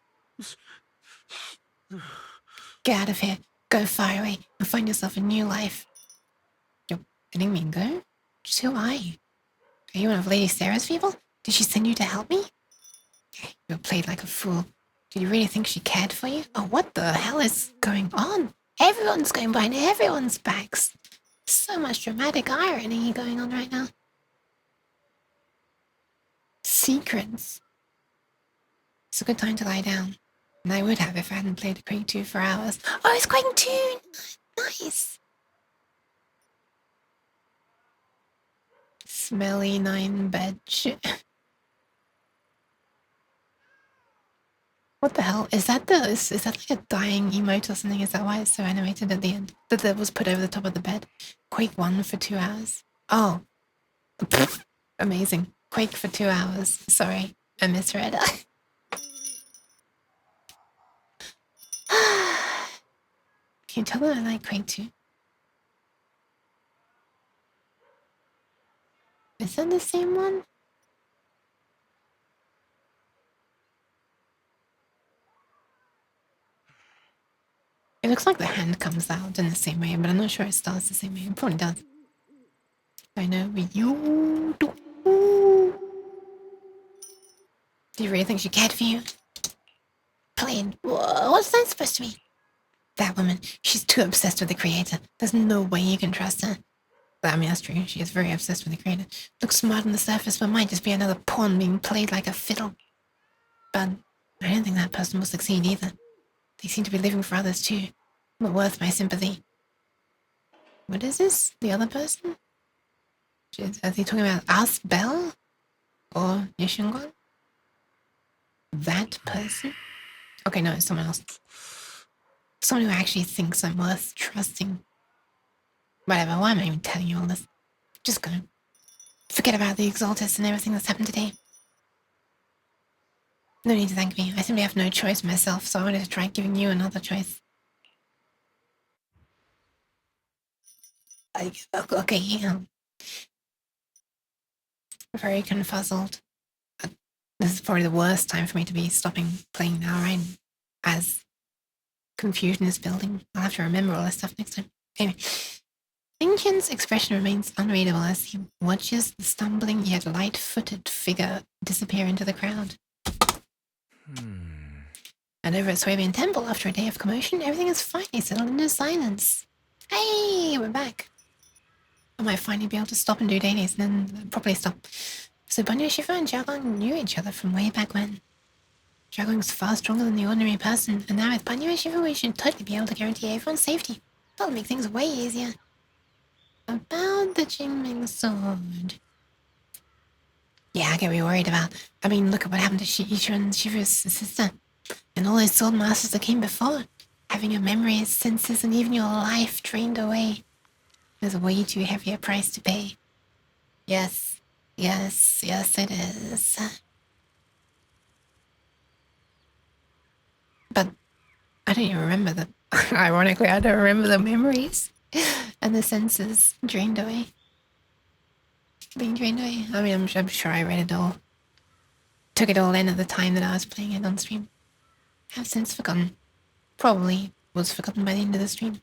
Get out of here. Go far away and find yourself a new life. You're letting me go? Just who are you? Are you one of Lady Sarah's people? Did she send you to help me? You played like a fool. Did you really think she cared for you? Oh, what the hell is going on? Everyone's going behind everyone's backs. So much dramatic irony going on right now. Secrets. It's a good time to lie down. And I would have if I hadn't played Quake 2 for hours. Oh, it's Quake 2! Nice! Smelly 9-bed shit. What the hell? Is that like a dying emote or something? Is that why it's so animated at the end? That was put over the top of the bed. Quake 1 for 2 hours. Oh. Amazing. Quake for 2 hours. Sorry, I misread. Can you tell that I like Quake 2? Is that the same one? It looks like the hand comes out in the same way, but I'm not sure it starts the same way. It probably does. I know you do. Do you really think she cared for you? Plain. What's that supposed to mean? That woman, she's too obsessed with the creator. There's no way you can trust her. I mean, that's true. She is very obsessed with the creator. Looks smart on the surface, but might just be another pawn being played like a fiddle. But I don't think that person will succeed either. They seem to be living for others too. Not worth my sympathy. What is this? The other person? Are they talking about us, Belle? Or Yishungon? That person? Okay, no, it's someone else. Someone who actually thinks I'm worth trusting. Whatever, why am I even telling you all this? Just gonna forget about the Exaltus and everything that's happened today. No need to thank me. I simply have no choice myself, so I wanted to try giving you another choice. Okay, yeah. Very confuzzled. This is probably the worst time for me to be stopping playing now, right? As confusion is building. I'll have to remember all this stuff next time. Anyway, Lincoln's expression remains unreadable as he watches the stumbling yet light-footed figure disappear into the crowd. And over at Swabian Temple, after a day of commotion, everything is finally settled into silence. Hey, we're back. I might finally be able to stop and do dailies and then properly stop. So Banyo Shifu and Jiagong knew each other from way back when. Jiagong's far stronger than the ordinary person, and now with Banyo Shifu we should totally be able to guarantee everyone's safety. That'll make things way easier. About the Jingming sword. Yeah, I get what you're worried about. I mean, look at what happened to Shifu and Shifu's sister. And all those sword masters that came before. Having your memories, senses, and even your life drained away. There's a way too heavy a price to pay. Yes, yes, yes it is. But I don't even remember the... Ironically, I don't remember the memories. And the senses drained away. Being drained away. I mean, I'm sure I read it all. Took it all in at the time that I was playing it on stream. Have since forgotten. Probably was forgotten by the end of the stream.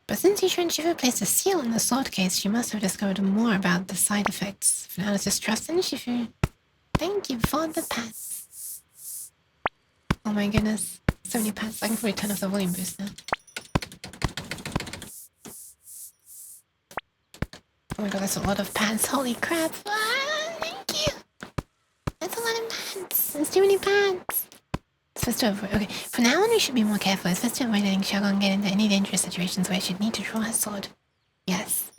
But since Yishu and Shifu placed a seal in the sword case, she must have discovered more about the side effects. For now, let's just trust in Shifu. Thank you for the pats. Oh my goodness. So many pats. I can probably turn off the volume boost now. Oh my god, that's a lot of pants. Holy crap. Ah, thank you. That's a lot of pants. There's too many pants. It's best to avoid. Okay, from now on we should be more careful. It's best to avoid letting Xiaogang get into any dangerous situations where she'd need to draw her sword. Yes.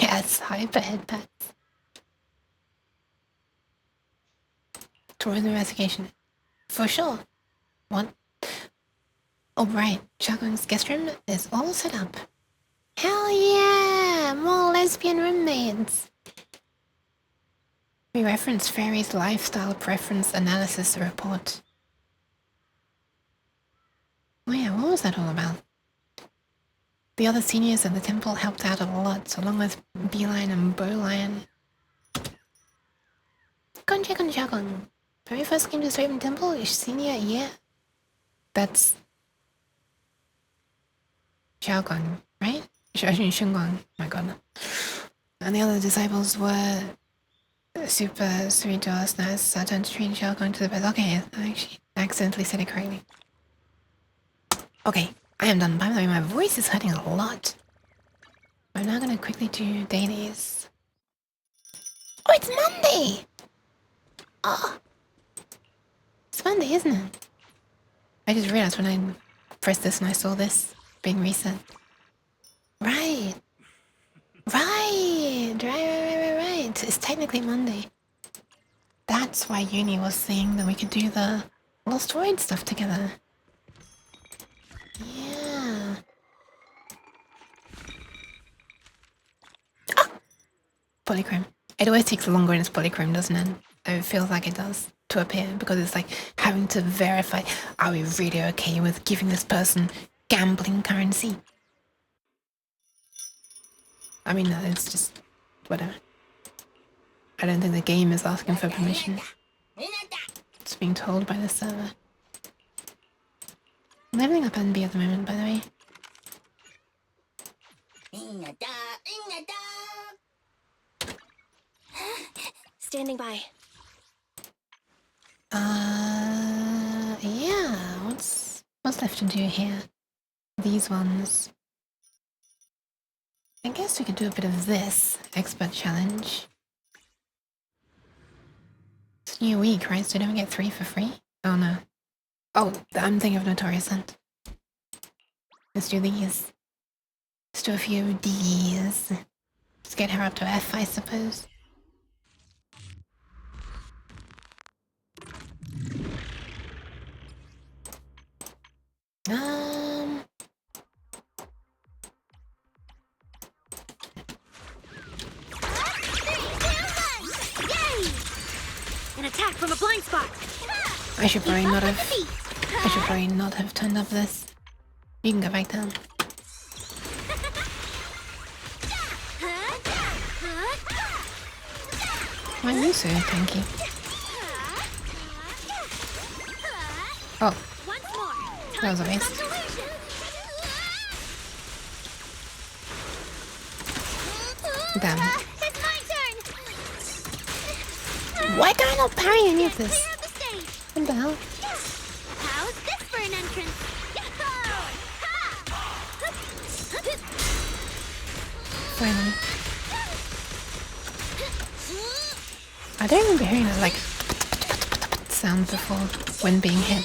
Yes, hyper head pats. Towards investigation. For sure. What? Oh, right. Xiaogang's guest room is all set up. Hell yeah! More lesbian roommates! We reference Fairy's lifestyle preference analysis report. Oh yeah, what was that all about? The other seniors at the temple helped out a lot, along with Beeline and Bowline. Konjagon Jagon. When we first came to Swabian Temple, each senior, yeah. That's... Xiaogang, right? Shunguang, my god. And the other disciples were super sweet to us, nice. I turned to treat Xiaogang to the best. Okay, I actually accidentally said it correctly. Okay, I am done. By the way, my voice is hurting a lot. I'm now gonna quickly do dailies. Oh, it's Monday! Oh. It's Monday, isn't it? I just realized when I pressed this and I saw this being reset. Right. Right. Right. It's technically Monday. That's why Uni was saying that we could do the Lost Void stuff together. Yeah. Ah! Polychrome. It always takes longer in its polychrome, doesn't it? It feels like it does to appear because it's like having to verify, are we really okay with giving this person gambling currency? I mean, it's just whatever. I don't think the game is asking for permission. It's being told by the server. I'm leveling up NB at the moment, by the way. Standing by. Yeah, what's left to do here? These ones. I guess we could do a bit of this expert challenge. It's a new week, right? So don't we get 3 for free? Oh no. Oh, I'm thinking of Notorious Hunt. Let's do these. Let's do a few of these. Let's get her up to F, I suppose. an attack from a blind spot. I should probably not have turned up this. You can go back down. Why are you so tanky? Oh. That was a waste. Damn. Why can I not parry any of this? What the hell? How's this for an entrance? Finally. I don't remember hearing that like sound before when being hit.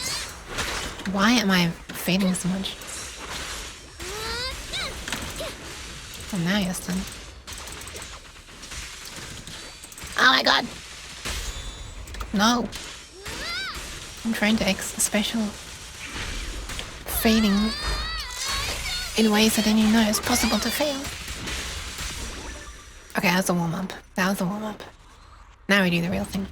Why am I fading so much? Oh, now you're stunned. Oh my god! No! I'm trying to special fading in ways I didn't even know it's possible to fail. Okay, that was a warm-up. That was a warm-up. Now we do the real thing.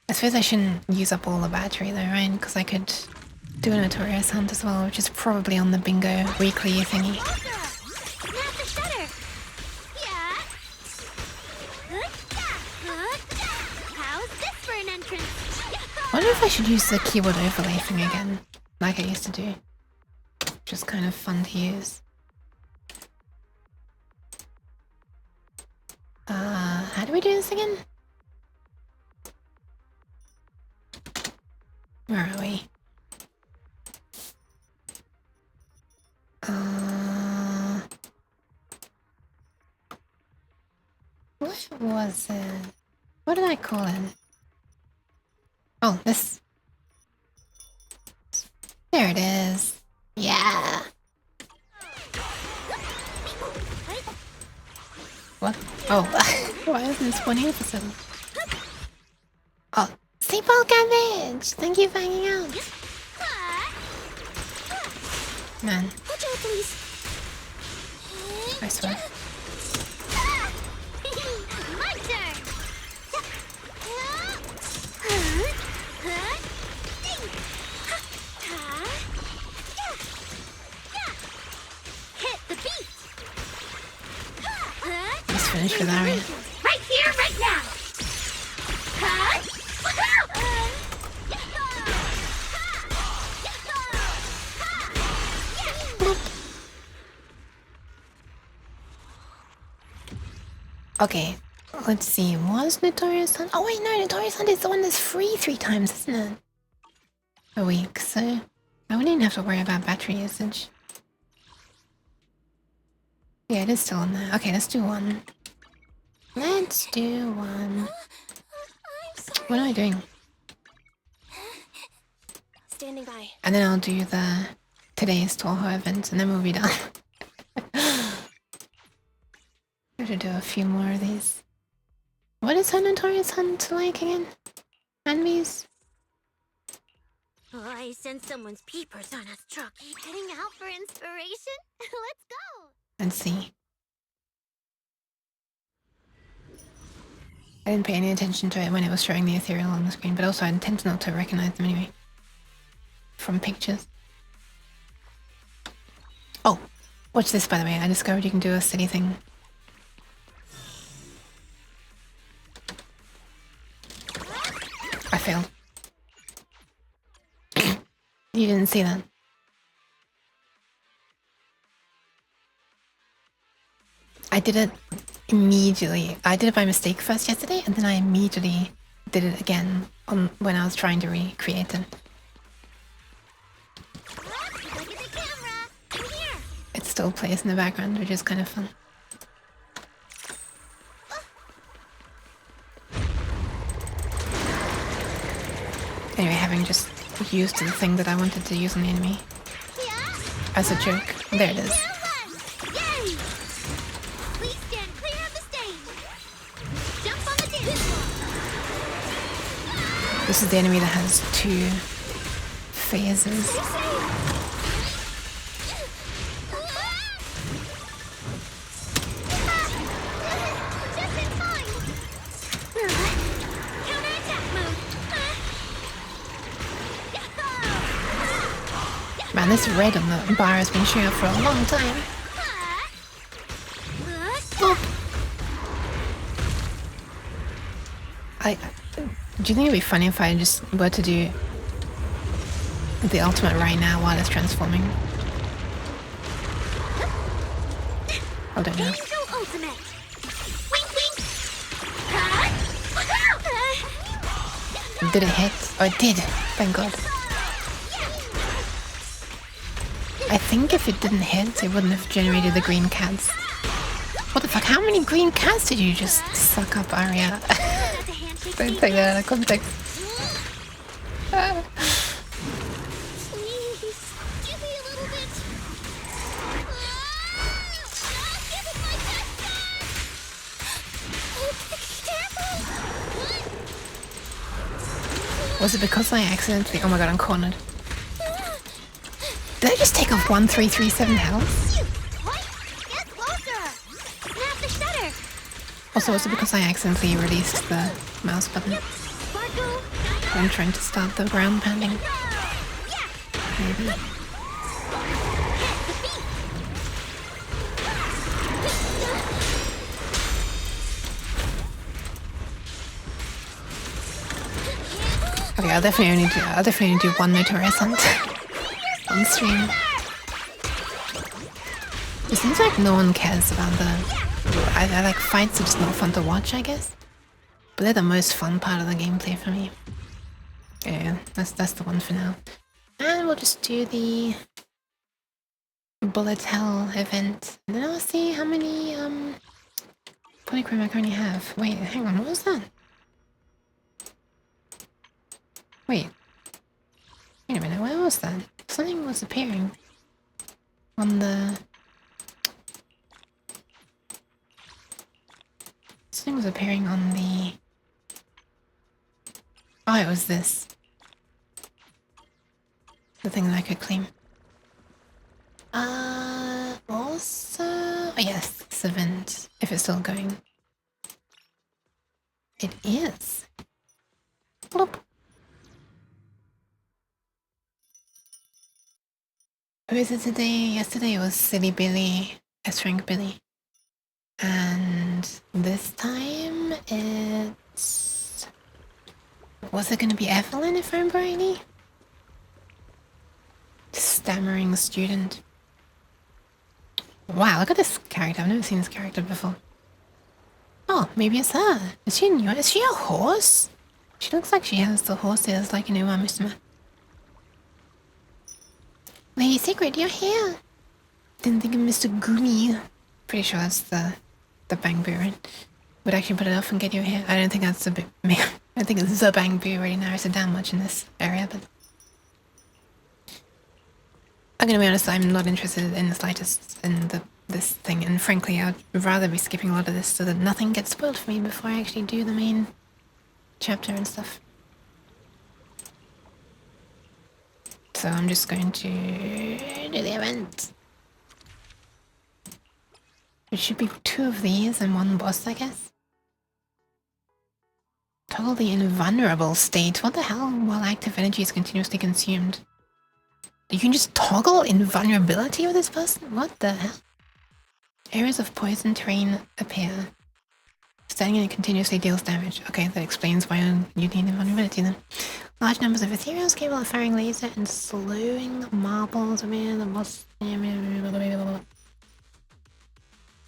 I suppose I shouldn't use up all the battery though, right? Because I could do a Notorious Hunt as well, which is probably on the bingo weekly thingy. I wonder if I should use the keyboard overlay thing again, like I used to do. Just kind of fun to use. How do we do this again? Where are we? What was it? What did I call it? Oh, this. There it is. Yeah. What? Oh, why isn't this 100%? Oh, Seatbelt Cabbage! Thank you for hanging out. Man. I swear. My turn. Hit the beat. Let's finish with Aria. Right here, right now. Okay, let's see. Was Notorious Hunt? Oh wait, no, Notorious Hunt is the one that's free 3 times, isn't it? A week, so I wouldn't even have to worry about battery usage. Yeah, it is still on there. Okay, let's do one. Let's do one. What am I doing? Standing by. And then I'll do the today's Toho event, and then we'll be done. I should do a few more of these. What is her Notorious Hunt like again? Enemies? Oh, I sense someone's peepers on us truck. Heading out for inspiration? Let's go! Let's see. I didn't pay any attention to it when it was showing the ethereal on the screen, but also I intend not to recognize them anyway. From pictures. Oh! Watch this, by the way. I discovered you can do a city thing. I failed. You didn't see that. I did it immediately. I did it by mistake first yesterday, and then I immediately did it again when I was trying to recreate it. It still plays in the background, which is kind of fun. Anyway, having just used the thing that I wanted to use on the enemy as a joke. There it is. This is the enemy that has 2 phases. this red on the bar has been showing up for a long time. Boop. Do you think it'd be funny if I just were to do the ultimate right now while it's transforming? I don't know. Did it hit? Oh, it did. Thank God. I think if it didn't hit, it wouldn't have generated the green cats. What the fuck? How many green cats did you just suck up, Arya? Don't take that out of context. Was it because I accidentally... Oh my god, I'm cornered. Did I just take off 1337 health? Also, was it because I accidentally released the mouse button? I'm trying to start the ground pounding. Maybe. Okay, I'll definitely only do one notorious hunt on stream. It seems like no one cares about the... I like fights are just not fun to watch, I guess. But they're the most fun part of the gameplay for me. Yeah, that's the one for now. And we'll just do the bullet hell event. And then I'll see how many polychrome I currently have. Wait, hang on, what was that? Wait a minute, where was that? Something was appearing on the... Something was appearing on the... Oh, it was this. The thing that I could claim. Also... Oh yes, this event, if it's still going. It is. Bloop. Who is it today? Yesterday it was Silly Billy, S-Rank Billy. And this time it's... Was it gonna be Evelyn if I remember rightly? Stammering student. Wow, look at this character. I've never seen this character before. Oh, maybe it's her. Is she new? Is she a horse? She looks like she has the horses like in Uma Musume. Lady Secret, you're here! Didn't think of Mr. Gumi. Pretty sure that's the Bang Boo, right? Would actually put it off and get you here. I don't think that's a bit... I think it's the Bang Boo really narrows it down much in this area, but... I'm gonna be honest, I'm not interested in the slightest in this thing, and frankly, I'd rather be skipping a lot of this so that nothing gets spoiled for me before I actually do the main chapter and stuff. So I'm just going to do the event. It should be 2 of these and 1 boss, I guess. Toggle the invulnerable state. What the hell? While active energy is continuously consumed. You can just toggle invulnerability with this person? What the hell? Areas of poison terrain appear. Standing in it continuously deals damage. Okay, that explains why you need invulnerability then. Large numbers of ethereals capable of firing laser and slowing marbles.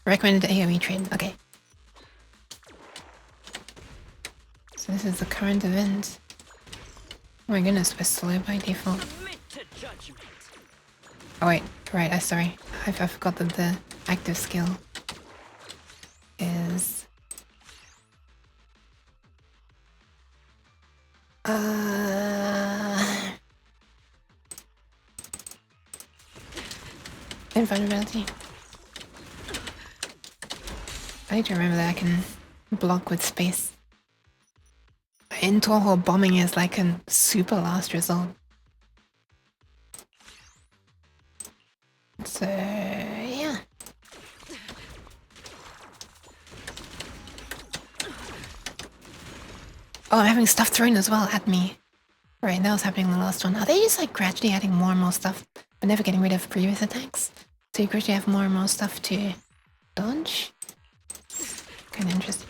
Recommended AoE trade. Okay. So this is the current event. Oh my goodness, we're slow by default. Oh wait, right, sorry. I forgot that the active skill is... Invulnerability. I need to remember that I can block with space. In Toho, bombing is like a super last result. So, yeah. Oh, I'm having stuff thrown as well at me. Right, that was happening in the last one. Are they just like gradually adding more and more stuff? but never getting rid of previous attacks. So you gradually have more and more stuff to dodge. Kind of interesting.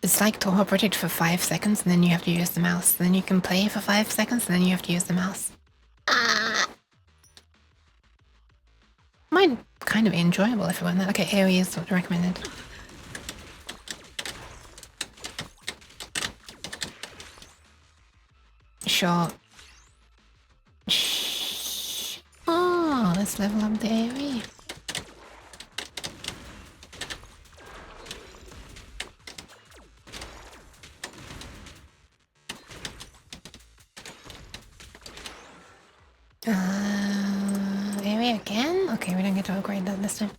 It's like Toho Project for 5 seconds and then you have to use the mouse. Then you can play for 5 seconds and then you have to use the mouse. Might kind of be enjoyable if you want that. Okay, AoE is not recommended. Sure. Shh. Oh, let's level up the AoE. AoE again? Okay, we don't get to upgrade that this time.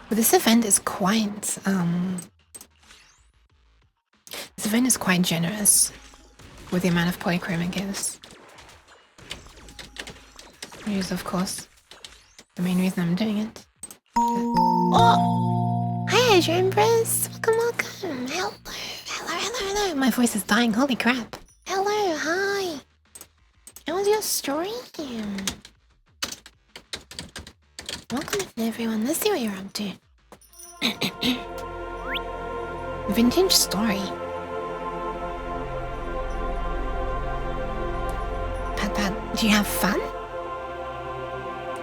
But this event is quite, this event is quite generous with the amount of polychrome it gives. Which is, of course, the main reason I'm doing it. Oh! Hi, Azure Empress! Welcome, welcome! Hello, hello, hello, hello! My voice is dying, holy crap! Hello, hi! How was your stream? Welcome everyone, let's see what you're up to. Vintage story. Pat, do you have fun?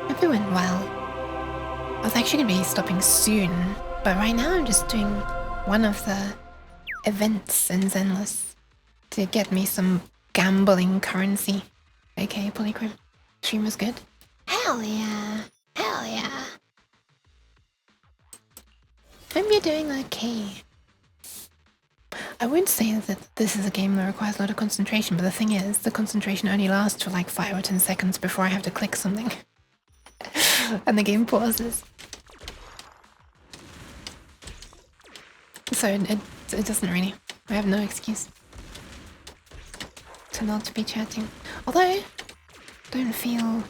Hope it went well. I was actually gonna be stopping soon, but right now I'm just doing one of the events in Zenless to get me some gambling currency, aka polychrome. Stream was good. Hell yeah! Hell yeah! Hope you're doing okay. I would say that this is a game that requires a lot of concentration, but the thing is, the concentration only lasts for like 5 or 10 seconds before I have to click something. And the game pauses. So it doesn't really. I have no excuse to not be chatting. Although, don't feel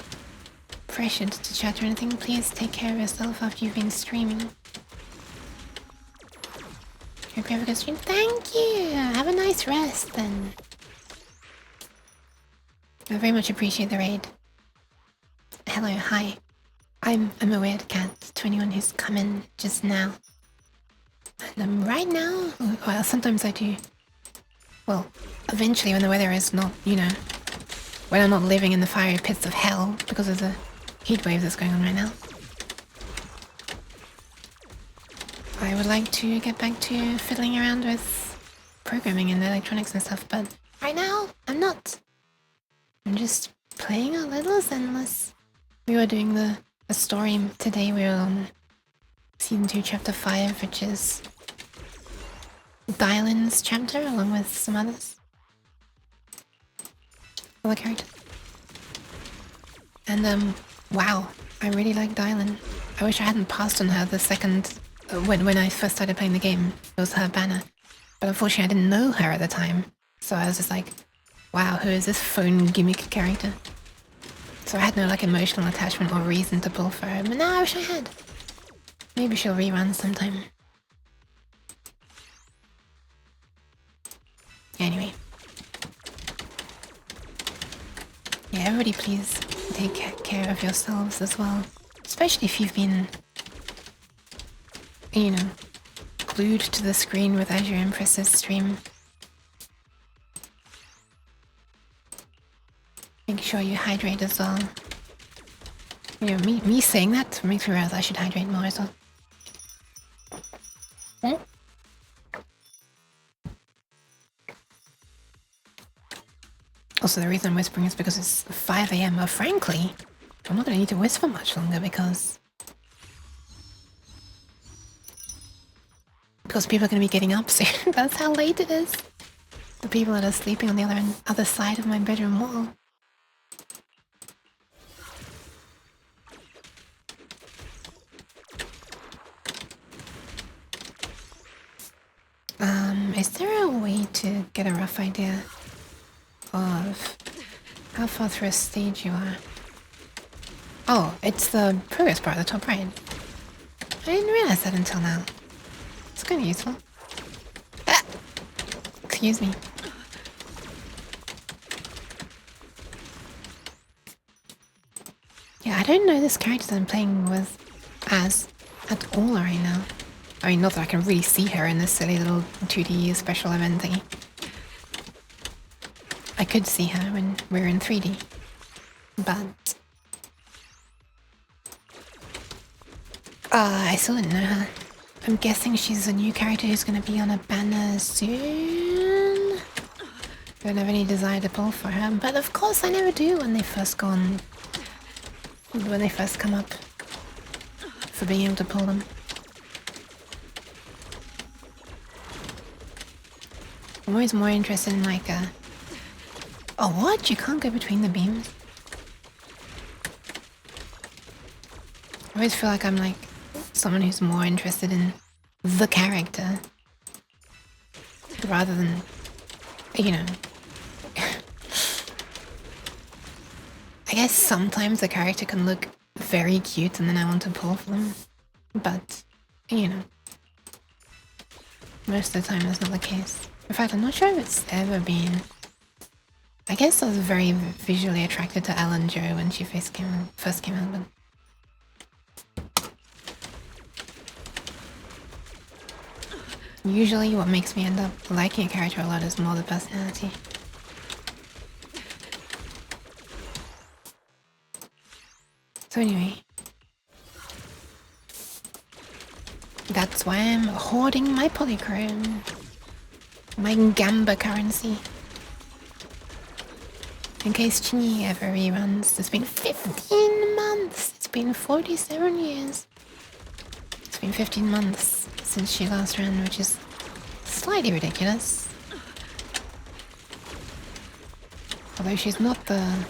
pressured to chat or anything. Please take care of yourself after you've been streaming. Hope you have a good stream. Thank you! Have a nice rest then. I very much appreciate the raid. Hello, hi. I'm a weird cat to anyone who's come in just now. And right now, well, sometimes I do. Well, eventually when the weather is not, you know, when I'm not living in the fiery pits of hell because of the heat wave that's going on right now. I would like to get back to fiddling around with programming and electronics and stuff, but right now, I'm not. I'm just playing a little Zenless. We were doing the story today. We were on Season 2, Chapter 5, which is Dylan's chapter, along with some others. Other characters. And, wow, I really like Dylan. I wish I hadn't passed on her the second... when I first started playing the game, it was her banner. But unfortunately I didn't know her at the time. So I was just like, wow, who is this phone gimmick character? So I had no like emotional attachment or reason to pull for her, but now I wish I had. Maybe she'll rerun sometime. Anyway. Yeah, everybody please take care of yourselves as well. Especially if you've been, you know, glued to the screen with Azure Empress's stream. Make sure you hydrate as well. You know, me saying that makes me realize I should hydrate more as well. Hmm? Also, the reason I'm whispering is because it's 5 AM, or frankly, I'm not gonna need to whisper much longer because people are gonna be getting up soon. That's how late it is. The people that are sleeping on the other side of my bedroom wall. Is there a way to get a rough idea of how far through a stage you are? Oh, it's the progress bar at the top right. I didn't realize that until now. It's kind of useful. Ah! Excuse me. Yeah, I don't know this character that I'm playing with as at all right now. I mean, not that I can really see her in this silly little 2D special event thingy. I could see her when we were in 3D, but I still didn't know her. I'm guessing she's a new character who's going to be on a banner soon. Don't have any desire to pull for her, but of course I never do when they first go on, when they first come up for being able to pull them. I'm always more interested in like oh what? You can't go between the beams? I always feel like I'm like someone who's more interested in the character rather than, you know. I guess sometimes the character can look very cute and then I want to pull for them, but, you know, most of the time that's not the case. In fact, I'm not sure if it's ever been. I guess I was very visually attracted to Ellen Jo when she first came out, but usually what makes me end up liking a character a lot is more the personality. So anyway, that's why I'm hoarding my polychrome, my Gamba currency. In case Chingy ever reruns, it's been 15 months, it's been 47 years. It's been 15 months since she last ran, which is slightly ridiculous. Although she's not the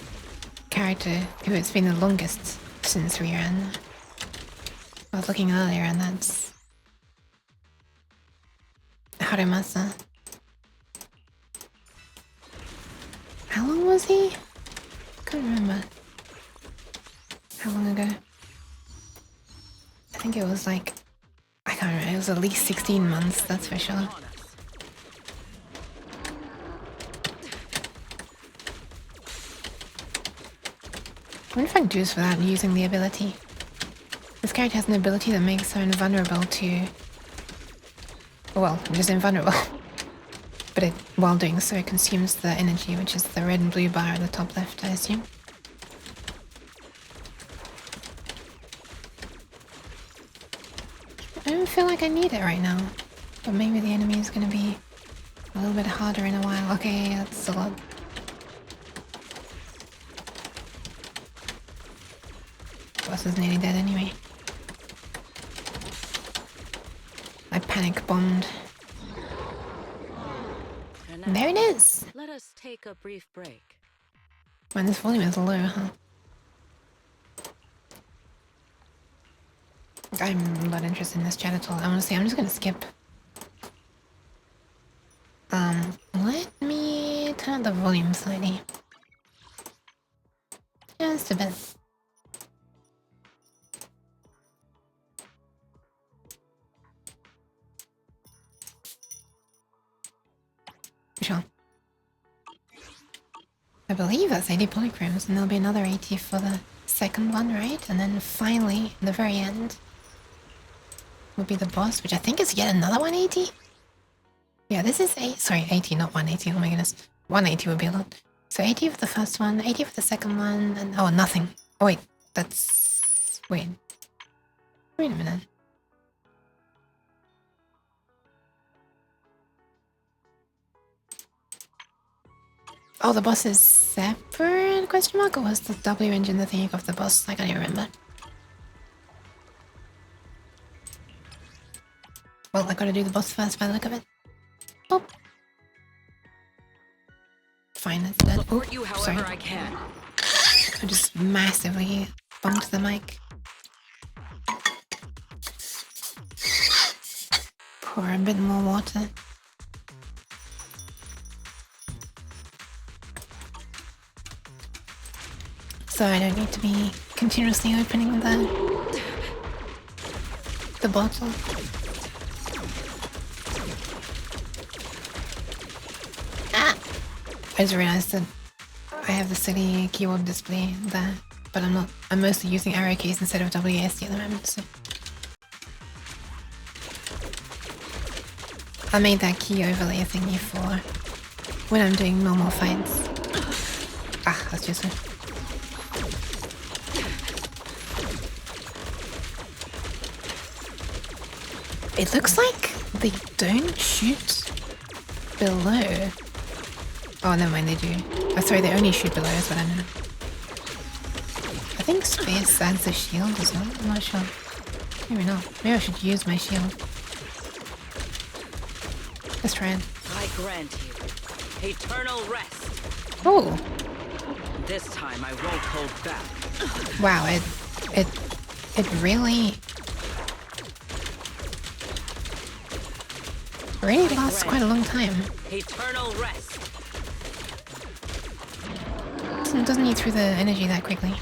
character who it's been the longest since reran. I was looking earlier and that's Harumasa. How long was he? Can't remember. How long ago? I think it was like, I can't remember, it was at least 16 months, that's for sure. I wonder if I can do this without using the ability. This character has an ability that makes her invulnerable to... well, just invulnerable. But it, while doing so, it consumes the energy, which is the red and blue bar at the top left, I assume. I don't feel like I need it right now. But maybe the enemy is going to be a little bit harder in a while. Okay, that's a lot. Boss is nearly dead anyway. I panic bombed. And there it is! Let us take a brief break. Man, this volume is low, huh? I'm not interested in this chat at all. Honestly, I'm just gonna skip. Let me turn up the volume slightly. Just a bit. Sure. I believe that's 80 polychromes, and there'll be another 80 for the second one, right? And then finally, the very end, will be the boss, which I think is yet another 180? Yeah, this is 80, not 180, oh my goodness. 180 would be a lot. So 80 for the first one, 80 for the second one, and oh, nothing. Oh wait, that's... wait a minute. Oh, the boss is separate, question mark? Or was the W engine the thing of the boss? I can't even remember. Well, I gotta do the boss first by the look of it. Boop. Fine, that's dead. Support you sorry. however I can. I just massively bumped the mic. Pour a bit more water. So I don't need to be continuously opening the bottle. I just realized that I have the silly keyboard display there, but I'm not. I'm mostly using arrow keys instead of WASD at the moment, so. I made that key overlay thingy for when I'm doing normal fights. Ah, that's just it. It looks like they don't shoot below. Oh, never mind, they do. Oh, sorry, they only shoot below is what I meant. I think space adds a shield as well. I'm not sure. Maybe not. Maybe I should use my shield. Let's try it. I grant you eternal rest. Oh! This time I won't hold back. Wow, it really lasts quite a long time. Eternal rest. It doesn't eat through the energy that quickly.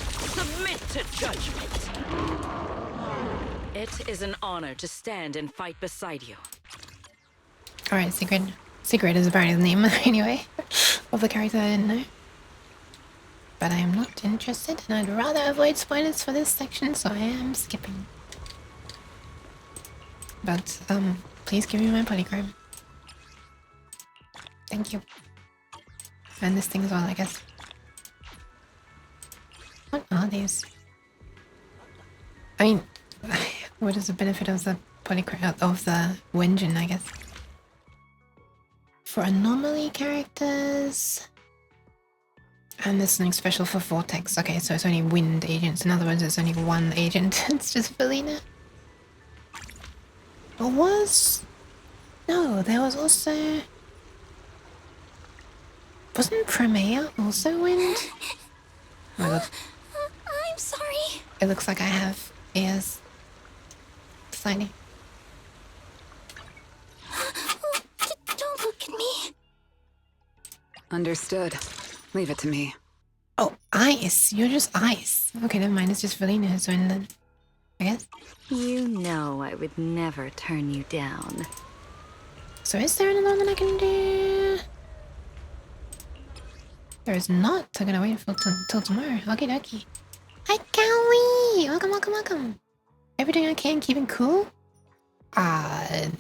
Submit to judgment. It is an honor to stand and fight beside you. Alright, Sigrid. Sigrid is apparently the name anyway of the character I didn't know. But I am not interested and I'd rather avoid spoilers for this section, so I am skipping. But, please give me my polychrome. Thank you. And this thing as well, I guess. What are these? I mean, what is the benefit of the polychrome, of the Wenjin, I guess? For anomaly characters... And there's something special for Vortex. Okay, so it's only wind agents. In other words, it's only one agent. It's just Felina. Or was... No, there was also... Wasn't Promea also wind? Oh my god. I'm sorry. It looks like I have ears. Slightly. Don't look at me. Understood. Leave it to me. Oh, ice. You're just ice. Okay, never mind. It's just Felina who's wind then. I guess. You know I would never turn you down. So is there another one I can do? There is not. I'm gonna wait till tomorrow. Okie dokie. Hi, Callie! Welcome, welcome, welcome. Everything okay and keeping cool? I'm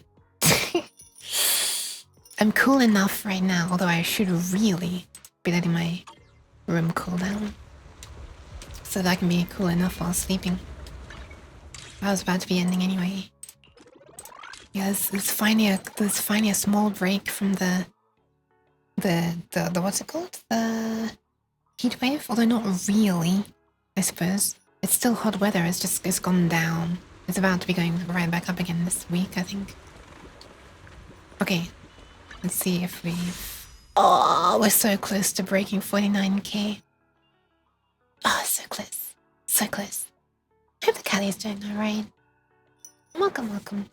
cool enough right now, although I should really be letting my room cool down. So that I can be cool enough while sleeping. I was about to be ending anyway. Yeah, there's finally a small break from the what's it called? The heat wave? Although not really, I suppose. It's still hot weather, it's gone down. It's about to be going right back up again this week, I think. Okay. Let's see if we've... Oh, we're so close to breaking 49k. Oh, so close. So close. Hope the Callie's doing alright. Welcome, welcome.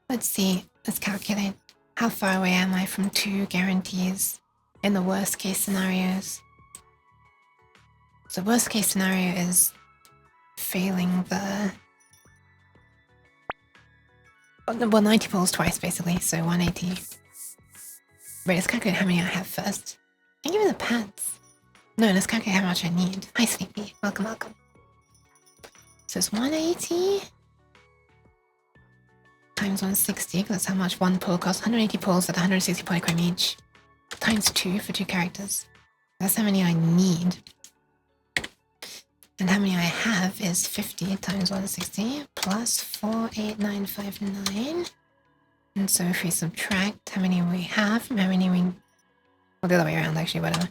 Let's see. Let's calculate. How far away am I from 2 guarantees in the worst case scenarios? So worst case scenario is failing the... Well, 90 pulls twice basically, so 180. Wait, let's calculate how many I have first. Thank you for the pants. No, let's calculate how much I need. Hi, Sleepy. Welcome, welcome. So it's 180 times 160, because that's how much one pull costs. 180 pulls at 160 polychrome each. Times 2 for 2 characters. That's how many I need. And how many I have is 50 times 160 plus 48959. And so if we subtract how many we have from how many we... Well, the other way around, actually, whatever.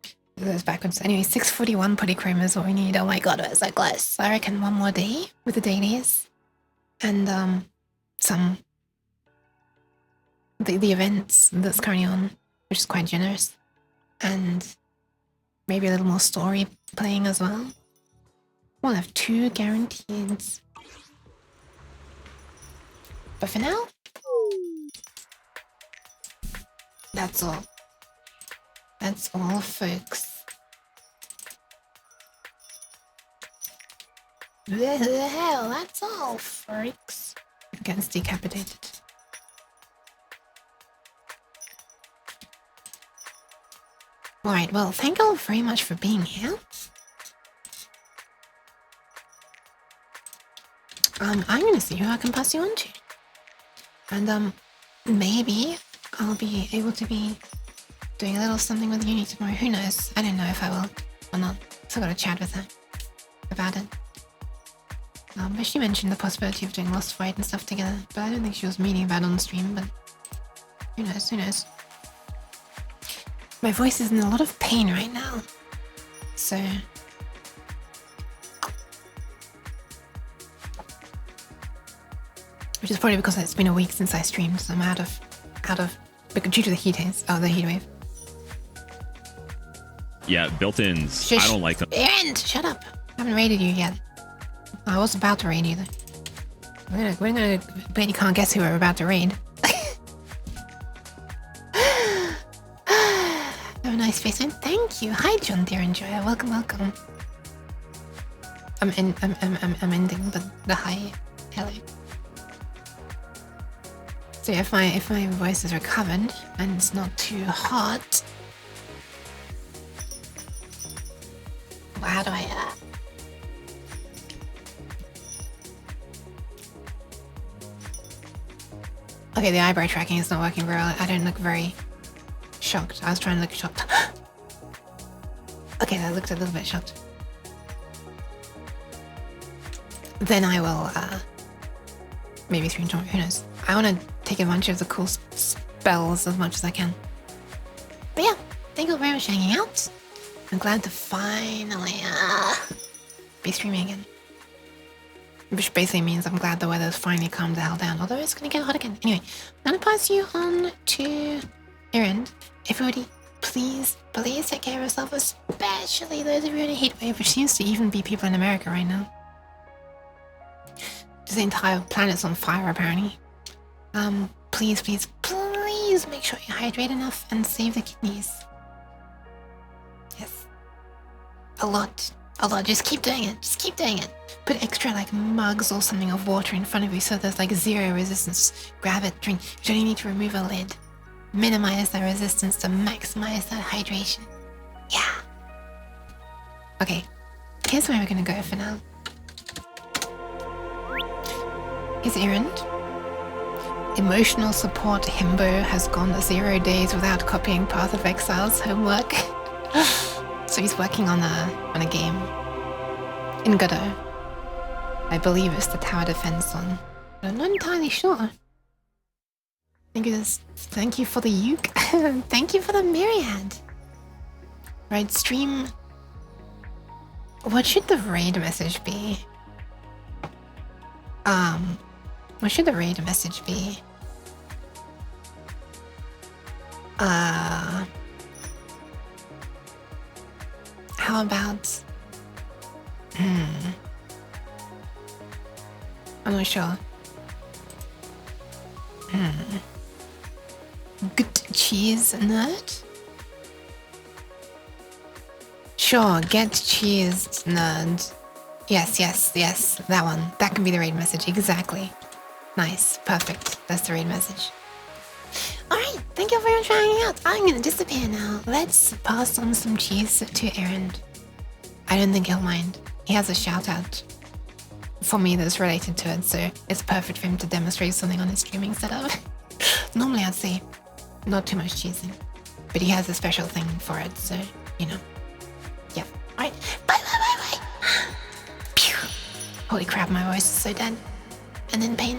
It goes backwards. Anyway, 641 polychrome is what we need. Oh my god, we're so close. I reckon one more day with the dailies. And, some... The events that's currently on, which is quite generous. And maybe a little more story playing as well. We'll have 2 guarantees. But for now, that's all. That's all, folks. The hell, that's all, freaks. Gets decapitated. Alright, well, thank you all very much for being here. I'm gonna see who I can pass you on to. And, maybe I'll be able to be doing a little something with uni tomorrow. Who knows? I don't know if I will or not. Still gotta chat with her about it. But she mentioned the possibility of doing Lost Fight and stuff together, but I don't think she was meaning that on stream, but who knows, who knows. My voice is in a lot of pain right now, so... Which is probably because it's been a week since I streamed, so I'm out of, due to the heat wave. Yeah, built-ins. Shush. I don't like them. And shut up! I haven't raided you yet. I was about to raid you though. We're gonna bet you can't guess who we're about to raid. Have a nice face, and thank you. Hi, John Deere Enjoyer. Welcome, welcome. I'm ending the hi. Hello. So if my voice is recovered and it's not too hot, well, how do I? Okay, the eyebrow tracking is not working very well. I don't look very shocked. I was trying to look shocked. Okay, that looked a little bit shocked. Then I will, maybe stream tomorrow, who knows. I want to take advantage of the cool spells as much as I can. But yeah, thank you very much for hanging out. I'm glad to finally, be streaming again. Which basically means I'm glad the weather's finally calmed the hell down, although it's gonna get hot again. Anyway, I'm gonna pass you on to Erin. Everybody, please take care of yourself, especially those of you in a heat wave, which seems to even be people in America right now. Just the entire planet's on fire, apparently. Please make sure you hydrate enough and save the kidneys. Yes. A lot. Just keep doing it. Put extra like mugs or something of water in front of you so there's like zero resistance. Grab it, drink. You don't need to remove a lid. Minimize the resistance to maximize that hydration. Yeah. Okay. Here's where we're gonna go for now. His errand. Emotional support himbo has gone 0 days without copying Path of Exile's homework. So he's working on a game in Godot. I believe it's the tower defense one, but I'm not entirely sure. Thank you for the uke. Thank you for the myriad. Right, stream. What should the raid message be? What should the raid message be? How about... I'm not sure. Good cheese nerd? Sure, get cheese nerd. Yes, that one. That can be the raid message, exactly. Nice, perfect. That's the raid message. Alright, thank you very much for hanging out. I'm gonna disappear now. Let's pass on some cheese to Aaron. I don't think he'll mind. He has a shout out for me that's related to it, so it's perfect for him to demonstrate something on his streaming setup. Normally I'd say not too much cheesing, but he has a special thing for it, so, you know. Yeah, alright. Bye. Holy crap, my voice is so dead. And in pain.